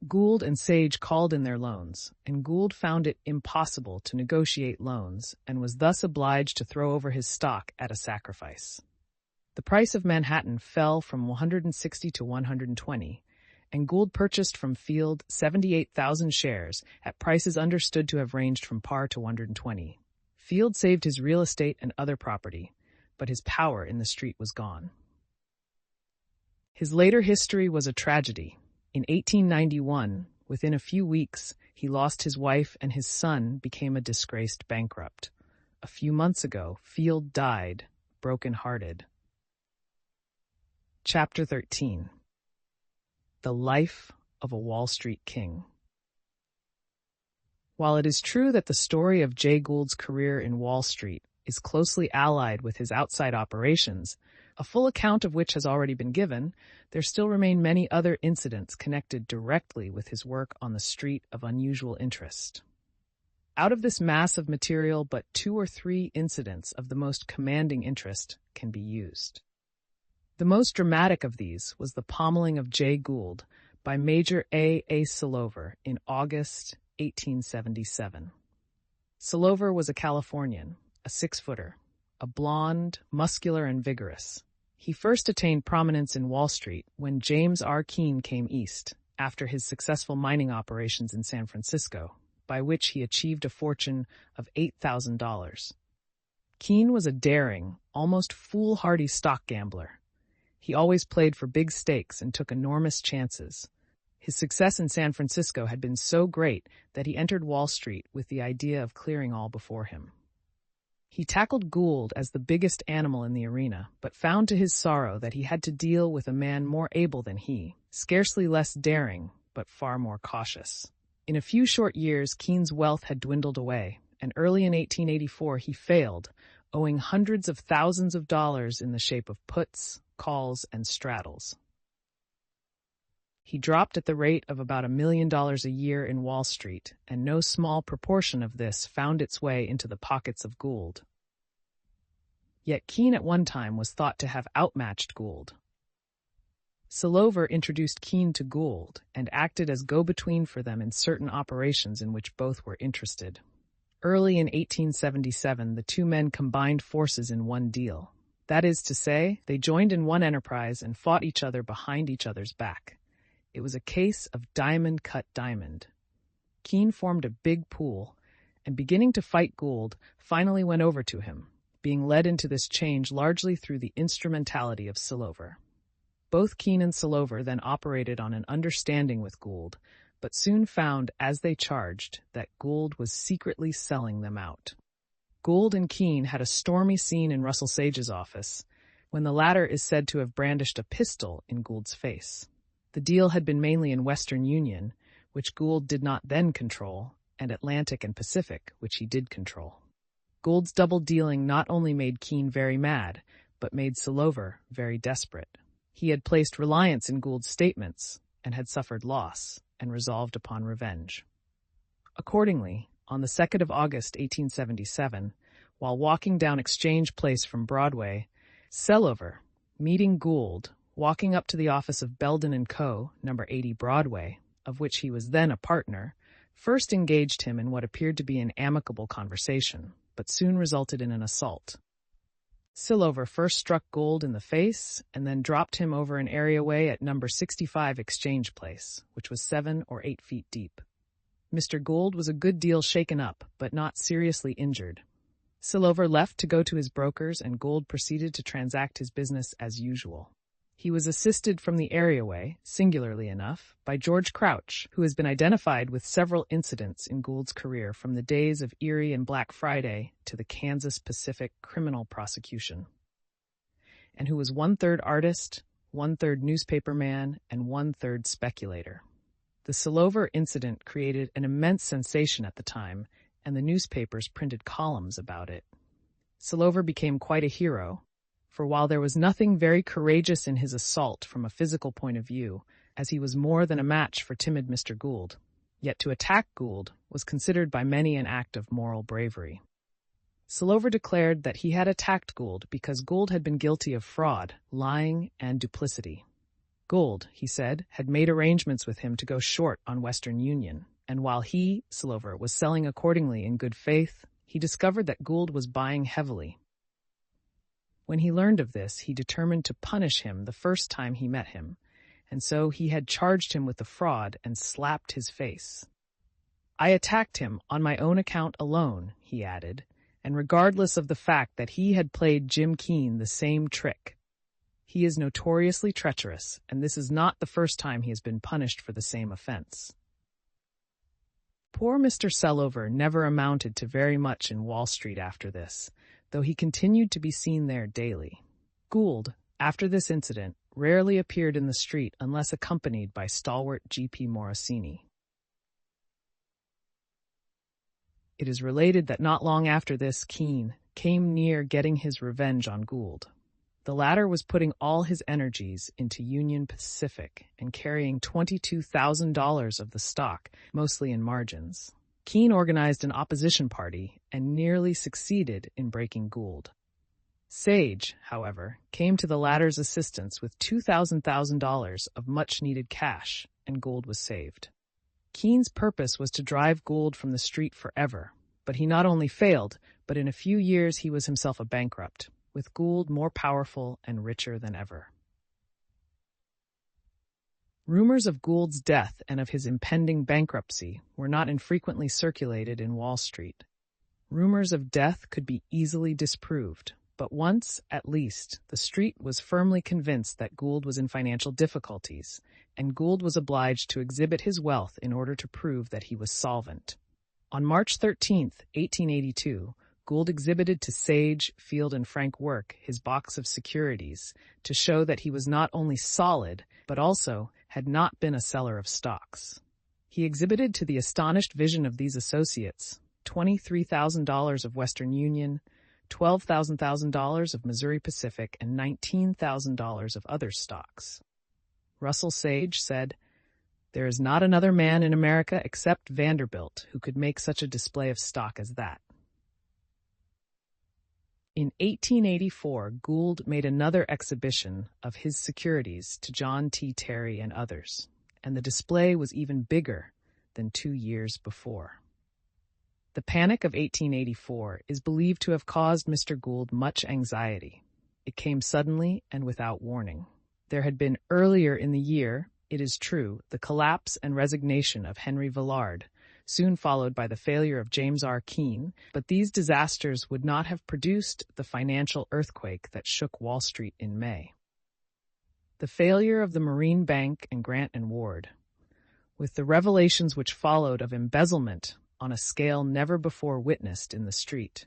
Speaker 1: Gould and Sage called in their loans, and Gould found it impossible to negotiate loans and was thus obliged to throw over his stock at a sacrifice. The price of Manhattan fell from 160 to 120, and Gould purchased from Field 78,000 shares at prices understood to have ranged from par to 120. Field saved his real estate and other property, but his power in the street was gone. His later history was a tragedy. In 1891, within a few weeks, he lost his wife and his son became a disgraced bankrupt. A few months ago, Field died, broken-hearted. Chapter 13. The Life of a Wall Street King. While it is true that the story of Jay Gould's career in Wall Street is closely allied with his outside operations, a full account of which has already been given, there still remain many other incidents connected directly with his work on the street of unusual interest. Out of this mass of material, but 2 or 3 incidents of the most commanding interest can be used. The most dramatic of these was the pommeling of Jay Gould by Major A. Solover in August 1877. Solover was a Californian, a 6-footer, a blonde, muscular, and vigorous. He first attained prominence in Wall Street when James R. Keene came east after his successful mining operations in San Francisco, by which he achieved a fortune of $8,000. Keene was a daring, almost foolhardy stock gambler. He always played for big stakes and took enormous chances. His success in San Francisco had been so great that he entered Wall Street with the idea of clearing all before him. He tackled Gould as the biggest animal in the arena, but found to his sorrow that he had to deal with a man more able than he, scarcely less daring, but far more cautious. In a few short years, Keene's wealth had dwindled away, and early in 1884 he failed, owing hundreds of thousands of dollars in the shape of puts, calls, and straddles. He dropped at the rate of about $1 million a year in Wall Street, and no small proportion of this found its way into the pockets of Gould. Yet Keene at one time was thought to have outmatched Gould. Solover introduced Keene to Gould and acted as go-between for them in certain operations in which both were interested. Early in 1877, the two men combined forces in one deal. That is to say, they joined in one enterprise and fought each other behind each other's back. It was a case of diamond cut diamond. Keene formed a big pool, and beginning to fight Gould, finally went over to him, being led into this change largely through the instrumentality of Solover. Both Keene and Solover then operated on an understanding with Gould, but soon found, as they charged, that Gould was secretly selling them out. Gould and Keene had a stormy scene in Russell Sage's office, when the latter is said to have brandished a pistol in Gould's face. The deal had been mainly in Western Union, which Gould did not then control, and Atlantic and Pacific, which he did control. Gould's double dealing not only made Keene very mad, but made Solover very desperate. He had placed reliance in Gould's statements, and had suffered loss, and resolved upon revenge. Accordingly, on the 2nd of August, 1877, while walking down Exchange Place from Broadway, Solover, meeting Gould, walking up to the office of Belden & Co., number 80 Broadway, of which he was then a partner, first engaged him in what appeared to be an amicable conversation, but soon resulted in an assault. Solover first struck Gould in the face and then dropped him over an areaway at number 65 Exchange Place, which was 7 or 8 feet deep. Mr. Gould was a good deal shaken up, but not seriously injured. Solover left to go to his brokers, and Gould proceeded to transact his business as usual. He was assisted from the areaway, singularly enough, by George Crouch, who has been identified with several incidents in Gould's career from the days of Erie and Black Friday to the Kansas Pacific criminal prosecution, and who was 1/3 artist, 1/3 newspaperman, and 1/3 speculator. The Solover incident created an immense sensation at the time, and the newspapers printed columns about it. Solover became quite a hero, for while there was nothing very courageous in his assault from a physical point of view, as he was more than a match for timid Mr. Gould, yet to attack Gould was considered by many an act of moral bravery. Solover declared that he had attacked Gould because Gould had been guilty of fraud, lying, and duplicity. Gould, he said, had made arrangements with him to go short on Western Union, and while he, Slover, was selling accordingly in good faith, he discovered that Gould was buying heavily. When he learned of this, he determined to punish him the first time he met him, and so he had charged him with the fraud and slapped his face. I attacked him on my own account alone, he added, and regardless of the fact that he had played Jim Keene the same trick. He is notoriously treacherous, and this is not the first time he has been punished for the same offense. Poor Mr. Sellover never amounted to very much in Wall Street after this, though he continued to be seen there daily. Gould, after this incident, rarely appeared in the street unless accompanied by stalwart G.P. Morosini. It is related that not long after this, Keene came near getting his revenge on Gould. The latter was putting all his energies into Union Pacific and carrying $22,000 of the stock, mostly in margins. Keene organized an opposition party and nearly succeeded in breaking Gould. Sage, however, came to the latter's assistance with $2,000 of much-needed cash, and Gould was saved. Keene's purpose was to drive Gould from the street forever, but he not only failed, but in a few years he was himself a bankrupt, with Gould more powerful and richer than ever. Rumors of Gould's death and of his impending bankruptcy were not infrequently circulated in Wall Street. Rumors of death could be easily disproved, but once, at least, the street was firmly convinced that Gould was in financial difficulties, and Gould was obliged to exhibit his wealth in order to prove that he was solvent. On March 13, 1882, Gould exhibited to Sage, Field, and Frank Work his box of securities to show that he was not only solid, but also had not been a seller of stocks. He exhibited to the astonished vision of these associates $23,000 of Western Union, $12,000 of Missouri Pacific, and $19,000 of other stocks. Russell Sage said, "There is not another man in America except Vanderbilt who could make such a display of stock as that." In 1884, Gould made another exhibition of his securities to John T. Terry and others, and the display was even bigger than 2 years before. The Panic of 1884 is believed to have caused Mr. Gould much anxiety. It came suddenly and without warning. There had been earlier in the year, it is true, the collapse and resignation of Henry Villard, soon followed by the failure of James R. Keene, but these disasters would not have produced the financial earthquake that shook Wall Street in May. The failure of the Marine Bank and Grant and Ward, with the revelations which followed of embezzlement on a scale never before witnessed in the street,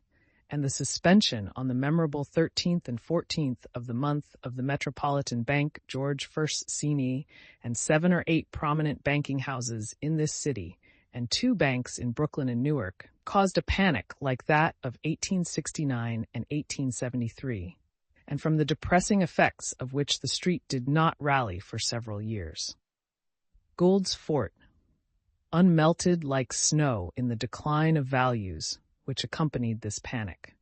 Speaker 1: and the suspension on the memorable 13th and 14th of the month of the Metropolitan Bank, George First Senior, and 7 or 8 prominent banking houses in this city, and 2 banks in Brooklyn and Newark, caused a panic like that of 1869 and 1873, and from the depressing effects of which the street did not rally for several years. Gould's fort, unmelted like snow in the decline of values which accompanied this panic.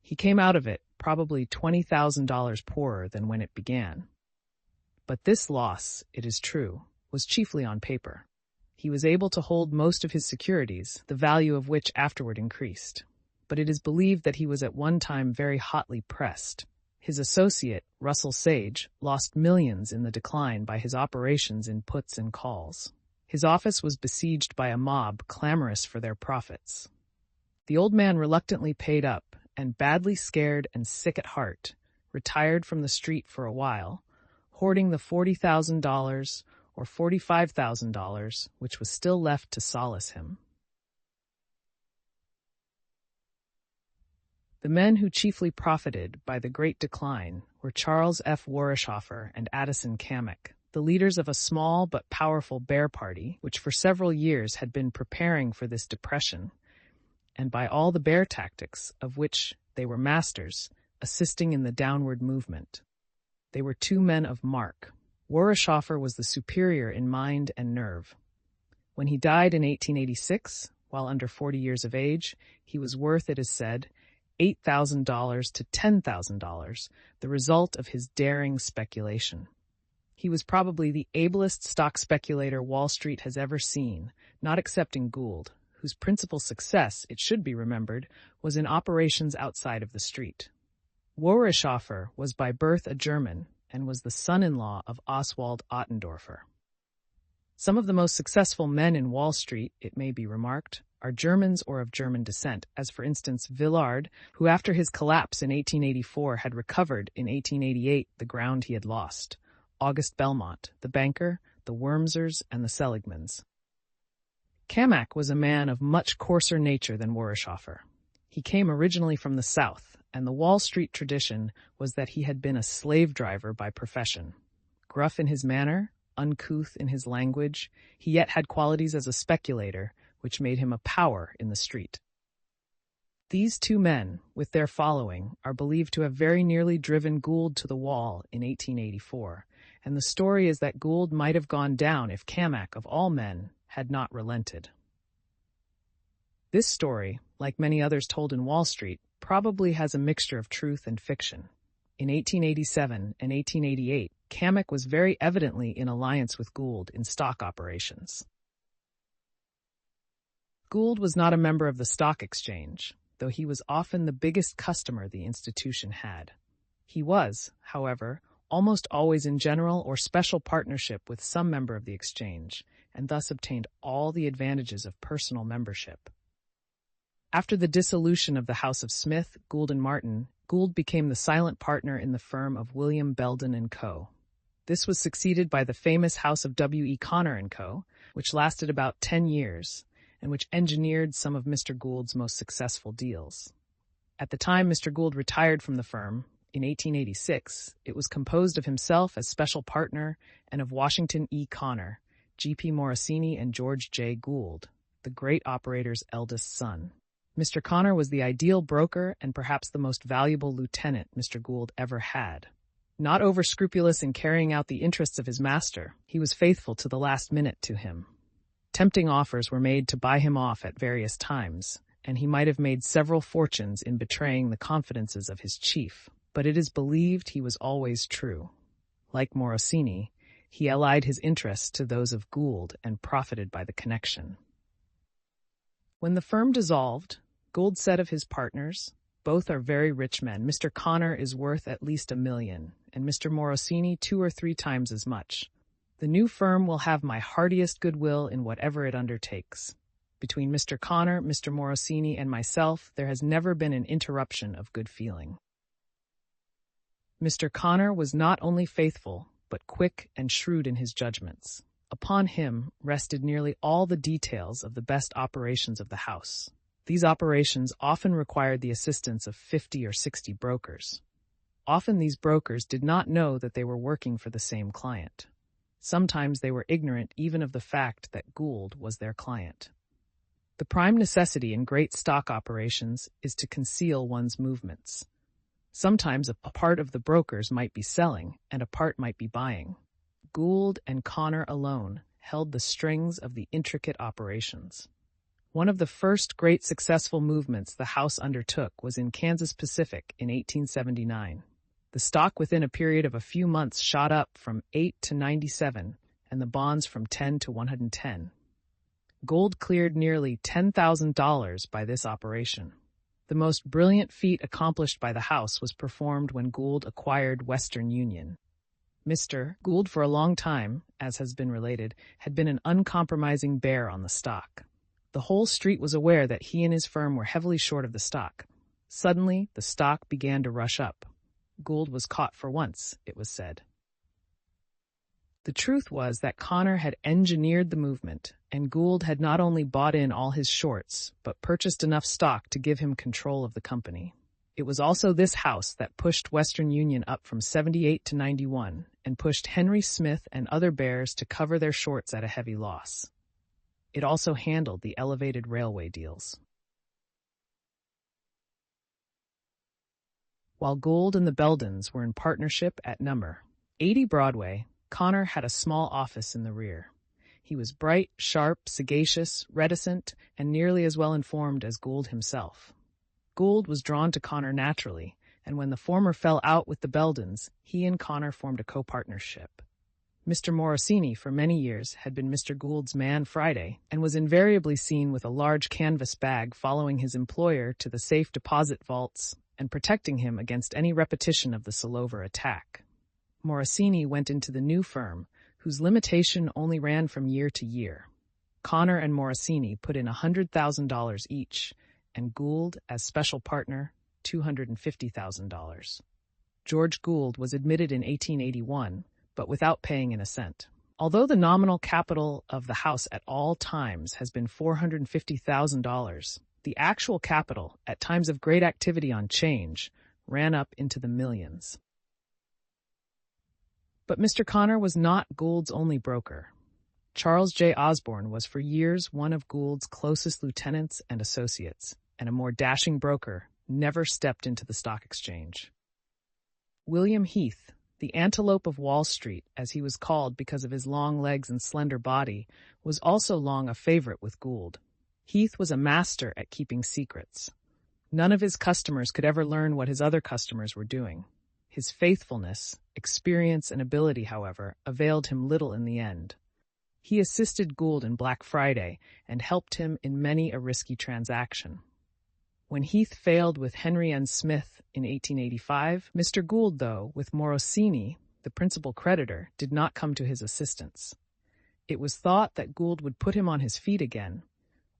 Speaker 1: He came out of it probably $20,000 poorer than when it began. But this loss, it is true, was chiefly on paper. He was able to hold most of his securities, the value of which afterward increased. But it is believed that he was at one time very hotly pressed. His associate, Russell Sage, lost millions in the decline by his operations in puts and calls. His office was besieged by a mob clamorous for their profits. The old man reluctantly paid up, and badly scared and sick at heart, retired from the street for a while, hoarding the $40,000 or $45,000 which was still left to solace him. The men who chiefly profited by the great decline were Charles F. Warishoffer and Addison Cammack, the leaders of a small but powerful bear party which for several years had been preparing for this depression, and by all the bear tactics of which they were masters, assisting in the downward movement. They were 2 men of mark. Warishoffer was the superior in mind and nerve. When he died in 1886, while under 40 years of age, he was worth, it is said, $8,000 to $10,000, the result of his daring speculation. He was probably the ablest stock speculator Wall Street has ever seen, not excepting Gould, whose principal success, it should be remembered, was in operations outside of the street. Wörishofer was by birth a German and was the son-in-law of Oswald Ottendorfer. Some of the most successful men in Wall Street, it may be remarked, are Germans or of German descent, as for instance Villard, who after his collapse in 1884 had recovered in 1888 the ground he had lost, August Belmont, the banker, the Wormsers, and the Seligmans. Camac was a man of much coarser nature than Wörishofer. He came originally from the South, and the Wall Street tradition was that he had been a slave driver by profession. Gruff in his manner, uncouth in his language, he yet had qualities as a speculator, which made him a power in the street. These two men, with their following, are believed to have very nearly driven Gould to the wall in 1884, and the story is that Gould might have gone down if Camac, of all men, had not relented. This story, like many others told in Wall Street, probably has a mixture of truth and fiction. In 1887 and 1888, Camac was very evidently in alliance with Gould in stock operations. Gould was not a member of the stock exchange, though he was often the biggest customer the institution had. He was, however, almost always in general or special partnership with some member of the exchange, and thus obtained all the advantages of personal membership. After the dissolution of the House of Smith, Gould and Martin, Gould became the silent partner in the firm of William Belden and Co. This was succeeded by the famous House of W. E. Connor and Co., which lasted about 10 years, and which engineered some of Mr. Gould's most successful deals. At the time Mr. Gould retired from the firm, in 1886, it was composed of himself as special partner and of Washington E. Connor, G.P. Morosini, and George J. Gould, the great operator's eldest son. Mr. Connor was the ideal broker and perhaps the most valuable lieutenant Mr. Gould ever had. Not over-scrupulous in carrying out the interests of his master, he was faithful to the last minute to him. Tempting offers were made to buy him off at various times, and he might have made several fortunes in betraying the confidences of his chief, but it is believed he was always true. Like Morosini, he allied his interests to those of Gould and profited by the connection. When the firm dissolved, Gould said of his partners, "Both are very rich men. Mr. Connor is worth at least $1 million, and Mr. Morosini 2 or 3 times as much. The new firm will have my heartiest goodwill in whatever it undertakes. Between Mr. Connor, Mr. Morosini, and myself, there has never been an interruption of good feeling." Mr. Connor was not only faithful, but quick and shrewd in his judgments. Upon him rested nearly all the details of the best operations of the house. These operations often required the assistance of 50 or 60 brokers. Often these brokers did not know that they were working for the same client. Sometimes they were ignorant even of the fact that Gould was their client. The prime necessity in great stock operations is to conceal one's movements. Sometimes a part of the brokers might be selling and a part might be buying. Gould and Connor alone held the strings of the intricate operations. One of the first great successful movements the house undertook was in Kansas Pacific in 1879. The stock within a period of a few months shot up from 8 to 97 and the bonds from 10 to 110. Gould cleared nearly $10,000 by this operation. The most brilliant feat accomplished by the house was performed when Gould acquired Western Union. Mr. Gould, for a long time, as has been related, had been an uncompromising bear on the stock. The whole street was aware that he and his firm were heavily short of the stock. Suddenly, the stock began to rush up. Gould was caught for once, it was said. The truth was that Connor had engineered the movement, and Gould had not only bought in all his shorts, but purchased enough stock to give him control of the company. It was also this house that pushed Western Union up from 78 to 91, and pushed Henry Smith and other bears to cover their shorts at a heavy loss. It also handled the elevated railway deals. While Gould and the Beldens were in partnership at No. 80 Broadway, Connor had a small office in the rear. He was bright, sharp, sagacious, reticent, and nearly as well informed as Gould himself. Gould was drawn to Connor naturally, and when the former fell out with the Beldens, he and Connor formed a co-partnership. Mr. Morosini, for many years, had been Mr. Gould's man Friday, and was invariably seen with a large canvas bag following his employer to the safe deposit vaults and protecting him against any repetition of the Salover attack. Morosini went into the new firm, whose limitation only ran from year to year. Connor and Morosini put in $100,000 each, and Gould, as special partner, $250,000. George Gould was admitted in 1881, but without paying in a cent. Although the nominal capital of the house at all times has been $450,000, the actual capital, at times of great activity on 'change, ran up into the millions. But Mr. Connor was not Gould's only broker. Charles J. Osborne was for years one of Gould's closest lieutenants and associates, and a more dashing broker never stepped into the stock exchange. William Heath, the antelope of Wall Street, as he was called because of his long legs and slender body, was also long a favorite with Gould. Heath was a master at keeping secrets. None of his customers could ever learn what his other customers were doing. His faithfulness, experience, and ability, however, availed him little in the end. He assisted Gould in Black Friday and helped him in many a risky transaction. When Heath failed with Henry N. Smith in 1885, Mr. Gould, though, with Morosini, the principal creditor, did not come to his assistance. It was thought that Gould would put him on his feet again,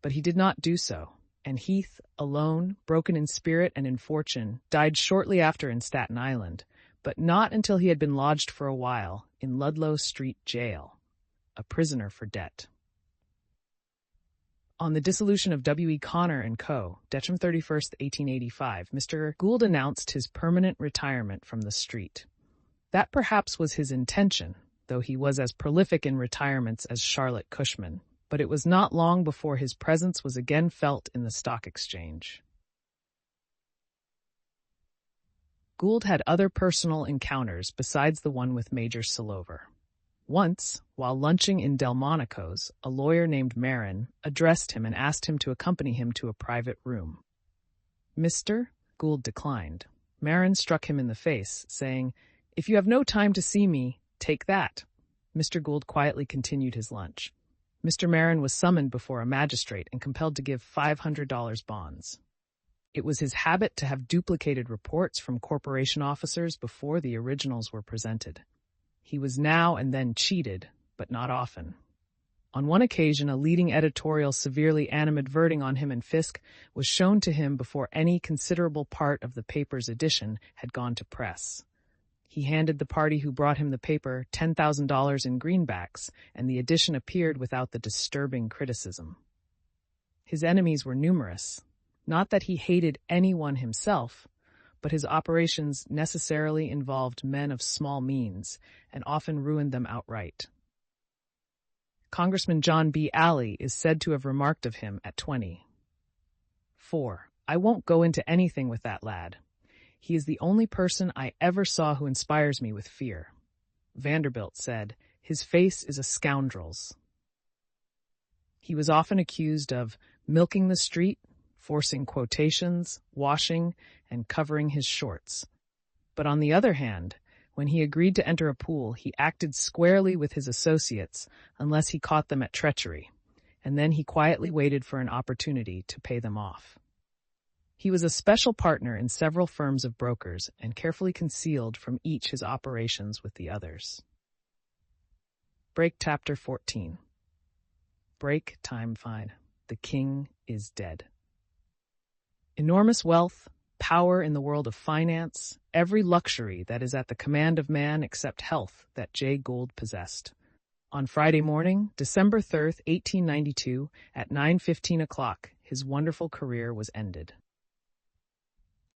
Speaker 1: but he did not do so, and Heath, alone, broken in spirit and in fortune, died shortly after in Staten Island, but not until he had been lodged for a while in Ludlow Street Jail, a prisoner for debt. On the dissolution of W. E. Connor & Co., December 31st, 1885, Mr. Gould announced his permanent retirement from the street. That perhaps was his intention, though he was as prolific in retirements as Charlotte Cushman, but it was not long before his presence was again felt in the stock exchange. Gould had other personal encounters besides the one with Major Salover. Once, while lunching in Delmonico's, a lawyer named Marin addressed him and asked him to accompany him to a private room. "Mr." Gould declined. Marin struck him in the face, saying, "If you have no time to see me, take that." Mr. Gould quietly continued his lunch. Mr. Marin was summoned before a magistrate and compelled to give $500 bonds. It was his habit to have duplicated reports from corporation officers before the originals were presented. He was now and then cheated, but not often. On one occasion, a leading editorial severely animadverting on him and Fisk was shown to him before any considerable part of the paper's edition had gone to press. He handed the party who brought him the paper $10,000 in greenbacks, and the edition appeared without the disturbing criticism. His enemies were numerous. Not that he hated anyone himself, but his operations necessarily involved men of small means and often ruined them outright. Congressman John B. Alley is said to have remarked of him at 20, "4. I won't go into anything with that lad. He is the only person I ever saw who inspires me with fear." Vanderbilt said, "His face is a scoundrel's." He was often accused of milking the street, forcing quotations, washing, and covering his shorts. But on the other hand, when he agreed to enter a pool, he acted squarely with his associates unless he caught them at treachery, and then he quietly waited for an opportunity to pay them off. He was a special partner in several firms of brokers and carefully concealed from each his operations with the others. Break Chapter 14. Break Time Fine. The King is Dead. Enormous wealth, power in the world of finance, every luxury that is at the command of man except health that J. Gould possessed. On Friday morning, December 3rd, 1892, at 9:15 o'clock, his wonderful career was ended.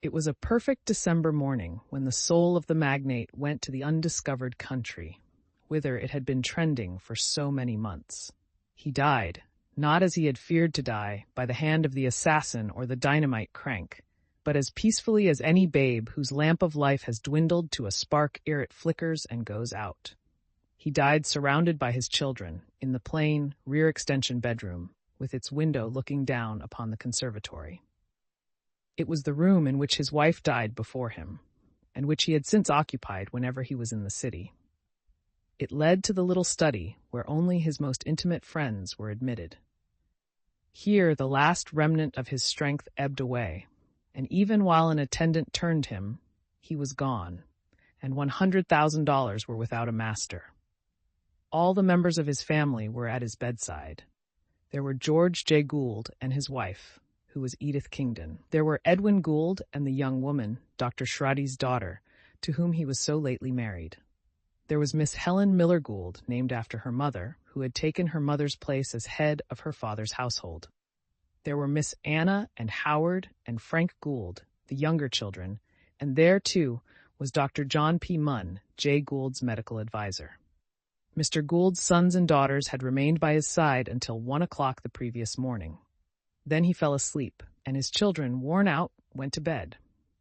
Speaker 1: It was a perfect December morning when the soul of the magnate went to the undiscovered country, whither it had been trending for so many months. He died, not as he had feared to die, by the hand of the assassin or the dynamite crank, but as peacefully as any babe whose lamp of life has dwindled to a spark ere it flickers and goes out. He died surrounded by his children, in the plain, rear-extension bedroom, with its window looking down upon the conservatory. It was the room in which his wife died before him, and which he had since occupied whenever he was in the city. It led to the little study where only his most intimate friends were admitted. Here the last remnant of his strength ebbed away, and even while an attendant turned him, he was gone, and $100,000 were without a master. All the members of his family were at his bedside. There were George J. Gould and his wife, who was Edith Kingdon. There were Edwin Gould and the young woman, Dr. Schrady's daughter, to whom he was so lately married. There was Miss Helen Miller Gould, named after her mother, who had taken her mother's place as head of her father's household. There were Miss Anna and Howard and Frank Gould, the younger children, and there, too, was Dr. John P. Munn, J. Gould's medical advisor. Mr. Gould's sons and daughters had remained by his side until 1 o'clock the previous morning. Then he fell asleep, and his children, worn out, went to bed.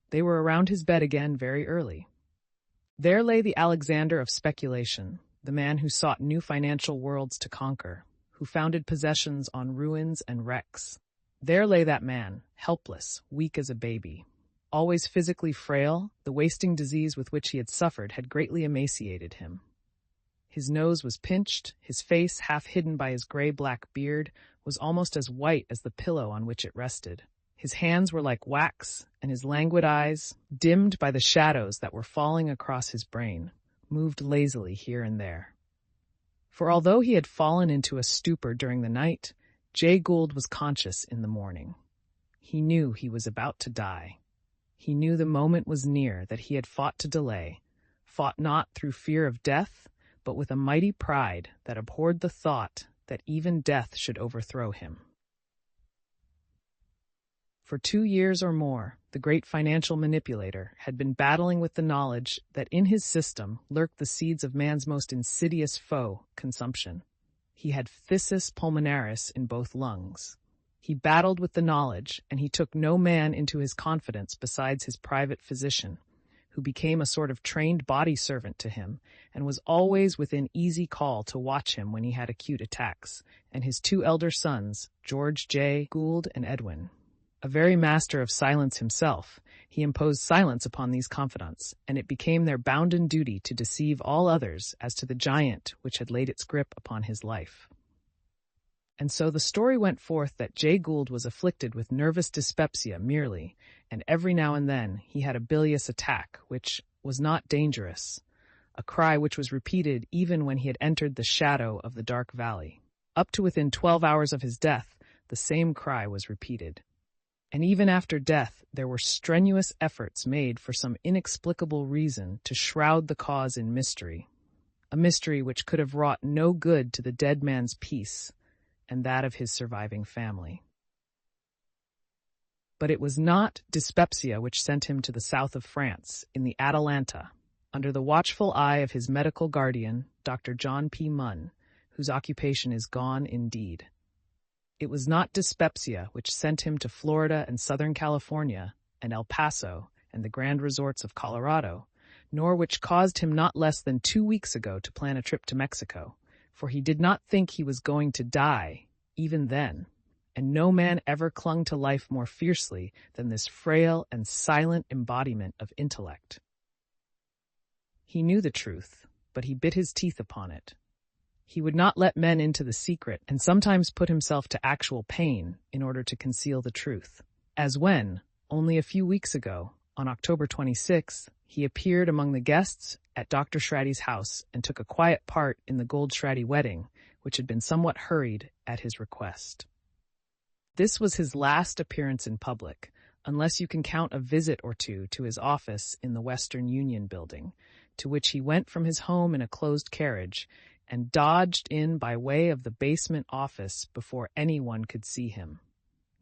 Speaker 1: They were around his bed again very early. There lay the Alexander of speculation, the man who sought new financial worlds to conquer, who founded possessions on ruins and wrecks. There lay that man, helpless, weak as a baby. Always physically frail, the wasting disease with which he had suffered had greatly emaciated him. His nose was pinched, his face, half hidden by his gray-black beard, was almost as white as the pillow on which it rested. His hands were like wax, and his languid eyes, dimmed by the shadows that were falling across his brain, moved lazily here and there. For although he had fallen into a stupor during the night, Jay Gould was conscious in the morning. He knew he was about to die. He knew the moment was near that he had fought to delay, fought not through fear of death, but with a mighty pride that abhorred the thought that even death should overthrow him. For 2 years or more, the great financial manipulator had been battling with the knowledge that in his system lurked the seeds of man's most insidious foe, consumption. He had phthisis pulmonaris in both lungs. He battled with the knowledge, and he took no man into his confidence besides his private physician, who became a sort of trained body servant to him, and was always within easy call to watch him when he had acute attacks, and his 2 elder sons, George J. Gould and Edwin. A very master of silence himself, he imposed silence upon these confidants, and it became their bounden duty to deceive all others as to the giant which had laid its grip upon his life. And so the story went forth that Jay Gould was afflicted with nervous dyspepsia merely, and every now and then he had a bilious attack, which was not dangerous, a cry which was repeated even when he had entered the shadow of the dark valley. Up to within 12 hours of his death, the same cry was repeated. And even after death, there were strenuous efforts made for some inexplicable reason to shroud the cause in mystery, a mystery which could have wrought no good to the dead man's peace and that of his surviving family. But it was not dyspepsia which sent him to the south of France, in the Atalanta, under the watchful eye of his medical guardian, Dr. John P. Munn, whose occupation is gone indeed. It was not dyspepsia which sent him to Florida and Southern California and El Paso and the grand resorts of Colorado, nor which caused him not less than 2 weeks ago to plan a trip to Mexico, for he did not think he was going to die, even then, and no man ever clung to life more fiercely than this frail and silent embodiment of intellect. He knew the truth, but he bit his teeth upon it. He would not let men into the secret, and sometimes put himself to actual pain in order to conceal the truth. As when, only a few weeks ago, on October 26th, he appeared among the guests at Dr. Schrady's house and took a quiet part in the Gould-Schrady wedding, which had been somewhat hurried at his request. This was his last appearance in public, unless you can count a visit or two to his office in the Western Union building, to which he went from his home in a closed carriage, and dodged in by way of the basement office before anyone could see him.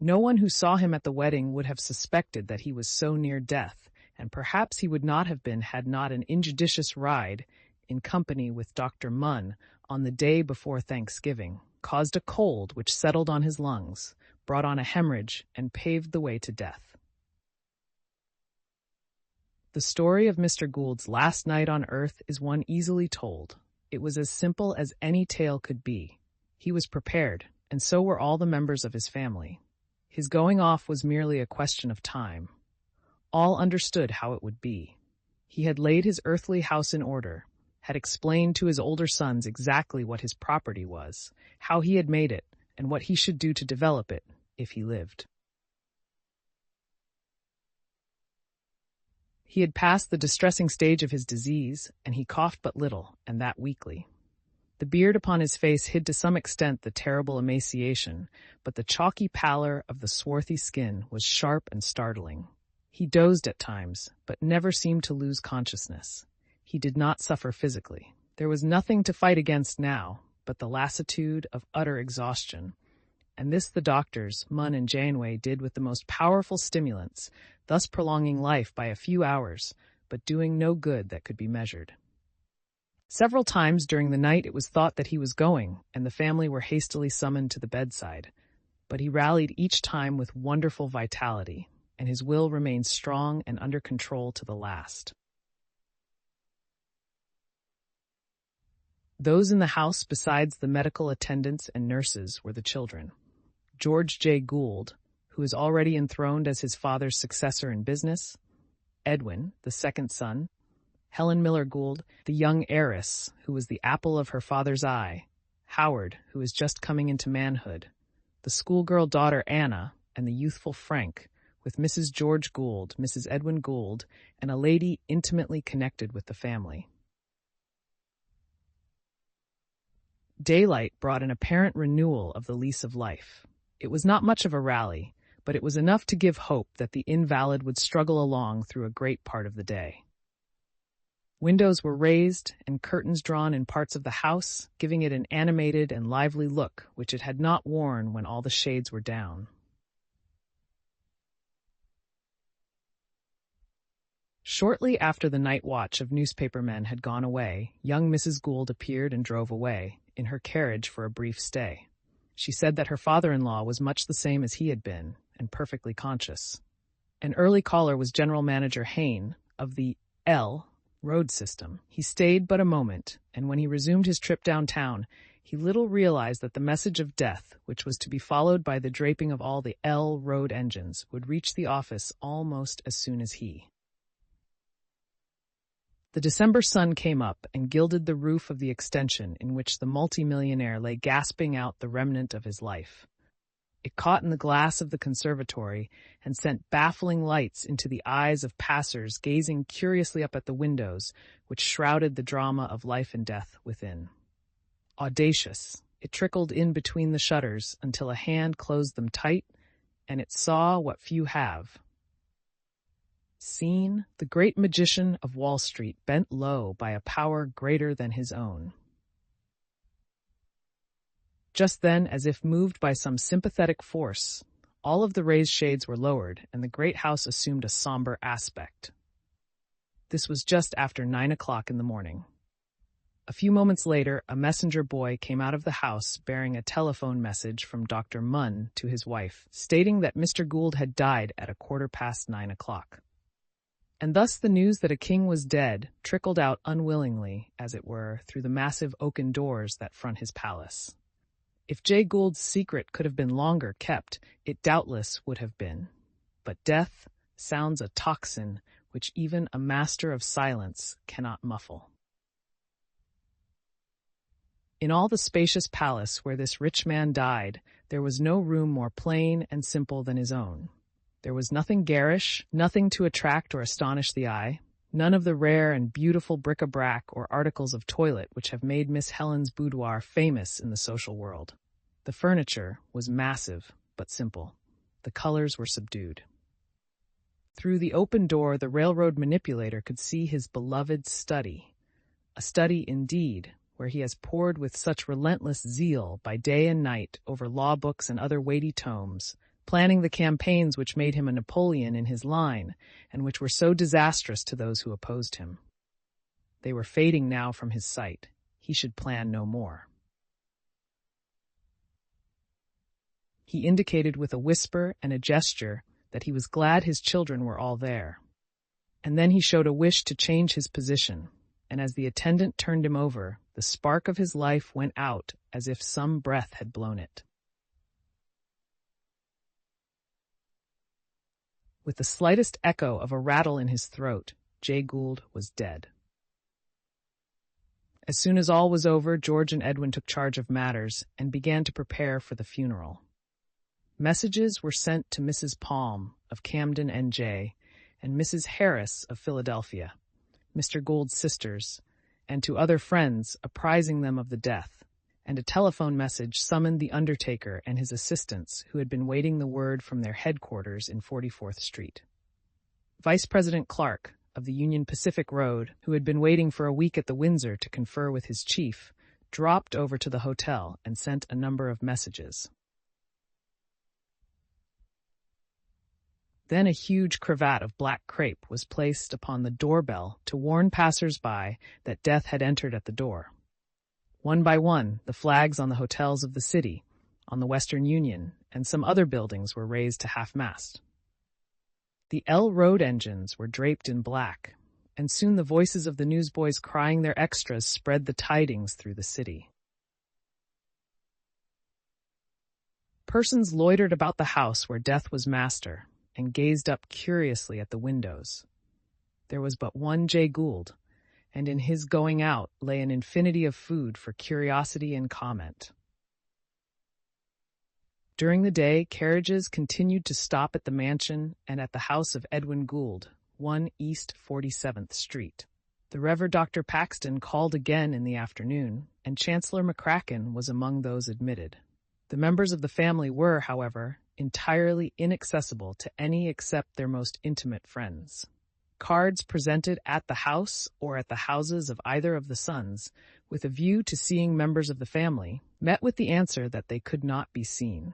Speaker 1: No one who saw him at the wedding would have suspected that he was so near death, and perhaps he would not have been had not an injudicious ride, in company with Dr. Munn, on the day before Thanksgiving, caused a cold which settled on his lungs, brought on a hemorrhage, and paved the way to death. The story of Mr. Gould's last night on earth is one easily told. It was as simple as any tale could be. He was prepared, and so were all the members of his family. His going off was merely a question of time. All understood how it would be. He had laid his earthly house in order, had explained to his older sons exactly what his property was, how he had made it, and what he should do to develop it, if he lived. He had passed the distressing stage of his disease, and he coughed but little, and that weakly. The beard upon his face hid to some extent the terrible emaciation, but the chalky pallor of the swarthy skin was sharp and startling. He dozed at times, but never seemed to lose consciousness. He did not suffer physically. There was nothing to fight against now but the lassitude of utter exhaustion, and this the doctors, Munn and Janeway, did with the most powerful stimulants, thus prolonging life by a few hours, but doing no good that could be measured. Several times during the night it was thought that he was going, and the family were hastily summoned to the bedside, but he rallied each time with wonderful vitality, and his will remained strong and under control to the last. Those in the house besides the medical attendants and nurses were the children. George J. Gould, who is already enthroned as his father's successor in business, Edwin, the second son, Helen Miller Gould, the young heiress, who was the apple of her father's eye, Howard, who is just coming into manhood, the schoolgirl daughter Anna, and the youthful Frank, with Mrs. George Gould, Mrs. Edwin Gould, and a lady intimately connected with the family. Daylight brought an apparent renewal of the lease of life. It was not much of a rally, but it was enough to give hope that the invalid would struggle along through a great part of the day. Windows were raised and curtains drawn in parts of the house, giving it an animated and lively look which it had not worn when all the shades were down. Shortly after the night watch of newspapermen had gone away, young Mrs. Gould appeared and drove away, in her carriage for a brief stay. She said that her father-in-law was much the same as he had been, and perfectly conscious. An early caller was General Manager Hayne, of the L road system. He stayed but a moment, and when he resumed his trip downtown, he little realized that the message of death, which was to be followed by the draping of all the L road engines, would reach the office almost as soon as he. The December sun came up and gilded the roof of the extension in which the multimillionaire lay gasping out the remnant of his life. It caught in the glass of the conservatory and sent baffling lights into the eyes of passers gazing curiously up at the windows which shrouded the drama of life and death within. Audacious, it trickled in between the shutters until a hand closed them tight, and it saw what few have. Seen, the great magician of Wall Street bent low by a power greater than his own. Just then, as if moved by some sympathetic force, all of the raised shades were lowered, and the great house assumed a somber aspect. This was just after 9 o'clock in the morning. A few moments later, a messenger boy came out of the house bearing a telephone message from Dr. Munn to his wife, stating that Mr. Gould had died at 9:15 o'clock. And thus the news that a king was dead trickled out unwillingly, as it were, through the massive oaken doors that front his palace. If Jay Gould's secret could have been longer kept, it doubtless would have been. But death sounds a tocsin which even a master of silence cannot muffle. In all the spacious palace where this rich man died, there was no room more plain and simple than his own. There was nothing garish, nothing to attract or astonish the eye, none of the rare and beautiful bric-a-brac or articles of toilet which have made Miss Helen's boudoir famous in the social world. The furniture was massive but simple. The colors were subdued. Through the open door the railroad manipulator could see his beloved study. A study indeed, where he has pored with such relentless zeal by day and night over law books and other weighty tomes, planning the campaigns which made him a Napoleon in his line, and which were so disastrous to those who opposed him. They were fading now from his sight. He should plan no more. He indicated with a whisper and a gesture that he was glad his children were all there. And then he showed a wish to change his position, and as the attendant turned him over, the spark of his life went out as if some breath had blown it. With the slightest echo of a rattle in his throat, Jay Gould was dead. As soon as all was over, George and Edwin took charge of matters and began to prepare for the funeral. Messages were sent to Mrs. Palm of Camden, NJ, and Mrs. Harris of Philadelphia, Mr. Gould's sisters, and to other friends apprising them of the death, and a telephone message summoned the undertaker and his assistants who had been waiting the word from their headquarters in 44th Street. Vice President Clark of the Union Pacific Road, who had been waiting for a week at the Windsor to confer with his chief, dropped over to the hotel and sent a number of messages. Then a huge cravat of black crepe was placed upon the doorbell to warn passers-by that death had entered at the door. One by one, the flags on the hotels of the city, on the Western Union, and some other buildings were raised to half-mast. The L road engines were draped in black, and soon the voices of the newsboys crying their extras spread the tidings through the city. Persons loitered about the house where death was master, and gazed up curiously at the windows. There was but one Jay Gould, and in his going out lay an infinity of food for curiosity and comment. During the day, carriages continued to stop at the mansion and at the house of Edwin Gould, 1 East 47th Street. The Rev. Dr. Paxton called again in the afternoon, and Chancellor McCracken was among those admitted. The members of the family were, however, entirely inaccessible to any except their most intimate friends. Cards presented at the house or at the houses of either of the sons, with a view to seeing members of the family, met with the answer that they could not be seen.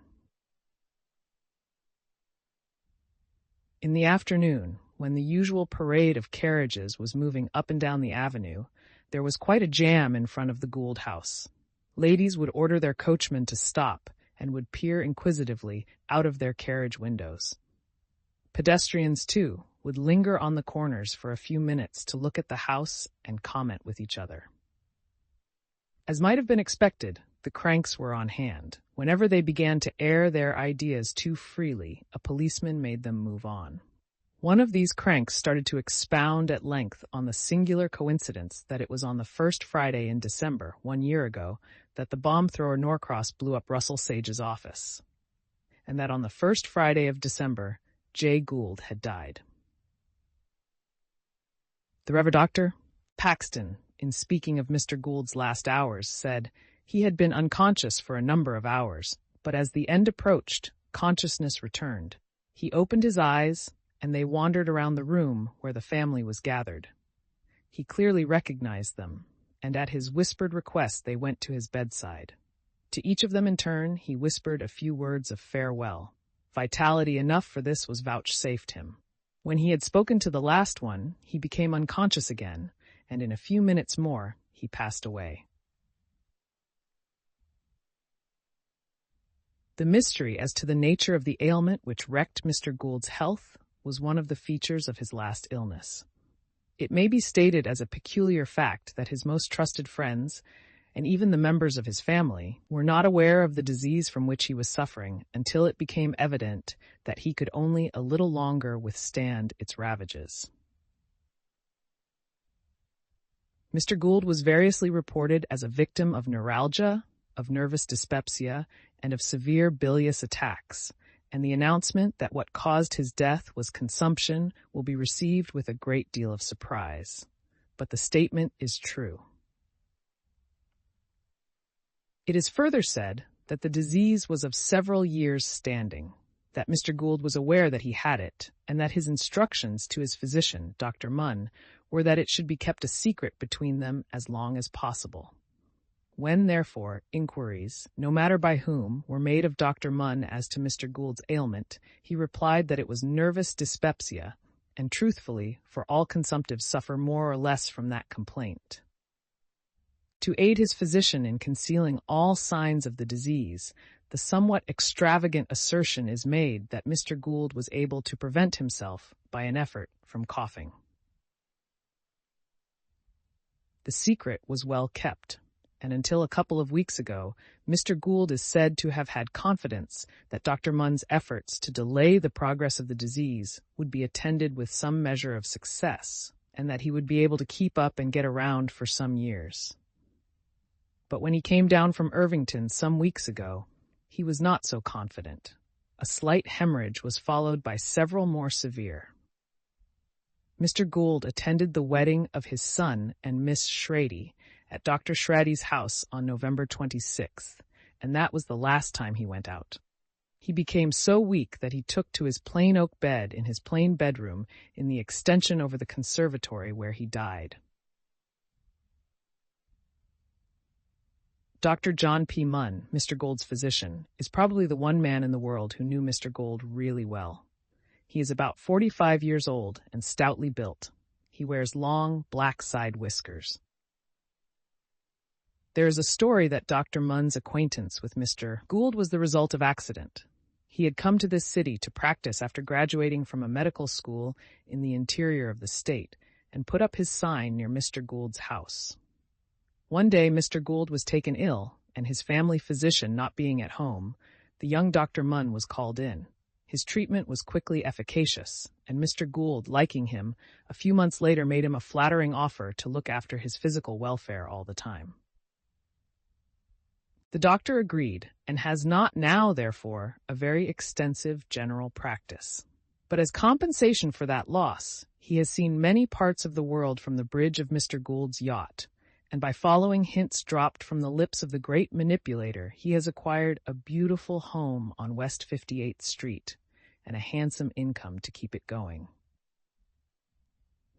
Speaker 1: In the afternoon, when the usual parade of carriages was moving up and down the avenue, there was quite a jam in front of the Gould house. Ladies would order their coachman to stop and would peer inquisitively out of their carriage windows. Pedestrians, too, would linger on the corners for a few minutes to look at the house and comment with each other. As might have been expected, the cranks were on hand. Whenever they began to air their ideas too freely, a policeman made them move on. One of these cranks started to expound at length on the singular coincidence that it was on the first Friday in December, 1 year ago, that the bomb-thrower Norcross blew up Russell Sage's office, and that on the first Friday of December, Jay Gould had died. The Rev. Dr. Paxton, in speaking of Mr. Gould's last hours, said he had been unconscious for a number of hours, but as the end approached, consciousness returned. He opened his eyes, and they wandered around the room where the family was gathered. He clearly recognized them, and at his whispered request they went to his bedside. To each of them in turn he whispered a few words of farewell. Vitality enough for this was vouchsafed him. When he had spoken to the last one, he became unconscious again, and in a few minutes more he passed away. The mystery as to the nature of the ailment which wrecked Mr. Gould's health was one of the features of his last illness. It may be stated as a peculiar fact that his most trusted friends, and even the members of his family, were not aware of the disease from which he was suffering until it became evident that he could only a little longer withstand its ravages. Mr. Gould was variously reported as a victim of neuralgia, of nervous dyspepsia, and of severe bilious attacks, and the announcement that what caused his death was consumption will be received with a great deal of surprise. But the statement is true. It is further said that the disease was of several years' standing, that Mr. Gould was aware that he had it, and that his instructions to his physician, Dr. Munn, were that it should be kept a secret between them as long as possible. When, therefore, inquiries, no matter by whom, were made of Dr. Munn as to Mr. Gould's ailment, he replied that it was nervous dyspepsia, and truthfully, for all consumptives suffer more or less from that complaint. To aid his physician in concealing all signs of the disease, the somewhat extravagant assertion is made that Mr. Gould was able to prevent himself, by an effort, from coughing. The secret was well kept, and until a couple of weeks ago, Mr. Gould is said to have had confidence that Dr. Munn's efforts to delay the progress of the disease would be attended with some measure of success, and that he would be able to keep up and get around for some years. But when he came down from Irvington some weeks ago, he was not so confident. A slight hemorrhage was followed by several more severe. Mr. Gould attended the wedding of his son and Miss Schrady at Dr. Schrady's house on November 26th, and that was the last time he went out. He became so weak that he took to his plain oak bed in his plain bedroom in the extension over the conservatory where he died. Dr. John P. Munn, Mr. Gould's physician, is probably the one man in the world who knew Mr. Gould really well. He is about 45 years old and stoutly built. He wears long, black side whiskers. There is a story that Dr. Munn's acquaintance with Mr. Gould was the result of accident. He had come to this city to practice after graduating from a medical school in the interior of the state and put up his sign near Mr. Gould's house. One day, Mr. Gould was taken ill, and his family physician not being at home, the young Dr. Munn was called in. His treatment was quickly efficacious, and Mr. Gould, liking him, a few months later made him a flattering offer to look after his physical welfare all the time. The doctor agreed, and has not now, therefore, a very extensive general practice. But as compensation for that loss, he has seen many parts of the world from the bridge of Mr. Gould's yacht, and by following hints dropped from the lips of the great manipulator, he has acquired a beautiful home on West 58th Street and a handsome income to keep it going.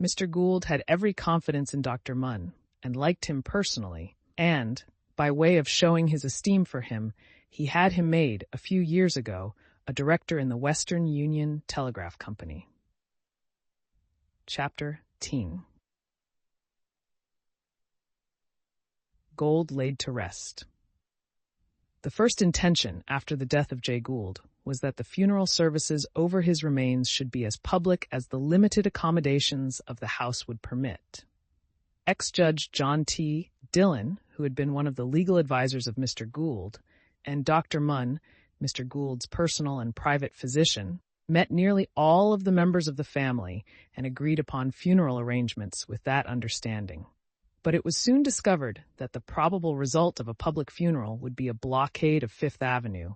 Speaker 1: Mr. Gould had every confidence in Dr. Munn and liked him personally, and, by way of showing his esteem for him, he had him made, a few years ago, a director in the Western Union Telegraph Company. Chapter 10. Gould laid to rest. The first intention after the death of J. Gould was that the funeral services over his remains should be as public as the limited accommodations of the house would permit. Ex-Judge John T. Dillon, who had been one of the legal advisors of Mr. Gould, and Dr. Munn, Mr. Gould's personal and private physician, met nearly all of the members of the family and agreed upon funeral arrangements with that understanding. But it was soon discovered that the probable result of a public funeral would be a blockade of Fifth Avenue,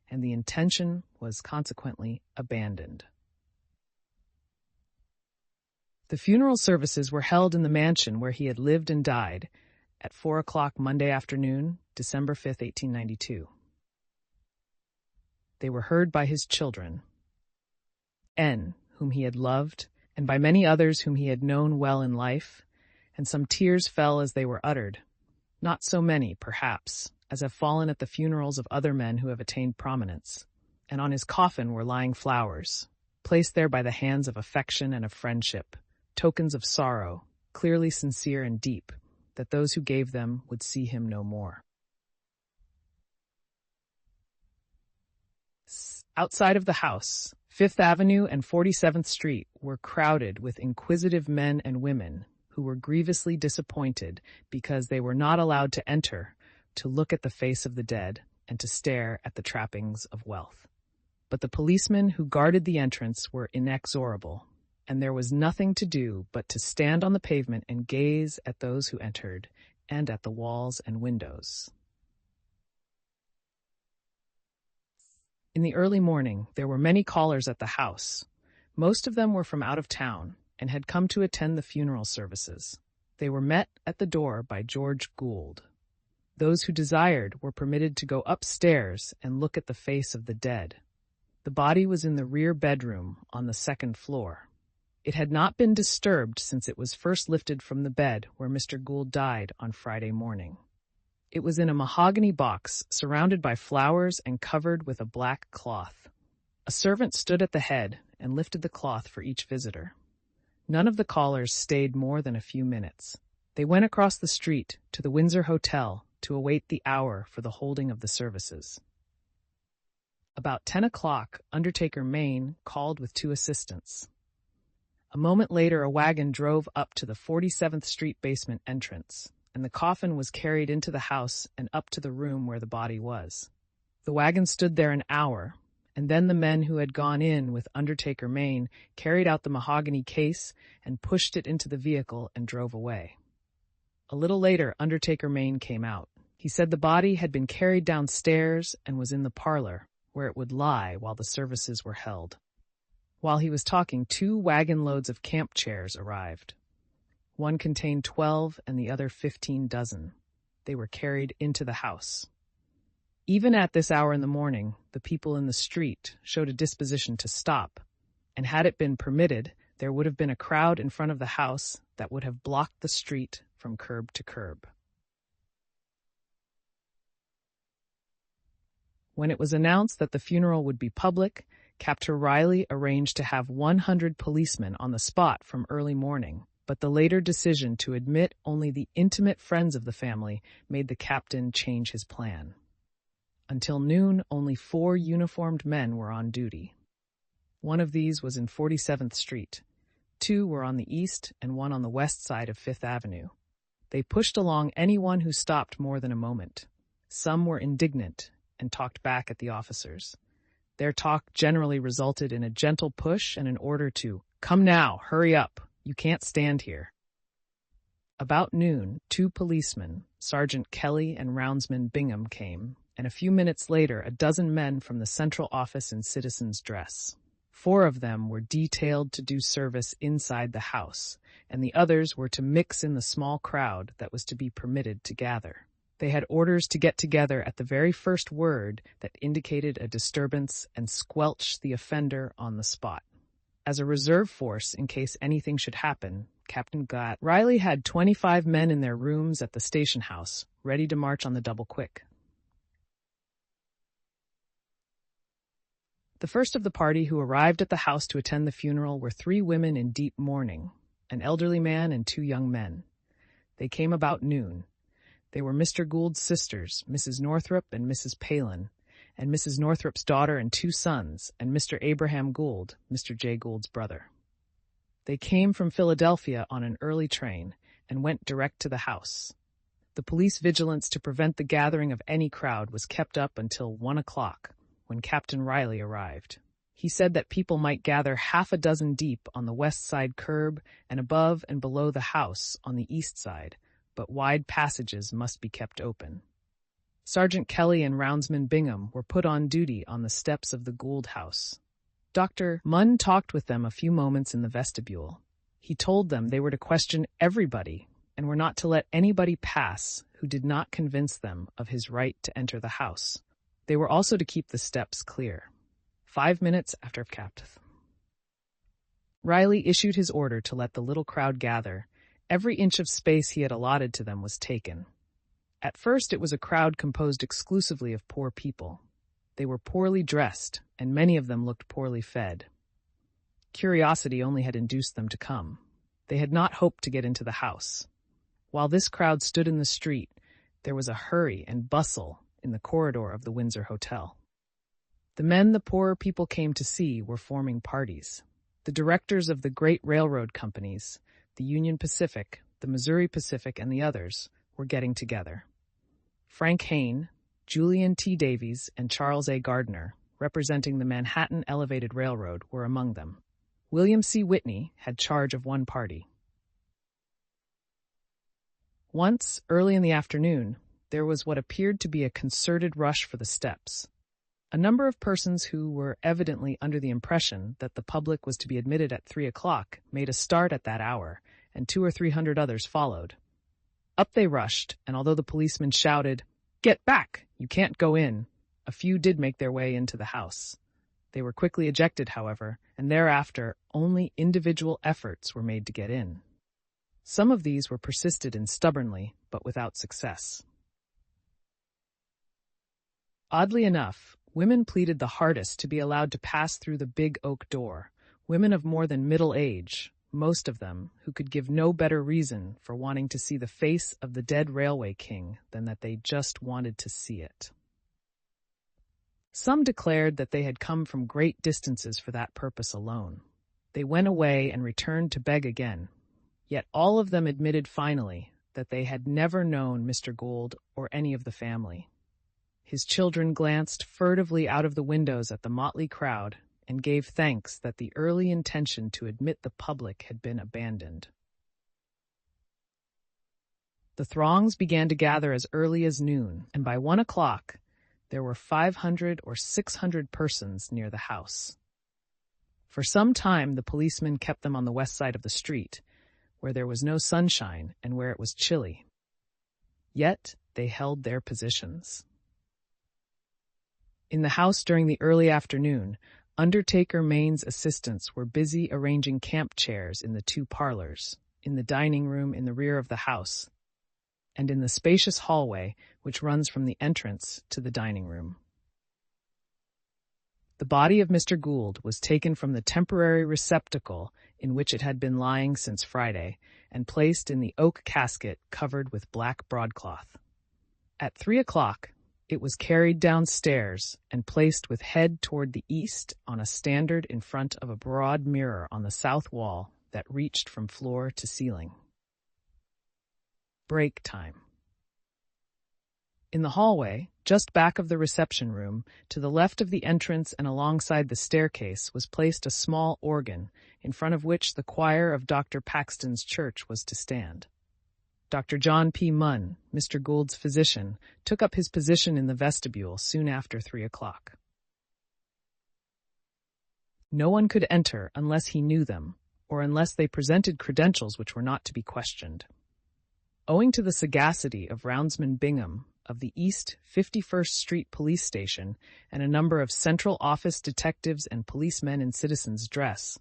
Speaker 1: and the intention was consequently abandoned. The funeral services were held in the mansion where he had lived and died at 4 o'clock Monday afternoon, December 5, 1892. They were heard by his children, N., whom he had loved, and by many others whom he had known well in life, and some tears fell as they were uttered. Not so many, perhaps, as have fallen at the funerals of other men who have attained prominence, and on his coffin were lying flowers, placed there by the hands of affection and of friendship, tokens of sorrow, clearly sincere and deep, that those who gave them would see him no more. Outside of the house, Fifth Avenue and 47th Street were crowded with inquisitive men and women who were grievously disappointed because they were not allowed to enter, to look at the face of the dead, and to stare at the trappings of wealth. But the policemen who guarded the entrance were inexorable, and there was nothing to do but to stand on the pavement and gaze at those who entered, and at the walls and windows. In the early morning, there were many callers at the house. Most of them were from out of town, and had come to attend the funeral services. They were met at the door by George Gould. Those who desired were permitted to go upstairs and look at the face of the dead. The body was in the rear bedroom on the second floor. It had not been disturbed since it was first lifted from the bed where Mr. Gould died on Friday morning. It was in a mahogany box surrounded by flowers and covered with a black cloth. A servant stood at the head and lifted the cloth for each visitor. None of the callers stayed more than a few minutes. They went across the street to the Windsor Hotel to await the hour for the holding of the services. About 10 o'clock, Undertaker Maine called with 2 assistants. A moment later, a wagon drove up to the 47th Street basement entrance, and the coffin was carried into the house and up to the room where the body was. The wagon stood there an hour, and then the men who had gone in with Undertaker Maine carried out the mahogany case and pushed it into the vehicle and drove away. A little later, Undertaker Maine came out. He said the body had been carried downstairs and was in the parlor, where it would lie while the services were held. While he was talking, 2 wagon loads of camp chairs arrived. One contained 12 and the other 15 dozen. They were carried into the house. Even at this hour in the morning, the people in the street showed a disposition to stop, and had it been permitted, there would have been a crowd in front of the house that would have blocked the street from curb to curb. When it was announced that the funeral would be public, Captain Riley arranged to have 100 policemen on the spot from early morning, but the later decision to admit only the intimate friends of the family made the captain change his plan. Until noon, only 4 uniformed men were on duty. One of these was in 47th Street. 2 were on the east and 1 on the west side of 5th Avenue. They pushed along anyone who stopped more than a moment. Some were indignant and talked back at the officers. Their talk generally resulted in a gentle push and an order to, "Come now, hurry up, you can't stand here." About noon, 2 policemen, Sergeant Kelly and Roundsman Bingham, came, and a few minutes later a dozen men from the central office in citizen's dress. 4 of them were detailed to do service inside the house, and the others were to mix in the small crowd that was to be permitted to gather. They had orders to get together at the very first word that indicated a disturbance and squelch the offender on the spot. As a reserve force in case anything should happen, Captain Riley had 25 men in their rooms at the station house, ready to march on the double quick. The first of the party who arrived at the house to attend the funeral were 3 women in deep mourning, an elderly man and 2 young men. They came about noon. They were Mr. Gould's sisters, Mrs. Northrop and Mrs. Palin, and Mrs. Northrop's daughter and 2 sons, and Mr. Abraham Gould, Mr. J. Gould's brother. They came from Philadelphia on an early train and went direct to the house. The police vigilance to prevent the gathering of any crowd was kept up until 1 o'clock, when Captain Riley arrived. He said that people might gather half a dozen deep on the west side curb and above and below the house on the east side, but wide passages must be kept open. Sergeant Kelly and Roundsman Bingham were put on duty on the steps of the Gould house. Dr. Munn talked with them a few moments in the vestibule. He told them they were to question everybody and were not to let anybody pass who did not convince them of his right to enter the house. They were also to keep the steps clear. 5 minutes after Captain Riley issued his order to let the little crowd gather, every inch of space he had allotted to them was taken. At first it was a crowd composed exclusively of poor people. They were poorly dressed, and many of them looked poorly fed. Curiosity only had induced them to come. They had not hoped to get into the house. While this crowd stood in the street, there was a hurry and bustle in the corridor of the Windsor Hotel. The men the poorer people came to see were forming parties. The directors of the great railroad companies, the Union Pacific, the Missouri Pacific, and the others, were getting together. Frank Hayne, Julian T. Davies, and Charles A. Gardner, representing the Manhattan Elevated Railroad, were among them. William C. Whitney had charge of one party. Once, early in the afternoon, there was what appeared to be a concerted rush for the steps. A number of persons who were evidently under the impression that the public was to be admitted at 3 o'clock made a start at that hour, and 200 or 300 others followed. Up they rushed, and although the policemen shouted, "Get back! You can't go in," a few did make their way into the house. They were quickly ejected, however, and thereafter only individual efforts were made to get in. Some of these were persisted in stubbornly, but without success. Oddly enough, women pleaded the hardest to be allowed to pass through the big oak door, women of more than middle age, most of them who could give no better reason for wanting to see the face of the dead railway king than that they just wanted to see it. Some declared that they had come from great distances for that purpose alone. They went away and returned to beg again, yet all of them admitted finally that they had never known Mr. Gould or any of the family. His children glanced furtively out of the windows at the motley crowd and gave thanks that the early intention to admit the public had been abandoned. The throngs began to gather as early as noon, and by 1 o'clock, there were 500 or 600 persons near the house. For some time, the policemen kept them on the west side of the street, where there was no sunshine and where it was chilly. Yet they held their positions. In the house during the early afternoon, Undertaker Maine's assistants were busy arranging camp chairs in the 2 parlors, in the dining room in the rear of the house, and in the spacious hallway which runs from the entrance to the dining room. The body of Mr. Gould was taken from the temporary receptacle in which it had been lying since Friday and placed in the oak casket covered with black broadcloth. At 3 o'clock, it was carried downstairs and placed with head toward the east on a standard in front of a broad mirror on the south wall that reached from floor to ceiling. Break time. In the hallway, just back of the reception room, to the left of the entrance and alongside the staircase, was placed a small organ, in front of which the choir of Dr. Paxton's church was to stand. Dr. John P. Munn, Mr. Gould's physician, took up his position in the vestibule soon after 3 o'clock. No one could enter unless he knew them, or unless they presented credentials which were not to be questioned. Owing to the sagacity of Roundsman Bingham of the East 51st Street Police Station and a number of Central Office detectives and policemen in citizen's dress,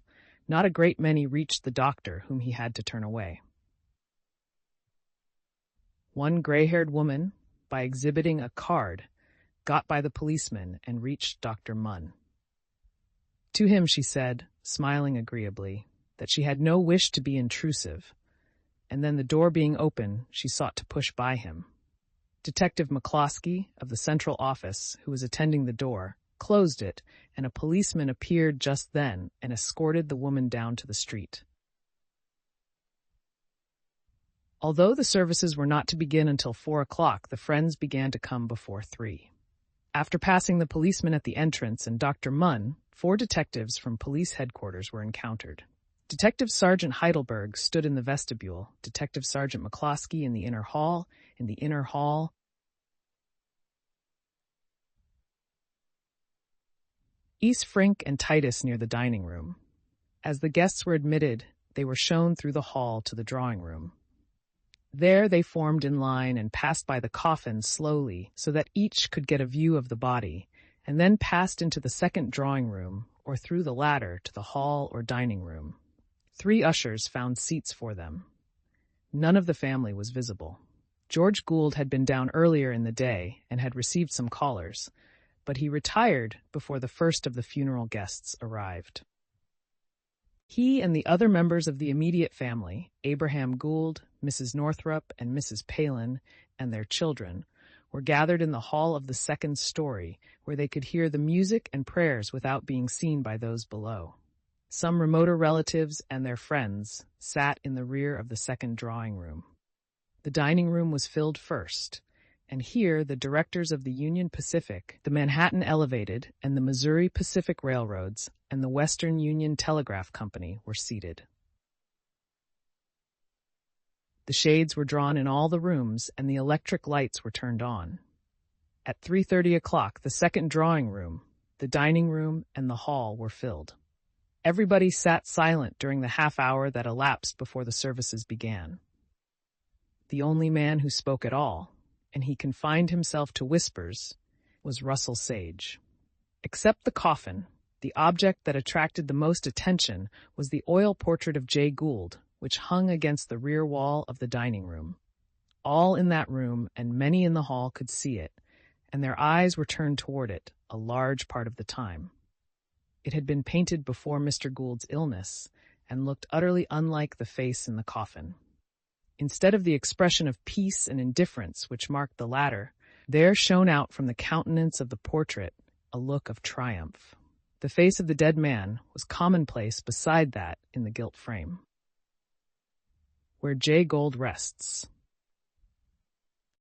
Speaker 1: not a great many reached the doctor whom he had to turn away. One gray-haired woman, by exhibiting a card, got by the policeman and reached Dr. Munn. To him she said, smiling agreeably, that she had no wish to be intrusive, and then the door being open, she sought to push by him. Detective McCloskey, of the Central Office, who was attending the door, closed it, and a policeman appeared just then and escorted the woman down to the street. Although the services were not to begin until 4 o'clock, the friends began to come before 3. After passing the policeman at the entrance and Dr. Munn, 4 detectives from police headquarters were encountered. Detective Sergeant Heidelberg stood in the vestibule, Detective Sergeant McCloskey in the inner hall, East Frink and Titus near the dining room. As the guests were admitted, they were shown through the hall to the drawing room. There they formed in line and passed by the coffin slowly so that each could get a view of the body, and then passed into the second drawing room, or through the latter to the hall or dining room. 3 ushers found seats for them. None of the family was visible. George Gould had been down earlier in the day and had received some callers, but he retired before the first of the funeral guests arrived. He and the other members of the immediate family, Abraham Gould, Mrs. Northrup, and Mrs. Palin, and their children, were gathered in the hall of the second story, where they could hear the music and prayers without being seen by those below. Some remoter relatives and their friends sat in the rear of the second drawing room. The dining room was filled first, and here the directors of the Union Pacific, the Manhattan Elevated, and the Missouri Pacific Railroads, and the Western Union Telegraph Company were seated. The shades were drawn in all the rooms, and the electric lights were turned on. At 3:30 o'clock, the second drawing room, the dining room, and the hall were filled. Everybody sat silent during the half hour that elapsed before the services began. The only man who spoke at all, and he confined himself to whispers, was Russell Sage. Except the coffin, the object that attracted the most attention was the oil portrait of Jay Gould, which hung against the rear wall of the dining room. All in that room and many in the hall could see it, and their eyes were turned toward it a large part of the time. It had been painted before Mr. Gould's illness and looked utterly unlike the face in the coffin. Instead of the expression of peace and indifference which marked the latter, there shone out from the countenance of the portrait a look of triumph. The face of the dead man was commonplace beside that in the gilt frame. Where Jay Gould rests.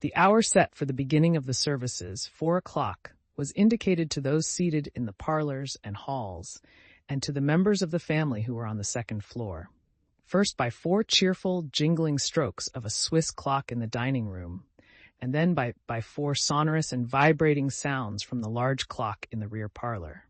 Speaker 1: The hour set for the beginning of the services, 4 o'clock, was indicated to those seated in the parlors and halls, and to the members of the family who were on the second floor. first by 4 cheerful, jingling strokes of a Swiss clock in the dining room, and then by 4 sonorous and vibrating sounds from the large clock in the rear parlor.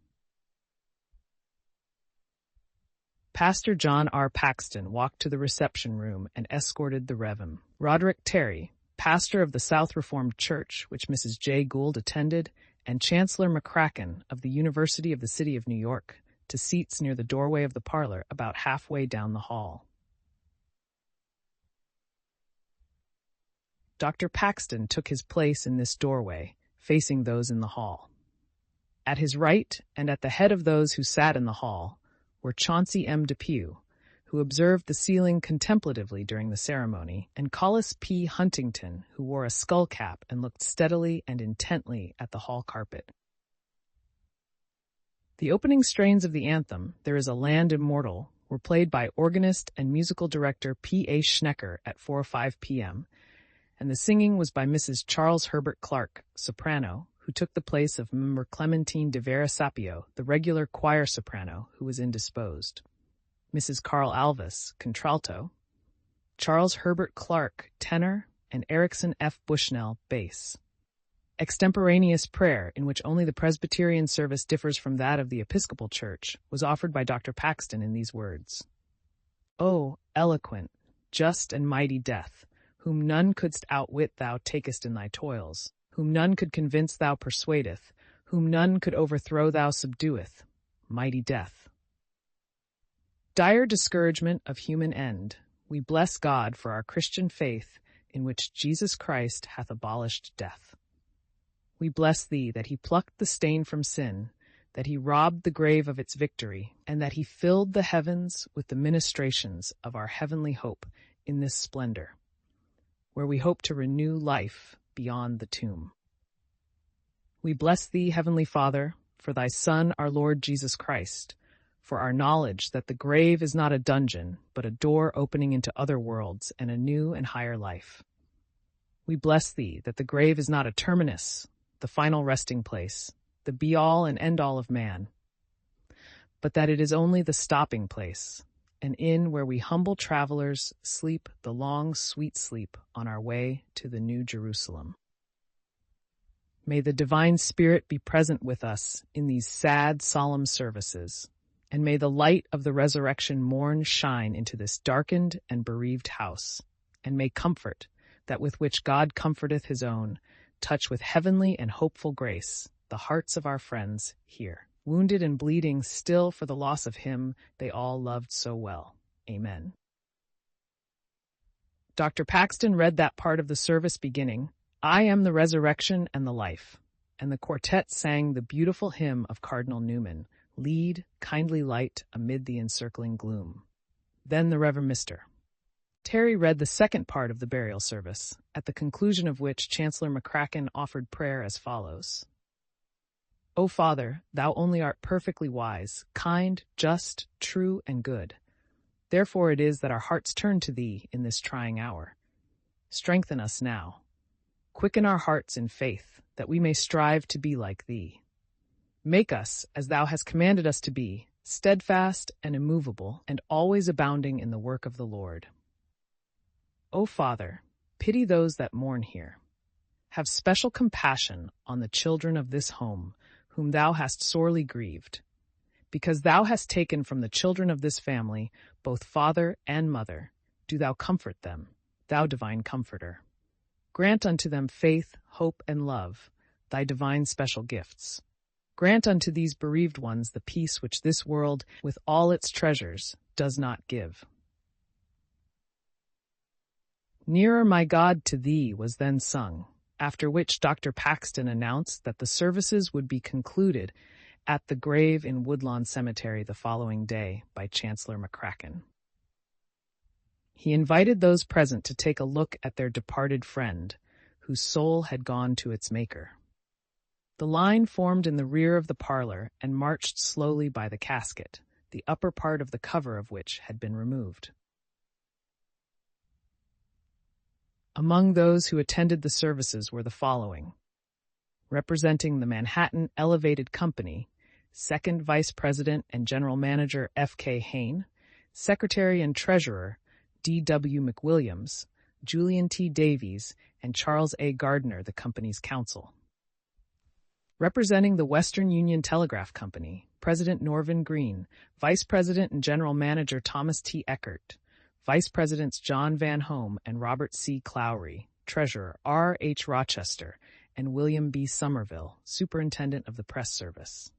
Speaker 1: Pastor John R. Paxton walked to the reception room and escorted the Rev. Roderick Terry, pastor of the South Reformed Church, which Mrs. J. Gould attended, and Chancellor McCracken of the University of the City of New York, to seats near the doorway of the parlor about halfway down the hall. Dr. Paxton took his place in this doorway, facing those in the hall. At his right, and at the head of those who sat in the hall, were Chauncey M. Depew, who observed the ceiling contemplatively during the ceremony, and Collis P. Huntington, who wore a skull cap and looked steadily and intently at the hall carpet. The opening strains of the anthem, "There is a Land Immortal," were played by organist and musical director P. A. Schnecker at 4:05 p.m., and the singing was by Mrs. Charles Herbert Clark, soprano, who took the place of member Clementine de Vera Sapio, the regular choir soprano, who was indisposed. Mrs. Carl Alvis, contralto, Charles Herbert Clark, tenor, and Erickson F. Bushnell, bass. Extemporaneous prayer, in which only the Presbyterian service differs from that of the Episcopal Church, was offered by Dr. Paxton in these words: "O eloquent, just and mighty death, whom none couldst outwit thou takest in thy toils, whom none could convince thou persuadeth, whom none could overthrow thou subdueth, mighty death. Dire discouragement of human end, we bless God for our Christian faith, in which Jesus Christ hath abolished death. We bless thee that he plucked the stain from sin, that he robbed the grave of its victory, and that he filled the heavens with the ministrations of our heavenly hope in this splendor, where we hope to renew life beyond the tomb. We bless thee, Heavenly Father, for thy Son, our Lord Jesus Christ, for our knowledge that the grave is not a dungeon, but a door opening into other worlds and a new and higher life. We bless thee that the grave is not a terminus, the final resting place, the be-all and end-all of man, but that it is only the stopping place, an inn where we humble travelers sleep the long, sweet sleep on our way to the New Jerusalem. May the divine Spirit be present with us in these sad, solemn services, and may the light of the resurrection morn shine into this darkened and bereaved house, and may comfort, that with which God comforteth his own, touch with heavenly and hopeful grace the hearts of our friends here, wounded and bleeding still for the loss of him they all loved so well. Amen. Dr. Paxton read that part of the service beginning, "I am the resurrection and the life," and the quartet sang the beautiful hymn of Cardinal Newman, "Lead, kindly light, amid the encircling gloom." Then the Reverend Mr. Terry read the second part of the burial service, at the conclusion of which Chancellor McCracken offered prayer as follows: "O Father, thou only art perfectly wise, kind, just, true, and good. Therefore it is that our hearts turn to thee in this trying hour. Strengthen us now. Quicken our hearts in faith, that we may strive to be like thee. Make us, as thou hast commanded us to be, steadfast and immovable, and always abounding in the work of the Lord. O Father, pity those that mourn here. Have special compassion on the children of this home, whom thou hast sorely grieved. Because thou hast taken from the children of this family both father and mother, do thou comfort them, thou divine comforter. Grant unto them faith, hope, and love, thy divine special gifts. Grant unto these bereaved ones the peace which this world, with all its treasures, does not give." "Nearer, my God, to thee" was then sung, after which Dr. Paxton announced that the services would be concluded at the grave in Woodlawn Cemetery the following day by Chancellor McCracken. He invited those present to take a look at their departed friend, whose soul had gone to its Maker. The line formed in the rear of the parlor and marched slowly by the casket, the upper part of the cover of which had been removed. Among those who attended the services were the following: representing the Manhattan Elevated Company, Second Vice President and General Manager F.K. Hayne, Secretary and Treasurer D.W. McWilliams, Julian T. Davies, and Charles A. Gardner, the company's counsel. Representing the Western Union Telegraph Company, President Norvin Green, Vice President and General Manager Thomas T. Eckert, Vice Presidents John Van Home and Robert C. Clowry, Treasurer R. H. Rochester, and William B. Somerville, Superintendent of the Press Service.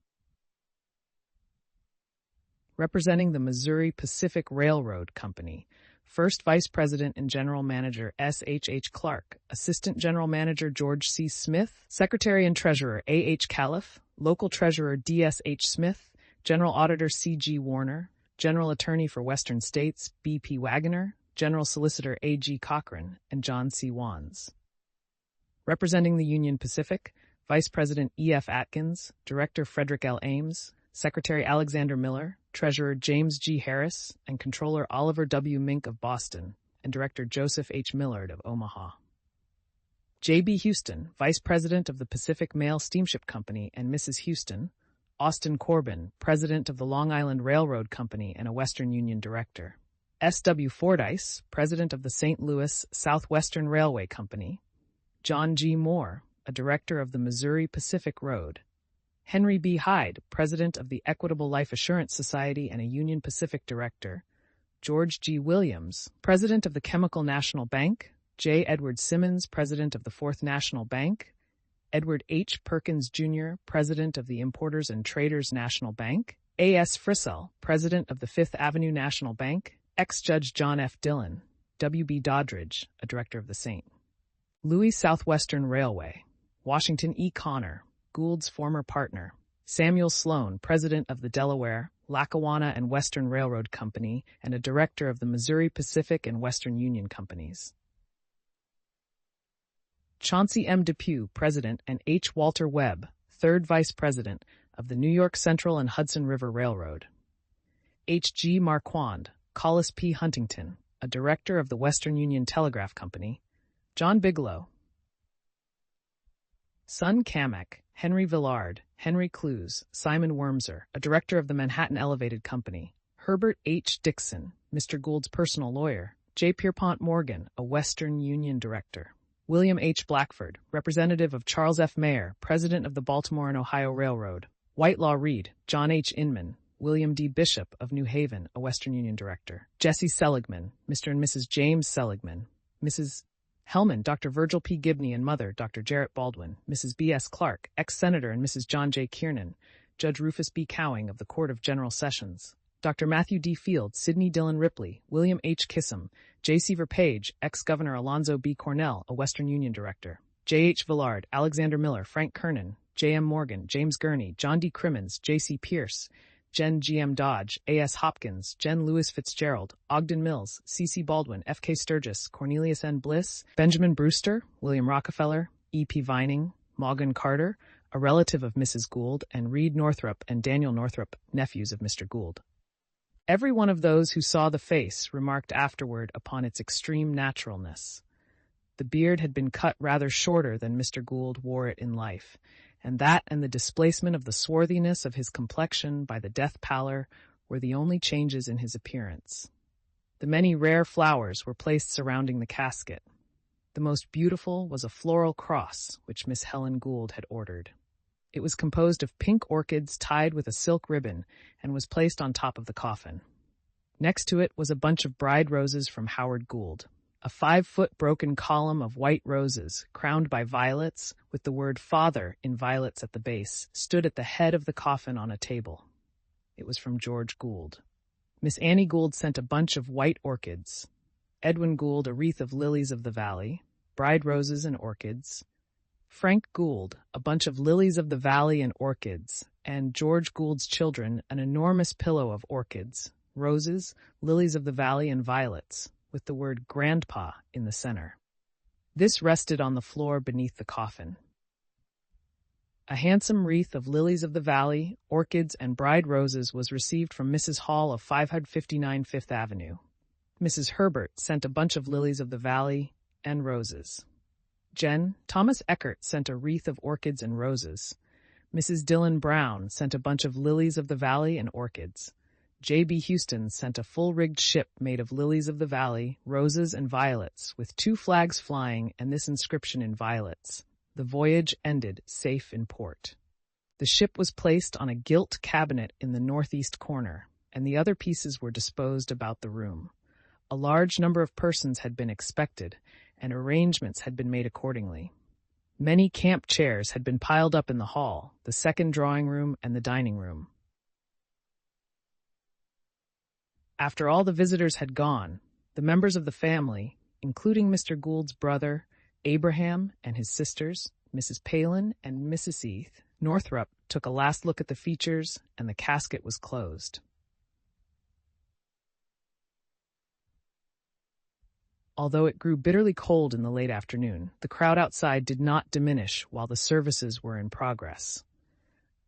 Speaker 1: Representing the Missouri Pacific Railroad Company, First Vice President and General Manager S. H. Clark, Assistant General Manager George C. Smith, Secretary and Treasurer A. H. Califf, Local Treasurer D. S. H. Smith, General Auditor C. G. Warner, General Attorney for Western States B. P. Wagoner, General Solicitor A. G. Cochran, and John C. Wands. Representing the Union Pacific, Vice President E. F. Atkins, Director Frederick L. Ames, Secretary Alexander Miller, Treasurer James G. Harris, and Controller Oliver W. Mink of Boston, and Director Joseph H. Millard of Omaha. J. B. Houston, Vice President of the Pacific Mail Steamship Company and Mrs. Houston, Austin Corbin, President of the Long Island Railroad Company and a Western Union Director, S. W. Fordyce, President of the St. Louis Southwestern Railway Company, John G. Moore, a Director of the Missouri Pacific Road, Henry B. Hyde, President of the Equitable Life Assurance Society and a Union Pacific Director, George G. Williams, President of the Chemical National Bank, J. Edward Simmons, President of the Fourth National Bank, Edward H. Perkins, Jr., President of the Importers and Traders National Bank, A. S. Frissell, President of the Fifth Avenue National Bank, ex-Judge John F. Dillon, W. B. Doddridge, a Director of the St. Louis Southwestern Railway, Washington E. Connor, Gould's former partner, Samuel Sloan, President of the Delaware, Lackawanna and Western Railroad Company, and a Director of the Missouri Pacific and Western Union Companies. Chauncey M. Depew, President, and H. Walter Webb, Third Vice President of the New York Central and Hudson River Railroad. H. G. Marquand, Collis P. Huntington, a Director of the Western Union Telegraph Company. John Bigelow. Son Kamek, Henry Villard, Henry Clues, Simon Wormser, a Director of the Manhattan Elevated Company. Herbert H. Dixon, Mr. Gould's personal lawyer. J. Pierpont Morgan, a Western Union Director. William H. Blackford, representative of Charles F. Mayer, President of the Baltimore and Ohio Railroad. Whitelaw Reid, John H. Inman, William D. Bishop of New Haven, a Western Union Director. Jesse Seligman, Mr. and Mrs. James Seligman. Mrs. Hellman, Dr. Virgil P. Gibney and mother, Dr. Jarrett Baldwin. Mrs. B. S. Clark, ex-Senator and Mrs. John J. Kiernan. Judge Rufus B. Cowing of the Court of General Sessions. Dr. Matthew D. Field, Sidney Dillon Ripley, William H. Kissam, J. Seaver Page, ex-Governor Alonzo B. Cornell, a Western Union Director. J. H. Villard, Alexander Miller, Frank Kernan, J. M. Morgan, James Gurney, John D. Crimmins, J. C. Pierce, Jen G. M. Dodge, A. S. Hopkins, Jen Lewis Fitzgerald, Ogden Mills, C. C. Baldwin, F. K. Sturgis, Cornelius N. Bliss, Benjamin Brewster, William Rockefeller, E. P. Vining, Morgan Carter, a relative of Mrs. Gould, and Reed Northrup and Daniel Northrup, nephews of Mr. Gould. Every one of those who saw the face remarked afterward upon its extreme naturalness. The beard had been cut rather shorter than Mr. Gould wore it in life, and that and the displacement of the swarthiness of his complexion by the death pallor were the only changes in his appearance. The many rare flowers were placed surrounding the casket. The most beautiful was a floral cross, which Miss Helen Gould had ordered. It was composed of pink orchids tied with a silk ribbon and was placed on top of the coffin. Next to it was a bunch of bride roses from Howard Gould. A 5-foot broken column of white roses, crowned by violets, with the word Father in violets at the base, stood at the head of the coffin on a table. It was from George Gould. Miss Annie Gould sent a bunch of white orchids. Edwin Gould a wreath of lilies of the valley, bride roses and orchids. Frank Gould a bunch of lilies of the valley and orchids, and George Gould's children an enormous pillow of orchids, roses, lilies of the valley and violets, with the word Grandpa in the center. This rested on the floor beneath the coffin. A handsome wreath of lilies of the valley, orchids, and bride roses was received from Mrs. Hall of 559 Fifth Avenue. Mrs. Herbert sent a bunch of lilies of the valley and roses. Thomas Eckert sent a wreath of orchids and roses. Mrs. Dillon Brown sent a bunch of lilies of the valley and orchids. J.B. Houston sent a full-rigged ship made of lilies of the valley, roses, and violets, with 2 flags flying and this inscription in violets: "The voyage ended safe in port." The ship was placed on a gilt cabinet in the northeast corner, and the other pieces were disposed about the room. A large number of persons had been expected, and arrangements had been made accordingly. Many camp chairs had been piled up in the hall, the second drawing room, and the dining room. After all the visitors had gone, the members of the family, including Mr. Gould's brother, Abraham, and his sisters, Mrs. Palin and Mrs. Heath, Northrup, took a last look at the features, and the casket was closed. Although it grew bitterly cold in the late afternoon, the crowd outside did not diminish while the services were in progress.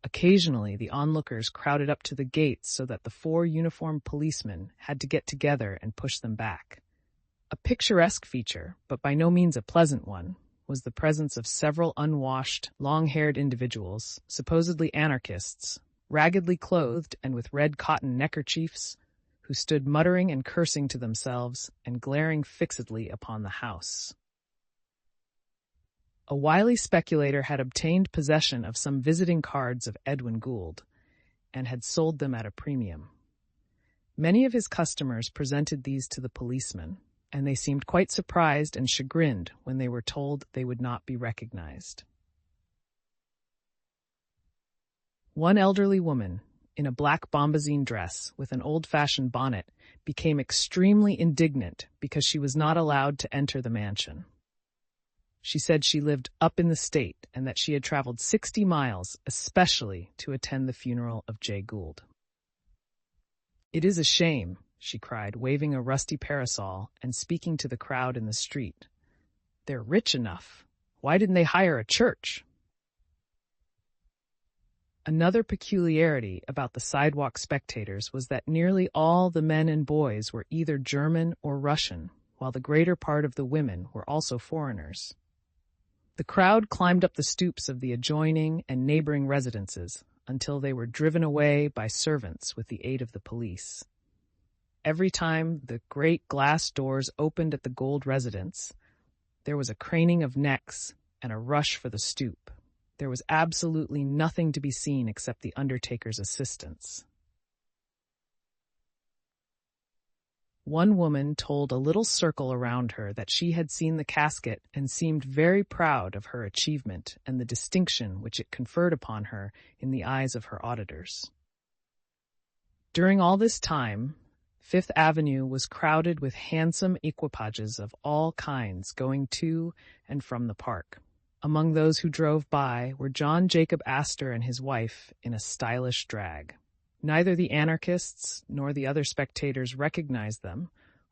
Speaker 1: Occasionally, the onlookers crowded up to the gates so that the 4 uniformed policemen had to get together and push them back. A picturesque feature, but by no means a pleasant one, was the presence of several unwashed, long-haired individuals, supposedly anarchists, raggedly clothed and with red cotton neckerchiefs, who stood muttering and cursing to themselves and glaring fixedly upon the house. A wily speculator had obtained possession of some visiting cards of Edwin Gould, and had sold them at a premium. Many of his customers presented these to the policemen, and they seemed quite surprised and chagrined when they were told they would not be recognized. One elderly woman, in a black bombazine dress with an old-fashioned bonnet, became extremely indignant because she was not allowed to enter the mansion. She said she lived up in the state and that she had traveled 60 miles especially to attend the funeral of Jay Gould. "It is a shame," she cried, waving a rusty parasol and speaking to the crowd in the street. "They're rich enough. Why didn't they hire a church?" Another peculiarity about the sidewalk spectators was that nearly all the men and boys were either German or Russian, while the greater part of the women were also foreigners. The crowd climbed up the stoops of the adjoining and neighboring residences until they were driven away by servants with the aid of the police. Every time the great glass doors opened at the Gould residence, there was a craning of necks and a rush for the stoop. There was absolutely nothing to be seen except the undertaker's assistants. One woman told a little circle around her that she had seen the casket and seemed very proud of her achievement and the distinction which it conferred upon her in the eyes of her auditors. During all this time, Fifth Avenue was crowded with handsome equipages of all kinds going to and from the park. Among those who drove by were John Jacob Astor and his wife in a stylish drag. Neither the anarchists nor the other spectators recognized them,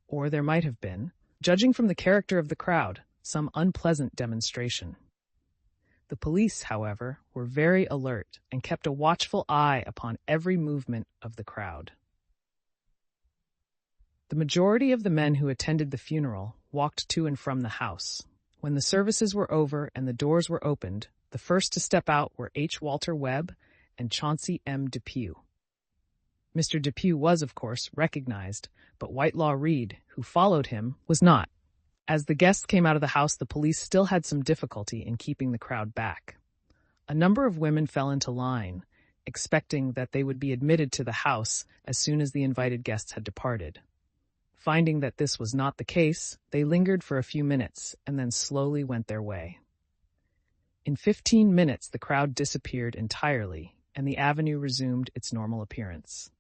Speaker 1: or there might have been, judging from the character of the crowd, some unpleasant demonstration. The police, however, were very alert and kept a watchful eye upon every movement of the crowd. The majority of the men who attended the funeral walked to and from the house. When the services were over and the doors were opened, the first to step out were H. Walter Webb and Chauncey M. Depew. Mr. Depew was, of course, recognized, but Whitelaw Reid, who followed him, was not. As the guests came out of the house, the police still had some difficulty in keeping the crowd back. A number of women fell into line, expecting that they would be admitted to the house as soon as the invited guests had departed. Finding that this was not the case, they lingered for a few minutes and then slowly went their way. In 15 minutes, the crowd disappeared entirely, and the avenue resumed its normal appearance.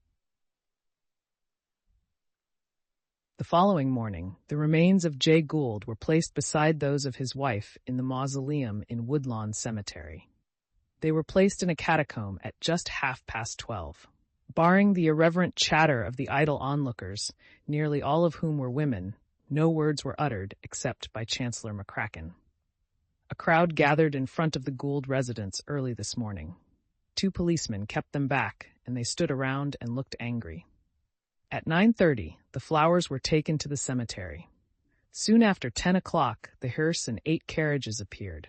Speaker 1: The following morning, the remains of Jay Gould were placed beside those of his wife in the mausoleum in Woodlawn Cemetery. They were placed in a catacomb at just 12:30. Barring the irreverent chatter of the idle onlookers, nearly all of whom were women, no words were uttered except by Chancellor McCracken. A crowd gathered in front of the Gould residence early this morning. 2 policemen kept them back, and they stood around and looked angry. At 9:30, the flowers were taken to the cemetery. Soon after 10 o'clock, the hearse and 8 carriages appeared.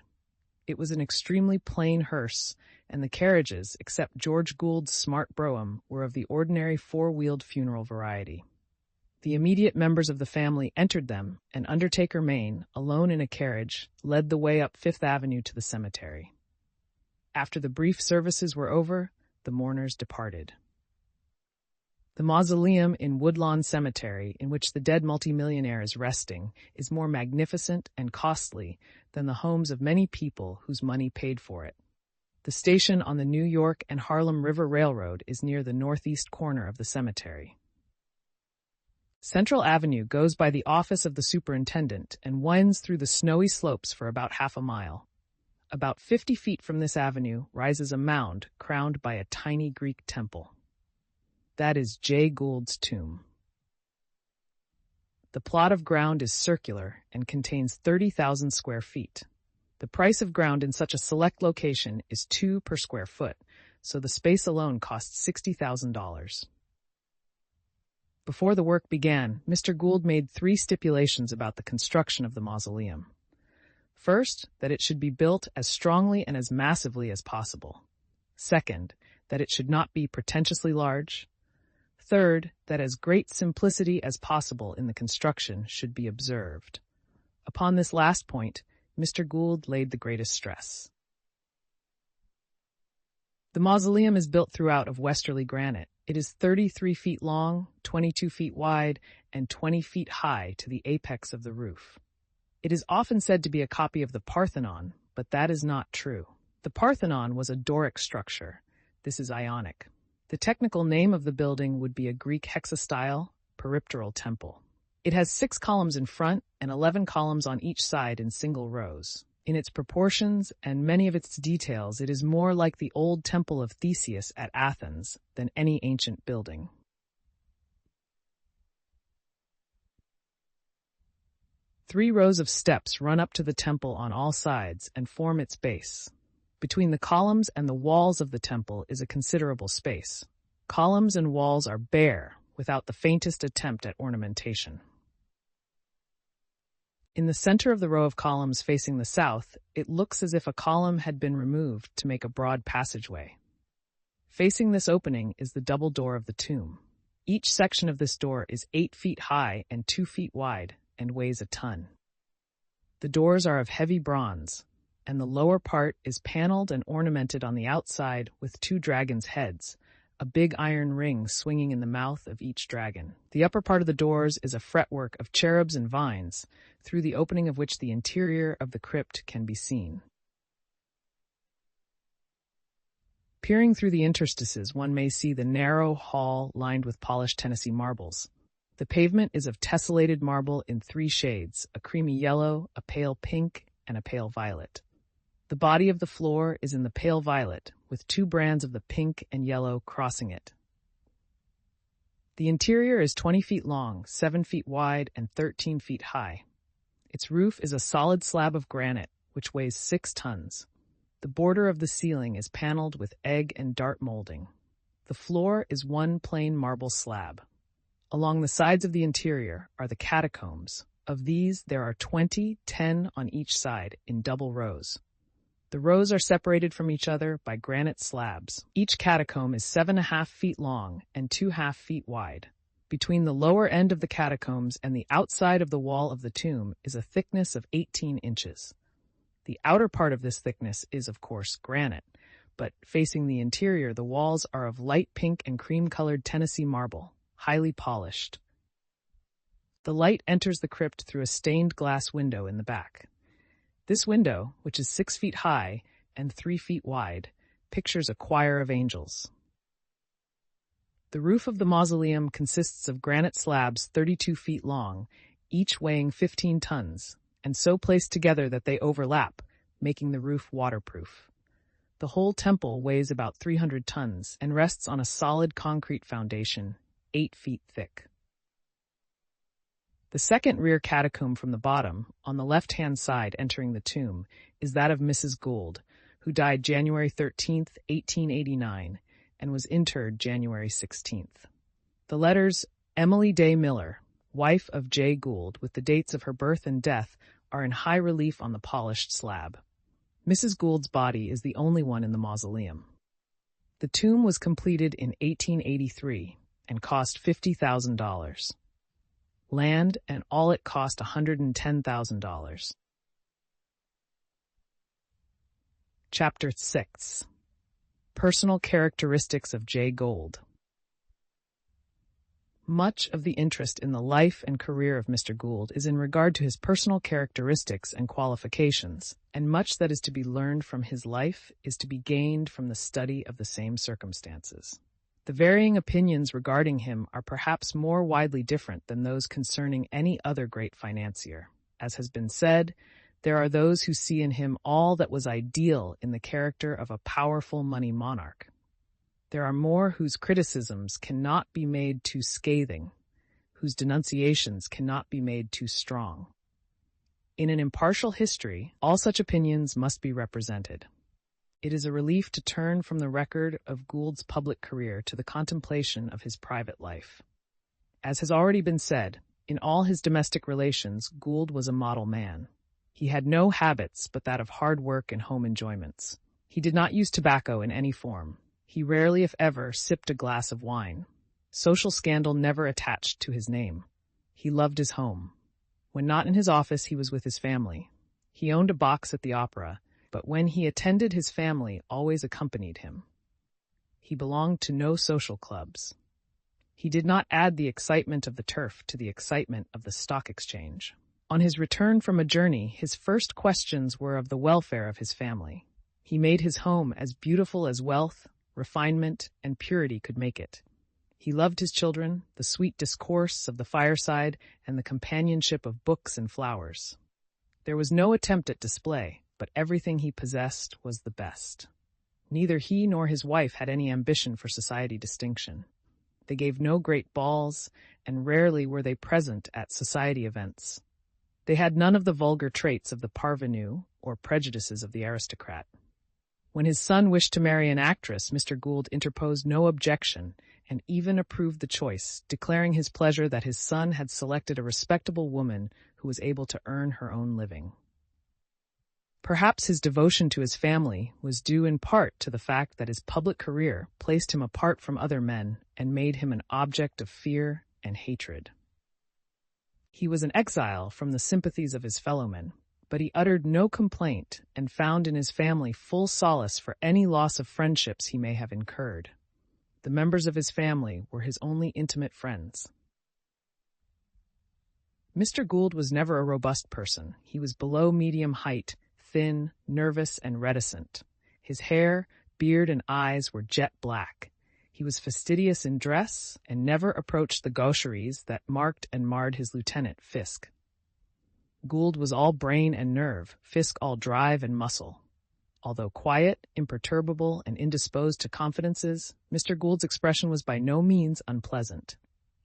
Speaker 1: It was an extremely plain hearse, and the carriages, except George Gould's smart brougham, were of the ordinary four-wheeled funeral variety. The immediate members of the family entered them, and Undertaker Maine, alone in a carriage, led the way up Fifth Avenue to the cemetery. After the brief services were over, the mourners departed. The mausoleum in Woodlawn Cemetery, in which the dead multimillionaire is resting, is more magnificent and costly than the homes of many people whose money paid for it. The station on the New York and Harlem River Railroad is near the northeast corner of the cemetery. Central Avenue goes by the office of the superintendent and winds through the snowy slopes for about half a mile. About 50 feet from this avenue rises a mound crowned by a tiny Greek temple. That is Jay Gould's tomb. The plot of ground is circular and contains 30,000 square feet. The price of ground in such a select location is $2 per square foot, so the space alone costs $60,000. Before the work began, Mr. Gould made 3 stipulations about the construction of the mausoleum. First, that it should be built as strongly and as massively as possible. Second, that it should not be pretentiously large. Third, that as great simplicity as possible in the construction should be observed. Upon this last point, Mr. Gould laid the greatest stress. The mausoleum is built throughout of westerly granite. It is 33 feet long, 22 feet wide, and 20 feet high to the apex of the roof. It is often said to be a copy of the Parthenon, but that is not true. The Parthenon was a Doric structure. This is Ionic. The technical name of the building would be a Greek hexastyle peripteral temple. It has 6 columns in front and 11 columns on each side in single rows. In its proportions and many of its details, it is more like the old temple of Theseus at Athens than any ancient building. Three rows of steps run up to the temple on all sides and form its base. Between the columns and the walls of the temple is a considerable space. Columns and walls are bare, without the faintest attempt at ornamentation. In the center of the row of columns facing the south, it looks as if a column had been removed to make a broad passageway. Facing this opening is the double door of the tomb. Each section of this door is 8 feet high and 2 feet wide and weighs a ton. The doors are of heavy bronze, and the lower part is paneled and ornamented on the outside with 2 dragons' heads, a big iron ring swinging in the mouth of each dragon. The upper part of the doors is a fretwork of cherubs and vines, through the opening of which the interior of the crypt can be seen. Peering through the interstices, one may see the narrow hall lined with polished Tennessee marbles. The pavement is of tessellated marble in 3 shades, a creamy yellow, a pale pink, and a pale violet. The body of the floor is in the pale violet, with 2 brands of the pink and yellow crossing it. The interior is 20 feet long, 7 feet wide, and 13 feet high. Its roof is a solid slab of granite, which weighs 6 tons. The border of the ceiling is paneled with egg and dart molding. The floor is 1 plain marble slab. Along the sides of the interior are the catacombs. Of these, there are 20, 10 on each side, in double rows. The rows are separated from each other by granite slabs. Each catacomb is 7.5 feet long and 2.5 feet wide. Between the lower end of the catacombs and the outside of the wall of the tomb is a thickness of 18 inches. The outer part of this thickness is, of course, granite, but facing the interior, the walls are of light pink and cream-colored Tennessee marble, highly polished. The light enters the crypt through a stained glass window in the back. This window, which is 6 feet high and 3 feet wide, pictures a choir of angels. The roof of the mausoleum consists of granite slabs 32 feet long, each weighing 15 tons, and so placed together that they overlap, making the roof waterproof. The whole temple weighs about 300 tons and rests on a solid concrete foundation, 8 feet thick. The second rear catacomb from the bottom, on the left-hand side entering the tomb, is that of Mrs. Gould, who died January 13, 1889, and was interred January 16th. The letters Emily Day Miller, wife of Jay Gould, with the dates of her birth and death, are in high relief on the polished slab. Mrs. Gould's body is the only one in the mausoleum. The tomb was completed in 1883 and cost $50,000. Land and all it cost $110,000. Chapter 6. Personal Characteristics of J. Gould. Much of the interest in the life and career of Mr. Gould is in regard to his personal characteristics and qualifications, and much that is to be learned from his life is to be gained from the study of the same circumstances. The varying opinions regarding him are perhaps more widely different than those concerning any other great financier. As has been said, there are those who see in him all that was ideal in the character of a powerful money monarch. There are more whose criticisms cannot be made too scathing, whose denunciations cannot be made too strong. In an impartial history, all such opinions must be represented. It is a relief to turn from the record of Gould's public career to the contemplation of his private life. As has already been said, in all his domestic relations, Gould was a model man. He had no habits but that of hard work and home enjoyments. He did not use tobacco in any form. He rarely, if ever, sipped a glass of wine. Social scandal never attached to his name. He loved his home. When not in his office, he was with his family. He owned a box at the opera, but when he attended, his family always accompanied him. He belonged to no social clubs. He did not add the excitement of the turf to the excitement of the stock exchange. On his return from a journey, his first questions were of the welfare of his family. He made his home as beautiful as wealth, refinement, and purity could make it. He loved his children, the sweet discourse of the fireside, and the companionship of books and flowers. There was no attempt at display, but everything he possessed was the best. Neither he nor his wife had any ambition for society distinction. They gave no great balls, and rarely were they present at society events. They had none of the vulgar traits of the parvenu or prejudices of the aristocrat. When his son wished to marry an actress, Mr. Gould interposed no objection and even approved the choice, declaring his pleasure that his son had selected a respectable woman who was able to earn her own living. Perhaps his devotion to his family was due in part to the fact that his public career placed him apart from other men and made him an object of fear and hatred. He was an exile from the sympathies of his fellowmen, but he uttered no complaint and found in his family full solace for any loss of friendships he may have incurred. The members of his family were his only intimate friends. Mr. Gould was never a robust person. He was below medium height, thin, nervous, and reticent. His hair, beard, and eyes were jet black. He was fastidious in dress and never approached the gaucheries that marked and marred his lieutenant, Fiske. Gould was all brain and nerve, Fiske all drive and muscle. Although quiet, imperturbable, and indisposed to confidences, Mr. Gould's expression was by no means unpleasant.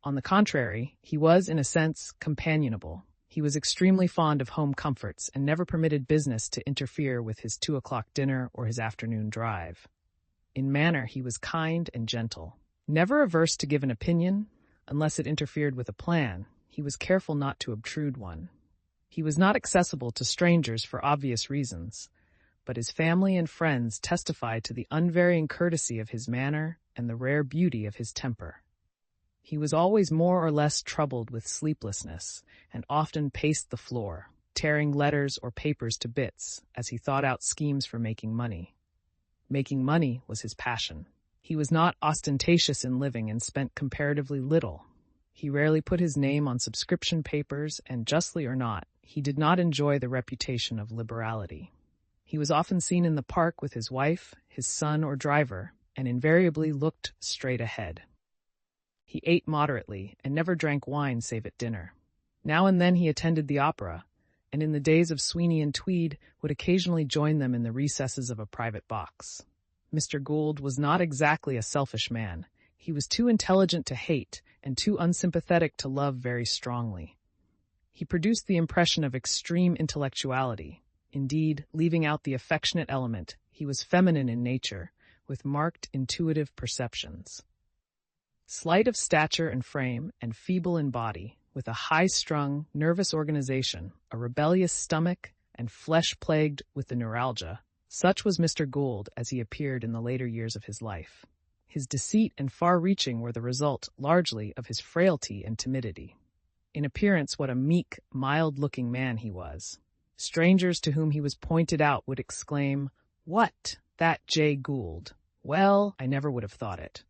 Speaker 1: On the contrary, he was, in a sense, companionable. He was extremely fond of home comforts and never permitted business to interfere with his 2 o'clock dinner or his afternoon drive. In manner, he was kind and gentle. Never averse to give an opinion, unless it interfered with a plan, he was careful not to obtrude one. He was not accessible to strangers for obvious reasons, but his family and friends testified to the unvarying courtesy of his manner and the rare beauty of his temper. He was always more or less troubled with sleeplessness and often paced the floor, tearing letters or papers to bits as he thought out schemes for making money. Making money was his passion. He was not ostentatious in living and spent comparatively little. He rarely put his name on subscription papers, and justly or not, he did not enjoy the reputation of liberality. He was often seen in the park with his wife, his son, or driver, and invariably looked straight ahead. He ate moderately and never drank wine save at dinner. Now and then he attended the opera, and in the days of Sweeney and Tweed would occasionally join them in the recesses of a private box. Mr. Gould was not exactly a selfish man. He was too intelligent to hate and too unsympathetic to love very strongly. He produced the impression of extreme intellectuality. Indeed, leaving out the affectionate element, he was feminine in nature, with marked intuitive perceptions. Slight of stature and frame, and feeble in body, with a high-strung, nervous organization, a rebellious stomach, and flesh plagued with the neuralgia, Such was Mr. Gould as he appeared in the later years of his life. His deceit and far-reaching were the result, largely, of his frailty and timidity. In appearance, what a meek, mild-looking man he was. Strangers to whom he was pointed out would exclaim, "What? That Jay Gould? Well, I never would have thought it."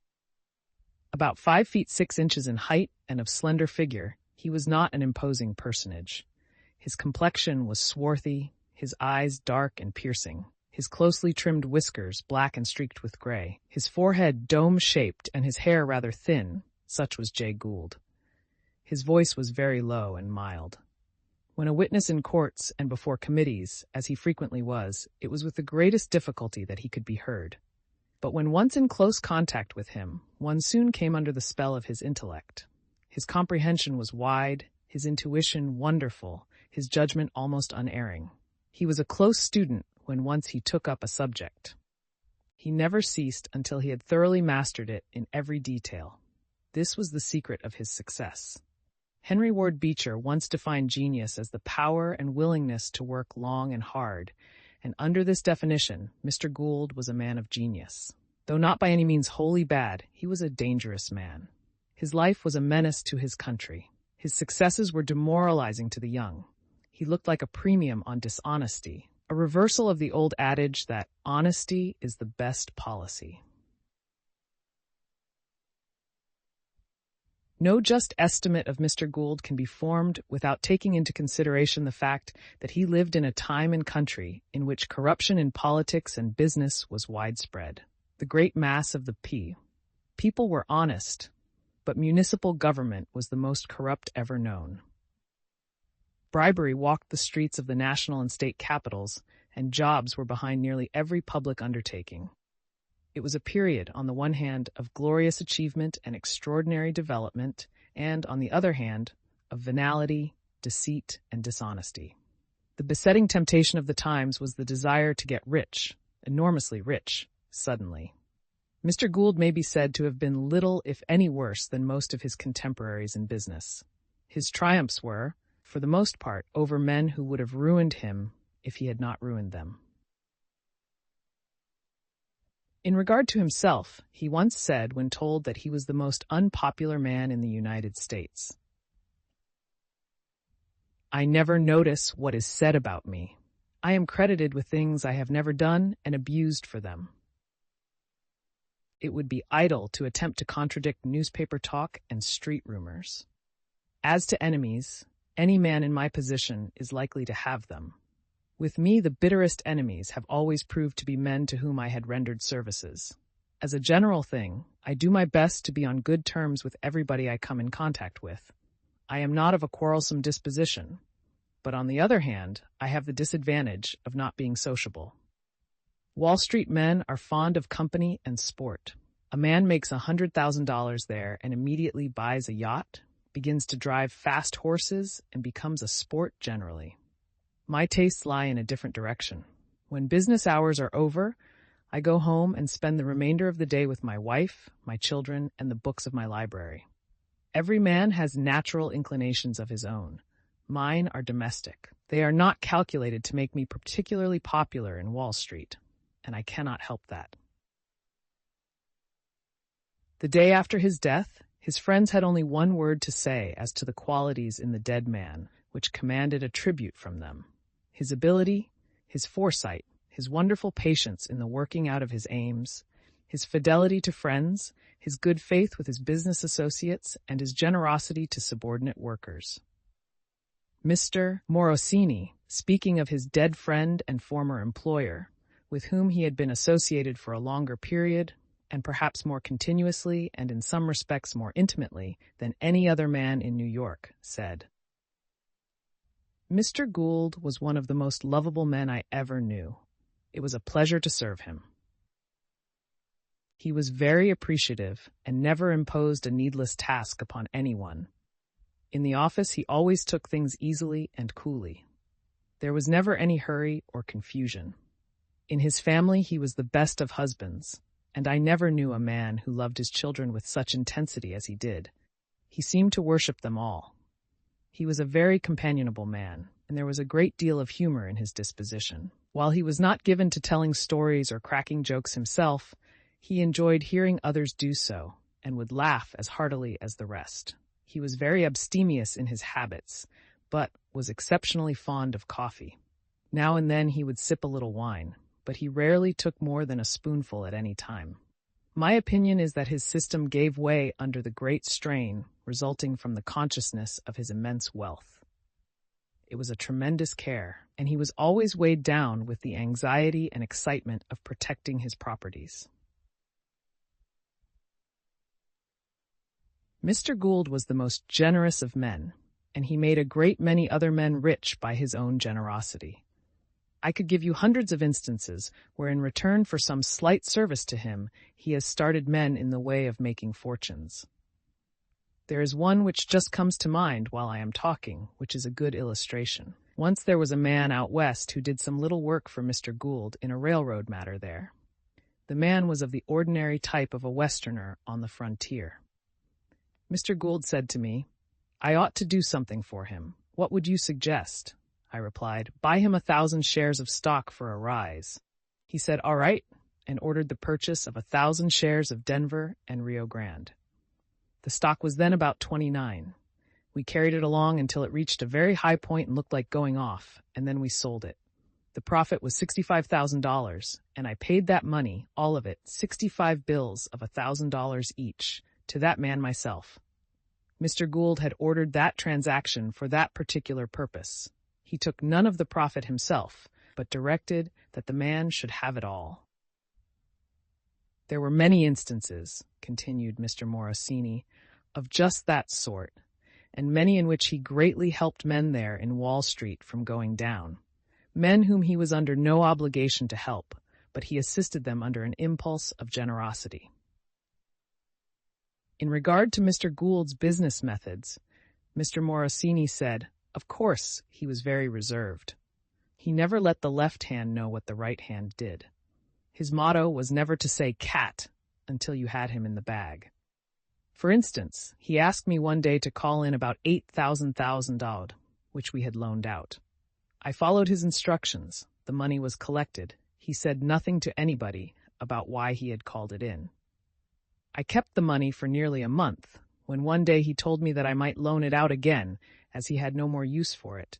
Speaker 1: About 5 feet 6 inches in height and of slender figure, he was not an imposing personage. His complexion was swarthy, his eyes dark and piercing, his closely trimmed whiskers black and streaked with gray, his forehead dome-shaped and his hair rather thin. Such was Jay Gould. His voice was very low and mild. When a witness in courts and before committees, as he frequently was, it was with the greatest difficulty that he could be heard. But when once in close contact with him, one soon came under the spell of his intellect. His comprehension was wide, his intuition wonderful, his judgment almost unerring. He was a close student when once he took up a subject. He never ceased until he had thoroughly mastered it in every detail. This was the secret of his success. Henry Ward Beecher once defined genius as the power and willingness to work long and hard, and under this definition, Mr. Gould was a man of genius. Though not by any means wholly bad, he was a dangerous man. His life was a menace to his country. His successes were demoralizing to the young. He looked like a premium on dishonesty, a reversal of the old adage that honesty is the best policy. No just estimate of Mr. Gould can be formed without taking into consideration the fact that he lived in a time and country in which corruption in politics and business was widespread. The great mass of the people were honest, but municipal government was the most corrupt ever known. Bribery walked the streets of the national and state capitals, and jobs were behind nearly every public undertaking. It was a period, on the one hand, of glorious achievement and extraordinary development, and, on the other hand, of venality, deceit, and dishonesty. The besetting temptation of the times was the desire to get rich, enormously rich, suddenly. Mr. Gould may be said to have been little, if any, worse than most of his contemporaries in business. His triumphs were, for the most part, over men who would have ruined him if he had not ruined them. In regard to himself, he once said when told that he was the most unpopular man in the United States, "I never notice what is said about me. I am credited with things I have never done and abused for them. It would be idle to attempt to contradict newspaper talk and street rumors. As to enemies, any man in my position is likely to have them. With me, the bitterest enemies have always proved to be men to whom I had rendered services. As a general thing, I do my best to be on good terms with everybody I come in contact with. I am not of a quarrelsome disposition, but on the other hand, I have the disadvantage of not being sociable. Wall Street men are fond of company and sport. A man makes $100,000 there and immediately buys a yacht, begins to drive fast horses, and becomes a sport generally. My tastes lie in a different direction. When business hours are over, I go home and spend the remainder of the day with my wife, my children, and the books of my library. Every man has natural inclinations of his own. Mine are domestic. They are not calculated to make me particularly popular in Wall Street, and I cannot help that." The day after his death, his friends had only one word to say as to the qualities in the dead man which commanded a tribute from them: his ability, his foresight, his wonderful patience in the working out of his aims, his fidelity to friends, his good faith with his business associates, and his generosity to subordinate workers. Mr. Morosini, speaking of his dead friend and former employer, with whom he had been associated for a longer period, and perhaps more continuously and in some respects more intimately than any other man in New York, said, "Mr. Gould was one of the most lovable men I ever knew. It was a pleasure to serve him. He was very appreciative and never imposed a needless task upon anyone. In the office, he always took things easily and coolly. There was never any hurry or confusion. In his family, he was the best of husbands, and I never knew a man who loved his children with such intensity as he did. He seemed to worship them all. He was a very companionable man, and there was a great deal of humor in his disposition. While he was not given to telling stories or cracking jokes himself, he enjoyed hearing others do so and would laugh as heartily as the rest. He was very abstemious in his habits, but was exceptionally fond of coffee. Now and then he would sip a little wine, but he rarely took more than a spoonful at any time. My opinion is that his system gave way under the great strain resulting from the consciousness of his immense wealth. It was a tremendous care, and he was always weighed down with the anxiety and excitement of protecting his properties. Mr. Gould was the most generous of men, and he made a great many other men rich by his own generosity. I could give you hundreds of instances where in return for some slight service to him, he has started men in the way of making fortunes. There is one which just comes to mind while I am talking, which is a good illustration. Once there was a man out west who did some little work for Mr. Gould in a railroad matter there. The man was of the ordinary type of a Westerner on the frontier. Mr. Gould said to me, "I ought to do something for him. What would you suggest?" I replied, "Buy him 1,000 shares of stock for a rise." He said, "All right," and ordered the purchase of 1,000 shares of Denver and Rio Grande. The stock was then about 29. We carried it along until it reached a very high point and looked like going off, and then we sold it. The profit was $65,000, and I paid that money, all of it, 65 bills of $1,000 each, to that man myself. Mr. Gould had ordered that transaction for that particular purpose. He took none of the profit himself, but directed that the man should have it all. There were many instances, continued Mr. Morosini, of just that sort, and many in which he greatly helped men there in Wall Street from going down, men whom he was under no obligation to help, but he assisted them under an impulse of generosity. In regard to Mr. Gould's business methods, Mr. Morosini said, of course, he was very reserved. He never let the left hand know what the right hand did. His motto was never to say cat until you had him in the bag. For instance, he asked me one day to call in about $8,000, which we had loaned out. I followed his instructions. The money was collected. He said nothing to anybody about why he had called it in. I kept the money for nearly a month, when one day he told me that I might loan it out again, as he had no more use for it,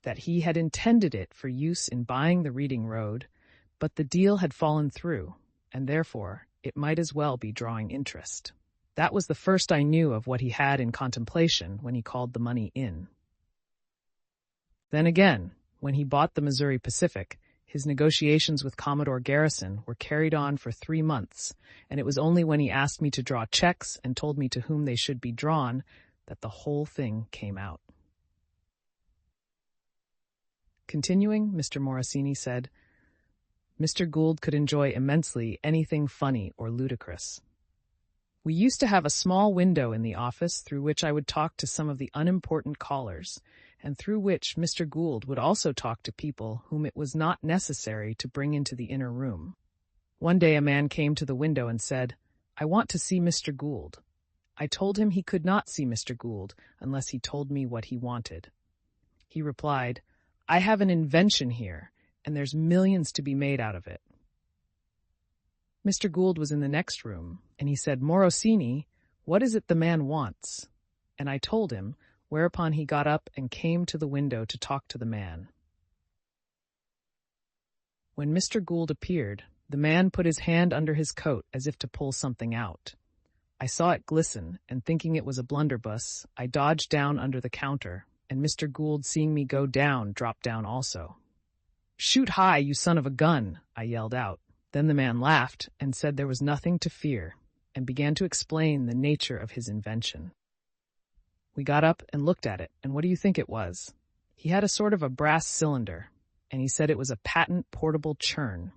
Speaker 1: that he had intended it for use in buying the Reading Road, but the deal had fallen through, and therefore it might as well be drawing interest. That was the first I knew of what he had in contemplation when he called the money in. Then again, when he bought the Missouri Pacific, his negotiations with Commodore Garrison were carried on for 3 months, and it was only when he asked me to draw checks and told me to whom they should be drawn that the whole thing came out. Continuing, Mr. Morosini said, Mr. Gould could enjoy immensely anything funny or ludicrous. We used to have a small window in the office through which I would talk to some of the unimportant callers, and through which Mr. Gould would also talk to people whom it was not necessary to bring into the inner room. One day a man came to the window and said, "I want to see Mr. Gould." I told him he could not see Mr. Gould unless he told me what he wanted. He replied, "I have an invention here, and there's millions to be made out of it." Mr. Gould was in the next room, and he said, "Morosini, what is it the man wants?" And I told him, whereupon he got up and came to the window to talk to the man. When Mr. Gould appeared, the man put his hand under his coat as if to pull something out. I saw it glisten, and thinking it was a blunderbuss, I dodged down under the counter, and Mr. Gould, seeing me go down, dropped down also. "Shoot high, you son of a gun!" I yelled out. Then the man laughed and said there was nothing to fear, and began to explain the nature of his invention. We got up and looked at it, and what do you think it was? He had a sort of a brass cylinder, and he said it was a patent portable churn.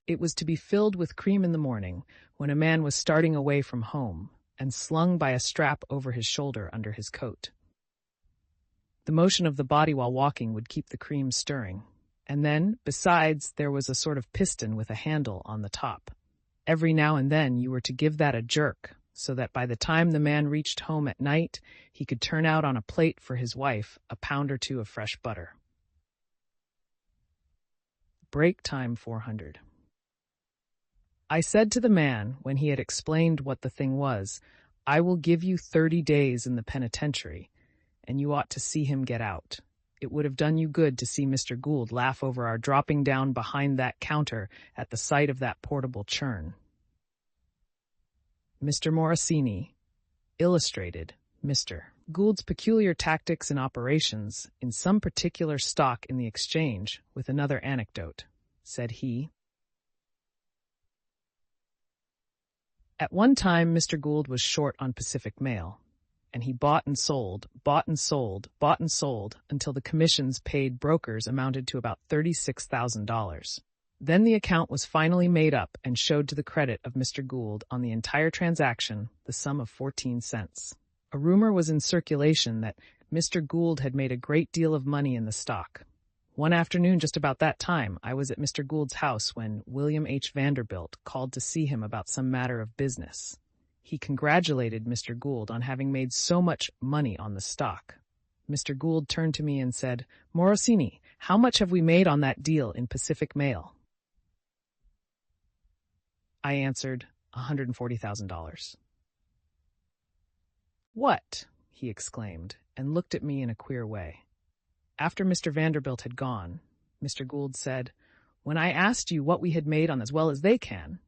Speaker 1: It was to be filled with cream in the morning when a man was starting away from home, and slung by a strap over his shoulder under his coat. The motion of the body while walking would keep the cream stirring. And then, besides, there was a sort of piston with a handle on the top. Every now and then you were to give that a jerk, so that by the time the man reached home at night, he could turn out on a plate for his wife a pound or two of fresh butter. Break time 400. I said to the man, when he had explained what the thing was, "I will give you 30 days in the penitentiary, and you ought to see him get out. It would have done you good to see Mr. Gould laugh over our dropping down behind that counter at the sight of that portable churn." Mr. Morosini, illustrated, Mr. Gould's peculiar tactics and operations in some particular stock in the exchange, with another anecdote, said he. At one time, Mr. Gould was short on Pacific Mail, and he bought and sold, until the commissions paid brokers amounted to about $36,000. Then the account was finally made up and showed to the credit of Mr. Gould on the entire transaction the sum of 14 cents. A rumor was in circulation that Mr. Gould had made a great deal of money in the stock. One afternoon just about that time, I was at Mr. Gould's house when William H. Vanderbilt called to see him about some matter of business. He congratulated Mr. Gould on having made so much money on the stock. Mr. Gould turned to me and said, "Morosini, how much have we made on that deal in Pacific Mail?" I answered, $140,000. "What?" he exclaimed, and looked at me in a queer way. After Mr. Vanderbilt had gone, Mr. Gould said, "When I asked you what we had made on as well as they can,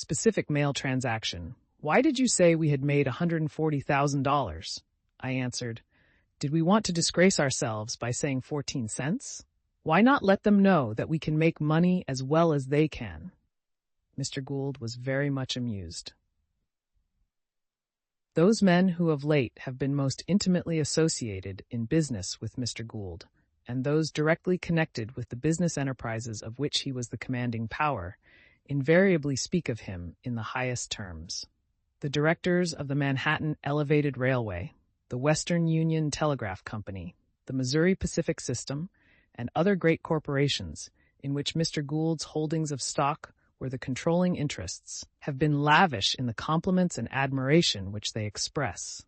Speaker 1: Pacific Mail transaction, why did you say we had made $140,000? I answered, "Did we want to disgrace ourselves by saying 14 cents? Why not let them know that we can make money as well as they can?" Mr. Gould was very much amused. Those men who of late have been most intimately associated in business with Mr. Gould, and those directly connected with the business enterprises of which he was the commanding power, invariably speak of him in the highest terms. The directors of the Manhattan Elevated Railway, the Western Union Telegraph Company, the Missouri Pacific System, and other great corporations in which Mr. Gould's holdings of stock were the controlling interests, have been lavish in the compliments and admiration which they express.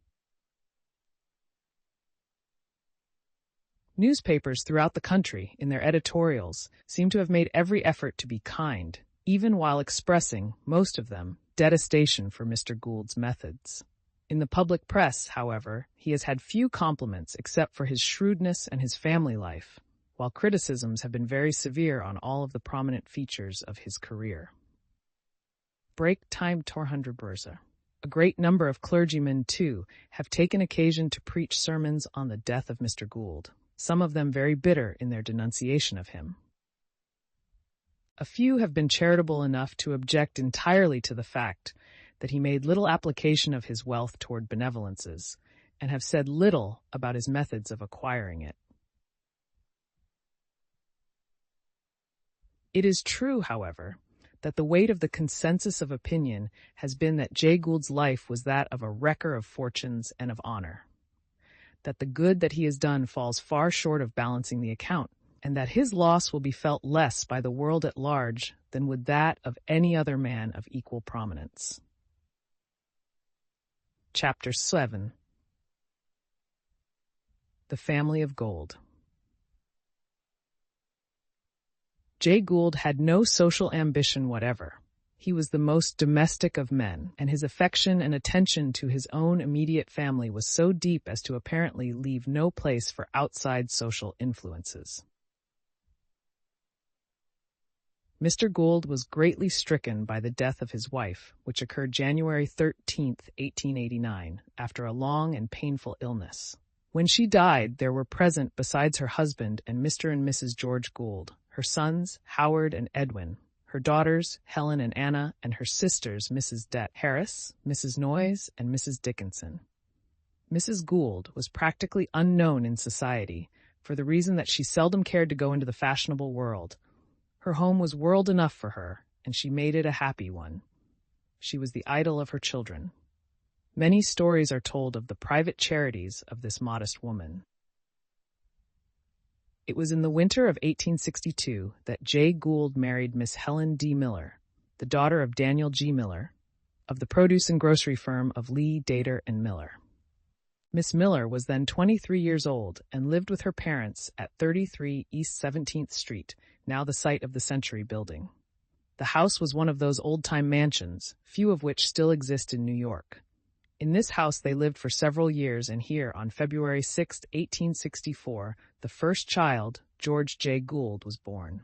Speaker 1: Newspapers throughout the country, in their editorials, seem to have made every effort to be kind, even while expressing, most of them, detestation for Mr. Gould's methods. In the public press, however, he has had few compliments except for his shrewdness and his family life, while criticisms have been very severe on all of the prominent features of his career. Break time 400 Börse. A great number of clergymen, too, have taken occasion to preach sermons on the death of Mr. Gould, some of them very bitter in their denunciation of him. A few have been charitable enough to object entirely to the fact that he made little application of his wealth toward benevolences, and have said little about his methods of acquiring it. It is true, however, that the weight of the consensus of opinion has been that Jay Gould's life was that of a wrecker of fortunes and of honor, that the good that he has done falls far short of balancing the account, and that his loss will be felt less by the world at large than would that of any other man of equal prominence. Chapter 7. The Family of Gould. Jay Gould had no social ambition whatever. He was the most domestic of men, and his affection and attention to his own immediate family was so deep as to apparently leave no place for outside social influences. Mr. Gould was greatly stricken by the death of his wife, which occurred January 13, 1889, after a long and painful illness. When she died, there were present besides her husband and Mr. and Mrs. George Gould, her sons, Howard and Edwin, her daughters, Helen and Anna, and her sisters, Mrs. Det Harris, Mrs. Noyes, and Mrs. Dickinson. Mrs. Gould was practically unknown in society, for the reason that she seldom cared to go into the fashionable world. Her home was world enough for her, and she made it a happy one. She was the idol of her children. Many stories are told of the private charities of this modest woman. It was in the winter of 1862 that Jay Gould married Miss Helen D. Miller, the daughter of Daniel G. Miller, of the produce and grocery firm of Lee, Dater, and Miller. Miss Miller was then 23 years old and lived with her parents at 33 East 17th Street, now the site of the Century Building. The house was one of those old-time mansions, few of which still exist in New York. In this house they lived for several years, and here, on February 6, 1864, the first child, George J. Gould, was born.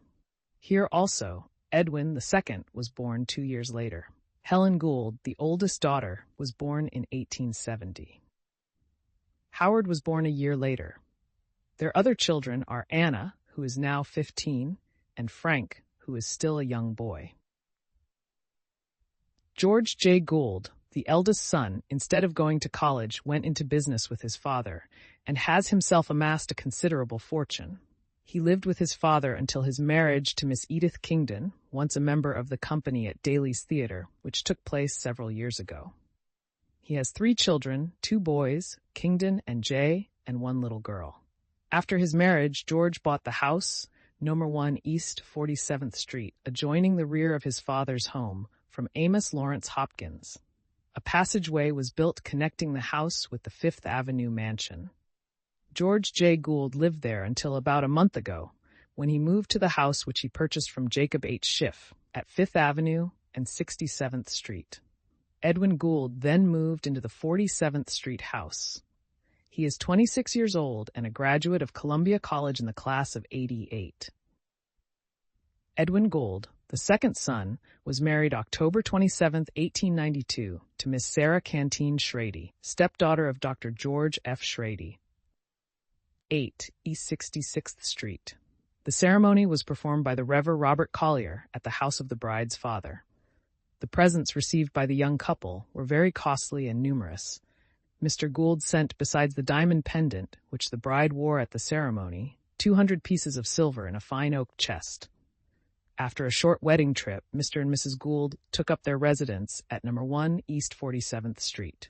Speaker 1: Here also, Edwin II was born 2 years later. Helen Gould, the oldest daughter, was born in 1870. Howard was born a year later. Their other children are Anna, who is now 15, and Frank, who is still a young boy. George J. Gould, the eldest son, instead of going to college, went into business with his father, and has himself amassed a considerable fortune. He lived with his father until his marriage to Miss Edith Kingdon, once a member of the company at Daly's Theatre, which took place several years ago. He has 3 children, 2 boys, Kingdon and Jay, and 1 little girl. After his marriage, George bought the house, number 1 East 47th Street, adjoining the rear of his father's home, from Amos Lawrence Hopkins. A passageway was built connecting the house with the Fifth Avenue mansion. George J. Gould lived there until about a month ago, when he moved to the house which he purchased from Jacob H. Schiff at Fifth Avenue and 67th Street. Edwin Gould then moved into the 47th Street house. He is 26 years old and a graduate of Columbia College in the class of '88. Edwin Gould, the second son, was married October 27, 1892, to Miss Sarah Canteen Schrady, stepdaughter of Dr. George F. Schrady. 8 East 66th Street. The ceremony was performed by the Rev. Robert Collier at the house of the bride's father. The presents received by the young couple were very costly and numerous. Mr. Gould sent, besides the diamond pendant, which the bride wore at the ceremony, 200 pieces of silver in a fine oak chest. After a short wedding trip, Mr. and Mrs. Gould took up their residence at number 1 East 47th Street.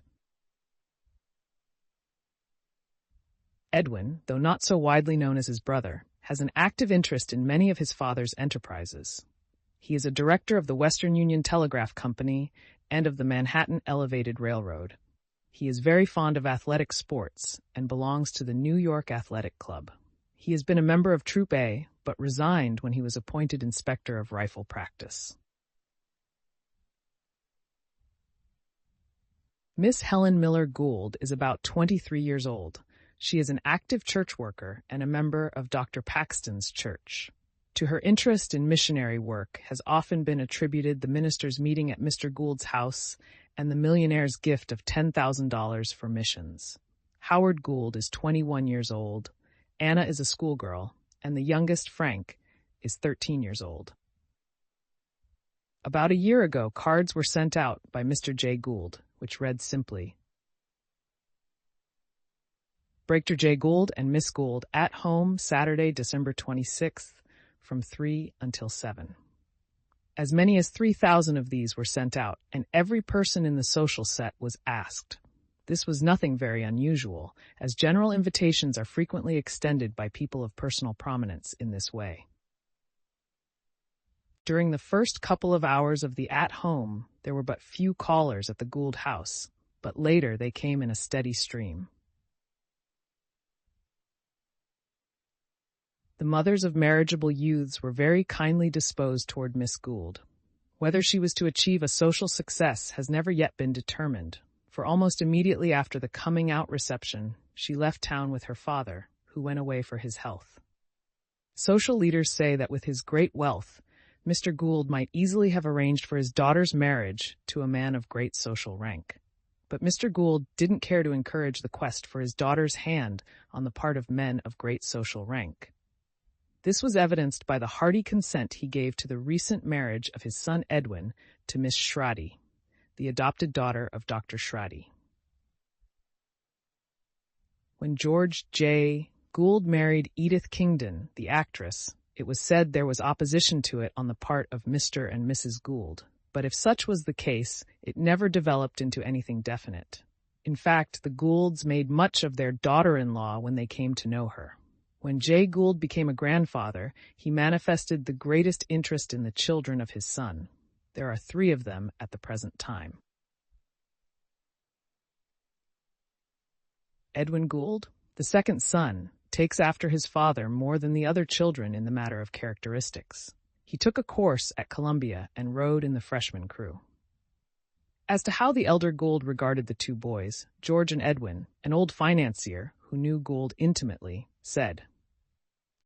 Speaker 1: Edwin, though not so widely known as his brother, has an active interest in many of his father's enterprises. He is a director of the Western Union Telegraph Company and of the Manhattan Elevated Railroad. He is very fond of athletic sports and belongs to the New York Athletic Club. He has been a member of Troop A, but resigned when he was appointed inspector of rifle practice. Miss Helen Miller Gould is about 23 years old. She is an active church worker and a member of Dr. Paxton's church. To her interest in missionary work has often been attributed the minister's meeting at Mr. Gould's house and the millionaire's gift of $10,000 for missions. Howard Gould is 21 years old, Anna is a schoolgirl, and the youngest, Frank, is 13 years old. About a year ago, cards were sent out by Mr. J. Gould, which read simply, Breaker J. Gould and Miss Gould at home Saturday, December 26th, from 3 until 7. As many as 3,000 of these were sent out, and every person in the social set was asked. This was nothing very unusual, as general invitations are frequently extended by people of personal prominence in this way. During the first couple of hours of the at-home, there were but few callers at the Gould house, but later they came in a steady stream. The mothers of marriageable youths were very kindly disposed toward Miss Gould. Whether she was to achieve a social success has never yet been determined, for almost immediately after the coming-out reception, she left town with her father, who went away for his health. Social leaders say that with his great wealth, Mr. Gould might easily have arranged for his daughter's marriage to a man of great social rank. But Mr. Gould didn't care to encourage the quest for his daughter's hand on the part of men of great social rank. This was evidenced by the hearty consent he gave to the recent marriage of his son Edwin to Miss Schrady, the adopted daughter of Dr. Schrady. When George J. Gould married Edith Kingdon, the actress, it was said there was opposition to it on the part of Mr. and Mrs. Gould, but if such was the case, it never developed into anything definite. In fact, the Goulds made much of their daughter-in-law when they came to know her. When J. Gould became a grandfather, he manifested the greatest interest in the children of his son. There are 3 of them at the present time. Edwin Gould, the second son, takes after his father more than the other children in the matter of characteristics. He took a course at Columbia and rode in the freshman crew. As to how the elder Gould regarded the two boys, George and Edwin, an old financier who knew Gould intimately, said,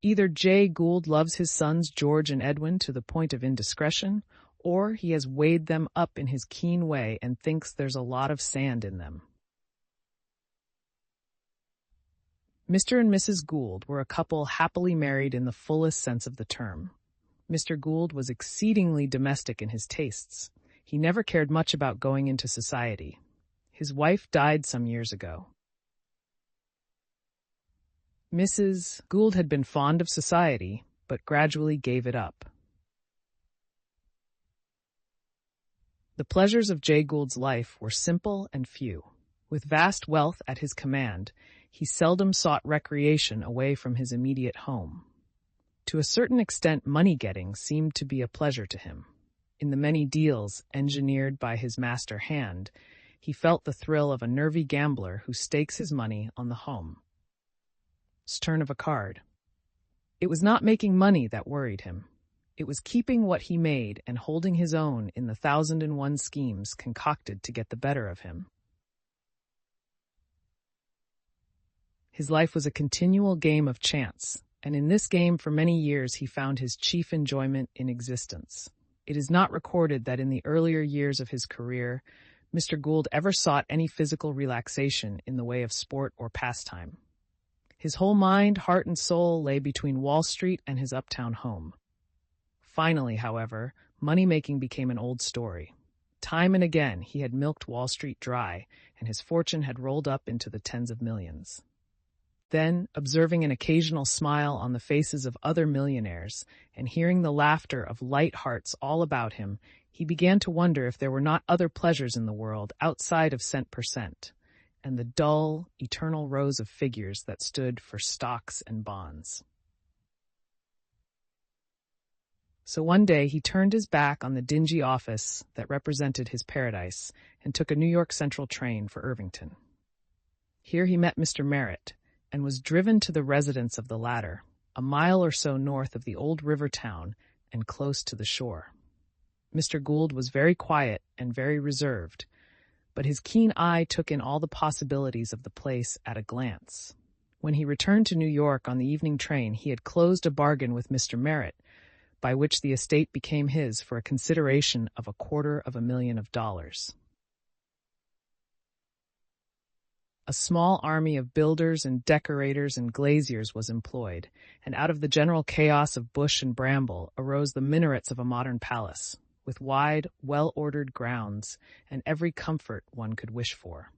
Speaker 1: "Either J. Gould loves his sons George and Edwin to the point of indiscretion, or he has weighed them up in his keen way and thinks there's a lot of sand in them." Mr. and Mrs. Gould were a couple happily married in the fullest sense of the term. Mr. Gould was exceedingly domestic in his tastes. He never cared much about going into society. His wife died some years ago. Mrs. Gould had been fond of society, but gradually gave it up. The pleasures of Jay Gould's life were simple and few. With vast wealth at his command, he seldom sought recreation away from his immediate home. To a certain extent, money-getting seemed to be a pleasure to him. In the many deals engineered by his master hand, he felt the thrill of a nervy gambler who stakes his money on the home turn of a card. It was not making money that worried him. It was keeping what he made and holding his own in the 1,001 schemes concocted to get the better of him. His life was a continual game of chance, and in this game for many years he found his chief enjoyment in existence. It is not recorded that in the earlier years of his career, Mr. Gould ever sought any physical relaxation in the way of sport or pastime. His whole mind, heart, and soul lay between Wall Street and his uptown home. Finally, however, money-making became an old story. Time and again he had milked Wall Street dry, and his fortune had rolled up into the tens of millions. Then, observing an occasional smile on the faces of other millionaires and hearing the laughter of light hearts all about him, he began to wonder if there were not other pleasures in the world outside of cent per cent, and the dull, eternal rows of figures that stood for stocks and bonds. So one day he turned his back on the dingy office that represented his paradise and took a New York Central train for Irvington. Here he met Mr. Merritt, and was driven to the residence of the latter, a mile or so north of the old river town and close to the shore. Mr. Gould was very quiet and very reserved, but his keen eye took in all the possibilities of the place at a glance. When he returned to New York on the evening train, he had closed a bargain with Mr. Merritt, by which the estate became his for a consideration of $250,000. A small army of builders and decorators and glaziers was employed, and out of the general chaos of bush and bramble arose the minarets of a modern palace, with wide, well-ordered grounds and every comfort one could wish for.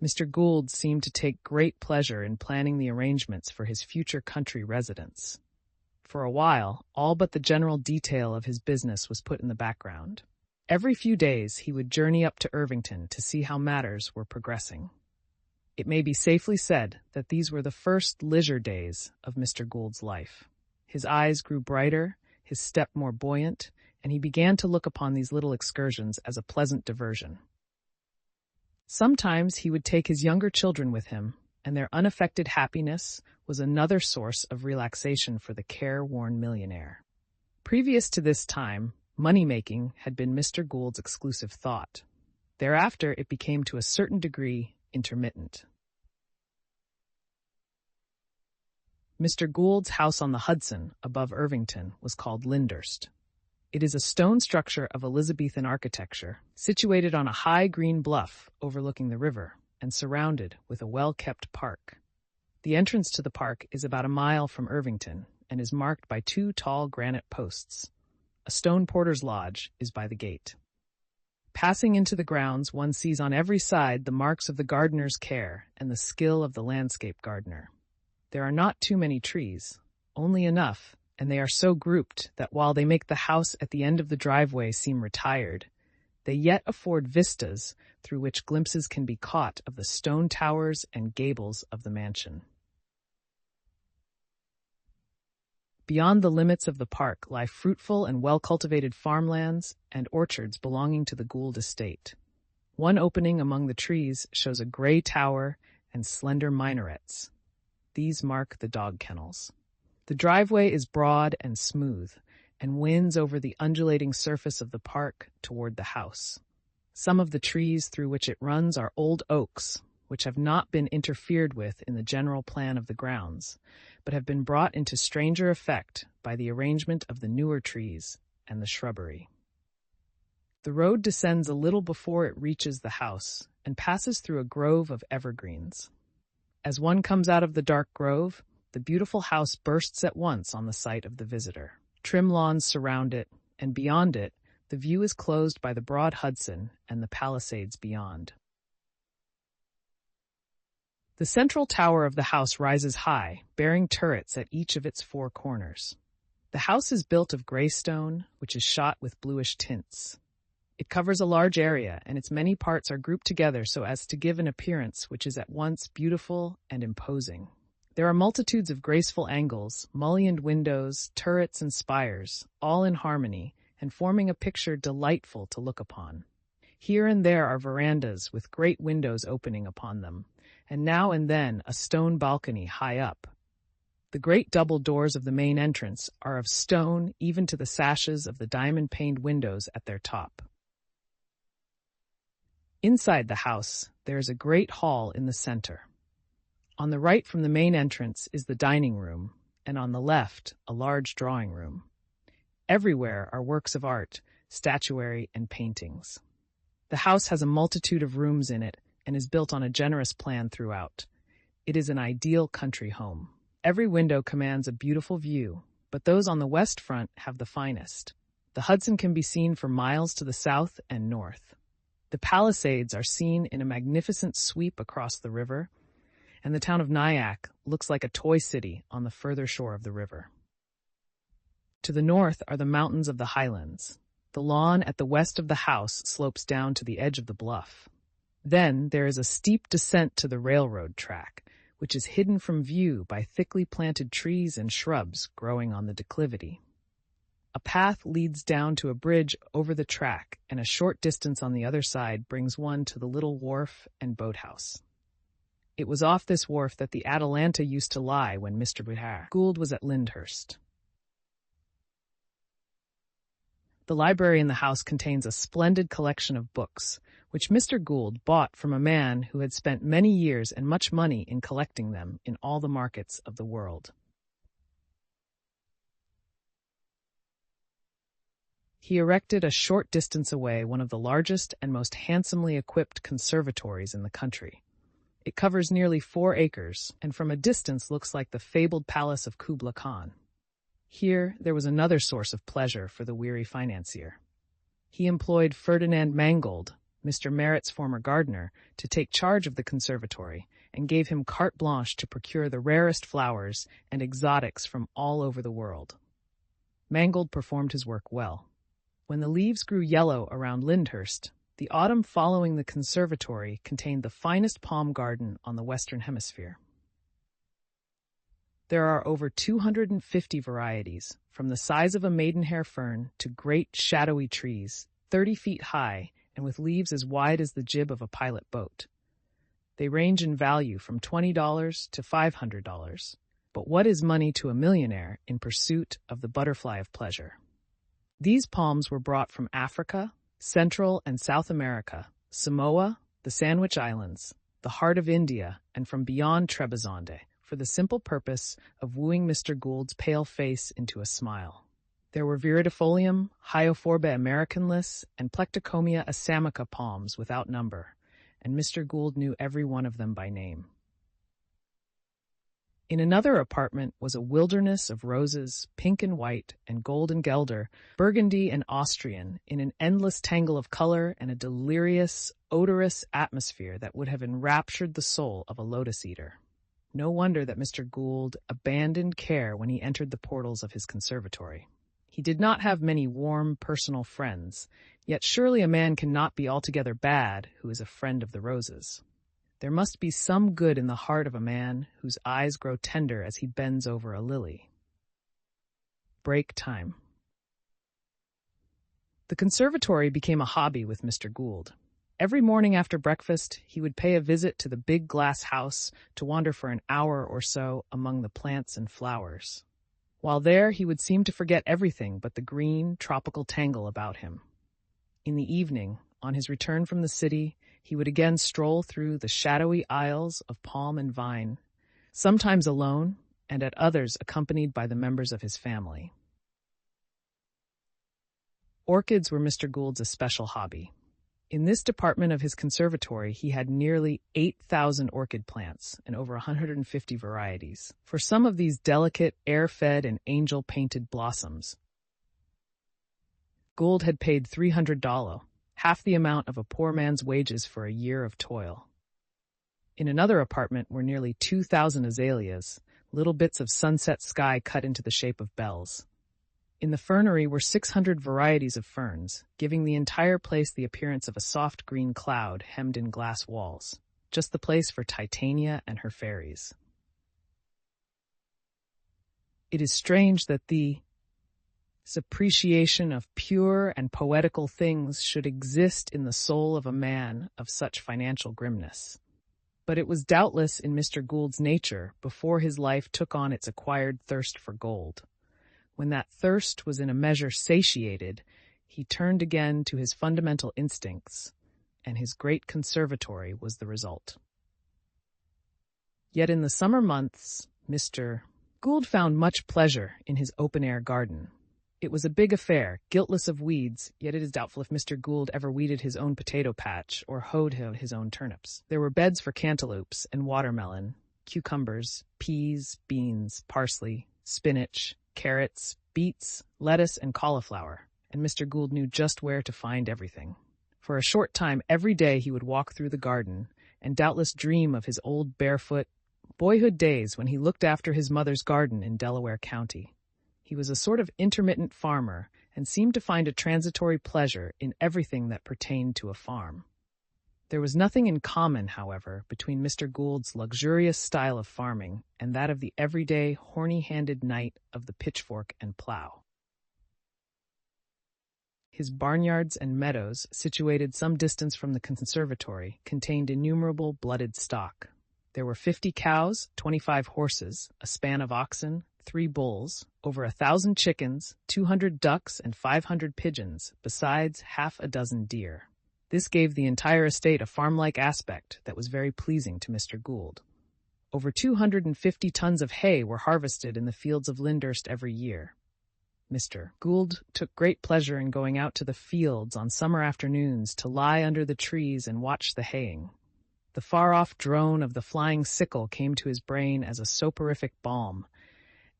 Speaker 1: Mr. Gould seemed to take great pleasure in planning the arrangements for his future country residence. For a while, all but the general detail of his business was put in the background. Every few days he would journey up to Irvington to see how matters were progressing. It may be safely said that these were the first leisure days of Mr. Gould's life. His eyes grew brighter, his step more buoyant, and he began to look upon these little excursions as a pleasant diversion. Sometimes he would take his younger children with him, and their unaffected happiness was another source of relaxation for the careworn millionaire. Previous to this time, money-making had been Mr. Gould's exclusive thought. Thereafter, it became to a certain degree intermittent. Mr. Gould's house on the Hudson, above Irvington, was called Lyndhurst. It is a stone structure of Elizabethan architecture, situated on a high green bluff overlooking the river and surrounded with a well-kept park. The entrance to the park is about a mile from Irvington and is marked by 2 tall granite posts. A stone porter's lodge is by the gate. Passing into the grounds, one sees on every side the marks of the gardener's care and the skill of the landscape gardener. There are not too many trees, only enough, and they are so grouped that while they make the house at the end of the driveway seem retired, they yet afford vistas through which glimpses can be caught of the stone towers and gables of the mansion. Beyond the limits of the park lie fruitful and well-cultivated farmlands and orchards belonging to the Gould estate. One opening among the trees shows a gray tower and slender minarets. These mark the dog kennels. The driveway is broad and smooth, and winds over the undulating surface of the park toward the house. Some of the trees through which it runs are old oaks, which have not been interfered with in the general plan of the grounds, but have been brought into stranger effect by the arrangement of the newer trees and the shrubbery. The road descends a little before it reaches the house and passes through a grove of evergreens. As one comes out of the dark grove, the beautiful house bursts at once on the sight of the visitor. Trim lawns surround it, and beyond it, the view is closed by the broad Hudson and the Palisades beyond. The central tower of the house rises high, bearing turrets at each of its four corners. The house is built of gray stone, which is shot with bluish tints. It covers a large area, and its many parts are grouped together so as to give an appearance which is at once beautiful and imposing. There are multitudes of graceful angles, mullioned windows, turrets, and spires, all in harmony, and forming a picture delightful to look upon. Here and there are verandas with great windows opening upon them, and now and then a stone balcony high up. The great double doors of the main entrance are of stone, even to the sashes of the diamond-paned windows at their top. Inside the house, there is a great hall in the center. On the right from the main entrance is the dining room, and on the left, a large drawing room. Everywhere are works of art, statuary, and paintings. The house has a multitude of rooms in it and is built on a generous plan throughout. It is an ideal country home. Every window commands a beautiful view, but those on the west front have the finest. The Hudson can be seen for miles to the south and north. The Palisades are seen in a magnificent sweep across the river, and the town of Nyack looks like a toy city on the further shore of the river. To the north are the mountains of the highlands. The lawn at the west of the house slopes down to the edge of the bluff. Then there is a steep descent to the railroad track, which is hidden from view by thickly planted trees and shrubs growing on the declivity. A path leads down to a bridge over the track, and a short distance on the other side brings one to the little wharf and boathouse. It was off this wharf that the Atalanta used to lie when Mr. Gould was at Lyndhurst. The library in the house contains a splendid collection of books, which Mr. Gould bought from a man who had spent many years and much money in collecting them in all the markets of the world. He erected a short distance away one of the largest and most handsomely equipped conservatories in the country. It covers nearly 4 acres, and from a distance looks like the fabled palace of Kubla Khan. Here there was another source of pleasure for the weary financier. He employed Ferdinand Mangold, Mr. Merritt's former gardener, to take charge of the conservatory, and gave him carte blanche to procure the rarest flowers and exotics from all over the world. Mangold performed his work well. When the leaves grew yellow around Lyndhurst, the autumn following the conservatory contained the finest palm garden on the Western Hemisphere. There are over 250 varieties, from the size of a maidenhair fern to great shadowy trees, 30 feet high and with leaves as wide as the jib of a pilot boat. They range in value from $20 to $500, but what is money to a millionaire in pursuit of the butterfly of pleasure? These palms were brought from Africa, Central and South America, Samoa, the Sandwich Islands, the heart of India, and from beyond Trebizonde, for the simple purpose of wooing Mr. Gould's pale face into a smile. There were viridifolium, Hyophorba americanlis, and Plectocomia assamica palms without number, and Mr. Gould knew every one of them by name. In another apartment was a wilderness of roses, pink and white, and gold and guelder, burgundy and Austrian, in an endless tangle of color and a delirious, odorous atmosphere that would have enraptured the soul of a lotus-eater. No wonder that Mr. Gould abandoned care when he entered the portals of his conservatory. He did not have many warm, personal friends, yet surely a man cannot be altogether bad who is a friend of the roses. There must be some good in the heart of a man whose eyes grow tender as he bends over a lily. Break time. The conservatory became a hobby with Mr. Gould. Every morning after breakfast, he would pay a visit to the big glass house to wander for an hour or so among the plants and flowers. While there, he would seem to forget everything but the green, tropical tangle about him. In the evening, on his return from the city, he would again stroll through the shadowy aisles of palm and vine, sometimes alone, and at others accompanied by the members of his family. Orchids were Mr. Gould's especial hobby. In this department of his conservatory, he had nearly 8,000 orchid plants and over 150 varieties. For some of these delicate, air-fed and angel-painted blossoms, Gould had paid $300, half the amount of a poor man's wages for a year of toil. In another apartment were nearly 2,000 azaleas, little bits of sunset sky cut into the shape of bells. In the fernery were 600 varieties of ferns, giving the entire place the appearance of a soft green cloud hemmed in glass walls, just the place for Titania and her fairies. It is strange that the appreciation of pure and poetical things should exist in the soul of a man of such financial grimness. But it was doubtless in Mr. Gould's nature before his life took on its acquired thirst for gold. When that thirst was in a measure satiated, he turned again to his fundamental instincts, and his great conservatory was the result. Yet in the summer months, Mr. Gould found much pleasure in his open-air garden. It was a big affair, guiltless of weeds, yet it is doubtful if Mr. Gould ever weeded his own potato patch or hoed his own turnips. There were beds for cantaloupes and watermelon, cucumbers, peas, beans, parsley, spinach, carrots, beets, lettuce, and cauliflower, and Mr. Gould knew just where to find everything. For a short time every day he would walk through the garden and doubtless dream of his old barefoot boyhood days when he looked after his mother's garden in Delaware County. He was a sort of intermittent farmer and seemed to find a transitory pleasure in everything that pertained to a farm. There was nothing in common, however, between Mr. Gould's luxurious style of farming and that of the everyday, horny-handed knight of the pitchfork and plow. His barnyards and meadows, situated some distance from the conservatory, contained innumerable blooded stock. There were 50 cows, 25 horses, a span of oxen, 3 bulls, over 1,000 chickens, 200 ducks, and 500 pigeons, besides half a dozen deer. This gave the entire estate a farm-like aspect that was very pleasing to Mr. Gould. Over 250 tons of hay were harvested in the fields of Lyndhurst every year. Mr. Gould took great pleasure in going out to the fields on summer afternoons to lie under the trees and watch the haying. The far-off drone of the flying sickle came to his brain as a soporific balm,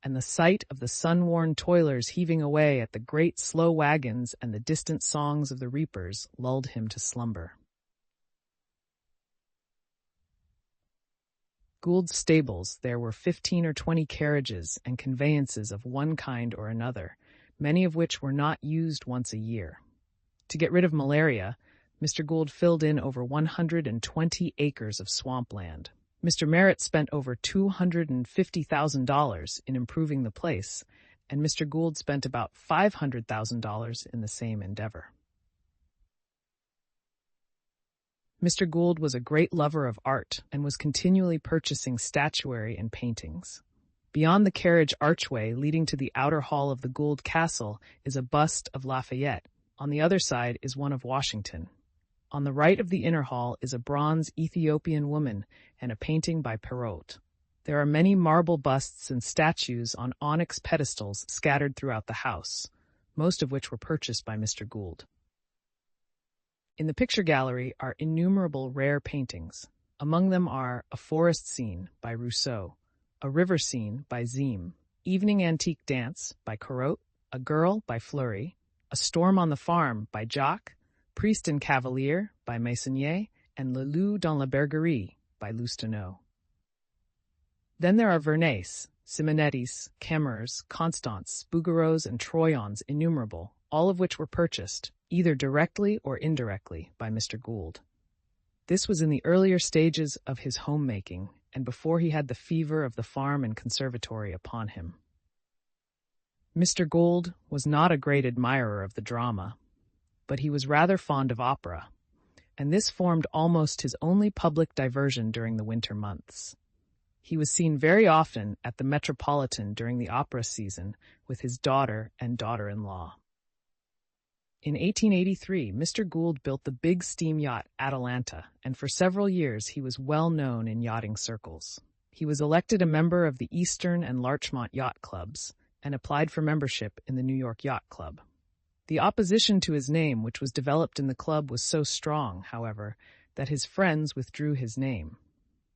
Speaker 1: and the sight of the sun-worn toilers heaving away at the great slow wagons and the distant songs of the reapers lulled him to slumber. Gould's stables, there were 15 or 20 carriages and conveyances of one kind or another, many of which were not used once a year. To get rid of malaria, Mr. Gould filled in over 120 acres of swampland. Mr. Merritt spent over $250,000 in improving the place, and Mr. Gould spent about $500,000 in the same endeavor. Mr. Gould was a great lover of art and was continually purchasing statuary and paintings. Beyond the carriage archway leading to the outer hall of the Gould Castle is a bust of Lafayette. On the other side is one of Washington. On the right of the inner hall is a bronze Ethiopian woman and a painting by Perrault. There are many marble busts and statues on onyx pedestals scattered throughout the house, most of which were purchased by Mr. Gould. In the picture gallery are innumerable rare paintings. Among them are a forest scene by Rousseau, a river scene by Ziem, Evening Antique Dance by Corot, A Girl by Fleury, A Storm on the Farm by Jacques, Priest and Cavalier by Meissonier, and Le Loup dans la Bergerie by Lousteneau. Then there are Vernets, Simonettis, Kemmers, Constants, Bouguereaus, and Troyons innumerable, all of which were purchased, either directly or indirectly, by Mr. Gould. This was in the earlier stages of his homemaking, and before he had the fever of the farm and conservatory upon him. Mr. Gould was not a great admirer of the drama, but he was rather fond of opera, and this formed almost his only public diversion during the winter months. He was seen very often at the Metropolitan during the opera season with his daughter and daughter-in-law. In 1883, Mr. Gould built the big steam yacht Atalanta, and for several years he was well known in yachting circles. He was elected a member of the Eastern and Larchmont Yacht Clubs and applied for membership in the New York Yacht Club. The opposition to his name, which was developed in the club, was so strong, however, that his friends withdrew his name.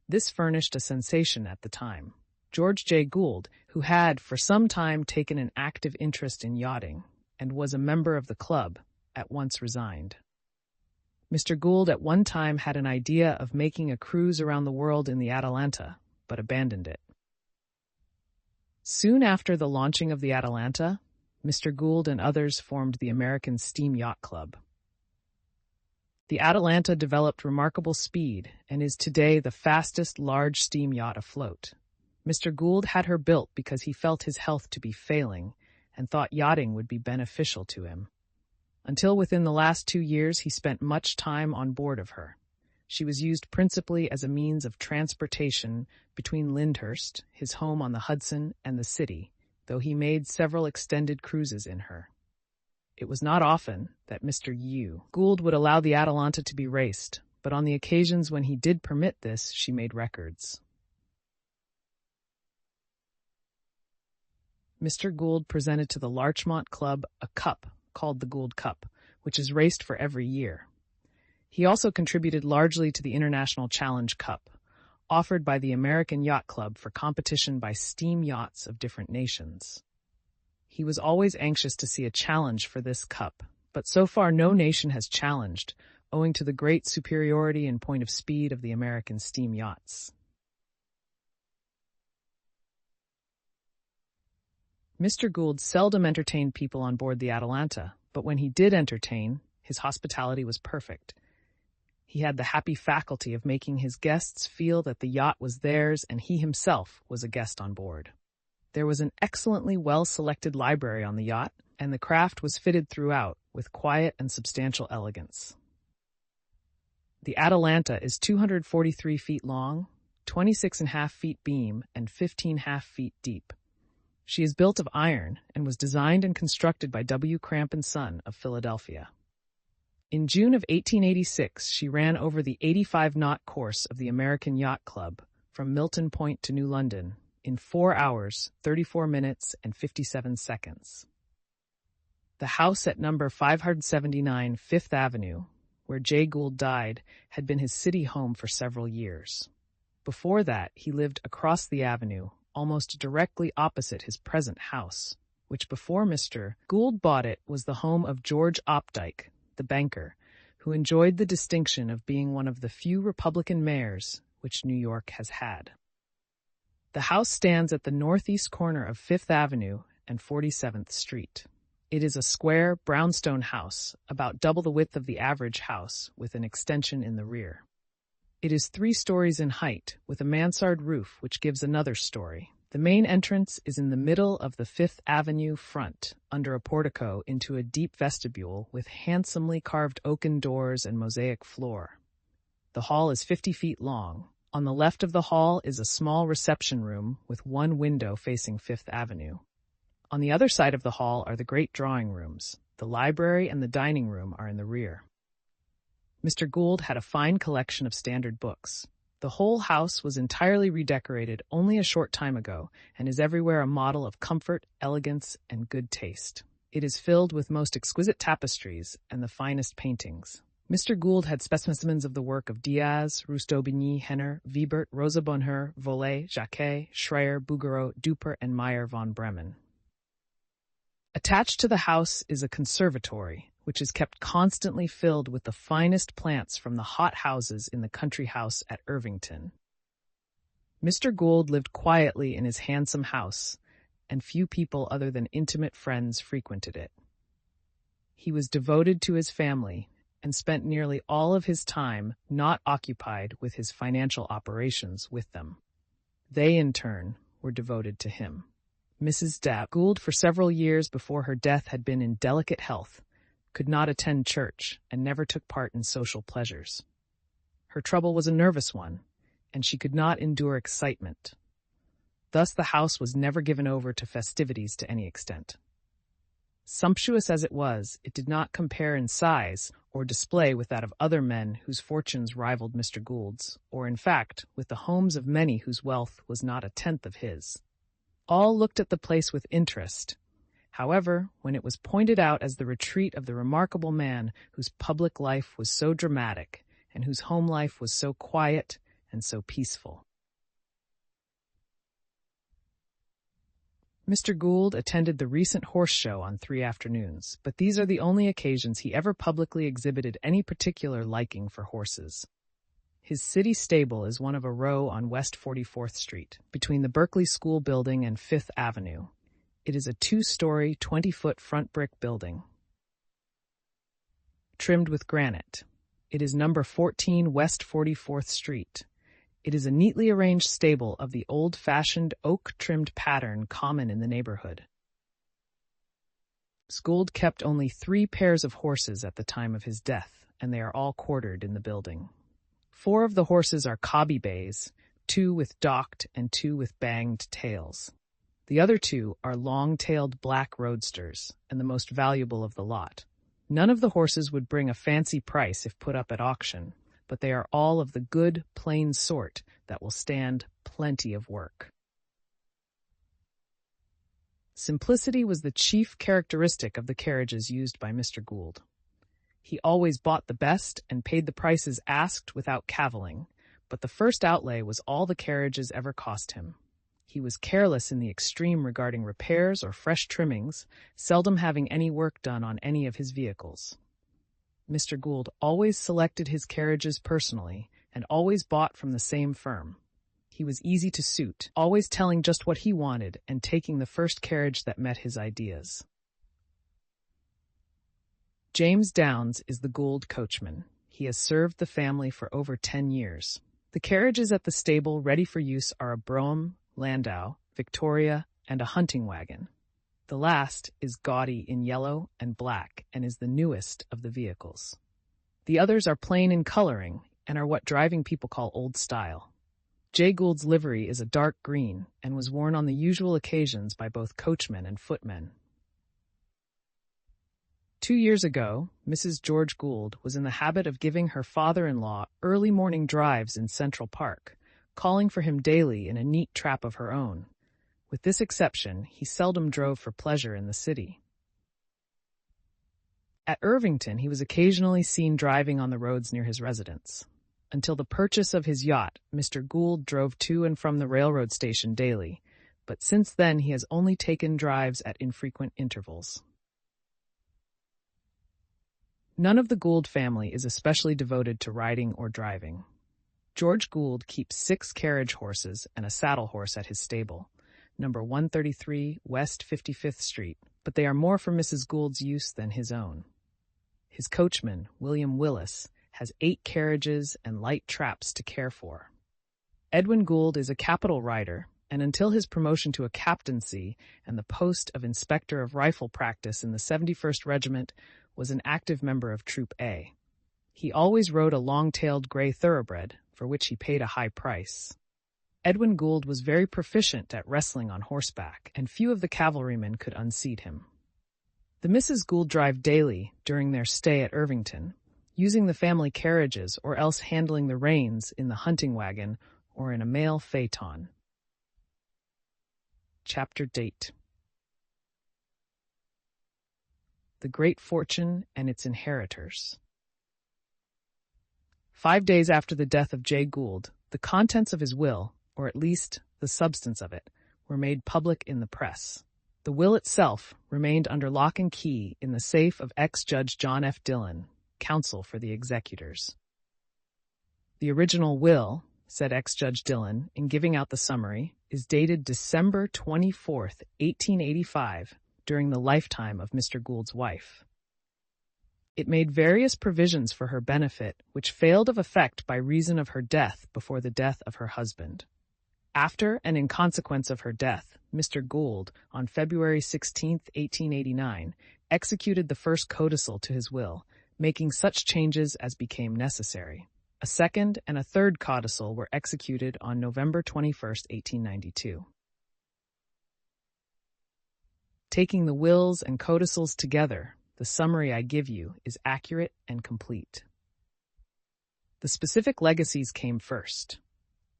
Speaker 1: This furnished a sensation at the time. George J. Gould, who had for some time taken an active interest in yachting and was a member of the club, at once resigned. Mr. Gould at one time had an idea of making a cruise around the world in the Atalanta, but abandoned it. Soon after the launching of the Atalanta, Mr. Gould and others formed the American Steam Yacht Club. The Atalanta developed remarkable speed and is today the fastest large steam yacht afloat. Mr. Gould had her built because he felt his health to be failing and thought yachting would be beneficial to him. Until within the last 2 years, he spent much time on board of her. She was used principally as a means of transportation between Lyndhurst, his home on the Hudson, and the city, though he made several extended cruises in her. It was not often that Mr. Gould would allow the Atalanta to be raced, but on the occasions when he did permit this, she made records. Mr. Gould presented to the Larchmont Club a cup called the Gould Cup, which is raced for every year. He also contributed largely to the International Challenge Cup, offered by the American Yacht Club for competition by steam yachts of different nations. He was always anxious to see a challenge for this cup, but so far no nation has challenged, owing to the great superiority in point of speed of the American steam yachts. Mr. Gould seldom entertained people on board the Atalanta, but when he did entertain, his hospitality was perfect. He had the happy faculty of making his guests feel that the yacht was theirs and he himself was a guest on board. There was an excellently well-selected library on the yacht, and the craft was fitted throughout with quiet and substantial elegance. The Atalanta is 243 feet long, 26.5 feet beam, and 15.5 feet deep. She is built of iron and was designed and constructed by W. Cramp & Son of Philadelphia. In June of 1886, she ran over the 85-knot course of the American Yacht Club from Milton Point to New London in 4 hours, 34 minutes, and 57 seconds. The house at number 579 Fifth Avenue, where J. Gould died, had been his city home for several years. Before that, he lived across the avenue, almost directly opposite his present house, which before Mr. Gould bought it was the home of George Opdyke, the banker, who enjoyed the distinction of being one of the few Republican mayors which New York has had. The house stands at the northeast corner of Fifth Avenue and 47th Street. It is a square, brownstone house, about double the width of the average house, with an extension in the rear. It is 3 stories in height, with a mansard roof which gives another story. The main entrance is in the middle of the Fifth Avenue front, under a portico into a deep vestibule with handsomely carved oaken doors and mosaic floor. The hall is 50 feet long. On the left of the hall is a small reception room with 1 window facing Fifth Avenue. On the other side of the hall are the great drawing rooms. The library and the dining room are in the rear. Mr. Gould had a fine collection of standard books. The whole house was entirely redecorated only a short time ago and is everywhere a model of comfort, elegance, and good taste. It is filled with most exquisite tapestries and the finest paintings. Mr. Gould had specimens of the work of Diaz, Roustobigny, Henner, Wiebert, Rosa Bonheur, Vollet, Jacquet, Schreyer, Bouguereau, Duper, and Meyer von Bremen. Attached to the house is a conservatory, which is kept constantly filled with the finest plants from the hot houses in the country house at Irvington. Mr. Gould lived quietly in his handsome house, and few people other than intimate friends frequented it. He was devoted to his family and spent nearly all of his time not occupied with his financial operations with them. They, in turn, were devoted to him. Mrs. Gould, for several years before her death, had been in delicate health, could not attend church, and never took part in social pleasures. Her trouble was a nervous one, and she could not endure excitement. Thus the house was never given over to festivities to any extent. Sumptuous as it was, it did not compare in size or display with that of other men whose fortunes rivaled Mr. Gould's, or in fact, with the homes of many whose wealth was not a tenth of his. All looked at the place with interest. However, when it was pointed out as the retreat of the remarkable man whose public life was so dramatic and whose home life was so quiet and so peaceful. Mr. Gould attended the recent horse show on 3 afternoons, but these are the only occasions he ever publicly exhibited any particular liking for horses. His city stable is one of a row on West 44th Street, between the Berkeley School building and 5th Avenue. It is a 2-story, 20-foot front brick building, trimmed with granite. It is number 14 West 44th Street. It is a neatly arranged stable of the old-fashioned oak-trimmed pattern common in the neighborhood. Gould kept only 3 pairs of horses at the time of his death, and they are all quartered in the building. 4 of the horses are cobby bays, 2 with docked and 2 with banged tails. The other 2 are long-tailed black roadsters, and the most valuable of the lot. None of the horses would bring a fancy price if put up at auction, but they are all of the good, plain sort that will stand plenty of work. Simplicity was the chief characteristic of the carriages used by Mr. Gould. He always bought the best and paid the prices asked without cavilling, but the first outlay was all the carriages ever cost him. He was careless in the extreme regarding repairs or fresh trimmings, seldom having any work done on any of his vehicles. Mr. Gould always selected his carriages personally and always bought from the same firm. He was easy to suit, always telling just what he wanted and taking the first carriage that met his ideas. James Downs is the Gould coachman. He has served the family for over 10 years. The carriages at the stable ready for use are a brougham, landau, Victoria, and a hunting wagon. The last is gaudy in yellow and black and is the newest of the vehicles. The others are plain in coloring and are what driving people call old style. Jay Gould's livery is a dark green and was worn on the usual occasions by both coachmen and footmen. 2 years ago, Mrs. George Gould was in the habit of giving her father-in-law early morning drives in Central Park, calling for him daily in a neat trap of her own. With this exception, he seldom drove for pleasure in the city. At Irvington, he was occasionally seen driving on the roads near his residence. Until the purchase of his yacht, Mr. Gould drove to and from the railroad station daily, but since then he has only taken drives at infrequent intervals. None of the Gould family is especially devoted to riding or driving. George Gould keeps 6 carriage horses and a saddle horse at his stable, number 133 West 55th Street, but they are more for Mrs. Gould's use than his own. His coachman, William Willis, has 8 carriages and light traps to care for. Edwin Gould is a capital rider, and until his promotion to a captaincy and the post of inspector of rifle practice in the 71st Regiment, was an active member of Troop A. He always rode a long-tailed gray thoroughbred, for which he paid a high price. Edwin Gould was very proficient at wrestling on horseback, and few of the cavalrymen could unseat him. The Misses Gould drive daily during their stay at Irvington, using the family carriages or else handling the reins in the hunting wagon or in a mail phaeton. Chapter Date: The Great Fortune and Its Inheritors. 5 days after the death of Jay Gould, the contents of his will, or at least the substance of it, were made public in the press. The will itself remained under lock and key in the safe of ex-Judge John F. Dillon, counsel for the executors. The original will, said ex-Judge Dillon in giving out the summary, is dated December 24th, 1885, during the lifetime of Mr. Gould's wife. It made various provisions for her benefit, which failed of effect by reason of her death before the death of her husband. After and in consequence of her death, Mr. Gould, on February 16, 1889, executed the first codicil to his will, making such changes as became necessary. A second and a third codicil were executed on November 21, 1892. Taking the wills and codicils together, the summary I give you is accurate and complete. The specific legacies came first.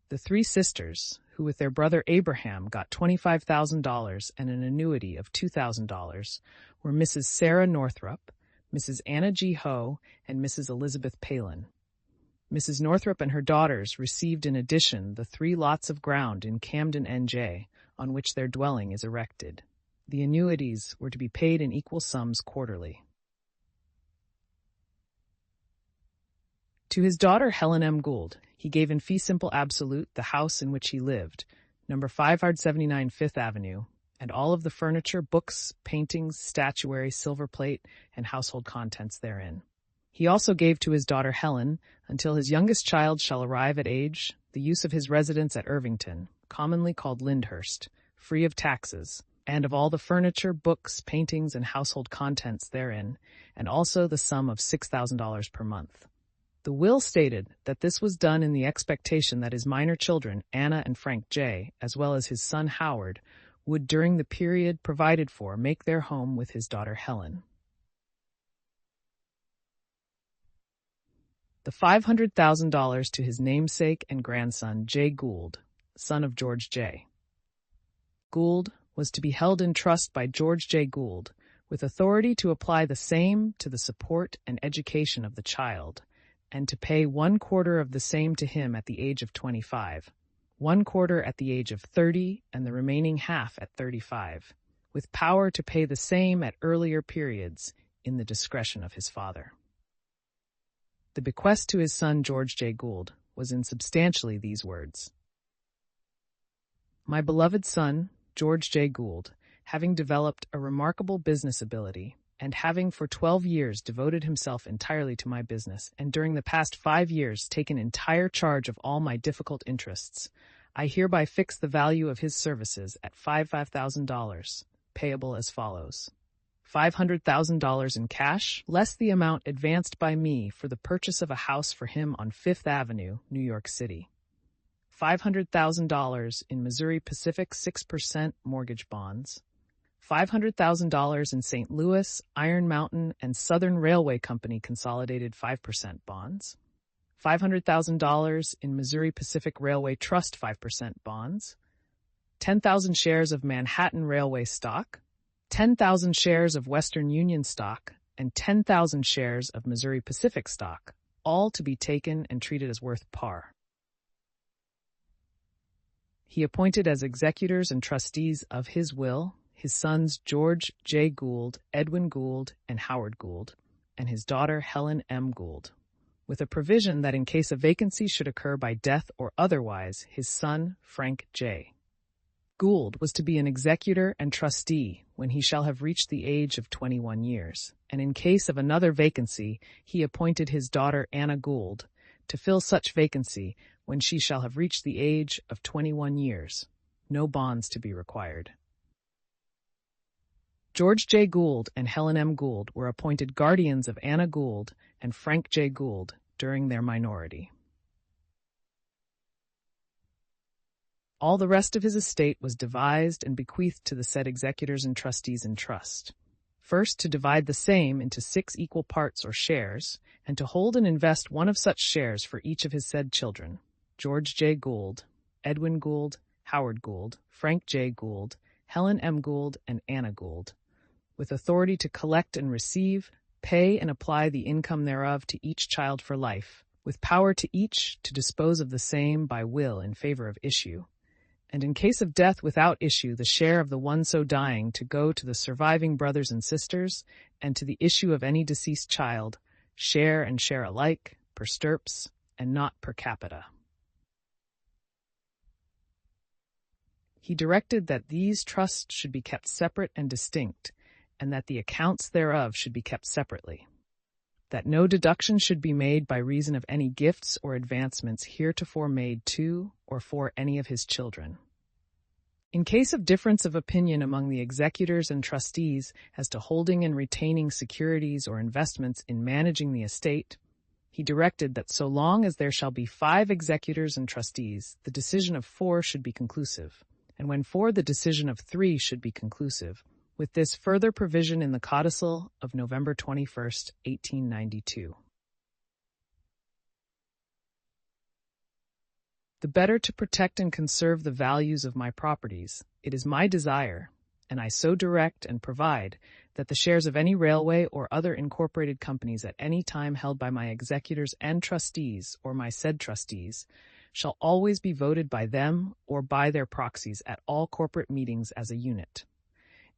Speaker 1: The three sisters, who with their brother Abraham got $25,000 and an annuity of $2,000, were Mrs. Sarah Northrup, Mrs. Anna G. Hoe, and Mrs. Elizabeth Palin. Mrs. Northrup and her daughters received in addition the 3 lots of ground in Camden, NJ, on which their dwelling is erected. The annuities were to be paid in equal sums quarterly. To his daughter Helen M. Gould, he gave in fee simple absolute the house in which he lived, number 579 Fifth Avenue, and all of the furniture, books, paintings, statuary, silver plate, and household contents therein. He also gave to his daughter Helen, until his youngest child shall arrive at age, the use of his residence at Irvington, commonly called Lyndhurst, free of taxes, and of all the furniture, books, paintings, and household contents therein, and also the sum of $6,000 per month. The will stated that this was done in the expectation that his minor children, Anna and Frank J., as well as his son Howard, would during the period provided for make their home with his daughter Helen. The $500,000 to his namesake and grandson J. Gould, son of George J. Gould, was to be held in trust by George J. Gould, with authority to apply the same to the support and education of the child, and to pay 1/4 of the same to him at the age of 25, 1/4 at the age of 30, and the remaining half at 35, with power to pay the same at earlier periods in the discretion of his father. The bequest to his son George J. Gould was in substantially these words: My beloved son, George J. Gould, having developed a remarkable business ability, and having for 12 years devoted himself entirely to my business, and during the past 5 years taken entire charge of all my difficult interests, I hereby fix the value of his services at $5,000, payable as follows: $500,000 in cash, less the amount advanced by me for the purchase of a house for him on Fifth Avenue, New York City. $500,000 in Missouri Pacific 6% mortgage bonds. $500,000 in St. Louis, Iron Mountain, and Southern Railway Company consolidated 5% bonds. $500,000 in Missouri Pacific Railway Trust 5% bonds. 10,000 shares of Manhattan Railway stock. 10,000 shares of Western Union stock, and 10,000 shares of Missouri Pacific stock, all to be taken and treated as worth par. He appointed as executors and trustees of his will his sons George J. Gould, Edwin Gould, and Howard Gould, and his daughter Helen M. Gould, with a provision that in case a vacancy should occur by death or otherwise, his son Frank J. Gould was to be an executor and trustee when he shall have reached the age of 21 years, and in case of another vacancy, he appointed his daughter Anna Gould to fill such vacancy when she shall have reached the age of 21 years, no bonds to be required. George J. Gould and Helen M. Gould were appointed guardians of Anna Gould and Frank J. Gould during their minority. All the rest of his estate was devised and bequeathed to the said executors and trustees in trust. First, to divide the same into 6 equal parts or shares, and to hold and invest one of such shares for each of his said children, George J. Gould, Edwin Gould, Howard Gould, Frank J. Gould, Helen M. Gould, and Anna Gould, with authority to collect and receive, pay and apply the income thereof to each child for life, with power to each to dispose of the same by will in favor of issue, and in case of death without issue, the share of the one so dying to go to the surviving brothers and sisters, and to the issue of any deceased child, share and share alike, per stirps, and not per capita. He directed that these trusts should be kept separate and distinct, and that the accounts thereof should be kept separately, that no deduction should be made by reason of any gifts or advancements heretofore made to or for any of his children, In case of difference of opinion among the executors and trustees as to holding and retaining securities or investments in managing the estate, he directed that so long as there shall be 5 executors and trustees, the decision of 4 should be conclusive, and when 4, the decision of 3 should be conclusive, with this further provision in the Codicil of November 21st, 1892. The better to protect and conserve the values of my properties, it is my desire, and I so direct and provide, that the shares of any railway or other incorporated companies at any time held by my executors and trustees or my said trustees shall always be voted by them or by their proxies at all corporate meetings as a unit.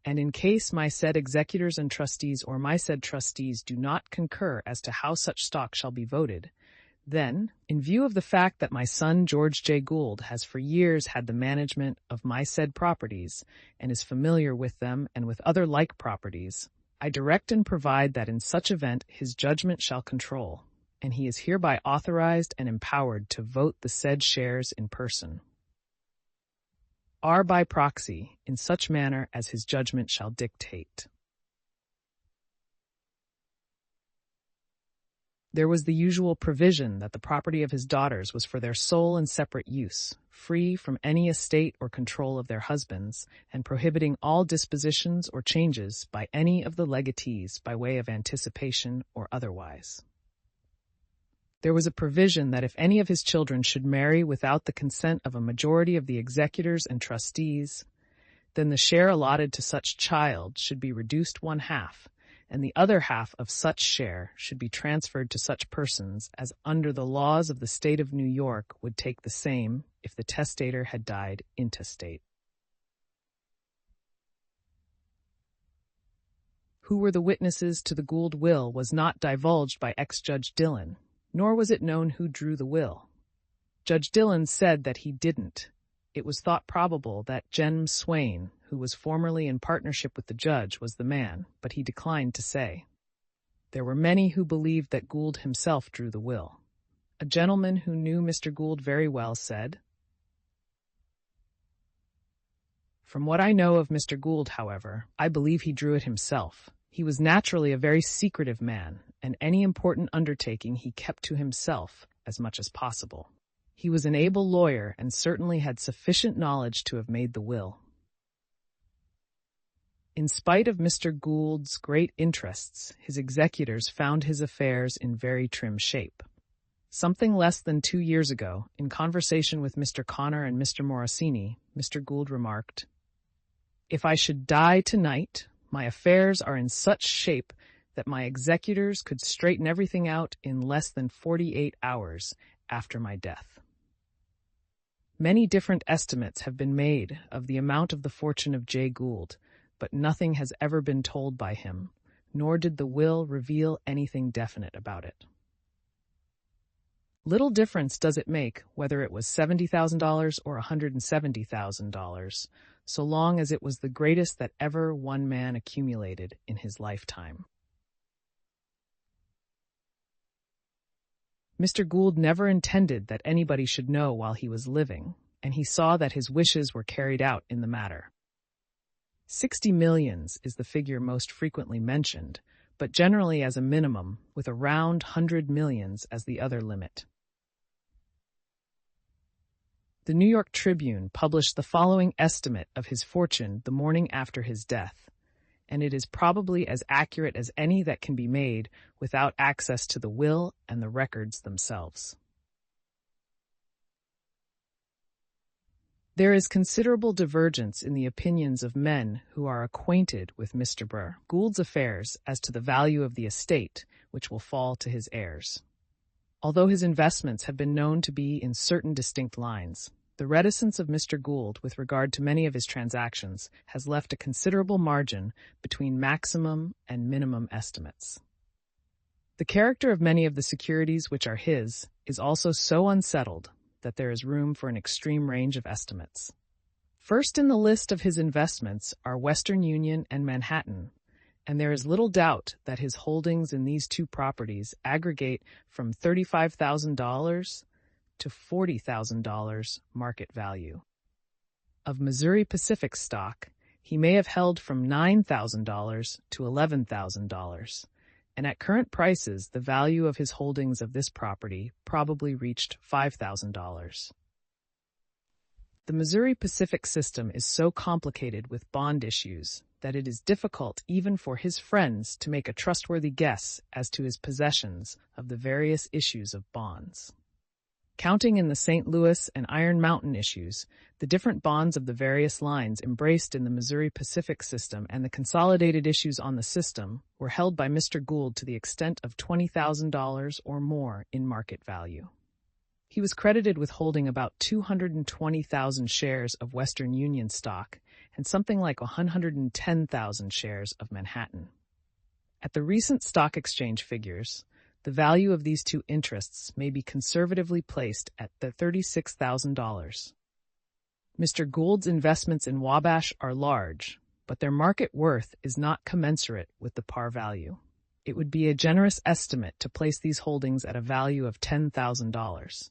Speaker 1: And in case my said executors and trustees or my said trustees do not concur as to how such stock shall be voted, then, in view of the fact that my son George J. Gould has for years had the management of my said properties and is familiar with them and with other like properties, I direct and provide that in such event his judgment shall control, and he is hereby authorized and empowered to vote the said shares in person, or by proxy, in such manner as his judgment shall dictate. There was the usual provision that the property of his daughters was for their sole and separate use, free from any estate or control of their husbands, and prohibiting all dispositions or changes by any of the legatees by way of anticipation or otherwise. There was a provision that if any of his children should marry without the consent of a majority of the executors and trustees, then the share allotted to such child should be reduced 1/2, and the other half of such share should be transferred to such persons as under the laws of the state of New York would take the same if the testator had died intestate. Who were the witnesses to the Gould will was not divulged by ex-Judge Dillon, nor was it known who drew the will. Judge Dillon said that he didn't. It was thought probable that Jem Swain, who was formerly in partnership with the judge, was the man, but he declined to say. There were many who believed that Gould himself drew the will. A gentleman who knew Mr. Gould very well said, "From what I know of Mr. Gould, however, I believe he drew it himself. He was naturally a very secretive man, and any important undertaking he kept to himself as much as possible. He was an able lawyer and certainly had sufficient knowledge to have made the will." In spite of Mr. Gould's great interests, his executors found his affairs in very trim shape. Something less than 2 years ago, in conversation with Mr. Connor and Mr. Morosini, Mr. Gould remarked, "If I should die tonight, my affairs are in such shape that my executors could straighten everything out in less than 48 hours after my death." Many different estimates have been made of the amount of the fortune of J. Gould, but nothing has ever been told by him, nor did the will reveal anything definite about it. Little difference does it make whether it was $70,000 or $170,000, so long as it was the greatest that ever one man accumulated in his lifetime. Mr. Gould never intended that anybody should know while he was living, and he saw that his wishes were carried out in the matter. 60 millions is the figure most frequently mentioned, but generally as a minimum, with a round 100 millions as the other limit. The New York Tribune published the following estimate of his fortune the morning after his death, and it is probably as accurate as any that can be made without access to the will and the records themselves. There is considerable divergence in the opinions of men who are acquainted with Mr. Gould's affairs as to the value of the estate which will fall to his heirs. Although his investments have been known to be in certain distinct lines, the reticence of Mr. Gould with regard to many of his transactions has left a considerable margin between maximum and minimum estimates. The character of many of the securities which are his is also so unsettled that there is room for an extreme range of estimates. First in the list of his investments are Western Union and Manhattan, and there is little doubt that his holdings in these two properties aggregate from $35,000 to $40,000 market value. Of Missouri Pacific stock, he may have held from $9,000 to $11,000, and at current prices, the value of his holdings of this property probably reached $5,000. The Missouri Pacific system is so complicated with bond issues that it is difficult even for his friends to make a trustworthy guess as to his possessions of the various issues of bonds. Counting in the St. Louis and Iron Mountain issues, the different bonds of the various lines embraced in the Missouri Pacific system and the consolidated issues on the system were held by Mr. Gould to the extent of $20,000 or more in market value. He was credited with holding about 220,000 shares of Western Union stock and something like 110,000 shares of Manhattan. At the recent stock exchange figures, the value of these two interests may be conservatively placed at $36,000. Mr. Gould's investments in Wabash are large, but their market worth is not commensurate with the par value. It would be a generous estimate to place these holdings at a value of $10,000.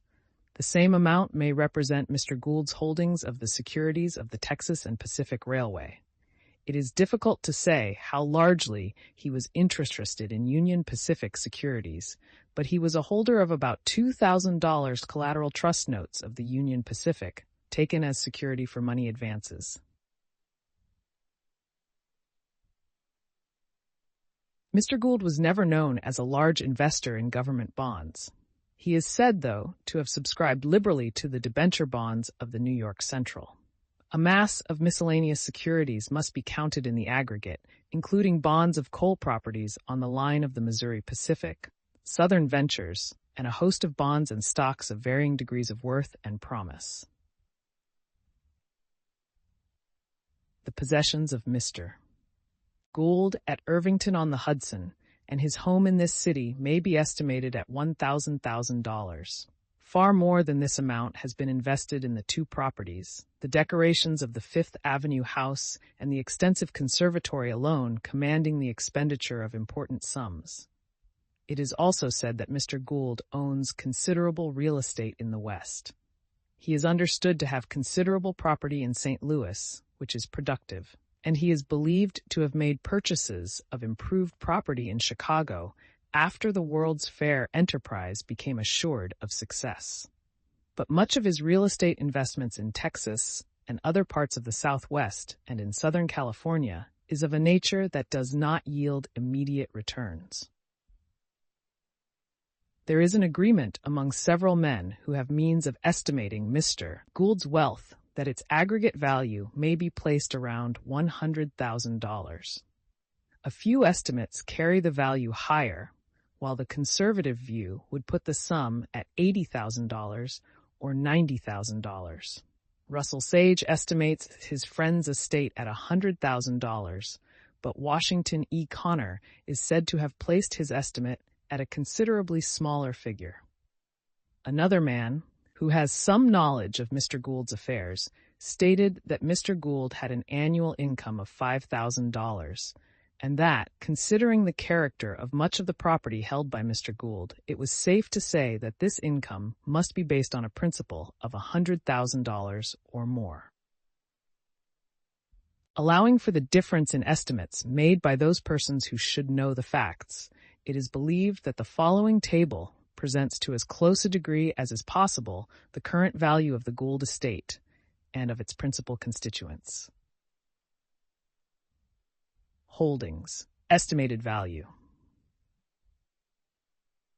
Speaker 1: The same amount may represent Mr. Gould's holdings of the securities of the Texas and Pacific Railway. It is difficult to say how largely he was interested in Union Pacific securities, but he was a holder of about $2,000 collateral trust notes of the Union Pacific, taken as security for money advances. Mr. Gould was never known as a large investor in government bonds. He is said, though, to have subscribed liberally to the debenture bonds of the New York Central. A mass of miscellaneous securities must be counted in the aggregate, including bonds of coal properties on the line of the Missouri Pacific, Southern Ventures, and a host of bonds and stocks of varying degrees of worth and promise. The possessions of Mr. Gould at Irvington-on-the-Hudson, and his home in this city may be estimated at $1,000. Far more than this amount has been invested in the two properties. The decorations of the Fifth Avenue house and the extensive conservatory alone commanding the expenditure of important sums. It is also said that Mr. Gould owns considerable real estate in the West. He is understood to have considerable property in St. Louis, which is productive, and he is believed to have made purchases of improved property in Chicago after the World's Fair enterprise became assured of success. But much of his real estate investments in Texas and other parts of the Southwest and in Southern California is of a nature that does not yield immediate returns. There is an agreement among several men who have means of estimating Mr. Gould's wealth that its aggregate value may be placed around $100,000. A few estimates carry the value higher, while the conservative view would put the sum at $80,000 or $90,000. Russell Sage estimates his friend's estate at $100,000, but Washington E. Connor is said to have placed his estimate at a considerably smaller figure. Another man, who has some knowledge of Mr. Gould's affairs, stated that Mr. Gould had an annual income of $5,000, and that, considering the character of much of the property held by Mr. Gould, it was safe to say that this income must be based on a principal of $100,000 or more. Allowing for the difference in estimates made by those persons who should know the facts, it is believed that the following table presents to as close a degree as is possible the current value of the Gould estate and of its principal constituents. Holdings. Estimated value.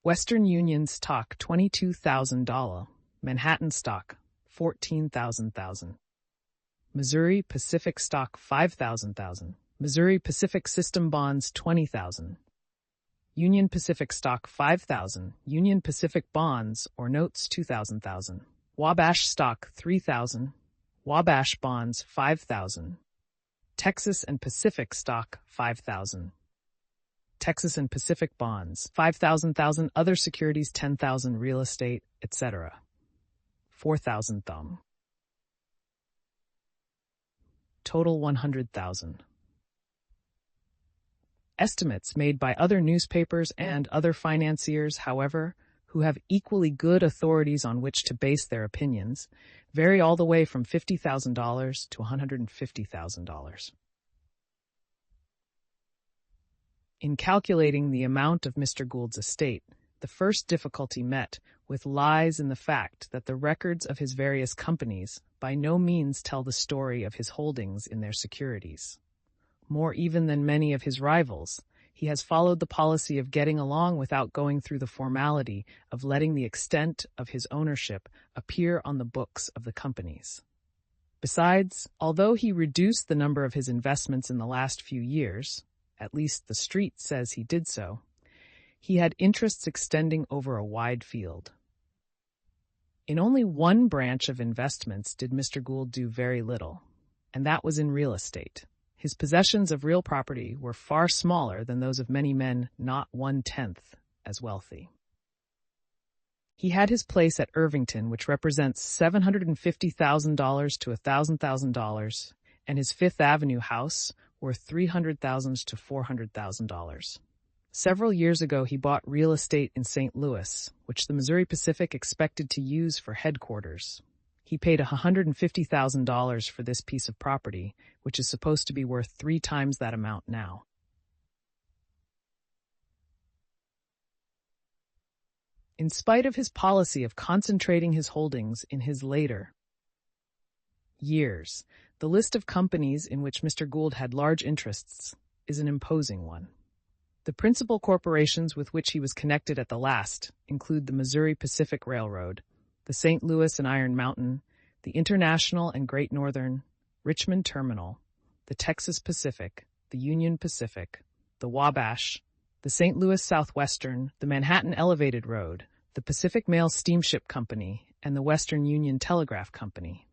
Speaker 1: Western Union stock $22,000. Manhattan stock $14,000. Missouri Pacific stock $5,000. Missouri Pacific System bonds $20,000. Union Pacific stock $5,000. Union Pacific bonds or notes $2,000. Wabash stock $3,000. Wabash bonds $5,000. Texas and Pacific stock $5,000. Texas and Pacific bonds $5,000. Other securities $10,000. Real estate, etc. $4,000. Total $100,000. Estimates made by other newspapers and other financiers, however, who have equally good authorities on which to base their opinions, vary all the way from $50,000 to $150,000. In calculating the amount of Mr. Gould's estate, the first difficulty met with lies in the fact that the records of his various companies by no means tell the story of his holdings in their securities. More even than many of his rivals, he has followed the policy of getting along without going through the formality of letting the extent of his ownership appear on the books of the companies. Besides, although he reduced the number of his investments in the last few years, at least the street says he did so, he had interests extending over a wide field. In only one branch of investments did Mr. Gould do very little, and that was in real estate. His possessions of real property were far smaller than those of many men not 1/10 as wealthy. He had his place at Irvington, which represents $750,000 to $1,000,000, and his Fifth Avenue house worth $300,000 to $400,000. Several years ago, he bought real estate in St. Louis, which the Missouri Pacific expected to use for headquarters. He paid $150,000 for this piece of property, which is supposed to be worth 3 times that amount now. In spite of his policy of concentrating his holdings in his later years, the list of companies in which Mr. Gould had large interests is an imposing one. The principal corporations with which he was connected at the last include the Missouri Pacific Railroad, the St. Louis and Iron Mountain, the International and Great Northern, Richmond Terminal, the Texas Pacific, the Union Pacific, the Wabash, the St. Louis Southwestern, the Manhattan Elevated Road, the Pacific Mail Steamship Company, and the Western Union Telegraph Company.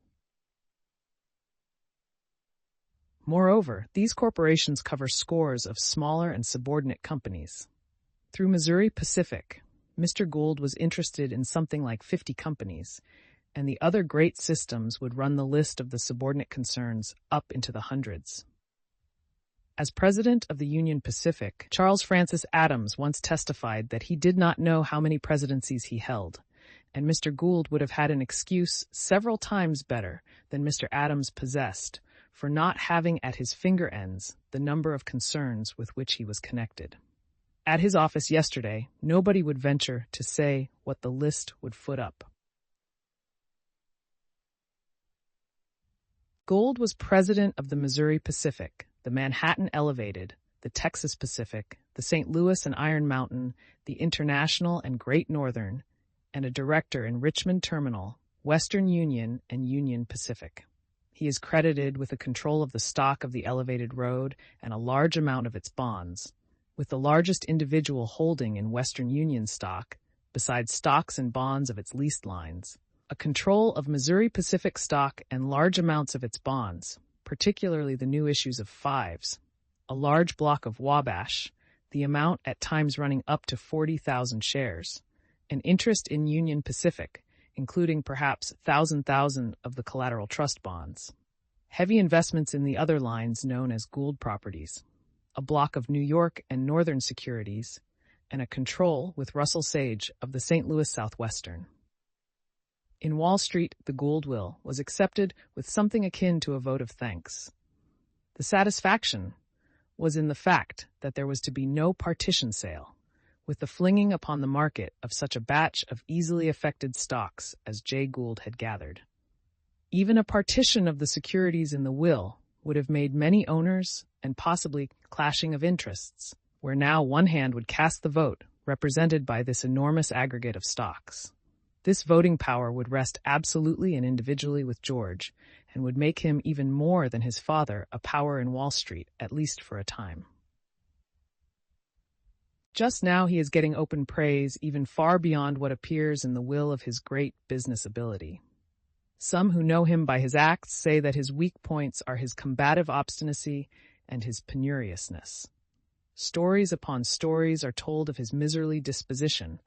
Speaker 1: Moreover, these corporations cover scores of smaller and subordinate companies. Through Missouri Pacific, Mr. Gould was interested in something like 50 companies, and the other great systems would run the list of the subordinate concerns up into the hundreds. As president of the Union Pacific, Charles Francis Adams once testified that he did not know how many presidencies he held, and Mr. Gould would have had an excuse several times better than Mr. Adams possessed for not having at his finger ends the number of concerns with which he was connected. At his office yesterday, nobody would venture to say what the list would foot up. Gould was president of the Missouri Pacific, the Manhattan Elevated, the Texas Pacific, the St. Louis and Iron Mountain, the International and Great Northern, and a director in Richmond Terminal, Western Union, and Union Pacific. He is credited with the control of the stock of the Elevated Road and a large amount of its bonds, with the largest individual holding in Western Union stock, besides stocks and bonds of its leased lines, a control of Missouri Pacific stock and large amounts of its bonds, particularly the new issues of fives, a large block of Wabash, the amount at times running up to 40,000 shares, an interest in Union Pacific, including perhaps 1,000 of the collateral trust bonds, heavy investments in the other lines known as Gould properties, a block of New York and Northern securities, and a control with Russell Sage of the St. Louis Southwestern. In Wall Street, the Gould will was accepted with something akin to a vote of thanks. The satisfaction was in the fact that there was to be no partition sale, with the flinging upon the market of such a batch of easily affected stocks as Jay Gould had gathered. Even a partition of the securities in the will would have made many owners and possibly clashing of interests, where now one hand would cast the vote represented by this enormous aggregate of stocks. This voting power would rest absolutely and individually with George, and would make him even more than his father a power in Wall Street, at least for a time. Just now he is getting open praise even far beyond what appears in the will of his great business ability. Some who know him by his acts say that his weak points are his combative obstinacy and his penuriousness. Stories upon stories are told of his miserly disposition,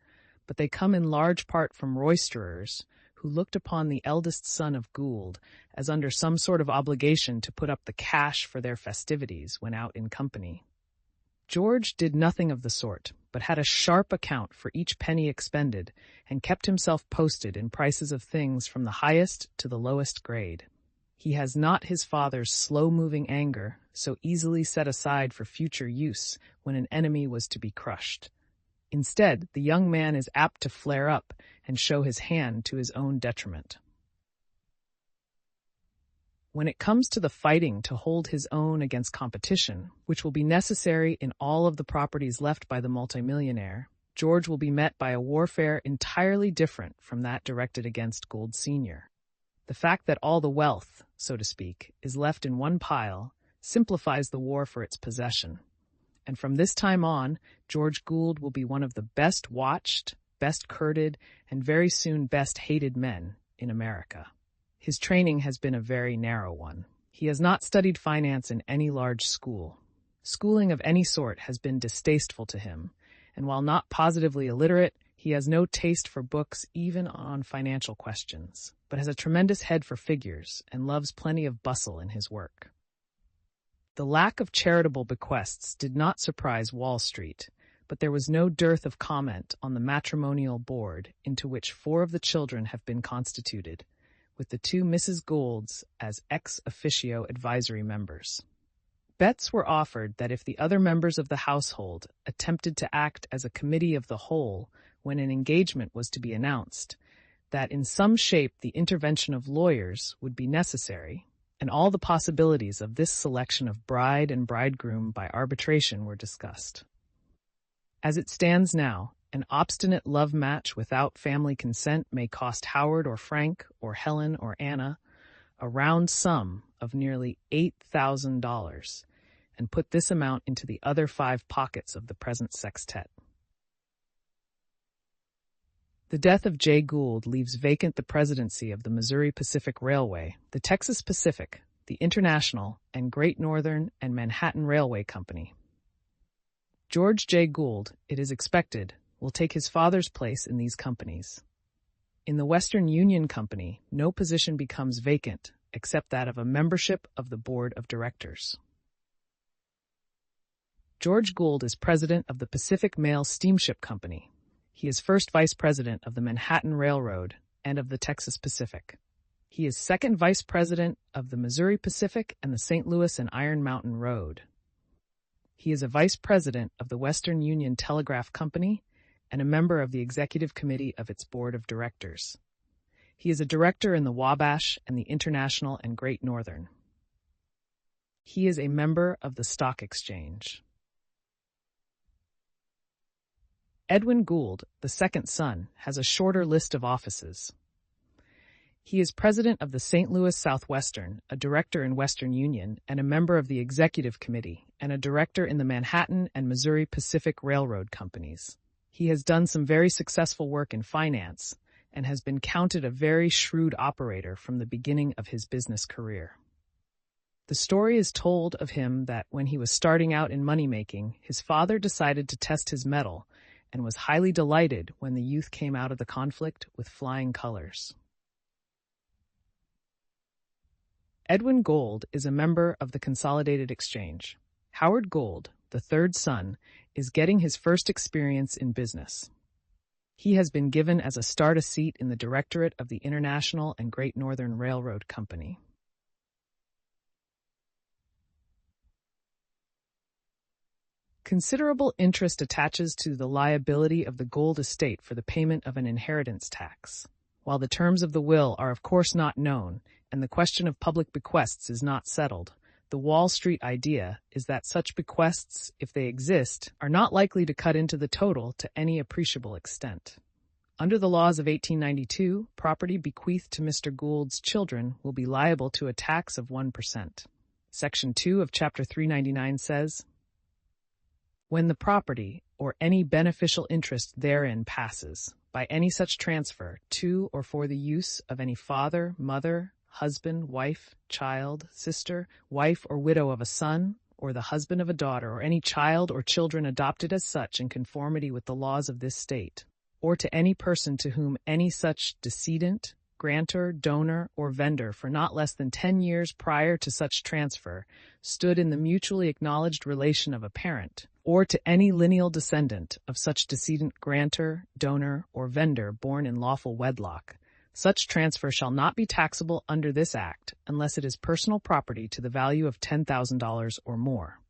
Speaker 1: but they come in large part from roisterers who looked upon the eldest son of Gould as under some sort of obligation to put up the cash for their festivities when out in company. George did nothing of the sort, but had a sharp account for each penny expended and kept himself posted in prices of things from the highest to the lowest grade. He has not his father's slow-moving anger so easily set aside for future use when an enemy was to be crushed. Instead, the young man is apt to flare up and show his hand to his own detriment. When it comes to the fighting to hold his own against competition, which will be necessary in all of the properties left by the multimillionaire, George will be met by a warfare entirely different from that directed against Gould Sr. The fact that all the wealth, so to speak, is left in one pile simplifies the war for its possession. And from this time on, George Gould will be one of the best watched, best courted, and very soon best hated men in America. His training has been a very narrow one. He has not studied finance in any large school. Schooling of any sort has been distasteful to him, and while not positively illiterate, he has no taste for books even on financial questions, but has a tremendous head for figures and loves plenty of bustle in his work. The lack of charitable bequests did not surprise Wall Street, but there was no dearth of comment on the matrimonial board into which 4 of the children have been constituted, with the 2 Mrs. Goulds as ex officio advisory members. Bets were offered that if the other members of the household attempted to act as a committee of the whole when an engagement was to be announced, that in some shape the intervention of lawyers would be necessary, and all the possibilities of this selection of bride and bridegroom by arbitration were discussed. As it stands now, an obstinate love match without family consent may cost Howard or Frank or Helen or Anna a round sum of nearly $8,000, and put this amount into the other 5 pockets of the present sextet. The death of Jay Gould leaves vacant the presidency of the Missouri Pacific Railway, the Texas Pacific, the International, and Great Northern and Manhattan Railway Company. George J. Gould, it is expected, will take his father's place in these companies. In the Western Union Company, no position becomes vacant except that of a membership of the board of directors. George Gould is president of the Pacific Mail Steamship Company. He is first vice president of the Manhattan Railroad and of the Texas Pacific. He is second vice president of the Missouri Pacific and the St. Louis and Iron Mountain Road. He is a vice president of the Western Union Telegraph Company and a member of the executive committee of its board of directors. He is a director in the Wabash and the International and Great Northern. He is a member of the Stock Exchange. Edwin Gould, the second son, has a shorter list of offices. He is president of the St. Louis Southwestern, a director in Western Union, and a member of the executive committee, and a director in the Manhattan and Missouri Pacific Railroad companies. He has done some very successful work in finance and has been counted a very shrewd operator from the beginning of his business career. The story is told of him that when he was starting out in money-making, his father decided to test his mettle and was highly delighted when the youth came out of the conflict with flying colors. Edwin Gould is a member of the Consolidated Exchange. Howard Gould, the third son, is getting his first experience in business. He has been given as a start a seat in the directorate of the International and Great Northern Railroad Company. Considerable interest attaches to the liability of the Gould estate for the payment of an inheritance tax. While the terms of the will are of course not known, and the question of public bequests is not settled, the Wall Street idea is that such bequests, if they exist, are not likely to cut into the total to any appreciable extent. Under the laws of 1892, property bequeathed to Mr. Gould's children will be liable to a tax of 1%. Section 2 of Chapter 399 says, "When the property, or any beneficial interest therein passes, by any such transfer, to or for the use of any father, mother, husband, wife, child, sister, wife or widow of a son, or the husband of a daughter, or any child or children adopted as such in conformity with the laws of this state, or to any person to whom any such decedent grantor, donor, or vendor for not less than 10 years prior to such transfer stood in the mutually acknowledged relation of a parent, or to any lineal descendant of such decedent grantor, donor, or vendor born in lawful wedlock, such transfer shall not be taxable under this Act unless it is personal property to the value of $10,000 or more,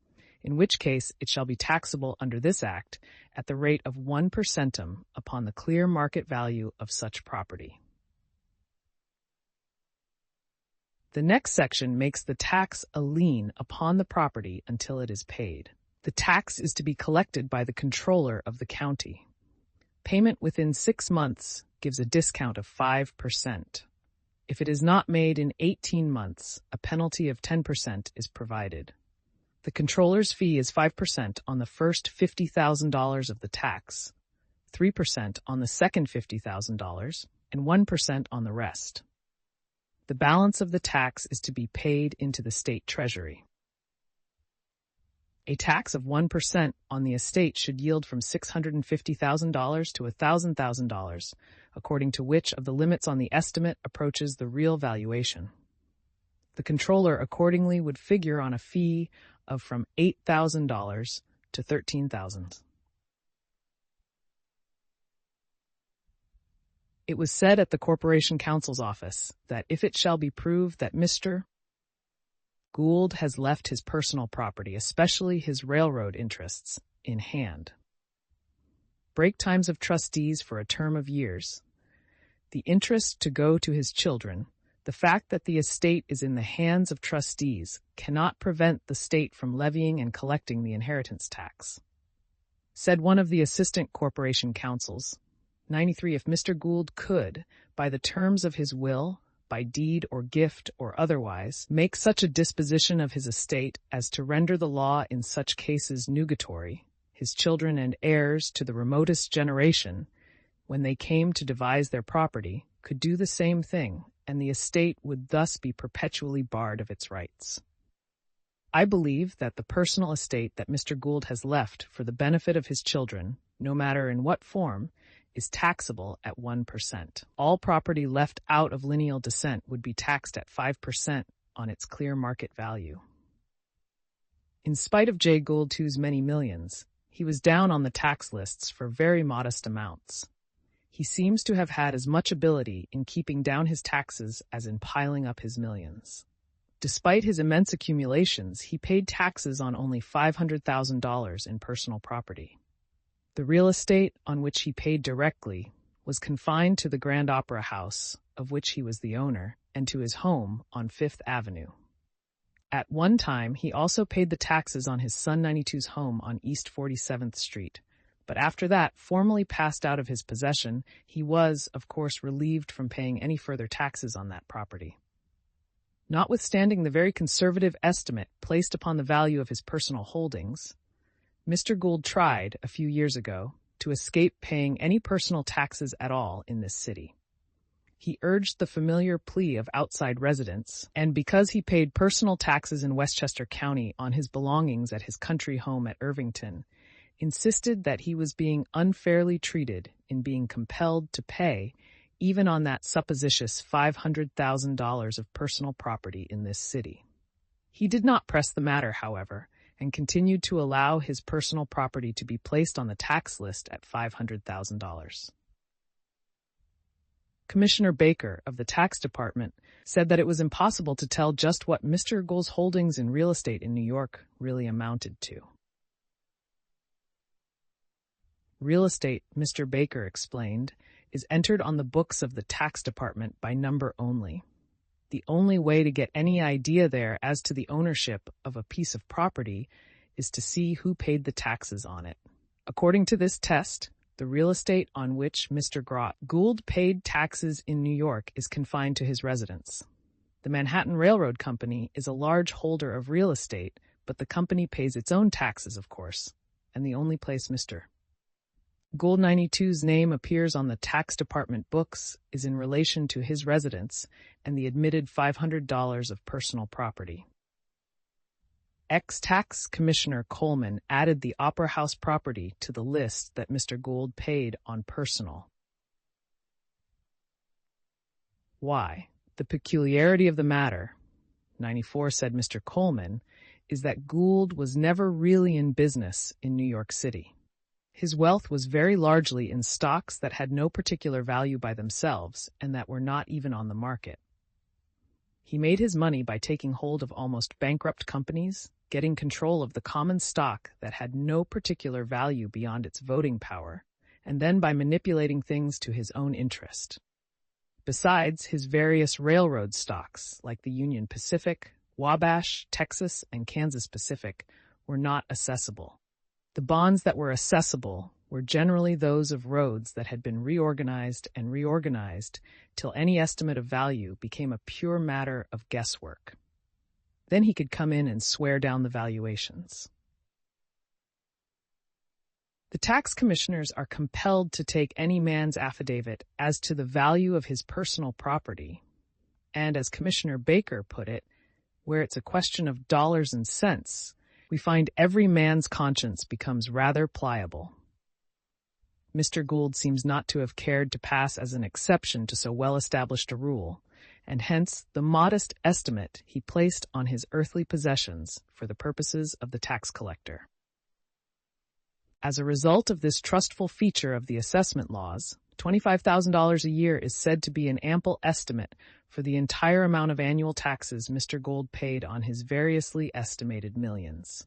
Speaker 1: in which case it shall be taxable under this Act at the rate of 1 per centum upon the clear market value of such property. The next section makes the tax a lien upon the property until it is paid. The tax is to be collected by the controller of the county. Payment within 6 months gives a discount of 5%. If it is not made in 18 months, a penalty of 10% is provided. The controller's fee is 5% on the first $50,000 of the tax, 3% on the second $50,000, and 1% on the rest. The balance of the tax is to be paid into the state treasury. A tax of 1% on the estate should yield from $650,000 to $1,000,000, according to which of the limits on the estimate approaches the real valuation. The controller accordingly would figure on a fee of from $8,000 to $13,000. It was said at the Corporation Counsel's office that if it shall be proved that Mr. Gould has left his personal property, especially his railroad interests, in hand, break times of trustees for a term of years, the interest to go to his children, the fact that the estate is in the hands of trustees cannot prevent the state from levying and collecting the inheritance tax. Said one of the assistant corporation counsels, 93, if Mr. Gould could, by the terms of his will, by deed or gift or otherwise, make such a disposition of his estate as to render the law in such cases nugatory, his children and heirs to the remotest generation, when they came to devise their property, could do the same thing, and the estate would thus be perpetually barred of its rights. I believe that the personal estate that Mr. Gould has left for the benefit of his children, no matter in what form, is taxable at 1%. All property left out of lineal descent would be taxed at 5% on its clear market value. In spite of J. Gould II's many millions, he was down on the tax lists for very modest amounts. He seems to have had as much ability in keeping down his taxes as in piling up his millions. Despite his immense accumulations, he paid taxes on only $500,000 in personal property. The real estate on which he paid directly was confined to the Grand Opera House, of which he was the owner, and to his home on Fifth Avenue. At one time, he also paid the taxes on his son 92's home on East 47th Street, but after that formally passed out of his possession, he was, of course, relieved from paying any further taxes on that property. Notwithstanding the very conservative estimate placed upon the value of his personal holdings, Mr. Gould tried, a few years ago, to escape paying any personal taxes at all in this city. He urged the familiar plea of outside residents, and because he paid personal taxes in Westchester County on his belongings at his country home at Irvington, insisted that he was being unfairly treated in being compelled to pay even on that supposititious $500,000 of personal property in this city. He did not press the matter, however, and continued to allow his personal property to be placed on the tax list at $500,000. Commissioner Baker of the Tax Department said that it was impossible to tell just what Mr. Gould's holdings in real estate in New York really amounted to. Real estate, Mr. Baker explained, is entered on the books of the Tax Department by number only. The only way to get any idea there as to the ownership of a piece of property is to see who paid the taxes on it. According to this test, the real estate on which Mr. Gould paid taxes in New York is confined to his residence. The Manhattan Railroad Company is a large holder of real estate, but the company pays its own taxes, of course, and the only place Mr. Gould 92's name appears on the Tax Department books is in relation to his residence and the admitted $500 of personal property. Ex-Tax Commissioner Coleman added the Opera House property to the list that Mr. Gould paid on personal. Why? The peculiarity of the matter, 94 said Mr. Coleman, is that Gould was never really in business in New York City. His wealth was very largely in stocks that had no particular value by themselves and that were not even on the market. He made his money by taking hold of almost bankrupt companies, getting control of the common stock that had no particular value beyond its voting power, and then by manipulating things to his own interest. Besides, his various railroad stocks, like the Union Pacific, Wabash, Texas, and Kansas Pacific, were not accessible. The bonds that were accessible were generally those of roads that had been reorganized till any estimate of value became a pure matter of guesswork. Then he could come in and swear down the valuations. The tax commissioners are compelled to take any man's affidavit as to the value of his personal property, and as Commissioner Baker put it, where it's a question of dollars and cents, we find every man's conscience becomes rather pliable. Mr. Gould seems not to have cared to pass as an exception to so well-established a rule, and hence the modest estimate he placed on his earthly possessions for the purposes of the tax collector. As a result of this trustful feature of the assessment laws, $25,000 a year is said to be an ample estimate for the entire amount of annual taxes Mr. Gould paid on his variously estimated millions.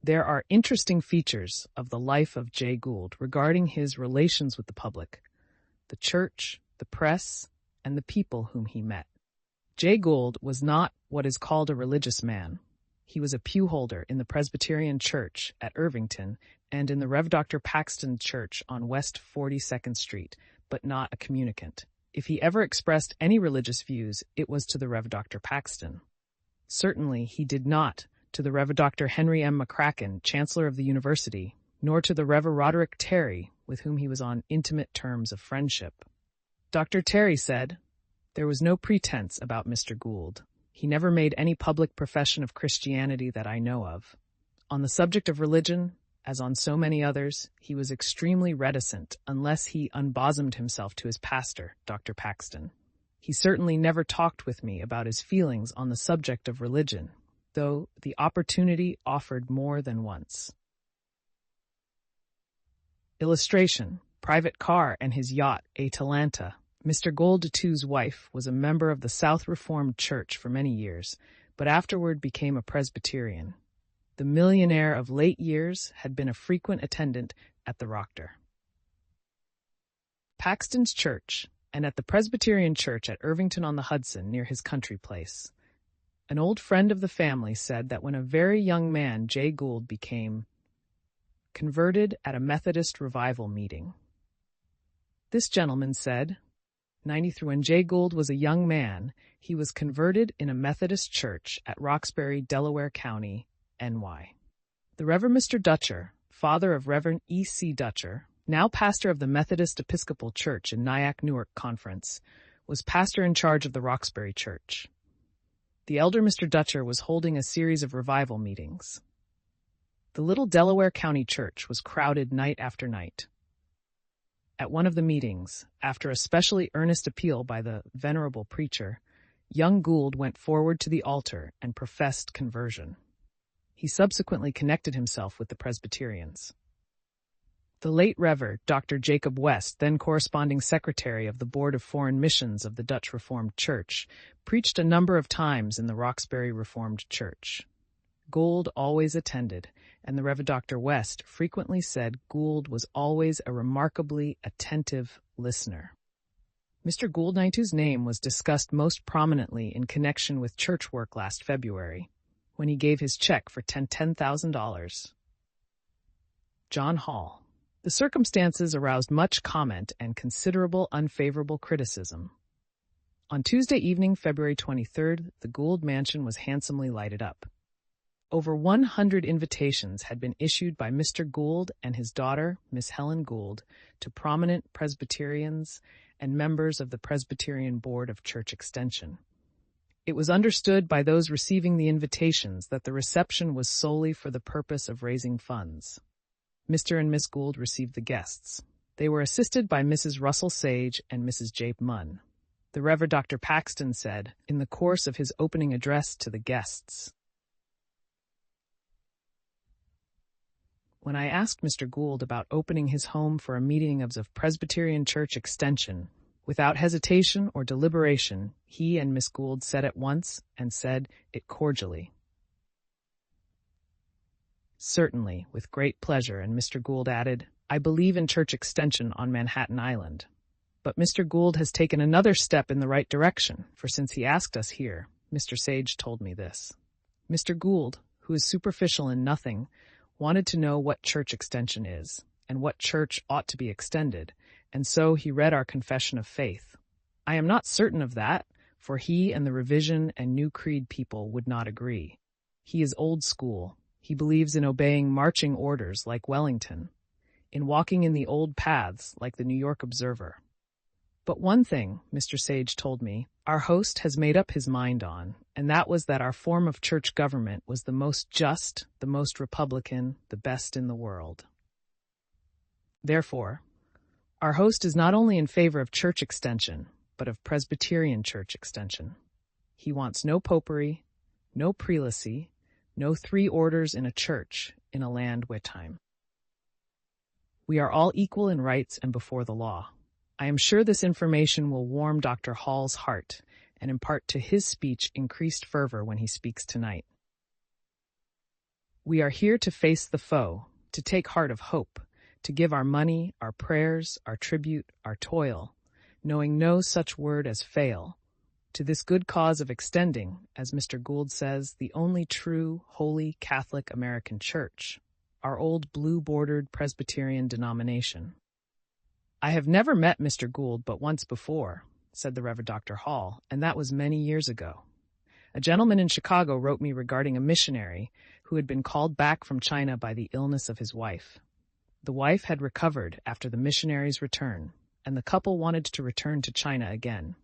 Speaker 1: There are interesting features of the life of Jay Gould regarding his relations with the public, the church, the press, and the people whom he met. Jay Gould was not what is called a religious man. He was a pew holder in the Presbyterian Church at Irvington and in the Rev. Dr. Paxton Church on West 42nd Street, but not a communicant. If he ever expressed any religious views, it was to the Rev. Dr. Paxton. Certainly he did not to the Rev. Dr. Henry M. McCracken, Chancellor of the University, nor to the Rev. Roderick Terry, with whom he was on intimate terms of friendship. Dr. Terry said, "There was no pretense about Mr. Gould. He never made any public profession of Christianity that I know of. On the subject of religion, as on so many others, he was extremely reticent unless he unbosomed himself to his pastor, Dr. Paxton. He certainly never talked with me about his feelings on the subject of religion, though the opportunity offered more than once." Illustration: private car and his yacht, Atalanta. Mr. Gould II's wife was a member of the South Reformed Church for many years, but afterward became a Presbyterian. The millionaire of late years had been a frequent attendant at the Proctor. Paxton's Church, and at the Presbyterian Church at Irvington-on-the-Hudson near his country place. An old friend of the family said that when a very young man, Jay Gould became converted at a Methodist revival meeting. This gentleman said, 93, when Jay Gould was a young man, he was converted in a Methodist church at Roxbury, Delaware County, NY. The Reverend Mr. Dutcher, father of Reverend E.C. Dutcher, now pastor of the Methodist Episcopal Church in Nyack, Newark Conference, was pastor in charge of the Roxbury Church. The elder Mr. Dutcher was holding a series of revival meetings. The little Delaware County church was crowded night after night. At one of the meetings, after a specially earnest appeal by the venerable preacher, young Gould went forward to the altar and professed conversion. He subsequently connected himself with the Presbyterians. The late Rev. Dr. Jacob West, then corresponding secretary of the Board of Foreign Missions of the Dutch Reformed Church, preached a number of times in the Roxbury Reformed Church. Gould always attended, and the Rev. Dr. West frequently said Gould was always a remarkably attentive listener. Mr. Gould II's name was discussed most prominently in connection with church work last February, when he gave his check for $10,000. John Hall. The circumstances aroused much comment and considerable unfavorable criticism. On Tuesday evening, February 23rd, the Gould mansion was handsomely lighted up. Over 100 invitations had been issued by Mr. Gould and his daughter, Miss Helen Gould, to prominent Presbyterians and members of the Presbyterian Board of Church Extension. It was understood by those receiving the invitations that the reception was solely for the purpose of raising funds. Mr. and Miss Gould received the guests. They were assisted by Mrs. Russell Sage and Mrs. Jape Munn. The Reverend Dr. Paxton said, in the course of his opening address to the guests, "When I asked Mr. Gould about opening his home for a meeting of the Presbyterian Church Extension, without hesitation or deliberation, he and Miss Gould said at once, and said it cordially. Certainly, with great pleasure, and Mr. Gould added, I believe in church extension on Manhattan Island. But Mr. Gould has taken another step in the right direction, for since he asked us here, Mr. Sage told me this. Mr. Gould, who is superficial in nothing, wanted to know what church extension is, and what church ought to be extended, and so he read our confession of faith. I am not certain of that, for he and the Revision and New Creed people would not agree. He is old school. He believes in obeying marching orders like Wellington, in walking in the old paths like the New York Observer. But one thing, Mr. Sage told me, our host has made up his mind on, and that was that our form of church government was the most just, the most Republican, the best in the world. Therefore, our host is not only in favor of church extension, but of Presbyterian church extension. He wants no popery, no prelacy, no 3 orders in a church in a land where time. We are all equal in rights and before the law. I am sure this information will warm Dr. Hall's heart and impart to his speech increased fervor when he speaks tonight. We are here to face the foe, to take heart of hope, to give our money, our prayers, our tribute, our toil, knowing no such word as fail, to this good cause of extending, as Mr. Gould says, the only true, holy Catholic American Church, our old blue-bordered Presbyterian denomination. I have never met Mr. Gould but once before, said the Reverend Dr. Hall, and that was many years ago. A gentleman in Chicago wrote me regarding a missionary who had been called back from China by the illness of his wife. The wife had recovered after the missionary's return, and the couple wanted to return to China again.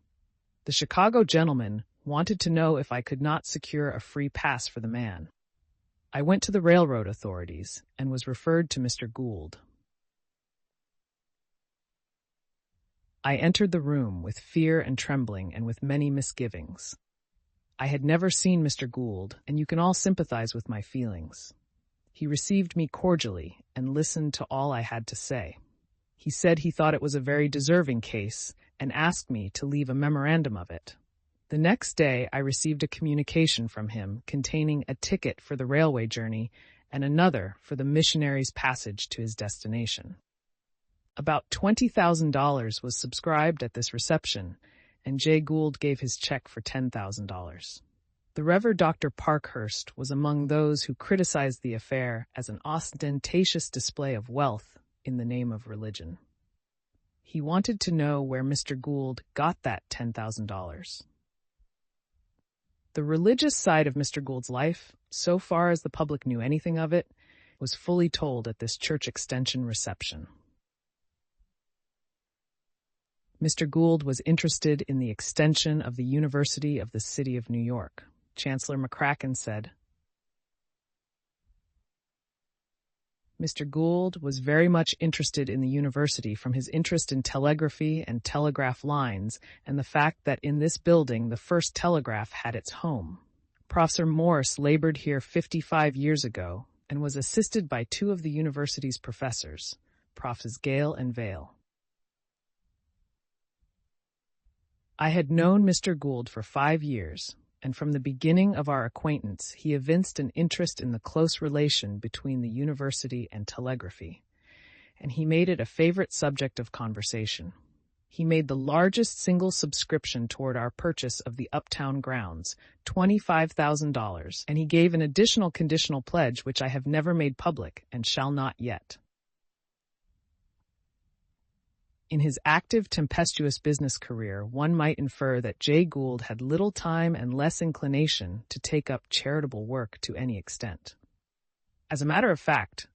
Speaker 1: The Chicago gentleman wanted to know if I could not secure a free pass for the man. I went to the railroad authorities and was referred to Mr. Gould. I entered the room with fear and trembling and with many misgivings. I had never seen Mr. Gould, and you can all sympathize with my feelings. He received me cordially and listened to all I had to say. He said he thought it was a very deserving case and asked me to leave a memorandum of it. The next day I received a communication from him containing a ticket for the railway journey and another for the missionary's passage to his destination. About $20,000 was subscribed at this reception, and J. Gould gave his check for $10,000. The Reverend Dr. Parkhurst was among those who criticized the affair as an ostentatious display of wealth in the name of religion. He wanted to know where Mr. Gould got that $10,000. The religious side of Mr. Gould's life, so far as the public knew anything of it, was fully told at this church extension reception. Mr. Gould was interested in the extension of the University of the City of New York. Chancellor McCracken said, Mr. Gould was very much interested in the university from his interest in telegraphy and telegraph lines and the fact that in this building the first telegraph had its home. Professor Morse labored here 55 years ago and was assisted by 2 of the university's professors, Profs. Gale and Vale. I had known Mr. Gould for 5 years, and from the beginning of our acquaintance he evinced an interest in the close relation between the university and telegraphy, and he made it a favorite subject of conversation. He made the largest single subscription toward our purchase of the Uptown grounds, $25,000, and he gave an additional conditional pledge which I have never made public and shall not yet. In his active, tempestuous business career, one might infer that J. Gould had little time and less inclination to take up charitable work to any extent. As a matter of fact,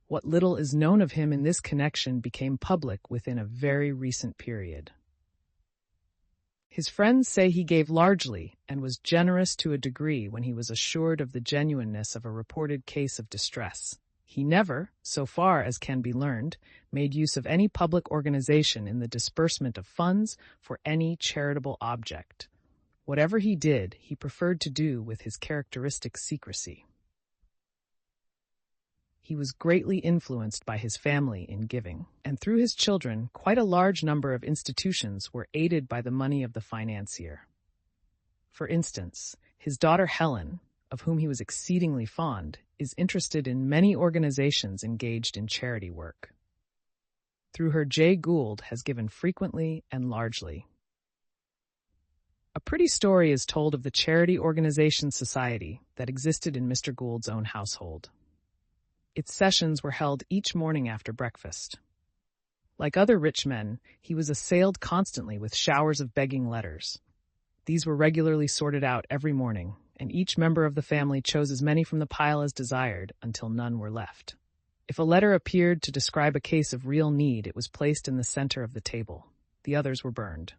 Speaker 1: what little is known of him in this connection became public within a very recent period. His friends say he gave largely and was generous to a degree when he was assured of the genuineness of a reported case of distress. He never, so far as can be learned, made use of any public organization in the disbursement of funds for any charitable object. Whatever he did, he preferred to do with his characteristic secrecy. He was greatly influenced by his family in giving, and through his children, quite a large number of institutions were aided by the money of the financier. For instance, his daughter Helen, of whom he was exceedingly fond, is interested in many organizations engaged in charity work. Through her, J. Gould has given frequently and largely. A pretty story is told of the charity organization society that existed in Mr. Gould's own household. Its sessions were held each morning after breakfast. Like other rich men, he was assailed constantly with showers of begging letters. These were regularly sorted out every morning, and each member of the family chose as many from the pile as desired until none were left. If a letter appeared to describe a case of real need, it was placed in the center of the table. The others were burned.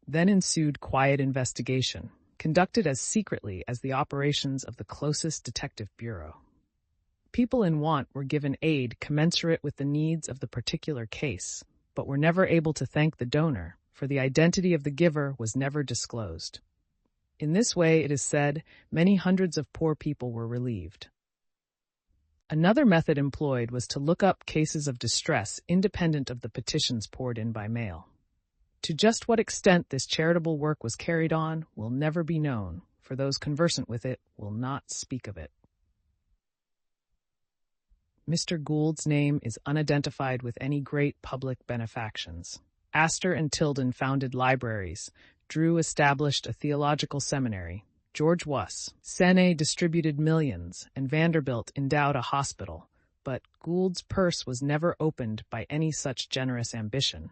Speaker 1: Then ensued quiet investigation, conducted as secretly as the operations of the closest detective bureau. People in want were given aid commensurate with the needs of the particular case, but were never able to thank the donor, for the identity of the giver was never disclosed. In this way, it is said, many hundreds of poor people were relieved. Another method employed was to look up cases of distress independent of the petitions poured in by mail. To just what extent this charitable work was carried on will never be known, for those conversant with it will not speak of it. Mr. Gould's name is unidentified with any great public benefactions. Astor and Tilden founded libraries, Drew established a theological seminary, George Wuss, Sene distributed millions, and Vanderbilt endowed a hospital, but Gould's purse was never opened by any such generous ambition.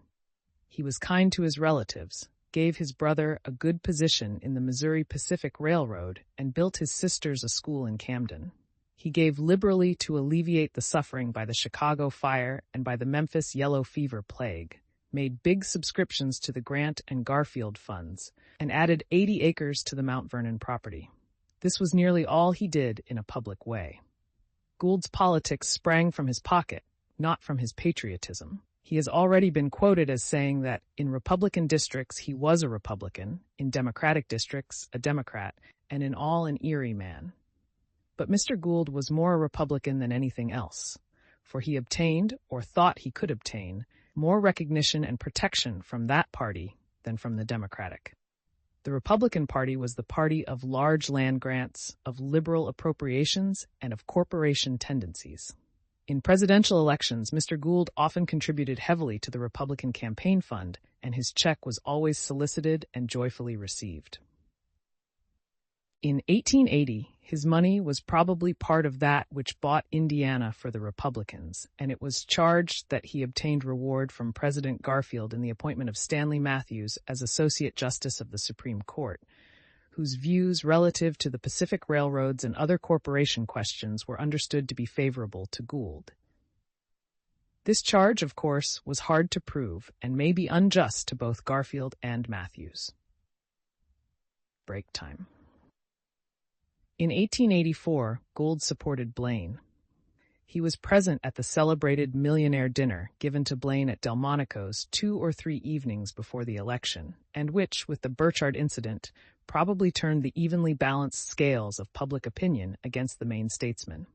Speaker 1: He was kind to his relatives, gave his brother a good position in the Missouri Pacific Railroad, and built his sisters a school in Camden. He gave liberally to alleviate the suffering by the Chicago fire and by the Memphis yellow fever plague, made big subscriptions to the Grant and Garfield funds, and added 80 acres to the Mount Vernon property. This was nearly all he did in a public way. Gould's politics sprang from his pocket, not from his patriotism. He has already been quoted as saying that in Republican districts he was a Republican, in Democratic districts a Democrat, and in all an Erie man. But Mr. Gould was more a Republican than anything else, for he obtained, or thought he could obtain, more recognition and protection from that party than from the Democratic. The Republican Party was the party of large land grants, of liberal appropriations, and of corporation tendencies. In presidential elections, Mr. Gould often contributed heavily to the Republican campaign fund, and his check was always solicited and joyfully received. In 1880, his money was probably part of that which bought Indiana for the Republicans, and it was charged that he obtained reward from President Garfield in the appointment of Stanley Matthews as Associate Justice of the Supreme Court, whose views relative to the Pacific Railroads and other corporation questions were understood to be favorable to Gould. This charge, of course, was hard to prove and may be unjust to both Garfield and Matthews. Break time. In 1884, Gould supported Blaine. He was present at the celebrated millionaire dinner given to Blaine at Delmonico's 2 or 3 evenings before the election, and which, with the Burchard incident, probably turned the evenly balanced scales of public opinion against the main statesman.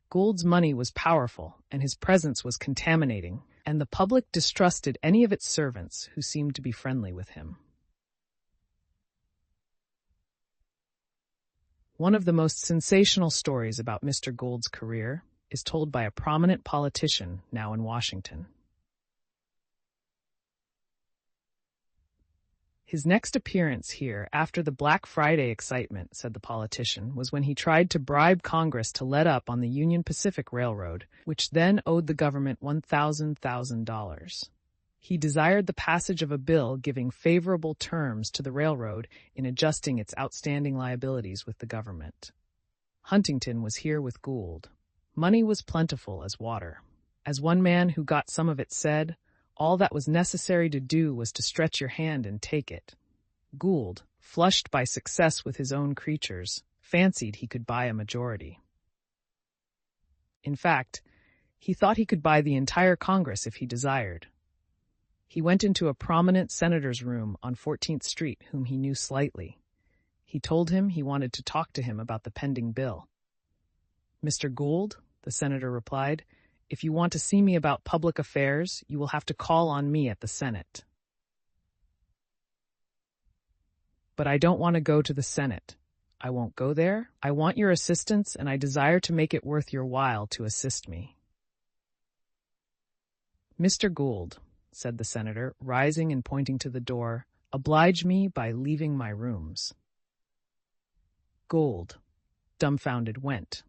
Speaker 1: Gould's money was powerful, and his presence was contaminating, and the public distrusted any of its servants who seemed to be friendly with him. One of the most sensational stories about Mr. Gould's career is told by a prominent politician now in Washington. His next appearance here after the Black Friday excitement, said the politician, was when he tried to bribe Congress to let up on the Union Pacific Railroad, which then owed the government $1,000. He desired the passage of a bill giving favorable terms to the railroad in adjusting its outstanding liabilities with the government. Huntington was here with Gould. Money was plentiful as water. As one man who got some of it said, all that was necessary to do was to stretch your hand and take it. Gould, flushed by success with his own creatures, fancied he could buy a majority. In fact, he thought he could buy the entire Congress if he desired. He went into a prominent senator's room on 14th Street whom he knew slightly. He told him he wanted to talk to him about the pending bill. "Mr. Gould," the senator replied, "if you want to see me about public affairs, you will have to call on me at the Senate." "But I don't want to go to the Senate. I won't go there. I want your assistance, and I desire to make it worth your while to assist me." "Mr. Gould," said the senator, rising and pointing to the door, "oblige me by leaving my rooms." Gould, dumbfounded, went.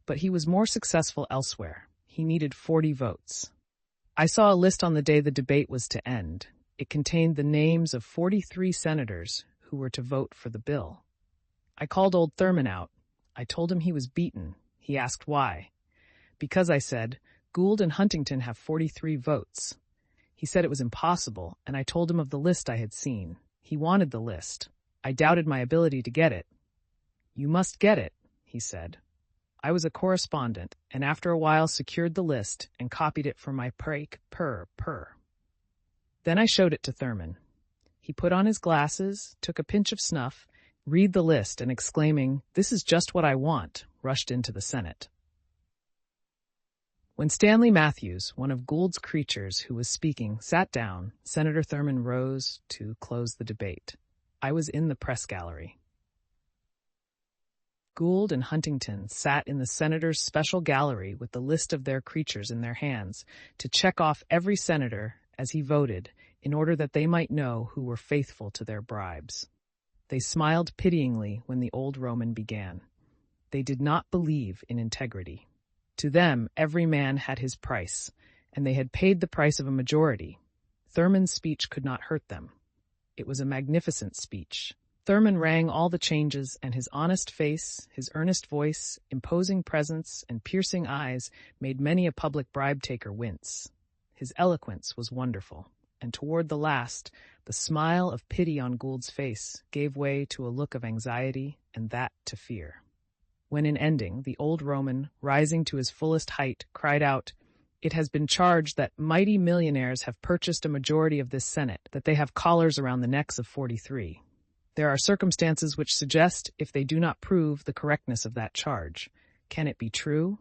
Speaker 1: But he was more successful elsewhere. He needed 40 votes. I saw a list on the day the debate was to end. It contained the names of 43 senators who were to vote for the bill. I called old Thurman out. I told him he was beaten. He asked why. "Because," I said, "Gould and Huntington have 43 votes. He said it was impossible, and I told him of the list I had seen. He wanted the list. I doubted my ability to get it. "You must get it," he said. I was a correspondent, and after a while secured the list and copied it for my purr. Then I showed it to Thurman. He put on his glasses, took a pinch of snuff, read the list, and exclaiming, "This is just what I want," rushed into the Senate. When Stanley Matthews, one of Gould's creatures who was speaking, sat down, Senator Thurman rose to close the debate. I was in the press gallery. Gould and Huntington sat in the senator's special gallery with the list of their creatures in their hands to check off every senator as he voted in order that they might know who were faithful to their bribes. They smiled pityingly when the old Roman began. They did not believe in integrity. To them, every man had his price, and they had paid the price of a majority. Thurman's speech could not hurt them. It was a magnificent speech. Thurman rang all the changes, and his honest face, his earnest voice, imposing presence, and piercing eyes made many a public bribe-taker wince. His eloquence was wonderful, and toward the last, the smile of pity on Gould's face gave way to a look of anxiety, and that to fear. When in ending, the old Roman, rising to his fullest height, cried out, "It has been charged that mighty millionaires have purchased a majority of this Senate, that they have collars around the necks of 43. There are circumstances which suggest, if they do not prove the correctness of that charge. Can it be true?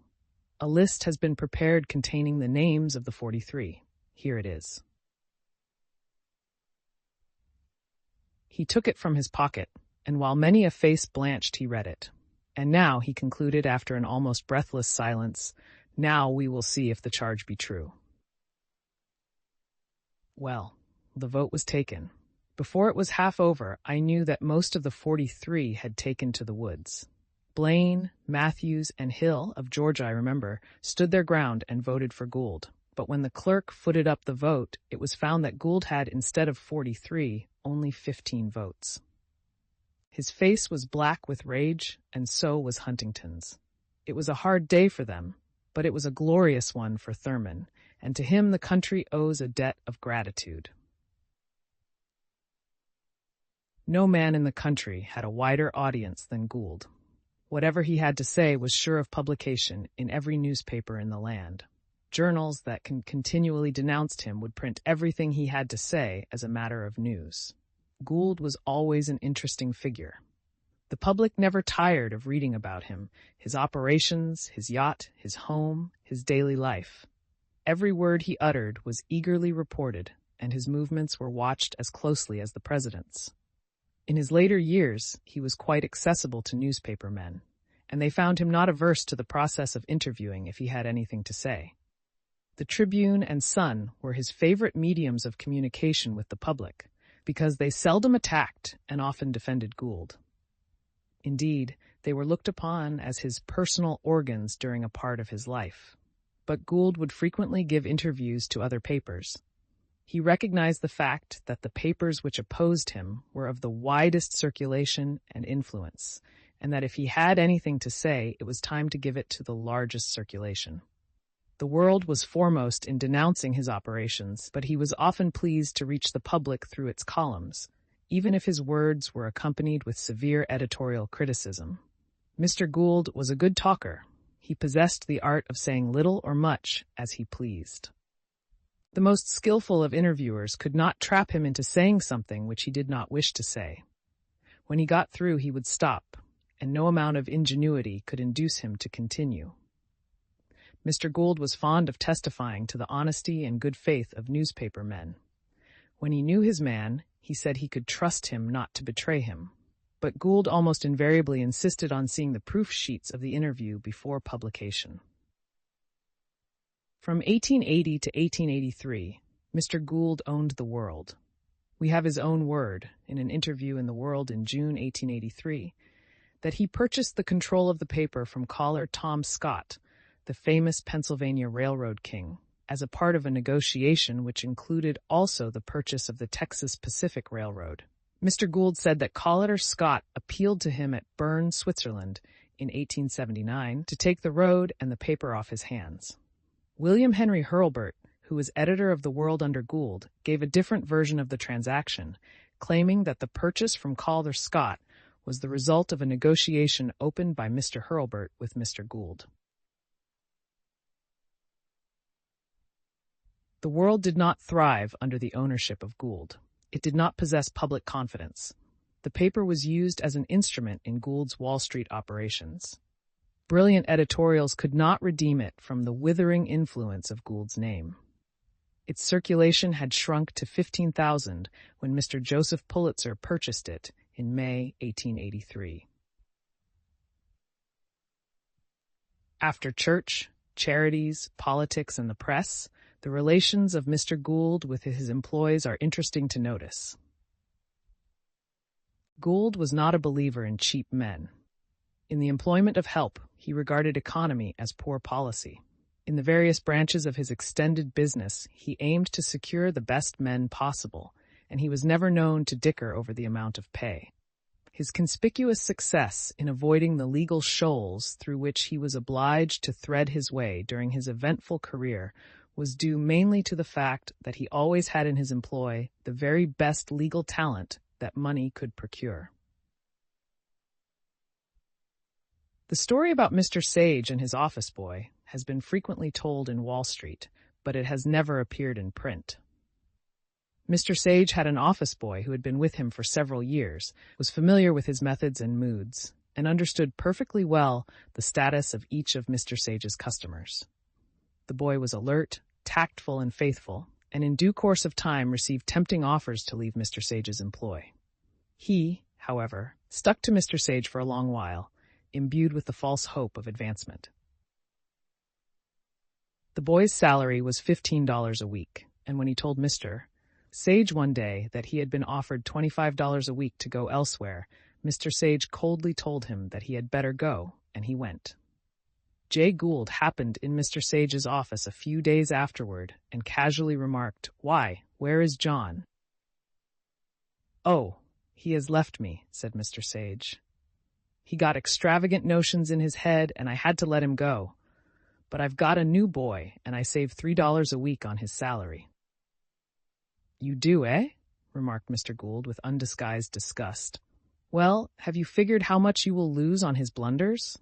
Speaker 1: A list has been prepared containing the names of the 43. Here it is." He took it from his pocket, and while many a face blanched, he read it. "And now," he concluded after an almost breathless silence, "now we will see if the charge be true." Well, the vote was taken. Before it was half over, I knew that most of the 43 had taken to the woods. Blaine, Matthews, and Hill, of Georgia I remember, stood their ground and voted for Gould. But when the clerk footed up the vote, it was found that Gould had, instead of 43, only 15 votes. His face was black with rage, and so was Huntington's. It was a hard day for them, but it was a glorious one for Thurman, and to him the country owes a debt of gratitude. No man in the country had a wider audience than Gould. Whatever he had to say was sure of publication in every newspaper in the land. Journals that continually denounced him would print everything he had to say as a matter of news. Gould was always an interesting figure. The public never tired of reading about him, his operations, his yacht, his home, his daily life. Every word he uttered was eagerly reported, and his movements were watched as closely as the president's. In his later years, he was quite accessible to newspaper men, and they found him not averse to the process of interviewing if he had anything to say. The Tribune and Sun were his favorite mediums of communication with the public, because they seldom attacked and often defended Gould. Indeed, they were looked upon as his personal organs during a part of his life. But Gould would frequently give interviews to other papers. He recognized the fact that the papers which opposed him were of the widest circulation and influence, and that if he had anything to say, it was time to give it to the largest circulation. The world was foremost in denouncing his operations, but he was often pleased to reach the public through its columns. even if his words were accompanied with severe editorial criticism. Mr. Gould was a good talker. He possessed the art of saying little or much as he pleased. The most skillful of interviewers could not trap him into saying something which he did not wish to say. When he got through, he would stop, and no amount of ingenuity could induce him to continue. Mr. Gould was fond of testifying to the honesty and good faith of newspaper men. When he knew his man, he said he could trust him not to betray him. But Gould almost invariably insisted on seeing the proof sheets of the interview before publication. From 1880 to 1883, Mr. Gould owned the world. We have his own word, in an interview in the World in June 1883, that he purchased the control of the paper from Collier Tom Scott, the famous Pennsylvania Railroad king, as a part of a negotiation which included also the purchase of the Texas Pacific Railroad. Mr. Gould said that Collier Scott appealed to him at Bern, Switzerland, in 1879 to take the road and the paper off his hands. William Henry Hurlburt, who was editor of the World under Gould, gave a different version of the transaction, claiming that the purchase from Collier Scott was the result of a negotiation opened by Mr. Hurlburt with Mr. Gould. The World did not thrive under the ownership of Gould. It did not possess public confidence. The paper was used as an instrument in Gould's Wall Street operations. Brilliant editorials could not redeem it from the withering influence of Gould's name. Its circulation had shrunk to 15,000 when Mr. Joseph Pulitzer purchased it in May 1883. After church, charities, politics, and the press, the relations of Mr. Gould with his employees are interesting to notice. Gould was not a believer in cheap men. In the employment of help, he regarded economy as poor policy. In the various branches of his extended business, he aimed to secure the best men possible, and he was never known to dicker over the amount of pay. His conspicuous success in avoiding the legal shoals through which he was obliged to thread his way during his eventful career was due mainly to the fact that he always had in his employ the very best legal talent that money could procure. The story about Mr. Sage and his office boy has been frequently told in Wall Street, but it has never appeared in print. Mr. Sage had an office boy who had been with him for several years, was familiar with his methods and moods, and understood perfectly well the status of each of Mr. Sage's customers. The boy was alert, tactful, and faithful, and in due course of time received tempting offers to leave Mr. Sage's employ. He, however, stuck to Mr. Sage for a long while, imbued with the false hope of advancement. The boy's salary was $15 a week, and when he told Mr. Sage one day that he had been offered $25 a week to go elsewhere, Mr. Sage coldly told him that he had better go, and he went. Jay Gould happened in Mr. Sage's office a few days afterward and casually remarked, "Why, where is John?" "Oh, he has left me," said Mr. Sage. "He got extravagant notions in his head and I had to let him go. But I've got a new boy and I save $3 a week on his salary." "You do, eh?" remarked Mr. Gould with undisguised disgust. "Well, have you figured how much you will lose on his blunders?"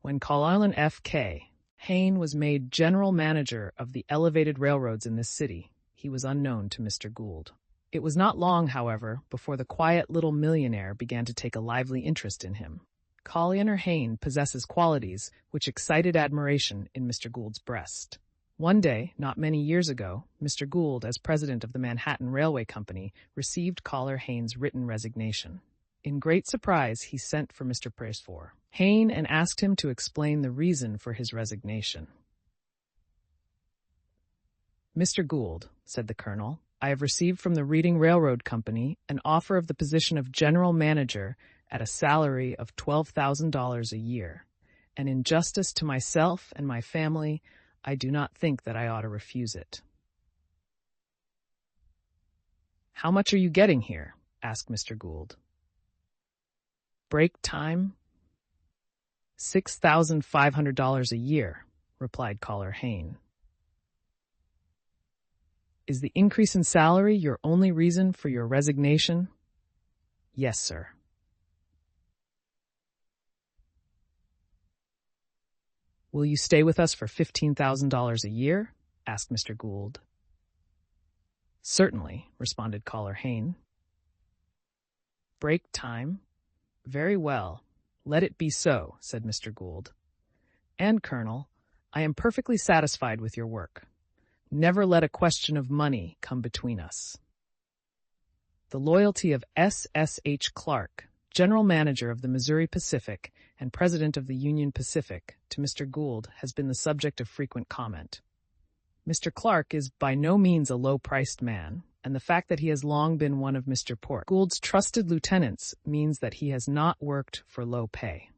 Speaker 1: When Colin F. K. Hayne was made general manager of the elevated railroads in this city, he was unknown to Mr. Gould. It was not long, however, before the quiet little millionaire began to take a lively interest in him. Collier Hayne possesses qualities which excited admiration in Mr. Gould's breast. One day, not many years ago, Mr. Gould, as president of the Manhattan Railway Company, received Collier Hayne's written resignation. In great surprise, he sent for Mr. Presford Hayne and asked him to explain the reason for his resignation. "Mr. Gould," said the colonel, "I have received from the Reading Railroad Company an offer of the position of general manager at a salary of $12,000 a year, and in justice to myself and my family, I do not think that I ought to refuse it." "How much are you getting here?" asked Mr. Gould. "Break time? $6,500 a year," replied Collier Hayne. Is the increase in salary your only reason for your resignation? Yes, sir. Will you stay with us for $15,000 a year? Asked Mr. Gould. Certainly, responded Caller Hayne. Break time? Very well. Let it be so, said Mr. Gould. And, Colonel, I am perfectly satisfied with your work. Never let a question of money come between us. The loyalty of S.S.H. Clark, General Manager of the Missouri Pacific and President of the Union Pacific, to Mr. Gould has been the subject of frequent comment. Mr. Clark is by no means a low-priced man, and the fact that he has long been one of Mr. Gould's trusted lieutenants means that he has not worked for low pay.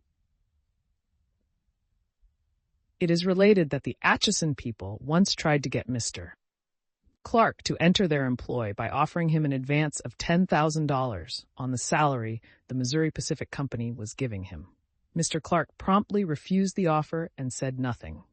Speaker 1: It is related that the Atchison people once tried to get Mr. Clark to enter their employ by offering him an advance of $10,000 on the salary the Missouri Pacific Company was giving him. Mr. Clark promptly refused the offer and said nothing.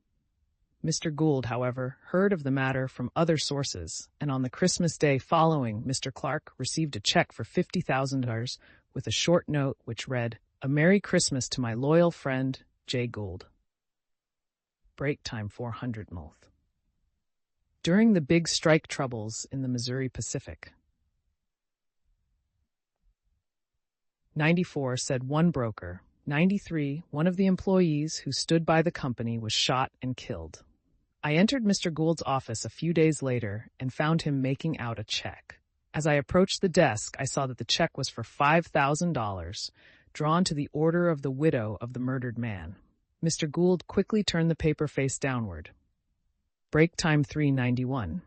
Speaker 1: Mr. Gould, however, heard of the matter from other sources, and on the Christmas Day following, Mr. Clark received a check for $50,000 with a short note which read, "A Merry Christmas to my loyal friend, J. Gould." Break time 400 month. During the big strike troubles in the Missouri Pacific. 94, said one broker. 93, one of the employees who stood by the company was shot and killed. I entered Mr. Gould's office a few days later and found him making out a check. As I approached the desk, I saw that the check was for $5,000, drawn to the order of the widow of the murdered man. Mr. Gould quickly turned the paper face downward. Break time 391.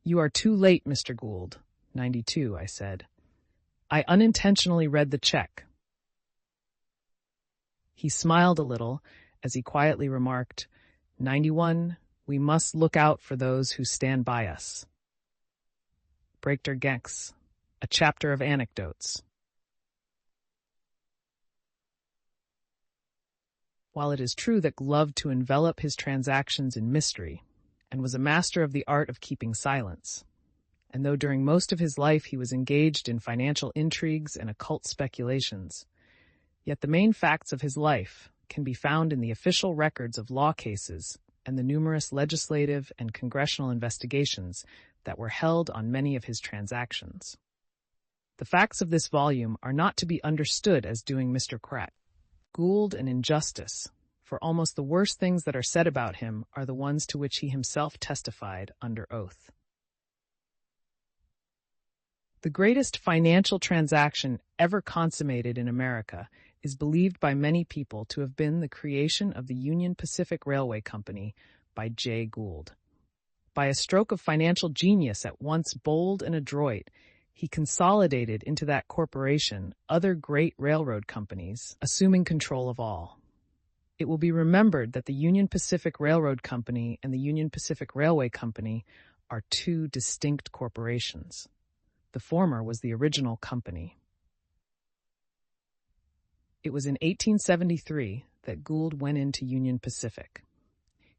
Speaker 1: You are too late, Mr. Gould. 92, I said. I unintentionally read the check. He smiled a little as he quietly remarked, 91, we must look out for those who stand by us. Breakter Gex, a chapter of anecdotes. While it is true that Gould loved to envelop his transactions in mystery, and was a master of the art of keeping silence, and though during most of his life he was engaged in financial intrigues and occult speculations, yet the main facts of his life can be found in the official records of law cases and the numerous legislative and congressional investigations that were held on many of his transactions. The facts of this volume are not to be understood as doing Mr. Gould an injustice, for almost the worst things that are said about him are the ones to which he himself testified under oath. The greatest financial transaction ever consummated in America is believed by many people to have been the creation of the Union Pacific Railway Company by J. Gould. By a stroke of financial genius at once bold and adroit, he consolidated into that corporation other great railroad companies, assuming control of all. It will be remembered that the Union Pacific Railroad Company and the Union Pacific Railway Company are two distinct corporations. The former was the original company. It was in 1873 that Gould went into Union Pacific.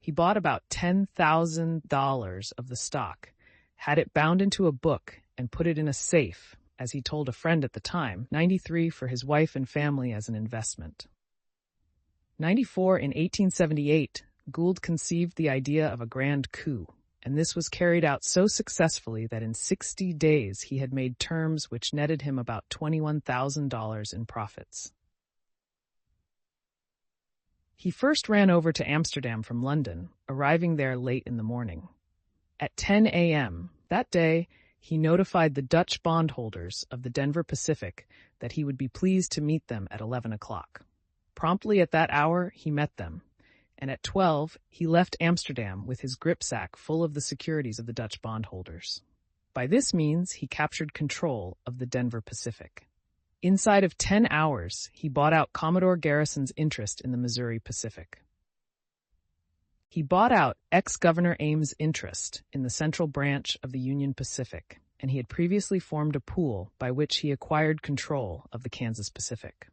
Speaker 1: He bought about $10,000 of the stock, had it bound into a book, and put it in a safe, as he told a friend at the time, 93 for his wife and family as an investment. 94 in 1878, Gould conceived the idea of a grand coup, and this was carried out so successfully that in 60 days he had made terms which netted him about $21,000 in profits. He first ran over to Amsterdam from London, arriving there late in the morning. At 10 a.m. that day, he notified the Dutch bondholders of the Denver Pacific that he would be pleased to meet them at 11 o'clock. Promptly at that hour, he met them, and at 12, he left Amsterdam with his gripsack full of the securities of the Dutch bondholders. By this means, he captured control of the Denver Pacific. Inside of 10 hours, he bought out Commodore Garrison's interest in the Missouri Pacific. He bought out ex-Governor Ames' interest in the Central Branch of the Union Pacific, and he had previously formed a pool by which he acquired control of the Kansas Pacific.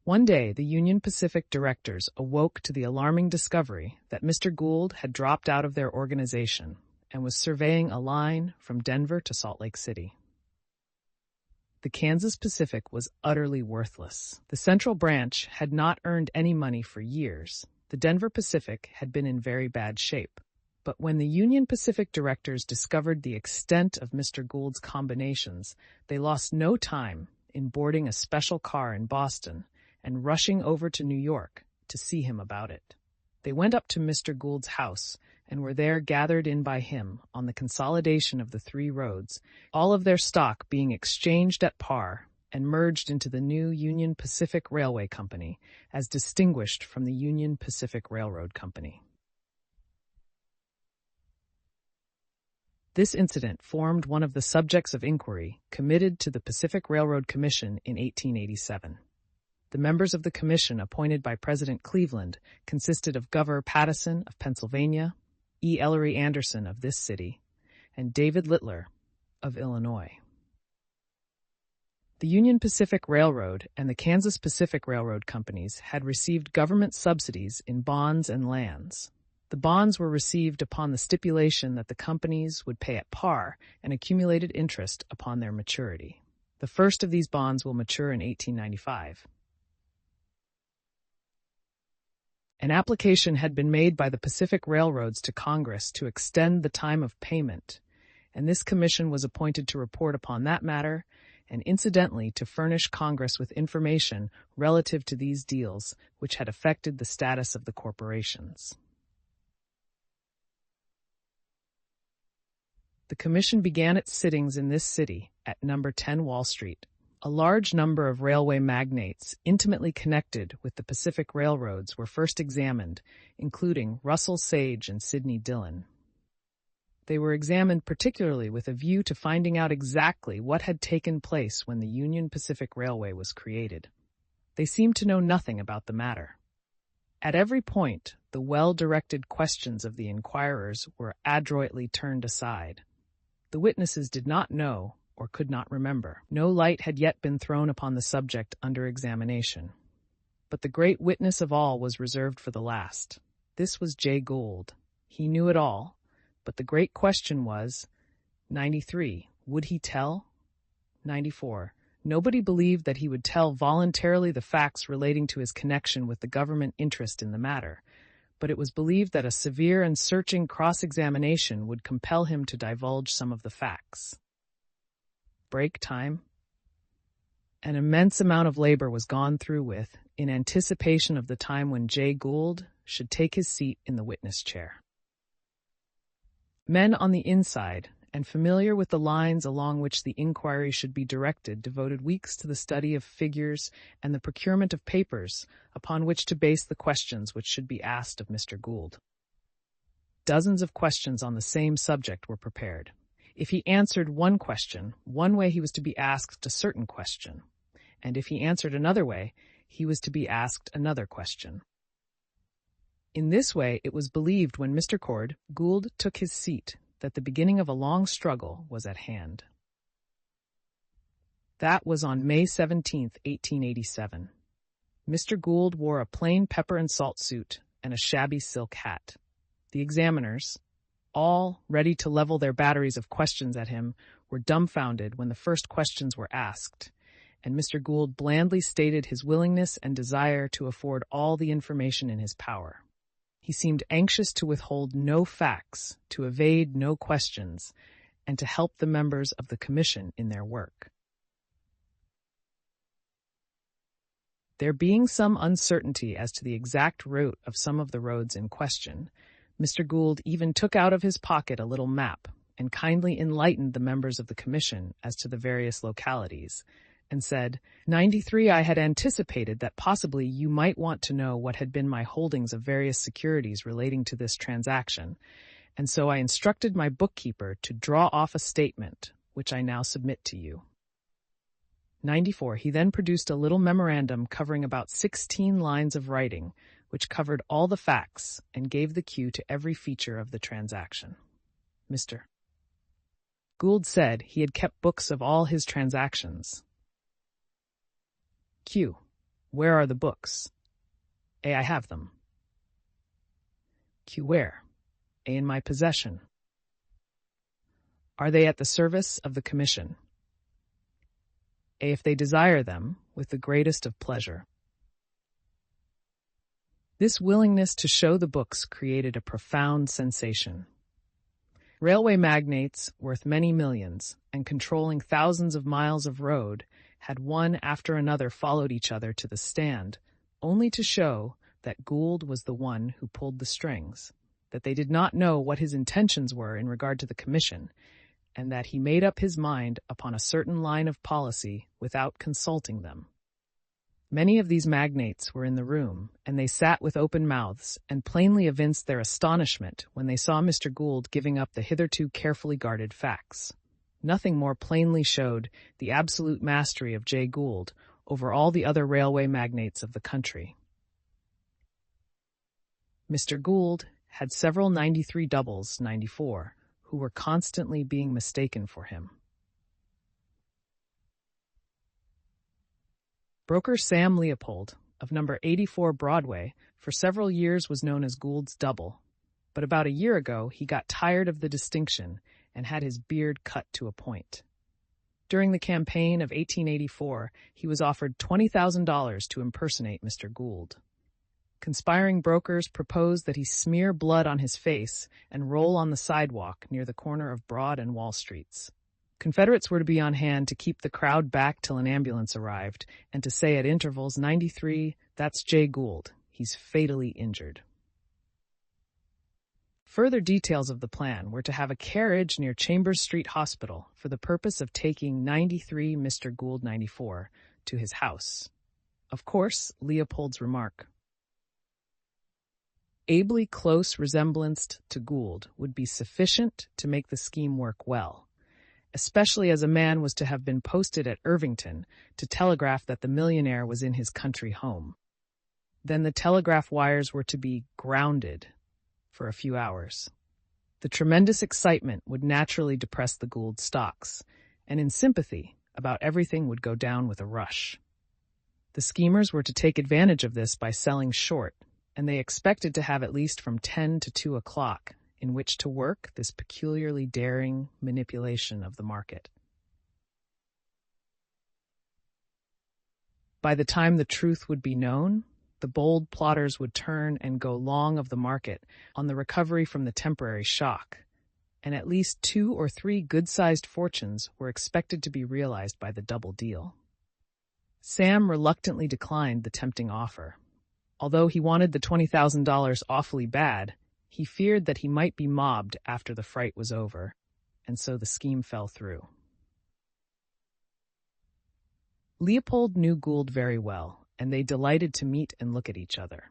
Speaker 1: One day, the Union Pacific directors awoke to the alarming discovery that Mr. Gould had dropped out of their organization and was surveying a line from Denver to Salt Lake City. The Kansas Pacific was utterly worthless. The Central Branch had not earned any money for years. The Denver Pacific had been in very bad shape. But when the Union Pacific directors discovered the extent of Mr. Gould's combinations, they lost no time in boarding a special car in Boston and rushing over to New York to see him about it. They went up to Mr. Gould's house and were there gathered in by him on the consolidation of the three roads, all of their stock being exchanged at par and merged into the new Union Pacific Railway Company, as distinguished from the Union Pacific Railroad Company. This incident formed one of the subjects of inquiry committed to the Pacific Railroad Commission in 1887. The members of the commission appointed by President Cleveland consisted of Governor Pattison of Pennsylvania, E. Ellery Anderson of this city, and David Littler of Illinois. The Union Pacific Railroad and the Kansas Pacific Railroad companies had received government subsidies in bonds and lands. The bonds were received upon the stipulation that the companies would pay at par and accumulated interest upon their maturity. The first of these bonds will mature in 1895. An application had been made by the Pacific Railroads to Congress to extend the time of payment, and this commission was appointed to report upon that matter and incidentally to furnish Congress with information relative to these deals which had affected the status of the corporations. The commission began its sittings in this city at number 10 Wall Street. A large number of railway magnates intimately connected with the Pacific Railroads were first examined, including Russell Sage and Sidney Dillon. They were examined particularly with a view to finding out exactly what had taken place when the Union Pacific Railway was created. They seemed to know nothing about the matter. At every point, the well-directed questions of the inquirers were adroitly turned aside. The witnesses did not know or could not remember. No light had yet been thrown upon the subject under examination. But the great witness of all was reserved for the last. This was Jay Gould. He knew it all, but the great question was, 93, would he tell? 94, nobody believed that he would tell voluntarily the facts relating to his connection with the government interest in the matter, but it was believed that a severe and searching cross-examination would compel him to divulge some of the facts. Break time. An immense amount of labor was gone through with, in anticipation of the time when Jay Gould should take his seat in the witness chair. Men on the inside, and familiar with the lines along which the inquiry should be directed, devoted weeks to the study of figures and the procurement of papers upon which to base the questions which should be asked of Mr. Gould. Dozens of questions on the same subject were prepared. If he answered one question, one way he was to be asked a certain question, and if he answered another way, he was to be asked another question. In this way, it was believed when Mr. Gould took his seat that the beginning of a long struggle was at hand. That was on May 17, 1887. Mr. Gould wore a plain pepper and salt suit and a shabby silk hat. The examiners, all ready to level their batteries of questions at him, were dumbfounded when the first questions were asked, and Mr. Gould blandly stated his willingness and desire to afford all the information in his power. He seemed anxious to withhold no facts, to evade no questions, and to help the members of the commission in their work. There being some uncertainty as to the exact route of some of the roads in question, Mr. Gould even took out of his pocket a little map and kindly enlightened the members of the commission as to the various localities, and said, 93, I had anticipated that possibly you might want to know what had been my holdings of various securities relating to this transaction, and so I instructed my bookkeeper to draw off a statement, which I now submit to you. 94, he then produced a little memorandum covering about 16 lines of writing, which covered all the facts and gave the cue to every feature of the transaction. Mr. Gould said he had kept books of all his transactions. Q. Where are the books? A. I have them. Q. Where? A. In my possession. Are they at the service of the commission? A. If they desire them, with the greatest of pleasure. This willingness to show the books created a profound sensation. Railway magnates, worth many millions, and controlling thousands of miles of road, had one after another followed each other to the stand, only to show that Gould was the one who pulled the strings, that they did not know what his intentions were in regard to the commission, and that he made up his mind upon a certain line of policy without consulting them. Many of these magnates were in the room, and they sat with open mouths and plainly evinced their astonishment when they saw Mr. Gould giving up the hitherto carefully guarded facts. Nothing more plainly showed the absolute mastery of J. Gould over all the other railway magnates of the country. Mr. Gould had several 93 doubles, 94, who were constantly being mistaken for him. Broker Sam Leopold, of number 84 Broadway, for several years was known as Gould's double, but about a year ago he got tired of the distinction and had his beard cut to a point. During the campaign of 1884, he was offered $20,000 to impersonate Mr. Gould. Conspiring brokers proposed that he smear blood on his face and roll on the sidewalk near the corner of Broad and Wall Streets. Confederates were to be on hand to keep the crowd back till an ambulance arrived, and to say at intervals, 93, that's J. Gould. He's fatally injured. Further details of the plan were to have a carriage near Chambers Street Hospital for the purpose of taking 93 Mr. Gould 94 to his house. Of course, Leopold's remark, ably close resemblance to Gould, would be sufficient to make the scheme work well, especially as a man was to have been posted at Irvington to telegraph that the millionaire was in his country home. Then the telegraph wires were to be grounded for a few hours. The tremendous excitement would naturally depress the Gould stocks, and in sympathy, about everything would go down with a rush. The schemers were to take advantage of this by selling short, and they expected to have at least from 10 to 2 o'clock in which to work this peculiarly daring manipulation of the market. By the time the truth would be known, the bold plotters would turn and go long of the market on the recovery from the temporary shock, and at least 2 or 3 good-sized fortunes were expected to be realized by the double deal. Sam reluctantly declined the tempting offer. Although he wanted the $20,000 awfully bad, he feared that he might be mobbed after the fright was over, and so the scheme fell through. Leopold knew Gould very well, and they delighted to meet and look at each other.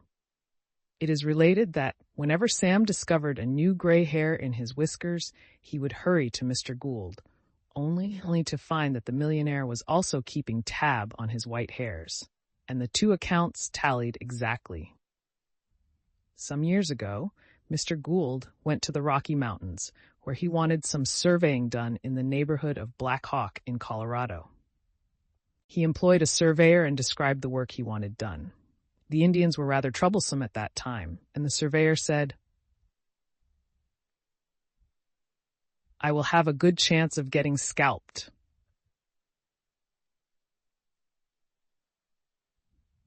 Speaker 1: It is related that whenever Sam discovered a new gray hair in his whiskers, he would hurry to Mr. Gould, only to find that the millionaire was also keeping tab on his white hairs, and the 2 accounts tallied exactly. Some years ago, Mr. Gould went to the Rocky Mountains, where he wanted some surveying done in the neighborhood of Black Hawk in Colorado. He employed a surveyor and described the work he wanted done. The Indians were rather troublesome at that time, and the surveyor said, "I will have a good chance of getting scalped."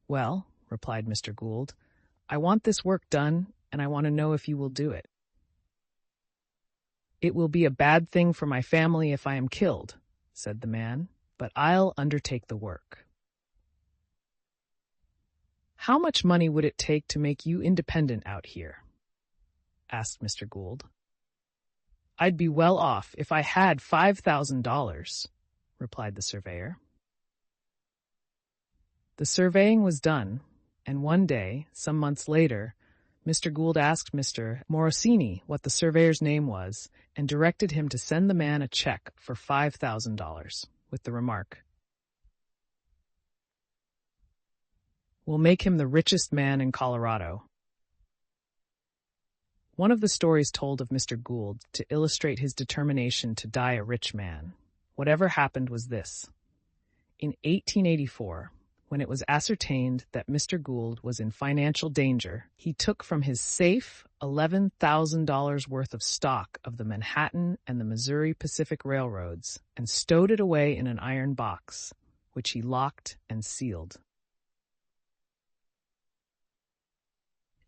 Speaker 1: "Well," replied Mr. Gould, "I want this work done, and I want to know if you will do it." "It will be a bad thing for my family if I am killed," said the man, "but I'll undertake the work." "How much money would it take to make you independent out here?" asked Mr. Gould. "I'd be well off if I had $5,000, replied the surveyor. The surveying was done, and one day, some months later, Mr. Gould asked Mr. Morosini what the surveyor's name was and directed him to send the man a check for $5,000 with the remark, "We'll make him the richest man in Colorado." One of the stories told of Mr. Gould to illustrate his determination to die a rich man, whatever happened, was this. In 1884, When it was ascertained that Mr. Gould was in financial danger, he took from his safe $11,000 worth of stock of the Manhattan and the Missouri Pacific Railroads and stowed it away in an iron box, which he locked and sealed.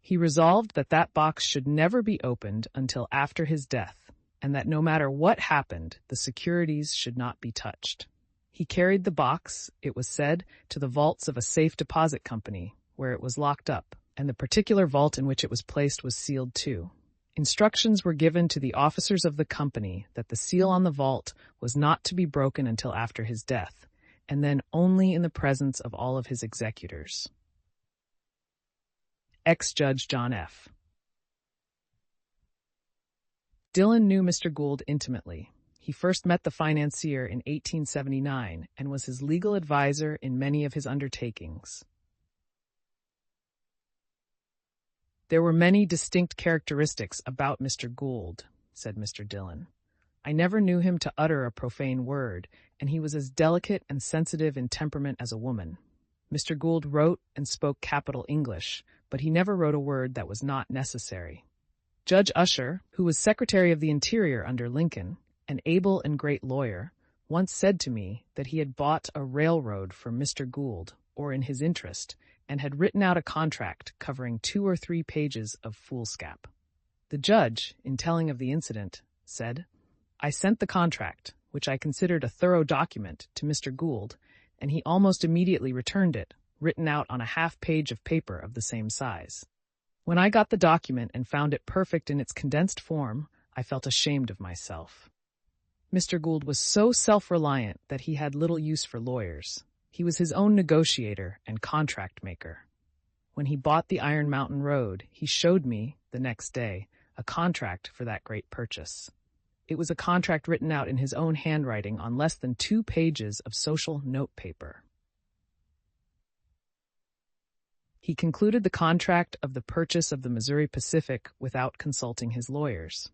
Speaker 1: He resolved that that box should never be opened until after his death, and that no matter what happened, the securities should not be touched. He carried the box, it was said, to the vaults of a safe deposit company, where it was locked up, and the particular vault in which it was placed was sealed too. Instructions were given to the officers of the company that the seal on the vault was not to be broken until after his death, and then only in the presence of all of his executors. Ex-Judge John F. Dillon knew Mr. Gould intimately. He first met the financier in 1879 and was his legal advisor in many of his undertakings. There were many distinct characteristics about Mr. Gould, said Mr. Dillon. I never knew him to utter a profane word, and he was as delicate and sensitive in temperament as a woman. Mr. Gould wrote and spoke capital English, but he never wrote a word that was not necessary. Judge Usher, who was Secretary of the Interior under Lincoln, an able and great lawyer, once said to me that he had bought a railroad for Mr. Gould, or in his interest, and had written out a contract covering 2 or 3 pages of foolscap. The judge, in telling of the incident, said, I sent the contract, which I considered a thorough document, to Mr. Gould, and he almost immediately returned it, written out on a half-page of paper of the same size. When I got the document and found it perfect in its condensed form, I felt ashamed of myself. Mr. Gould was so self-reliant that he had little use for lawyers. He was his own negotiator and contract maker. When he bought the Iron Mountain Road, he showed me, the next day, a contract for that great purchase. It was a contract written out in his own handwriting on less than 2 pages of social note paper. He concluded the contract of the purchase of the Missouri Pacific without consulting his lawyers.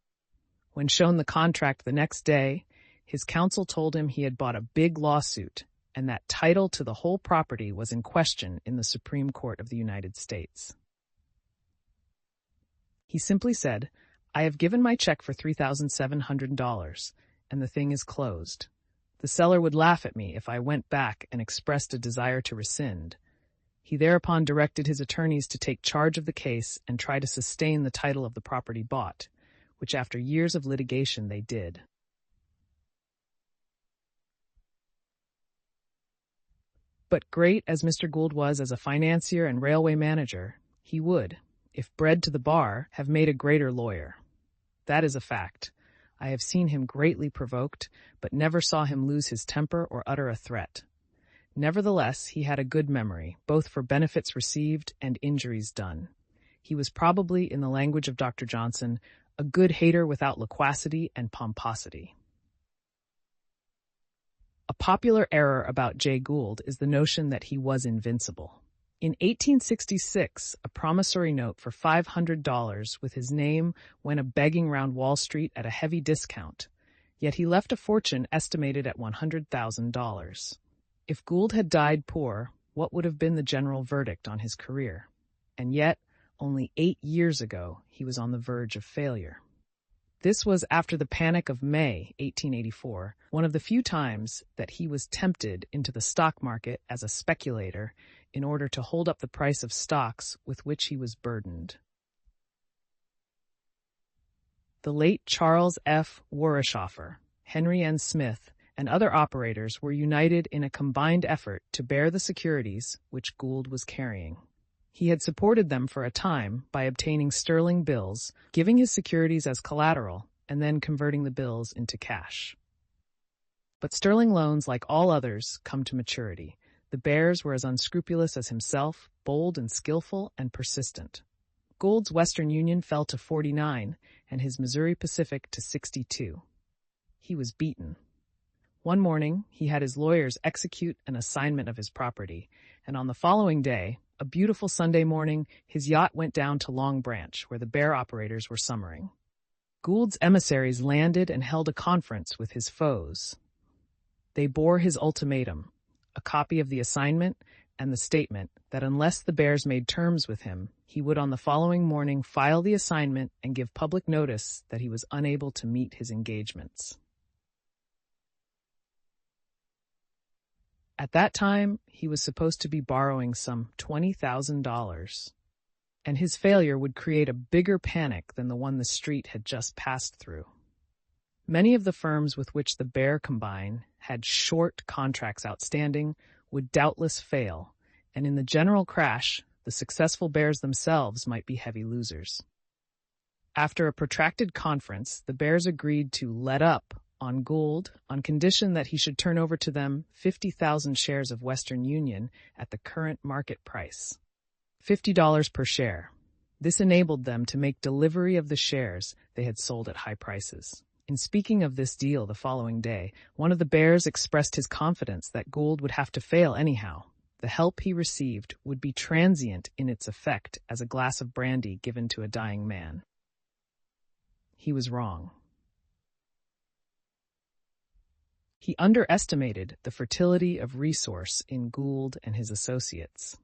Speaker 1: When shown the contract the next day, his counsel told him he had bought a big lawsuit and that title to the whole property was in question in the Supreme Court of the United States. He simply said, I have given my check for $3,700, and the thing is closed. The seller would laugh at me if I went back and expressed a desire to rescind. He thereupon directed his attorneys to take charge of the case and try to sustain the title of the property bought, which after years of litigation they did. But great as Mr. Gould was as a financier and railway manager, he would, if bred to the bar, have made a greater lawyer. That is a fact. I have seen him greatly provoked, but never saw him lose his temper or utter a threat. Nevertheless, he had a good memory, both for benefits received and injuries done. He was probably, in the language of Dr. Johnson, a good hater without loquacity and pomposity. A popular error about Jay Gould is the notion that he was invincible. In 1866, a promissory note for $500 with his name went a-begging round Wall Street at a heavy discount, yet he left a fortune estimated at $100,000. If Gould had died poor, what would have been the general verdict on his career? And yet, only 8 years ago, he was on the verge of failure. This was after the Panic of May 1884, one of the few times that he was tempted into the stock market as a speculator in order to hold up the price of stocks with which he was burdened. The late Charles F. Warishoffer, Henry N. Smith, and other operators were united in a combined effort to bear the securities which Gould was carrying. He had supported them for a time by obtaining sterling bills, giving his securities as collateral, and then converting the bills into cash. But sterling loans, like all others, come to maturity. The bears were as unscrupulous as himself, bold and skillful and persistent. Gould's Western Union fell to 49 and his Missouri Pacific to 62. He was beaten. One morning, he had his lawyers execute an assignment of his property, and on the following day, a beautiful Sunday morning, his yacht went down to Long Branch, where the bear operators were summering. Gould's emissaries landed and held a conference with his foes. They bore his ultimatum, a copy of the assignment, and the statement that unless the bears made terms with him, he would on the following morning file the assignment and give public notice that he was unable to meet his engagements. At that time, he was supposed to be borrowing some $20,000, and his failure would create a bigger panic than the one the street had just passed through. Many of the firms with which the bear combine had short contracts outstanding, would doubtless fail, and in the general crash, the successful bears themselves might be heavy losers. After a protracted conference, the bears agreed to let up on Gould on condition that he should turn over to them 50,000 shares of Western Union at the current market price, $50 per share. This enabled them to make delivery of the shares they had sold at high prices. In speaking of this deal the following day, one of the bears expressed his confidence that Gould would have to fail anyhow. The help he received would be transient in its effect as a glass of brandy given to a dying man. He was wrong. He underestimated the fertility of resource in Gould and his associates.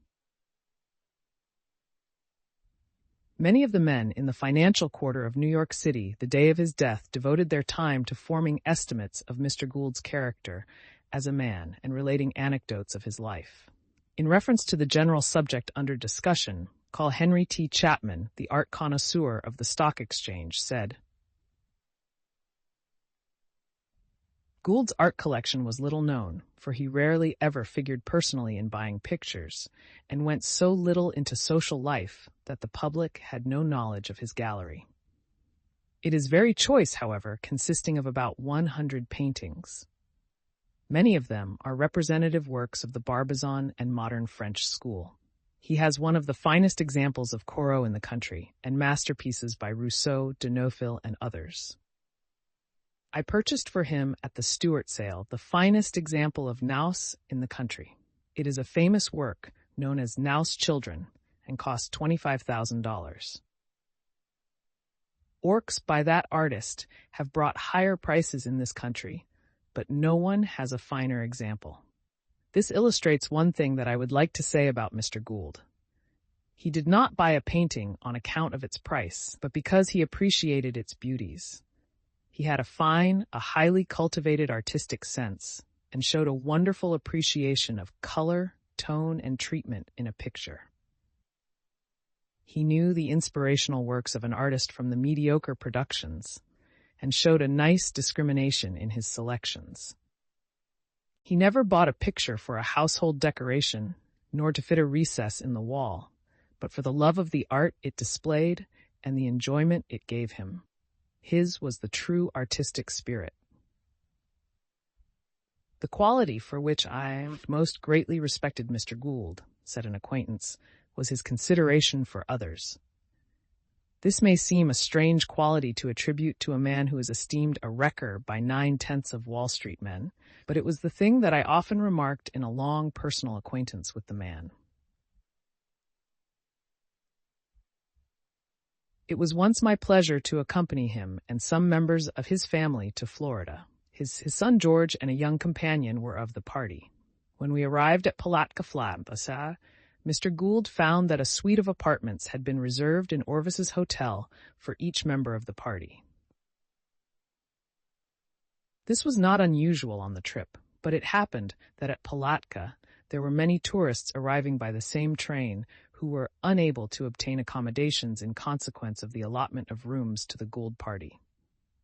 Speaker 1: Many of the men in the financial quarter of New York City the day of his death devoted their time to forming estimates of Mr. Gould's character as a man and relating anecdotes of his life. In reference to the general subject under discussion, call Henry T. Chapman, the art connoisseur of the Stock Exchange, said, Gould's art collection was little known, for he rarely ever figured personally in buying pictures, and went so little into social life that the public had no knowledge of his gallery. It is very choice, however, consisting of about 100 paintings. Many of them are representative works of the Barbizon and modern French school. He has one of the finest examples of Corot in the country, and masterpieces by Rousseau, de Neufville, and others. I purchased for him at the Stuart sale the finest example of Naus in the country. It is a famous work known as Naus Children and cost $25,000. Works by that artist have brought higher prices in this country, but no one has a finer example. This illustrates one thing that I would like to say about Mr. Gould. He did not buy a painting on account of its price, but because he appreciated its beauties. He had a highly cultivated artistic sense, and showed a wonderful appreciation of color, tone, and treatment in a picture. He knew the inspirational works of an artist from the mediocre productions, and showed a nice discrimination in his selections. He never bought a picture for a household decoration, nor to fit a recess in the wall, but for the love of the art it displayed and the enjoyment it gave him. His was the true artistic spirit. The quality for which I most greatly respected Mr. Gould, said an acquaintance, was his consideration for others. This may seem a strange quality to attribute to a man who is esteemed a wrecker by 9/10 of Wall Street men, but it was the thing that I often remarked in a long personal acquaintance with the man. It was once my pleasure to accompany him and some members of his family to Florida. His son George and a young companion were of the party. When we arrived at Palatka Flats, Mr. Gould found that a suite of apartments had been reserved in Orvis's hotel for each member of the party. This was not unusual on the trip, but it happened that at Palatka there were many tourists arriving by the same train who were unable to obtain accommodations in consequence of the allotment of rooms to the Gould party.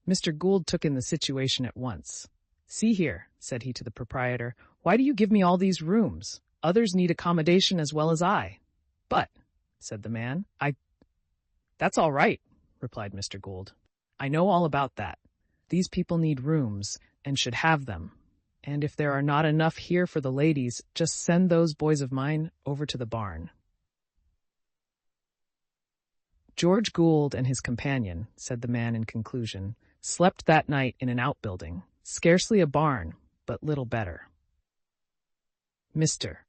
Speaker 1: Mr. Gould took in the situation at once. "See here," said he to the proprietor, "why do you give me all these rooms? Others need accommodation as well as I." "But," said the man, "That's all right," replied Mr. Gould. "I know all about that. These people need rooms and should have them. And if there are not enough here for the ladies, just send those boys of mine over to the barn." George Gould and his companion, said the man in conclusion, slept that night in an outbuilding, scarcely a barn, but little better. Mr.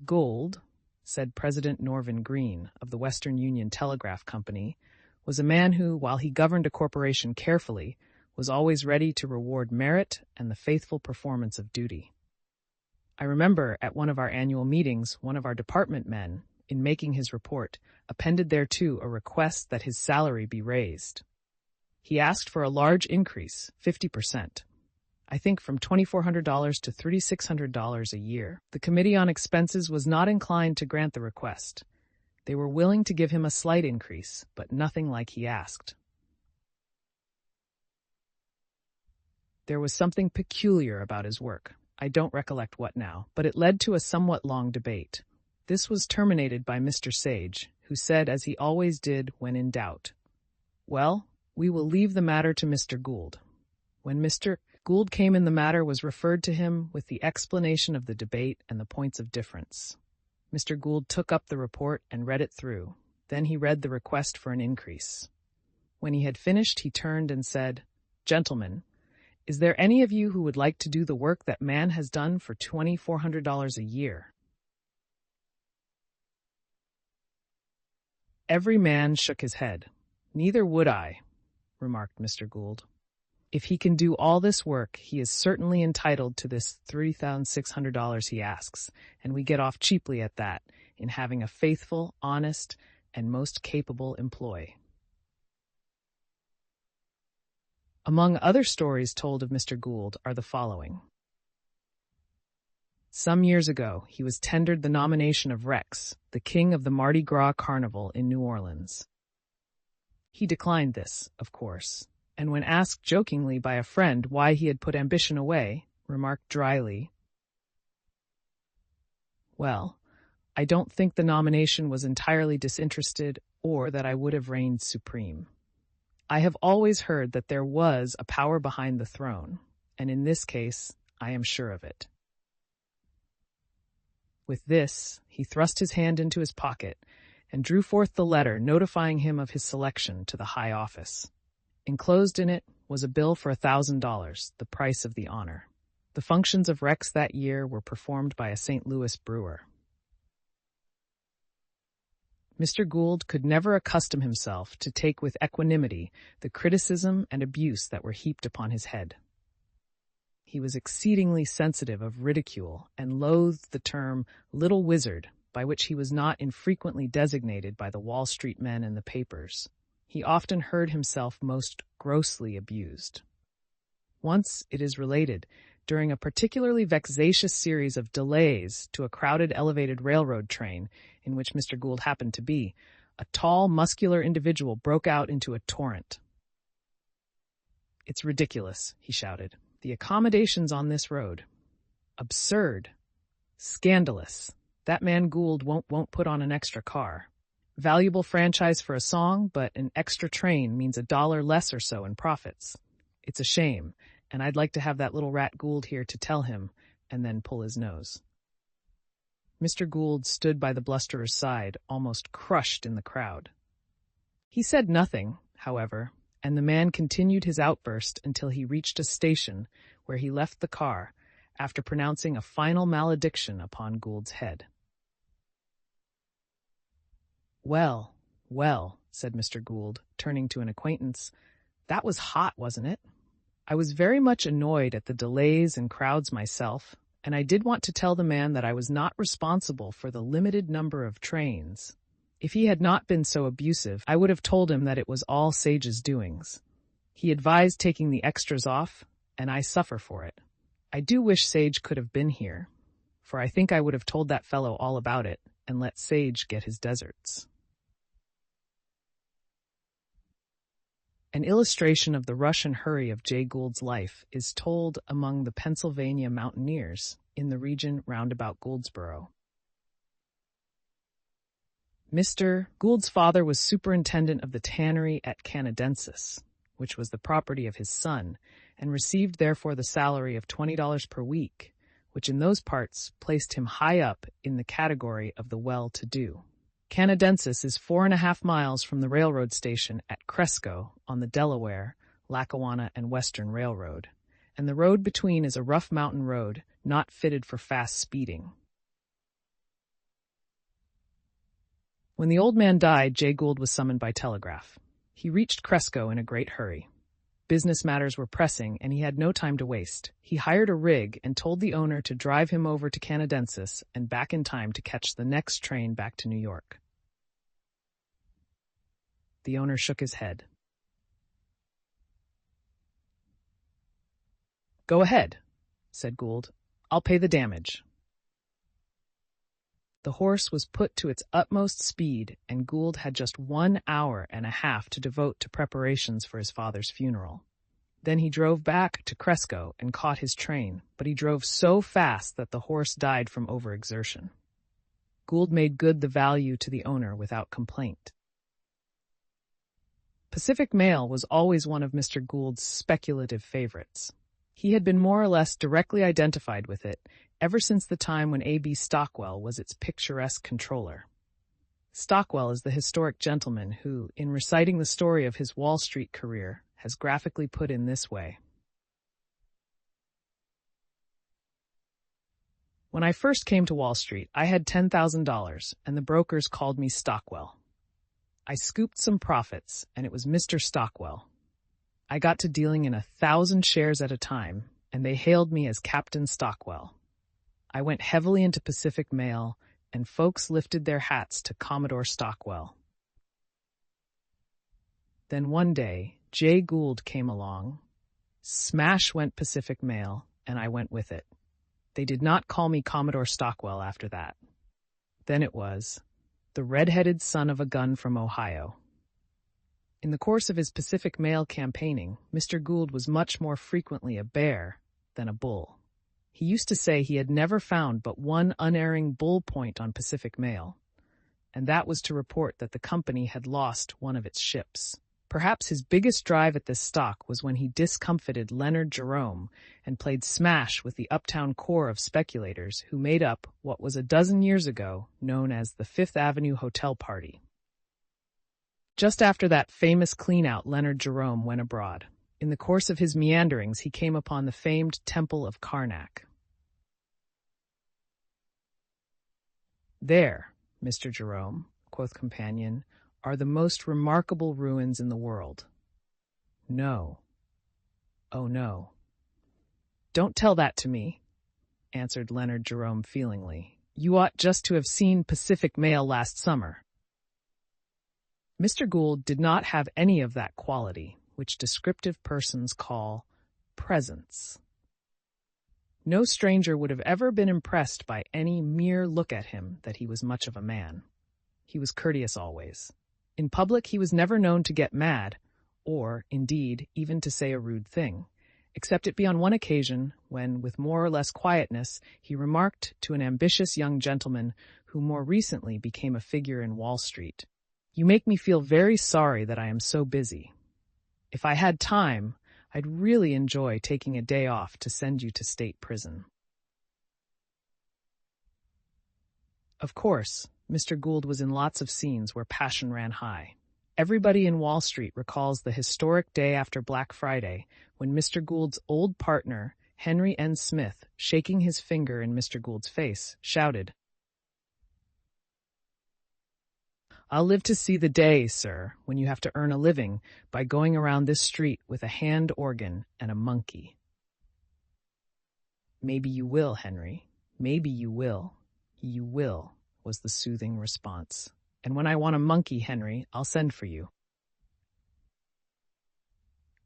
Speaker 1: Gould, said President Norvin Green of the Western Union Telegraph Company, was a man who, while he governed a corporation carefully, was always ready to reward merit and the faithful performance of duty. I remember at one of our annual meetings, one of our department men, in making his report, appended thereto a request that his salary be raised. He asked for a large increase, 50%. I think from $2,400 to $3,600 a year. The Committee on Expenses was not inclined to grant the request. They were willing to give him a slight increase, but nothing like he asked. There was something peculiar about his work. I don't recollect what now, but it led to a somewhat long debate. This was terminated by Mr. Sage, who said, as he always did when in doubt, "Well, we will leave the matter to Mr. Gould." When Mr. Gould came in, the matter was referred to him with the explanation of the debate and the points of difference. Mr. Gould took up the report and read it through. Then he read the request for an increase. When he had finished, he turned and said, "Gentlemen, is there any of you who would like to do the work that man has done for $2,400 a year?" Every man shook his head. "Neither would I," remarked Mr. Gould. "If he can do all this work, he is certainly entitled to this $3,600 he asks, and we get off cheaply at that, in having a faithful, honest, and most capable employee." Among other stories told of Mr. Gould are the following. Some years ago, he was tendered the nomination of Rex, the king of the Mardi Gras Carnival in New Orleans. He declined this, of course, and when asked jokingly by a friend why he had put ambition away, remarked dryly, "Well, I don't think the nomination was entirely disinterested or that I would have reigned supreme. I have always heard that there was a power behind the throne, and in this case, I am sure of it." With this, he thrust his hand into his pocket and drew forth the letter notifying him of his selection to the high office. Enclosed in it was a bill for $1,000, the price of the honor. The functions of Rex that year were performed by a St. Louis brewer. Mr. Gould could never accustom himself to take with equanimity the criticism and abuse that were heaped upon his head. He was exceedingly sensitive of ridicule and loathed the term "little wizard," by which he was not infrequently designated by the Wall Street men and the papers. He often heard himself most grossly abused. Once, it is related, during a particularly vexatious series of delays to a crowded elevated railroad train in which Mr. Gould happened to be, a tall, muscular individual broke out into a torrent. "It's ridiculous," he shouted. "The accommodations on this road. Absurd. Scandalous. That man Gould won't put on an extra car. Valuable franchise for a song, but an extra train means $1 less or so in profits. It's a shame, and I'd like to have that little rat Gould here to tell him, and then pull his nose." Mr. Gould stood by the blusterer's side, almost crushed in the crowd. He said nothing, however, and the man continued his outburst until he reached a station where he left the car, after pronouncing a final malediction upon Gould's head. "Well, well," said Mr. Gould, turning to an acquaintance, "that was hot, wasn't it? I was very much annoyed at the delays and crowds myself, and I did want to tell the man that I was not responsible for the limited number of trains. If he had not been so abusive, I would have told him that it was all Sage's doings. He advised taking the extras off, and I suffer for it. I do wish Sage could have been here, for I think I would have told that fellow all about it and let Sage get his deserts." An illustration of the rush and hurry of Jay Gould's life is told among the Pennsylvania mountaineers in the region round about Goldsboro. Mr. Gould's father was superintendent of the tannery at Canadensis, which was the property of his son, and received therefore the salary of $20 per week, which in those parts placed him high up in the category of the well-to-do. Canadensis is 4.5 miles from the railroad station at Cresco on the Delaware, Lackawanna, and Western Railroad, and the road between is a rough mountain road not fitted for fast speeding. When the old man died, Jay Gould was summoned by telegraph. He reached Cresco in a great hurry. Business matters were pressing, and he had no time to waste. He hired a rig and told the owner to drive him over to Canadensis and back in time to catch the next train back to New York. The owner shook his head. "Go ahead," said Gould. "I'll pay the damage." The horse was put to its utmost speed, and Gould had just 1 hour and a half to devote to preparations for his father's funeral. Then he drove back to Cresco and caught his train, but he drove so fast that the horse died from overexertion. Gould made good the value to the owner without complaint. Pacific Mail was always one of Mr. Gould's speculative favorites. He had been more or less directly identified with it ever since the time when A.B. Stockwell was its picturesque controller. Stockwell is the historic gentleman who, in reciting the story of his Wall Street career, has graphically put in this way. "When I first came to Wall Street, I had $10,000, and the brokers called me Stockwell. I scooped some profits, and it was Mr. Stockwell. I got to dealing in 1,000 shares at a time, and they hailed me as Captain Stockwell. I went heavily into Pacific Mail, and folks lifted their hats to Commodore Stockwell. Then one day, Jay Gould came along. Smash went Pacific Mail, and I went with it. They did not call me Commodore Stockwell after that. Then it was, the red-headed son of a gun from Ohio." In the course of his Pacific Mail campaigning, Mr. Gould was much more frequently a bear than a bull. He used to say he had never found but one unerring bull point on Pacific Mail, and that was to report that the company had lost one of its ships. Perhaps his biggest drive at this stock was when he discomfited Leonard Jerome and played smash with the uptown core of speculators who made up what was a dozen years ago known as the Fifth Avenue Hotel Party. Just after that famous clean-out, Leonard Jerome went abroad. In the course of his meanderings, he came upon the famed Temple of Karnak. "There, Mr. Jerome," quoth companion, "are the most remarkable ruins in the world." "No. Oh, no. Don't tell that to me," answered Leonard Jerome feelingly. "You ought just to have seen Pacific Mail last summer." Mr. Gould did not have any of that quality which descriptive persons call presence. No stranger would have ever been impressed by any mere look at him that he was much of a man. He was courteous always. In public he was never known to get mad, or, indeed, even to say a rude thing, except it be on one occasion when, with more or less quietness, he remarked to an ambitious young gentleman who more recently became a figure in Wall Street, "You make me feel very sorry that I am so busy. If I had time, I'd really enjoy taking a day off to send you to state prison." Of course, Mr. Gould was in lots of scenes where passion ran high. Everybody in Wall Street recalls the historic day after Black Friday when Mr. Gould's old partner, Henry N. Smith, shaking his finger in Mr. Gould's face, shouted, "I'll live to see the day, sir, when you have to earn a living by going around this street with a hand organ and a monkey." "Maybe you will, Henry. Maybe you will. You will," was the soothing response. "And when I want a monkey, Henry, I'll send for you."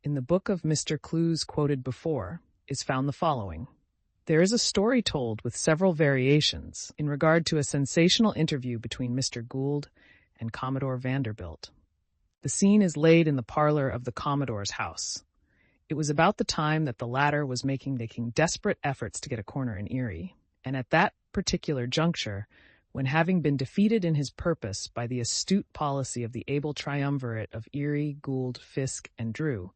Speaker 1: In the book of Mr. Clues quoted before is found the following. There is a story told with several variations in regard to a sensational interview between Mr. Gould and Commodore Vanderbilt. The scene is laid in the parlor of the Commodore's house. It was about the time that the latter was making desperate efforts to get a corner in Erie, and at that particular juncture, when having been defeated in his purpose by the astute policy of the able triumvirate of Erie, Gould, Fisk, and Drew,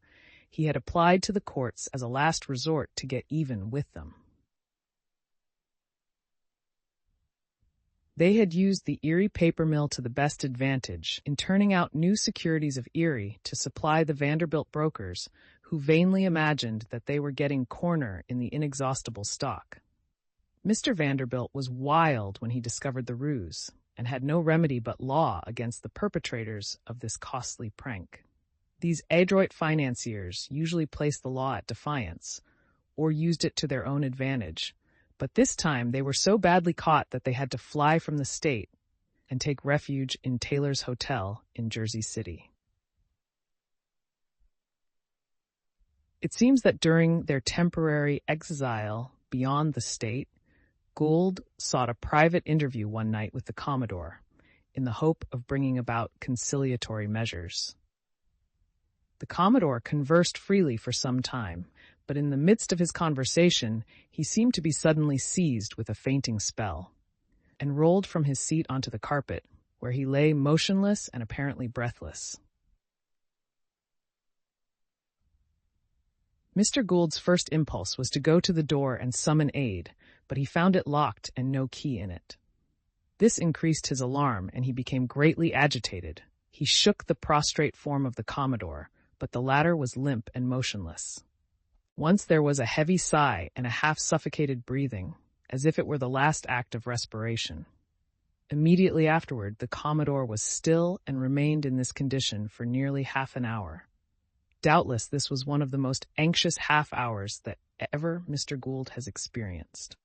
Speaker 1: he had applied to the courts as a last resort to get even with them. They had used the Erie paper mill to the best advantage in turning out new securities of Erie to supply the Vanderbilt brokers, who vainly imagined that they were getting corner in the inexhaustible stock. Mr. Vanderbilt was wild when he discovered the ruse, and had no remedy but law against the perpetrators of this costly prank. These adroit financiers usually placed the law at defiance, or used it to their own advantage, but this time they were so badly caught that they had to fly from the state and take refuge in Taylor's Hotel in Jersey City. It seems that during their temporary exile beyond the state, Gould sought a private interview one night with the Commodore in the hope of bringing about conciliatory measures. The Commodore conversed freely for some time, but in the midst of his conversation, he seemed to be suddenly seized with a fainting spell and rolled from his seat onto the carpet, where he lay motionless and apparently breathless. Mr. Gould's first impulse was to go to the door and summon aid, but he found it locked and no key in it. This increased his alarm, and he became greatly agitated. He shook the prostrate form of the Commodore, but the latter was limp and motionless. Once there was a heavy sigh and a half-suffocated breathing, as if it were the last act of respiration. Immediately afterward, the Commodore was still and remained in this condition for nearly half an hour. Doubtless this was one of the most anxious half-hours that ever Mr. Gould has experienced.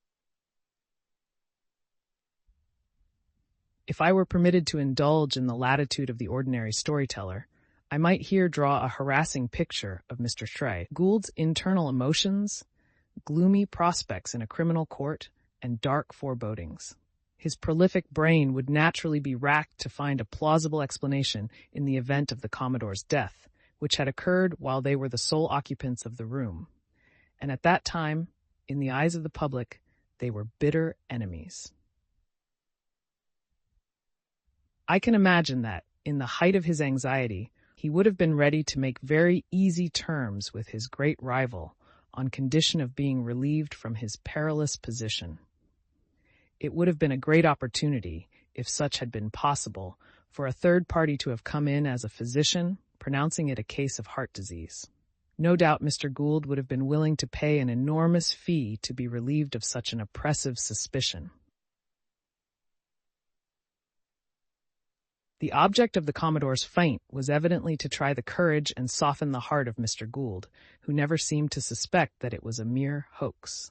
Speaker 1: If I were permitted to indulge in the latitude of the ordinary storyteller, I might here draw a harassing picture of Mr. Shrey. Gould's internal emotions, gloomy prospects in a criminal court, and dark forebodings. His prolific brain would naturally be racked to find a plausible explanation in the event of the Commodore's death, which had occurred while they were the sole occupants of the room. And at that time, in the eyes of the public, they were bitter enemies. I can imagine that, in the height of his anxiety, he would have been ready to make very easy terms with his great rival on condition of being relieved from his perilous position. It would have been a great opportunity, if such had been possible, for a third party to have come in as a physician, pronouncing it a case of heart disease. No doubt Mr. Gould would have been willing to pay an enormous fee to be relieved of such an oppressive suspicion. The object of the Commodore's feint was evidently to try the courage and soften the heart of Mr. Gould, who never seemed to suspect that it was a mere hoax.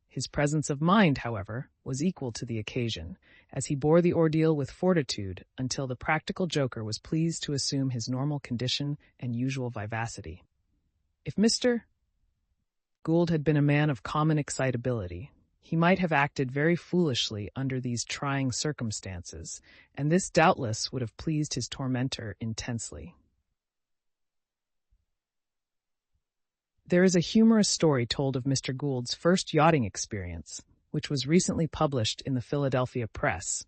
Speaker 1: His presence of mind, however, was equal to the occasion, as he bore the ordeal with fortitude until the practical joker was pleased to assume his normal condition and usual vivacity. If Mr. Gould had been a man of common excitability, he might have acted very foolishly under these trying circumstances, and this doubtless would have pleased his tormentor intensely. There is a humorous story told of Mr. Gould's first yachting experience, which was recently published in the Philadelphia Press,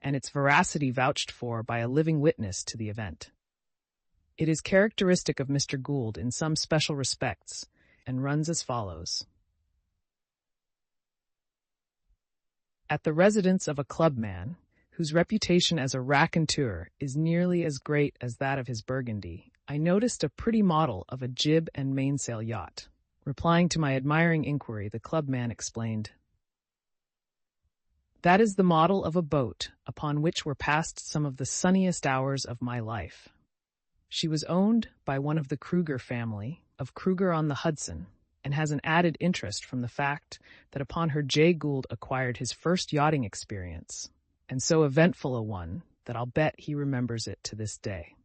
Speaker 1: and its veracity vouched for by a living witness to the event. It is characteristic of Mr. Gould in some special respects, and runs as follows. At the residence of a clubman, whose reputation as a raconteur is nearly as great as that of his Burgundy, I noticed a pretty model of a jib and mainsail yacht. Replying to my admiring inquiry, the clubman explained, "That is the model of a boat upon which were passed some of the sunniest hours of my life. She was owned by one of the Kruger family of Kruger on the Hudson, and has an added interest from the fact that upon her J. Gould acquired his first yachting experience, and so eventful a one that I'll bet he remembers it to this day."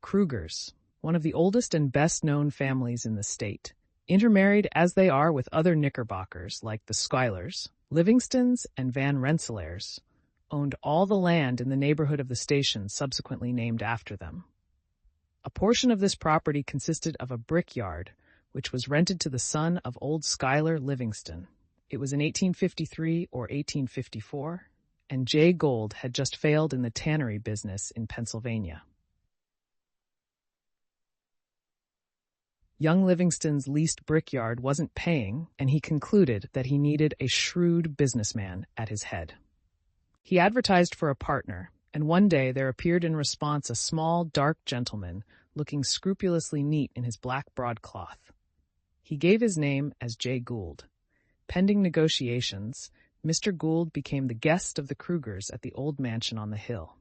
Speaker 1: Krugers, one of the oldest and best-known families in the state, intermarried as they are with other Knickerbockers like the Schuylers, Livingstons, and Van Rensselaers, owned all the land in the neighborhood of the station subsequently named after them. A portion of this property consisted of a brickyard, which was rented to the son of old Schuyler Livingston. It was in 1853 or 1854, and J. Gould had just failed in the tannery business in Pennsylvania. Young Livingston's leased brickyard wasn't paying, and he concluded that he needed a shrewd businessman at his head. He advertised for a partner, and one day there appeared in response a small, dark gentleman looking scrupulously neat in his black broadcloth. He gave his name as J. Gould. Pending negotiations, Mr. Gould became the guest of the Krugers at the old mansion on the hill.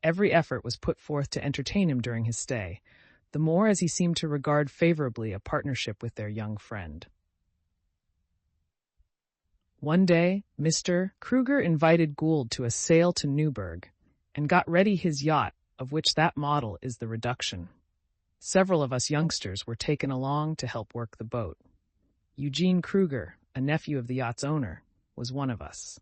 Speaker 1: Every effort was put forth to entertain him during his stay, the more as he seemed to regard favorably a partnership with their young friend. One day, Mr. Kruger invited Gould to a sail to Newburgh and got ready his yacht, of which that model is the Reduction. Several of us youngsters were taken along to help work the boat. Eugene Kruger, a nephew of the yacht's owner, was one of us.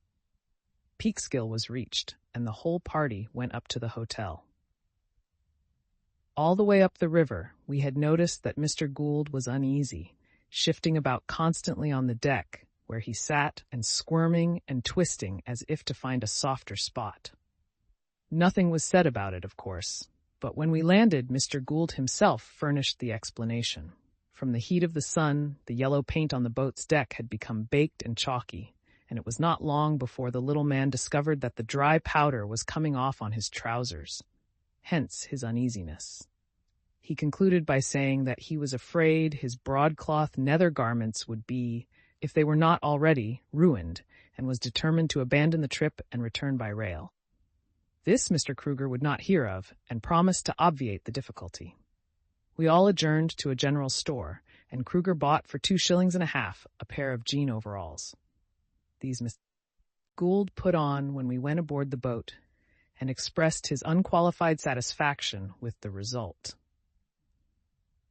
Speaker 1: Peekskill was reached, and the whole party went up to the hotel. All the way up the river, we had noticed that Mr. Gould was uneasy, shifting about constantly on the deck, where he sat and squirming and twisting as if to find a softer spot. Nothing was said about it, of course, but when we landed, Mr. Gould himself furnished the explanation. From the heat of the sun, the yellow paint on the boat's deck had become baked and chalky, and it was not long before the little man discovered that the dry powder was coming off on his trousers, hence his uneasiness. He concluded by saying that he was afraid his broadcloth nether garments would be, if they were not already, ruined, and was determined to abandon the trip and return by rail. This Mr. Kruger would not hear of, and promised to obviate the difficulty. We all adjourned to a general store, and Kruger bought for 2.50 a pair of jean overalls. These Mr. Gould put on when we went aboard the boat, and expressed his unqualified satisfaction with the result.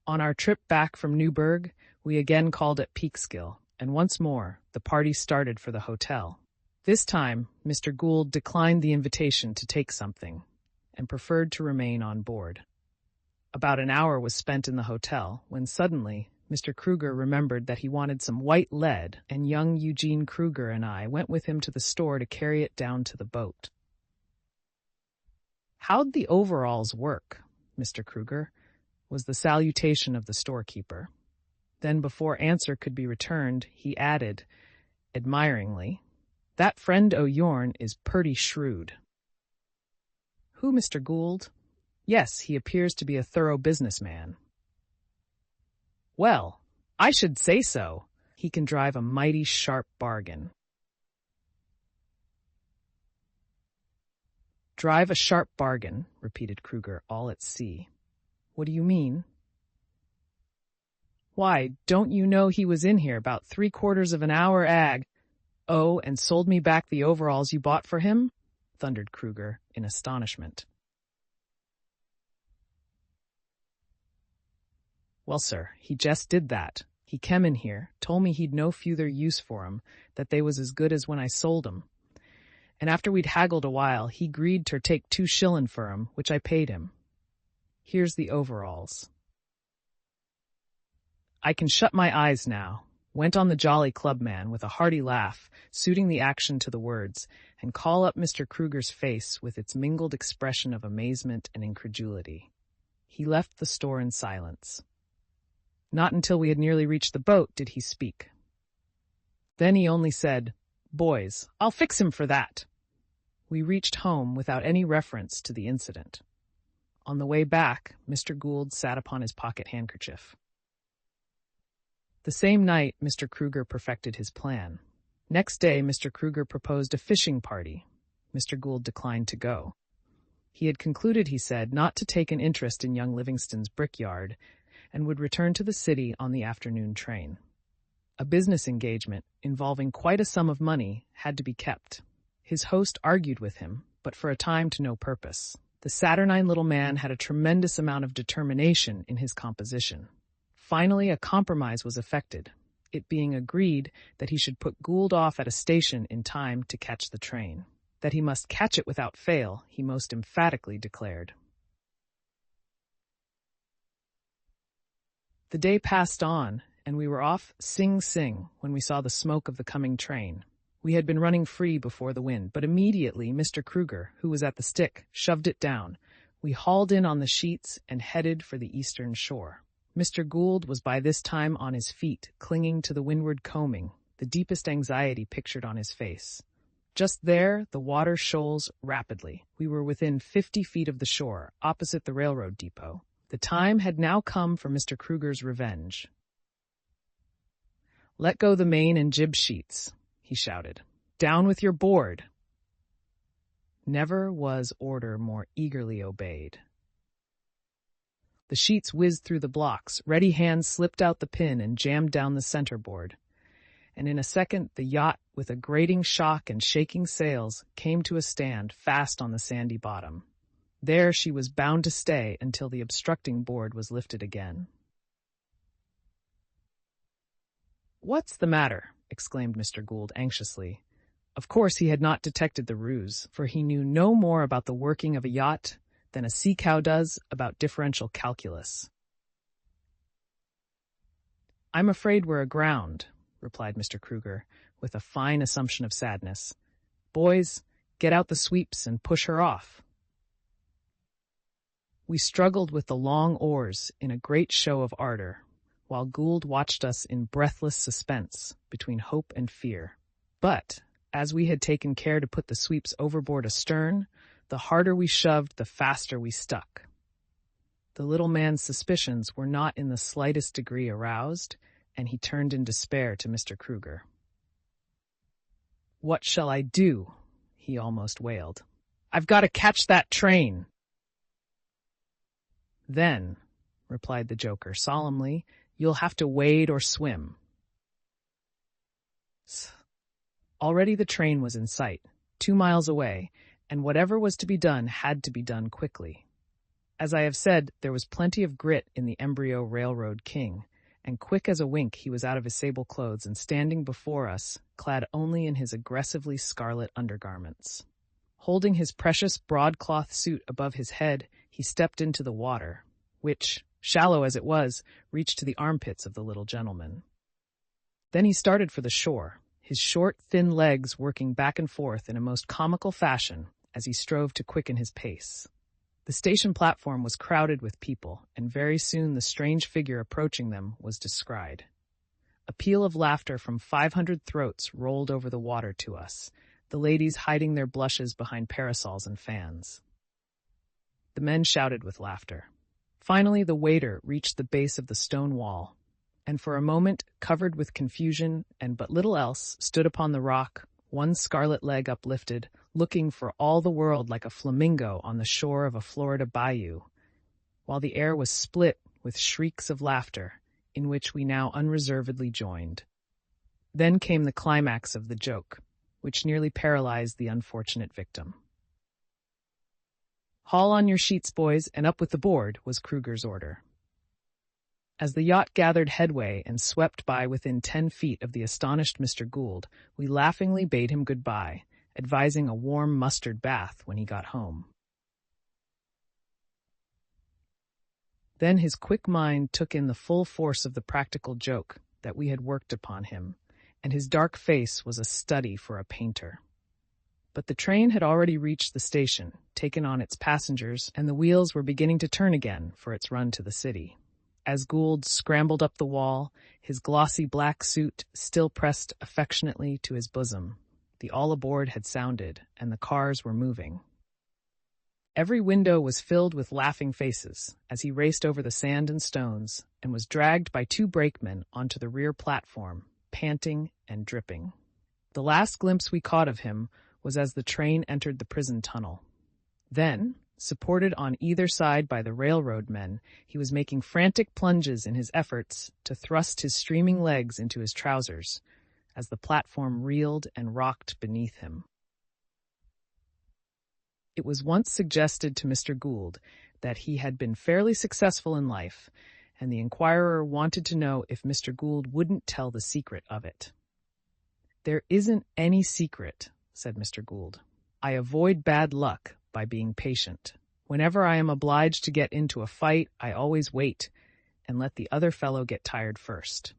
Speaker 1: On our trip back from Newburgh, we again called at Peekskill, and once more the party started for the hotel. This time, Mr. Gould declined the invitation to take something, and preferred to remain on board. About an hour was spent in the hotel, when suddenly Mr. Kruger remembered that he wanted some white lead, and young Eugene Kruger and I went with him to the store to carry it down to the boat. "How'd the overalls work, Mr. Kruger?" was the salutation of the storekeeper. Then, before answer could be returned, he added, admiringly, "That friend o' yourn is purty shrewd." "Who, Mr. Gould?" "Yes, he appears to be a thorough businessman." "Well, I should say so. He can drive a mighty sharp bargain." "Drive a sharp bargain," repeated Kruger, all at sea. "What do you mean?" "Why, don't you know he was in here about 3/4 of an hour Oh, and sold me back the overalls you bought for him?" thundered Kruger in astonishment. "Well, sir, he just did that. He kem in here, told me he'd no further use for 'em, that they was as good as when I sold 'em. And after we'd haggled a while, he 'greed ter take 2 shillin' for 'em, which I paid him. Here's the overalls." "I can shut my eyes now," went on the jolly clubman with a hearty laugh, suiting the action to the words, and call up Mr. Kruger's face with its mingled expression of amazement and incredulity. He left the store in silence. Not until we had nearly reached the boat did he speak. Then he only said, "Boys, I'll fix him for that." We reached home without any reference to the incident. On the way back, Mr. Gould sat upon his pocket handkerchief. The same night, Mr. Kruger perfected his plan. Next day, Mr. Kruger proposed a fishing party. Mr. Gould declined to go. He had concluded, he said, not to take an interest in young Livingston's brickyard, and would return to the city on the afternoon train. A business engagement, involving quite a sum of money, had to be kept. His host argued with him, but for a time to no purpose. The saturnine little man had a tremendous amount of determination in his composition. Finally, a compromise was effected, it being agreed that he should put Gould off at a station in time to catch the train. That he must catch it without fail, he most emphatically declared. The day passed on, and we were off Sing Sing when we saw the smoke of the coming train. We had been running free before the wind, but immediately Mr. Kruger, who was at the stick, shoved it down. We hauled in on the sheets and headed for the eastern shore. Mr. Gould was by this time on his feet, clinging to the windward coaming, the deepest anxiety pictured on his face. Just there, the water shoals rapidly. We were within 50 feet of the shore, opposite the railroad depot. The time had now come for Mr. Kruger's revenge. "Let go the main and jib sheets," he shouted. "Down with your board." Never was order more eagerly obeyed. The sheets whizzed through the blocks, ready hands slipped out the pin and jammed down the centerboard. And in a second the yacht, with a grating shock and shaking sails, came to a stand fast on the sandy bottom. There she was bound to stay until the obstructing board was lifted again. "What's the matter?" exclaimed Mr. Gould anxiously. Of course he had not detected the ruse, for he knew no more about the working of a yacht than a sea cow does about differential calculus. "I'm afraid we're aground," replied Mr. Kruger, with a fine assumption of sadness. "Boys, get out the sweeps and push her off." We struggled with the long oars in a great show of ardor, while Gould watched us in breathless suspense between hope and fear. But, as we had taken care to put the sweeps overboard astern, the harder we shoved, the faster we stuck. The little man's suspicions were not in the slightest degree aroused, and he turned in despair to Mr. Kruger. "What shall I do?" he almost wailed. "I've got to catch that train." "Then," replied the joker solemnly, "you'll have to wade or swim." Already the train was in sight, 2 miles away, and whatever was to be done had to be done quickly. As I have said, there was plenty of grit in the embryo railroad king, and quick as a wink he was out of his sable clothes and standing before us, clad only in his aggressively scarlet undergarments. Holding his precious broadcloth suit above his head, he stepped into the water, which, shallow as it was, reached to the armpits of the little gentleman. Then he started for the shore, his short, thin legs working back and forth in a most comical fashion as he strove to quicken his pace. The station platform was crowded with people, and very soon the strange figure approaching them was descried. A peal of laughter from 500 throats rolled over the water to us, the ladies hiding their blushes behind parasols and fans. The men shouted with laughter. Finally, the waiter reached the base of the stone wall, and for a moment, covered with confusion and but little else, stood upon the rock, one scarlet leg uplifted, looking for all the world like a flamingo on the shore of a Florida bayou, while the air was split with shrieks of laughter, in which we now unreservedly joined. Then came the climax of the joke, which nearly paralyzed the unfortunate victim. "Haul on your sheets, boys, and up with the board," was Kruger's order. As the yacht gathered headway and swept by within 10 feet of the astonished Mr. Gould, we laughingly bade him goodbye, advising a warm mustard bath when he got home. Then his quick mind took in the full force of the practical joke that we had worked upon him, and his dark face was a study for a painter. But the train had already reached the station, taken on its passengers, and the wheels were beginning to turn again for its run to the city. As Gould scrambled up the wall, his glossy black suit still pressed affectionately to his bosom, the all aboard had sounded, and the cars were moving. Every window was filled with laughing faces as he raced over the sand and stones and was dragged by 2 brakemen onto the rear platform, panting and dripping. The last glimpse we caught of him was as the train entered the prison tunnel. Then, supported on either side by the railroad men, he was making frantic plunges in his efforts to thrust his streaming legs into his trousers as the platform reeled and rocked beneath him. It was once suggested to Mr. Gould that he had been fairly successful in life, and the inquirer wanted to know if Mr. Gould wouldn't tell the secret of it. "There isn't any secret," said Mr. Gould. "I avoid bad luck by being patient. Whenever I am obliged to get into a fight, I always wait and let the other fellow get tired first."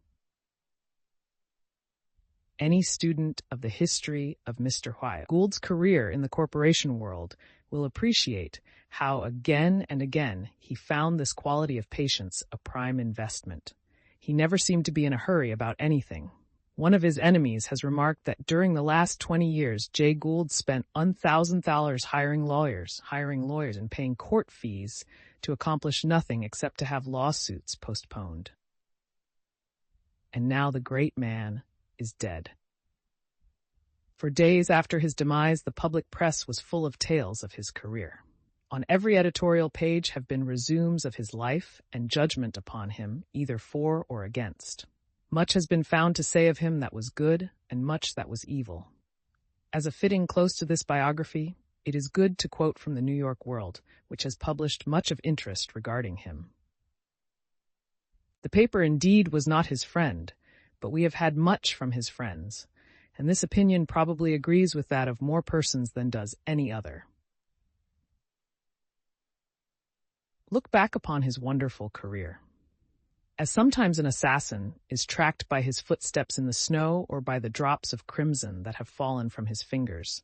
Speaker 1: Any student of the history of Mr. Gould's career in the corporation world will appreciate how again and again he found this quality of patience a prime investment. He never seemed to be in a hurry about anything. One of his enemies has remarked that during the last 20 years, Jay Gould spent $1,000 hiring lawyers, and paying court fees to accomplish nothing except to have lawsuits postponed. And now the great man is dead. For days after his demise, the public press was full of tales of his career. On every editorial page have been resumes of his life and judgment upon him, either for or against. Much has been found to say of him that was good, and much that was evil. As a fitting close to this biography, it is good to quote from the New York World, which has published much of interest regarding him. The paper indeed was not his friend, but we have had much from his friends, and this opinion probably agrees with that of more persons than does any other. Look back upon his wonderful career. As sometimes an assassin is tracked by his footsteps in the snow or by the drops of crimson that have fallen from his fingers,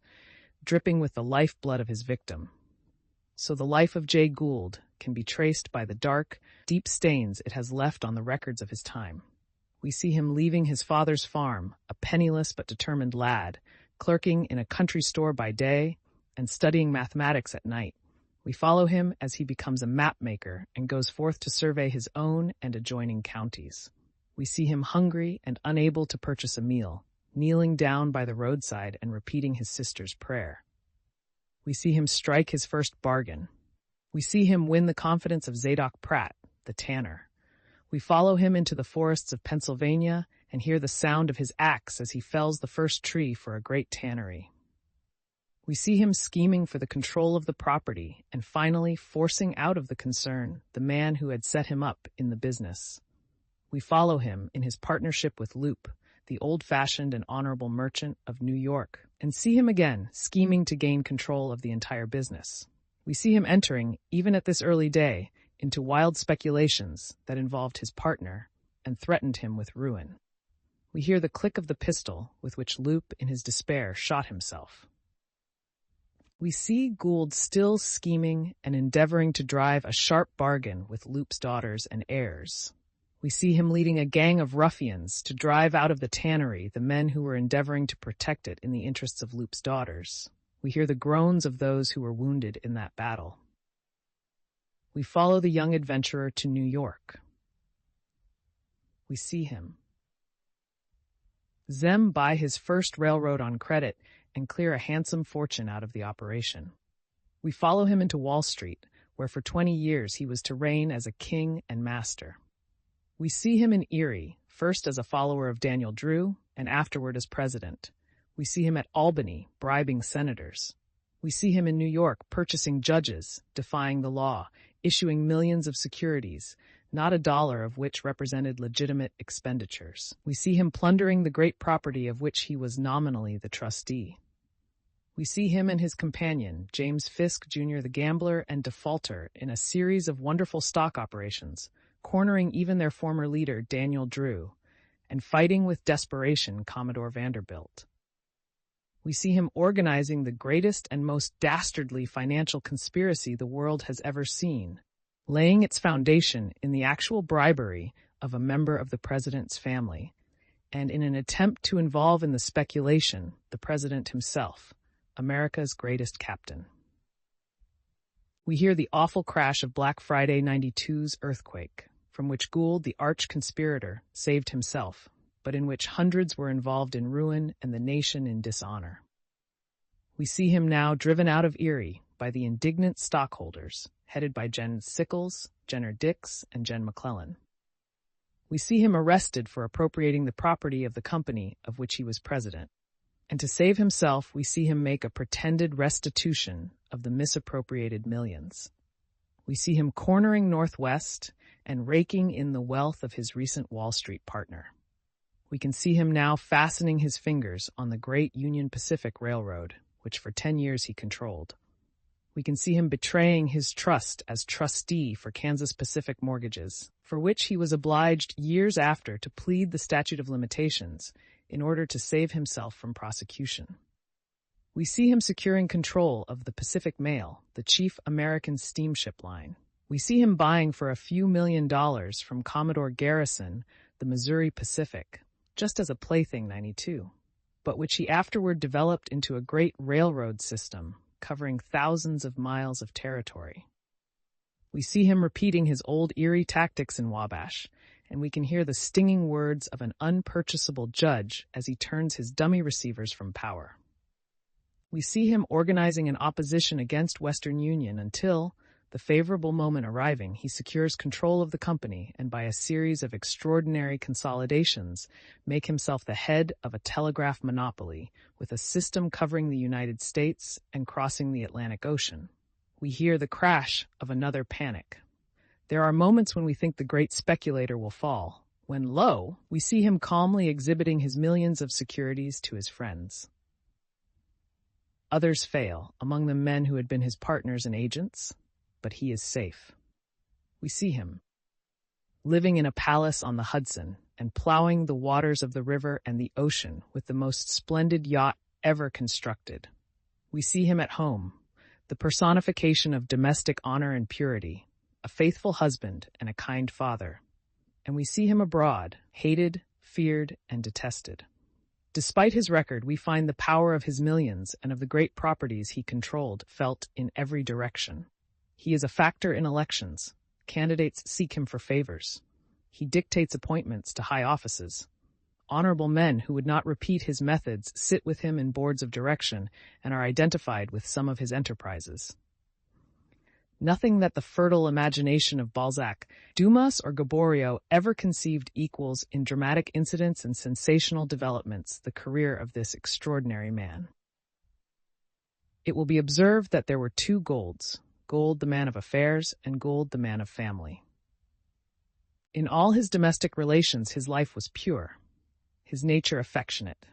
Speaker 1: dripping with the lifeblood of his victim, so the life of Jay Gould can be traced by the dark, deep stains it has left on the records of his time. We see him leaving his father's farm, a penniless but determined lad, clerking in a country store by day and studying mathematics at night. We follow him as he becomes a map maker and goes forth to survey his own and adjoining counties. We see him hungry and unable to purchase a meal, kneeling down by the roadside and repeating his sister's prayer. We see him strike his first bargain. We see him win the confidence of Zadok Pratt, the tanner. We follow him into the forests of Pennsylvania and hear the sound of his axe as he fells the first tree for a great tannery. We see him scheming for the control of the property and finally forcing out of the concern the man who had set him up in the business. We follow him in his partnership with Loop, the old-fashioned and honorable merchant of New York, and see him again scheming to gain control of the entire business. We see him entering, even at this early day, into wild speculations that involved his partner and threatened him with ruin. We hear the click of the pistol with which Loop, in his despair, shot himself. We see Gould still scheming and endeavoring to drive a sharp bargain with Loop's daughters and heirs. We see him leading a gang of ruffians to drive out of the tannery the men who were endeavoring to protect it in the interests of Loop's daughters. We hear the groans of those who were wounded in that battle. We follow the young adventurer to New York. We see him buy his first railroad on credit and clear a handsome fortune out of the operation. We follow him into Wall Street, where for 20 years he was to reign as a king and master. We see him in Erie, first as a follower of Daniel Drew and afterward as president. We see him at Albany, bribing senators. We see him in New York purchasing judges, defying the law, issuing millions of securities, not a dollar of which represented legitimate expenditures. We see him plundering the great property of which he was nominally the trustee. We see him and his companion, James Fisk, Jr., the gambler and defaulter, in a series of wonderful stock operations, cornering even their former leader, Daniel Drew, and fighting with desperation Commodore Vanderbilt. We see him organizing the greatest and most dastardly financial conspiracy the world has ever seen, laying its foundation in the actual bribery of a member of the president's family, and in an attempt to involve in the speculation the president himself, America's greatest captain. We hear the awful crash of Black Friday 92's earthquake, from which Gould, the arch-conspirator, saved himself, but in which hundreds were involved in ruin and the nation in dishonor. We see him now driven out of Erie by the indignant stockholders, headed by Jen Sickles, Jenner Dix, and Jen McClellan. We see him arrested for appropriating the property of the company of which he was president, and to save himself we see him make a pretended restitution of the misappropriated millions. We see him cornering Northwest and raking in the wealth of his recent Wall Street partner. We can see him now fastening his fingers on the great Union Pacific Railroad, which for 10 years he controlled. We can see him betraying his trust as trustee for Kansas Pacific mortgages, for which he was obliged years after to plead the statute of limitations in order to save himself from prosecution. We see him securing control of the Pacific Mail, the chief American steamship line. We see him buying for a few $1,000,000 from Commodore Garrison the Missouri Pacific, just as a plaything 92, but which he afterward developed into a great railroad system covering thousands of miles of territory. We see him repeating his old Erie tactics in Wabash, and we can hear the stinging words of an unpurchasable judge as he turns his dummy receivers from power. We see him organizing an opposition against Western Union until, the favorable moment arriving, he secures control of the company and by a series of extraordinary consolidations make himself the head of a telegraph monopoly with a system covering the United States and crossing the Atlantic Ocean. We hear the crash of another panic. There are moments when we think the great speculator will fall, when, lo, we see him calmly exhibiting his millions of securities to his friends. Others fail, among them men who had been his partners and agents, but he is safe. We see him living in a palace on the Hudson and plowing the waters of the river and the ocean with the most splendid yacht ever constructed. We see him at home, the personification of domestic honor and purity, a faithful husband and a kind father. And we see him abroad, hated, feared, and detested. Despite his record, we find the power of his millions and of the great properties he controlled felt in every direction. He is a factor in elections. Candidates seek him for favors. He dictates appointments to high offices. Honorable men who would not repeat his methods sit with him in boards of direction and are identified with some of his enterprises. Nothing that the fertile imagination of Balzac, Dumas, or Gaboriau ever conceived equals in dramatic incidents and sensational developments the career of this extraordinary man. It will be observed that there were two Goulds, Gould the man of affairs and Gould the man of family. In all his domestic relations his life was pure, his nature affectionate.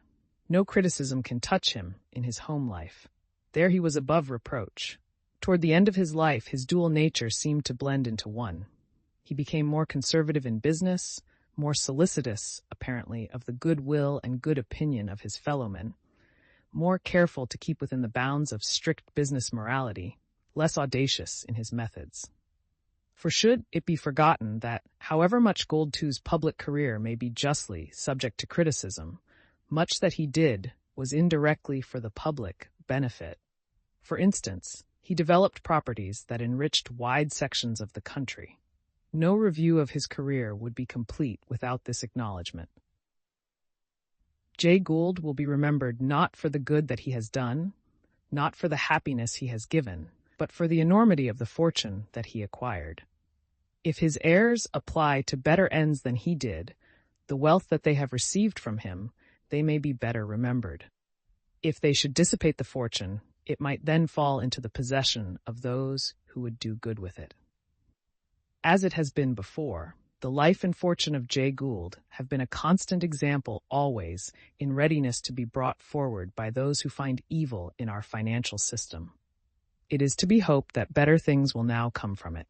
Speaker 1: No criticism can touch him in his home life. There he was above reproach. Toward the end of his life, his dual nature seemed to blend into one. He became more conservative in business, more solicitous, apparently, of the goodwill and good opinion of his fellowmen, more careful to keep within the bounds of strict business morality, less audacious in his methods. For should it be forgotten that, however much Gould II's public career may be justly subject to criticism, much that he did was indirectly for the public benefit. For instance, he developed properties that enriched wide sections of the country. No review of his career would be complete without this acknowledgement. Jay Gould will be remembered not for the good that he has done, not for the happiness he has given, but for the enormity of the fortune that he acquired. If his heirs apply to better ends than he did, the wealth that they have received from him, they may be better remembered. If they should dissipate the fortune, it might then fall into the possession of those who would do good with it. As it has been before, the life and fortune of Jay Gould have been a constant example always in readiness to be brought forward by those who find evil in our financial system. It is to be hoped that better things will now come from it.